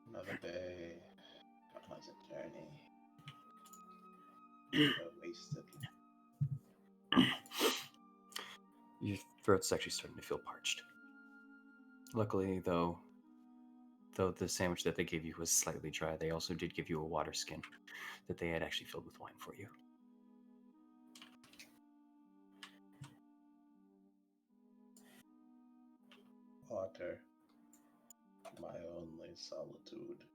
Another day, a pleasant journey. A wasted Your throat's actually starting to feel parched. Luckily, though the sandwich that they gave you was slightly dry, they also did give you a water skin that they had actually filled with wine for you. Water, my only solitude.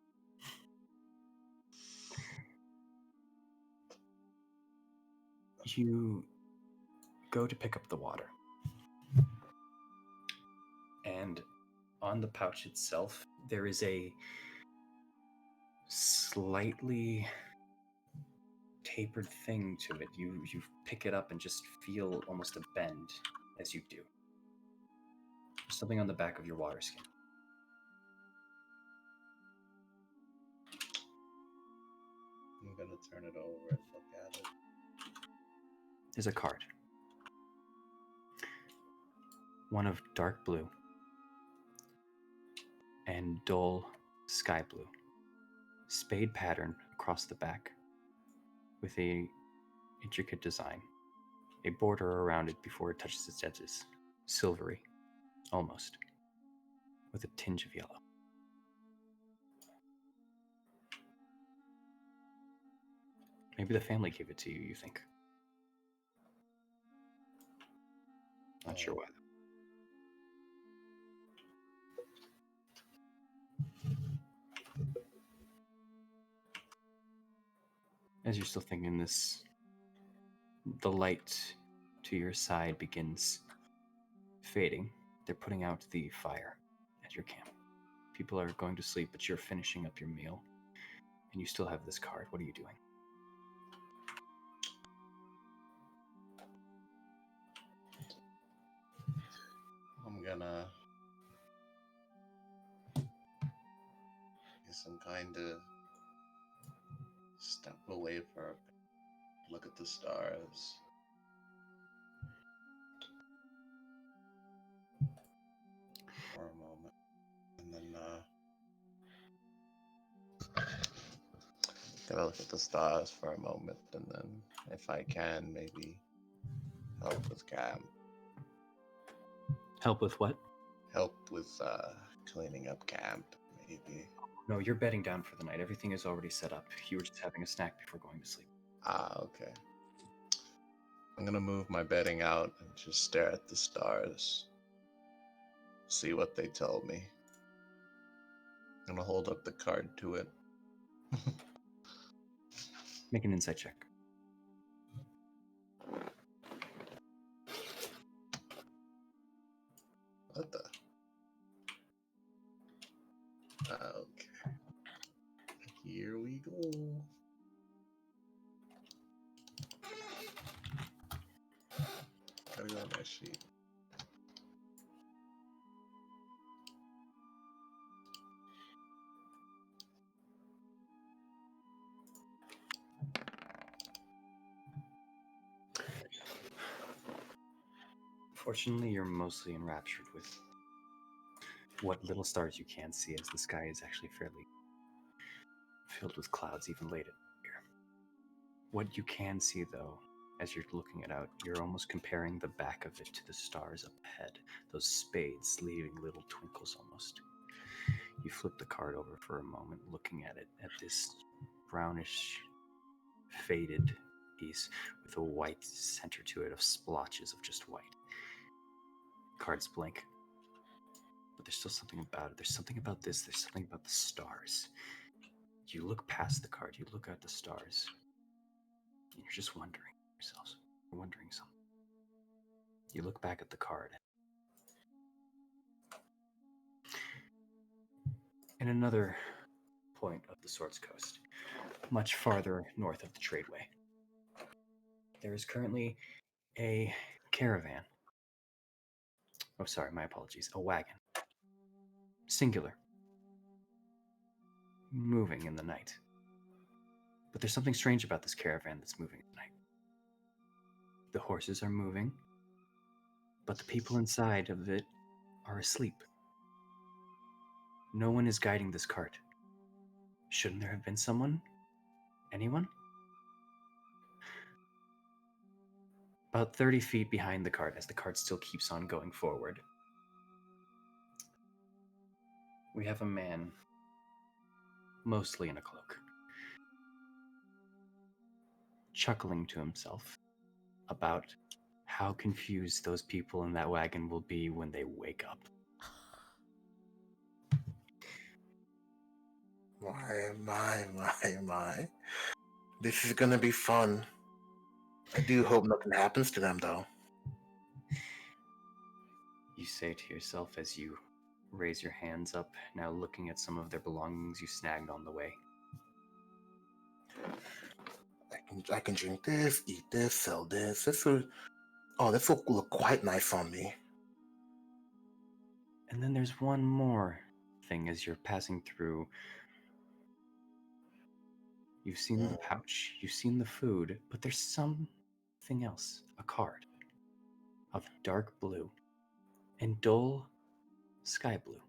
You go to pick up the water. And on the pouch itself, there is a slightly tapered thing to it. You pick it up and just feel almost a bend as you do. There's something on the back of your water skin. I'm gonna turn it over and look at it. There's a card. One of dark blue and dull sky blue. Spade pattern across the back with a intricate design. A border around it before it touches its edges. Silvery, almost, with a tinge of yellow. Maybe the family gave it to you, you think? Not sure why. As you're still thinking this, the light to your side begins fading. They're putting out the fire at your camp. People are going to sleep, but you're finishing up your meal. And you still have this card. What are you doing? I'm gonna guess I'm kind of step away for a look at the stars. For a moment. And then gonna look at the stars for a moment, and then if I can, maybe help with camp. Help with what? Help with cleaning up camp, maybe. No, you're bedding down for the night. Everything is already set up. You were just having a snack before going to sleep. Ah, okay. I'm gonna move my bedding out and just stare at the stars. See what they tell me. I'm gonna hold up the card to it. Make an insight check. What the? Okay. Here we go. Gotta go on my sheet. Fortunately, you're mostly enraptured with what little stars you can see, as the sky is actually fairly filled with clouds even late at here. What you can see, though, as you're looking it out, you're almost comparing the back of it to the stars up ahead, those spades leaving little twinkles almost. You flip the card over for a moment, looking at it, at this brownish, faded piece with a white center to it of splotches of just white. Cards blink. But there's still something about it. There's something about this. There's something about the stars. You look past the card. You look at the stars. And you're just wondering yourselves. You're wondering something. You look back at the card. In another point of the Swords Coast, much farther north of the Tradeway, there is currently a caravan. Oh, sorry, my apologies. A wagon. Singular. Moving in the night. But there's something strange about this caravan that's moving at night. The horses are moving, but the people inside of it are asleep. No one is guiding this cart. Shouldn't there have been someone? Anyone? About 30 feet behind the cart, as the cart still keeps on going forward, we have a man, mostly in a cloak, chuckling to himself about how confused those people in that wagon will be when they wake up. My. This is gonna be fun. I do hope nothing happens to them, though. You say to yourself as you raise your hands up, now looking at some of their belongings you snagged on the way. I can drink this, eat this, sell this. This will look quite nice on me. And then there's one more thing as you're passing through. You've seen the pouch, you've seen the food, but there's something else. A card of dark blue and dull sky blue.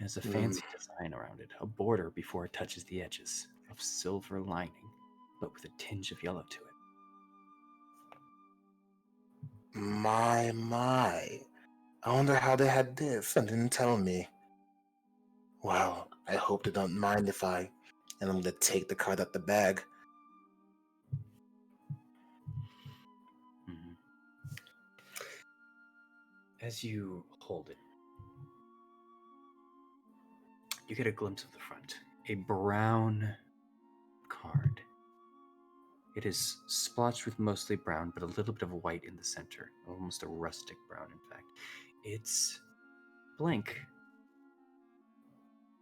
It has a fancy design around it, a border before it touches the edges of silver lining, but with a tinge of yellow to it. My. I wonder how they had this and didn't tell me. Well, I hope they don't mind if and I'm gonna take the card out the bag. Mm-hmm. As you hold it, you get a glimpse of the front. A brown card. It is splotched with mostly brown, but a little bit of white in the center. Almost a rustic brown, in fact. It's blank.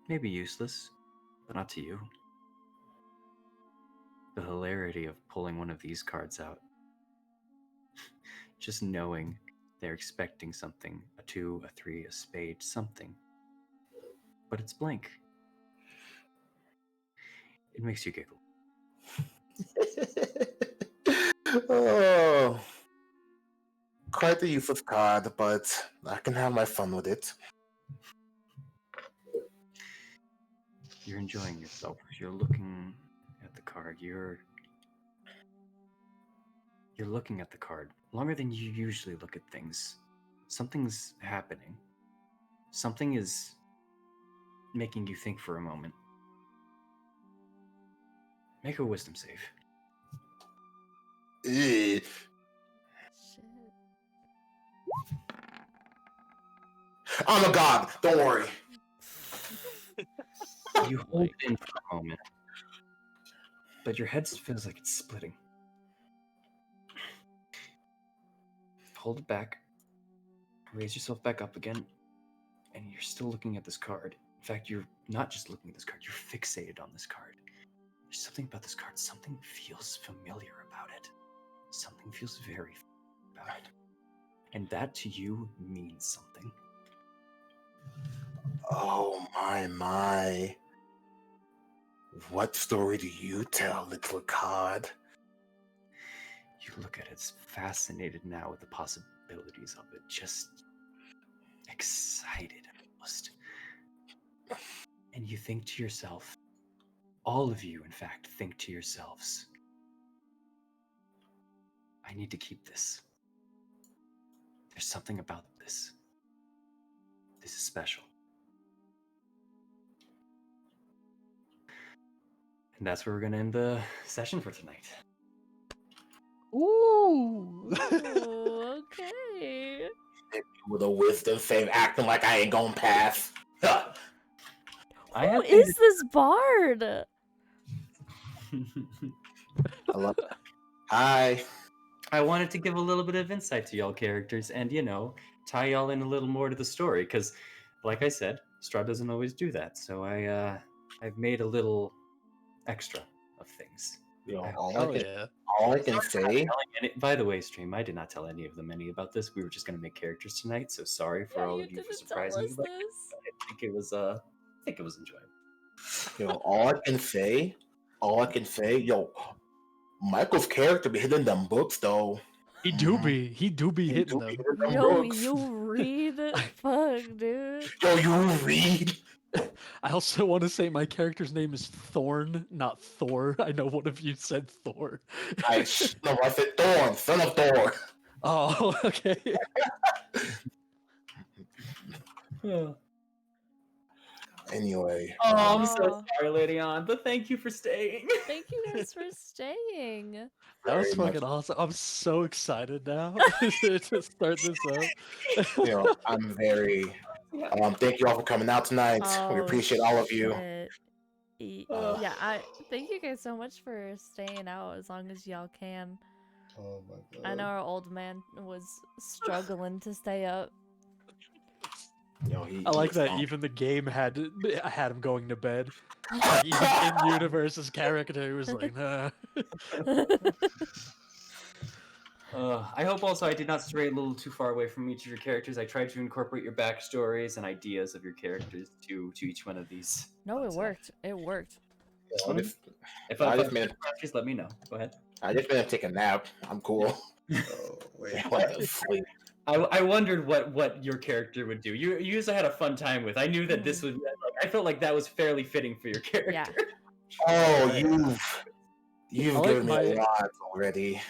Maybe useless, but not to you. The hilarity of pulling one of these cards out. Just knowing they're expecting something. A 2, a 3, a spade, something. But it's blank. It makes you giggle. Oh, quite the useless card, but I can have my fun with it. You're enjoying yourself. You're looking at the card. You're looking at the card longer than you usually look at things. Something's happening. Something is making you think for a moment. Make a wisdom save. Shit. I'm a god. Don't worry. You hold it in for a moment, but your head feels like it's splitting. Hold it back. Raise yourself back up again, and you're still looking at this card. In fact, you're not just looking at this card, you're fixated on this card. There's something about this card, something feels familiar about it. Something feels very about it. And that to you means something. Oh my. What story do you tell, little card? You look at it, fascinated now with the possibilities of it, just excited almost. And you think to yourself, all of you, in fact, think to yourselves, I need to keep this. There's something about this. This is special. And that's where we're going to end the session for tonight. Ooh. Ooh, okay. With a wisdom save, acting like I ain't gonna pass. Who is this bard? I love it. Hi. I wanted to give a little bit of insight to y'all characters and, tie y'all in a little more to the story. Because, like I said, Strahd doesn't always do that. So I've made a little extra of things. All I can say. By the way, stream, I did not tell any of them any about this. We were just going to make characters tonight, so sorry for all of you for surprising me. I think it was enjoyable. All I can say, Michael's character be hitting them books though. He do be hitting them. Yo, you read? Fuck, dude. Yo, you read? I also want to say my character's name is Thorn, not Thor. I know one of you said Thor. I said Thorn, son of Thor. Oh, okay. Anyway. Oh, I'm so Aw. sorry, Lady On, but thank you for staying. Thank you guys for staying. That was Very much. fucking awesome. I'm so excited now to start this up. I'm very. Thank you all for coming out tonight. We Oh, appreciate all of you. shit. Yeah, I thank you guys so much for staying out as long as y'all can. Oh my god. I know our old man was struggling to stay up. I like that even the game had him going to bed. Like even in universe, his character was like, nah. I hope also I did not stray a little too far away from each of your characters. I tried to incorporate your backstories and ideas of your characters to each one of these. No, it worked. It worked. If I I just made. just let me know. Go ahead. I just made him take a nap. I'm cool. Oh, wait. I went to sleep. I wondered what your character would do. You usually had a fun time with. I knew that this would. I felt like that was fairly fitting for your character. Yeah. Oh, you've I like given me my- a lot already.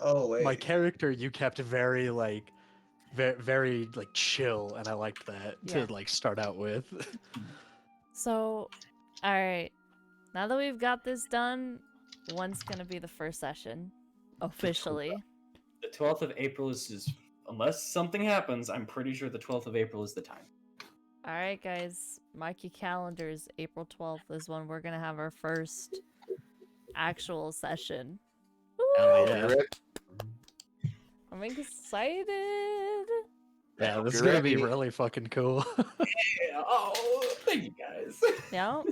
Oh yeah. My character, you kept very like, very like chill, and I liked that Yeah. to like start out with. So, all right. Now that we've got this done, when's gonna be the first session officially? The 12th of April is unless something happens. I'm pretty sure the 12th of April is the time. All right, guys, mark your calendars. April 12th is when we're gonna have our first actual session. Oh, Woo! yeah. I'm excited. Yeah, this is You're gonna be ready. really fucking cool. Yeah. Oh, thank you guys. Yeah.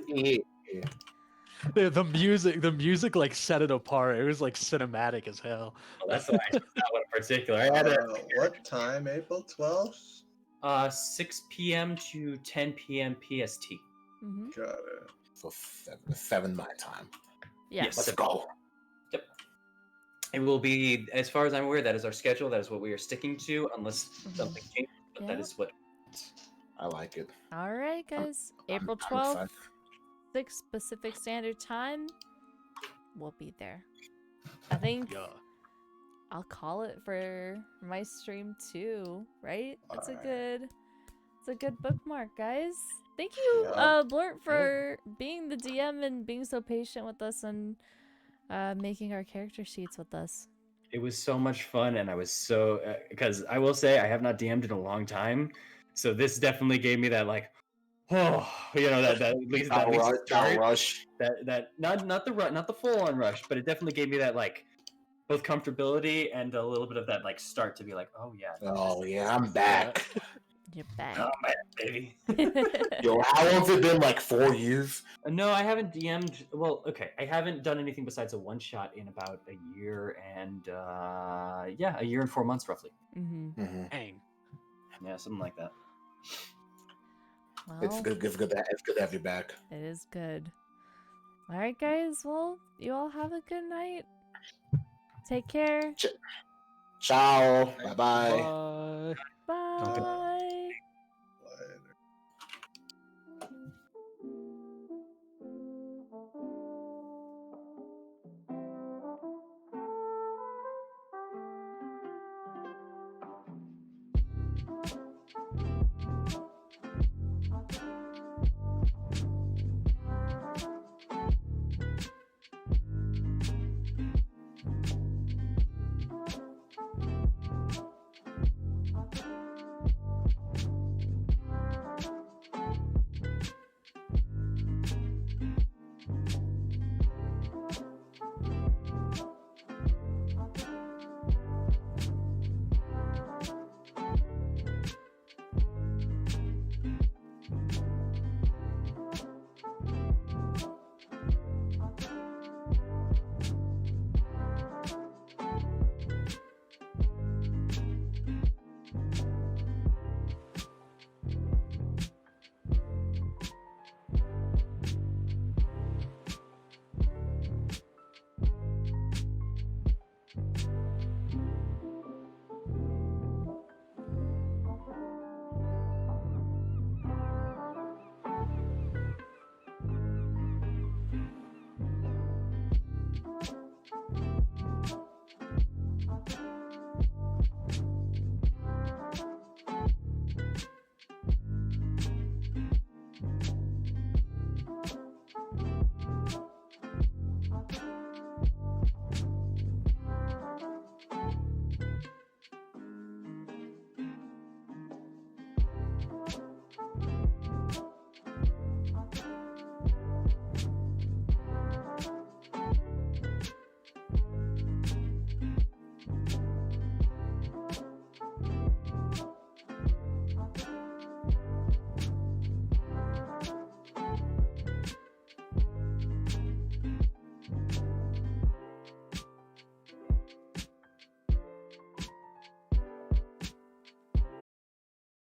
The music like set it apart. It was like cinematic as hell. Well, that's why I chose that one in particular. I had What time? April 12th? 6 p.m. to 10 p.m. PST. Mm-hmm. Got it. So 7 my time. Yeah. Yes. Let's go. It will be, as far as I'm aware, that is our schedule. That is what we are sticking to, unless something changes. But that Yeah. is what. I like it. All right, guys. April I'm 12th, excited. 6 Pacific Standard Time. We'll be there. I think Yeah. I'll call it for my stream too, right? It's Alright. a good bookmark, guys. Thank you, Yeah. Blurt, for being the DM and being so patient with us and making our character sheets with us. It was so much fun, and I was so because I will say I have not DM'd in a long time, so this definitely gave me that like, oh, that at least that Rush. that not the full on rush, but it definitely gave me that like both comfortability and a little bit of that like start to be like, oh yeah, Oh yeah, I'm back. You're back. oh man, baby. Yo, how long's it been? Like 4 years? No, I haven't DM'd. Well, okay, I haven't done anything besides a one shot in about a year and a year and 4 months roughly. Mm-hmm. Dang. Yeah, something like that. Well, It's good. It's good to have you back. it is good. All right, guys. Well, you all have a good night. Take care. Ciao. Bye bye. Bye. Bye.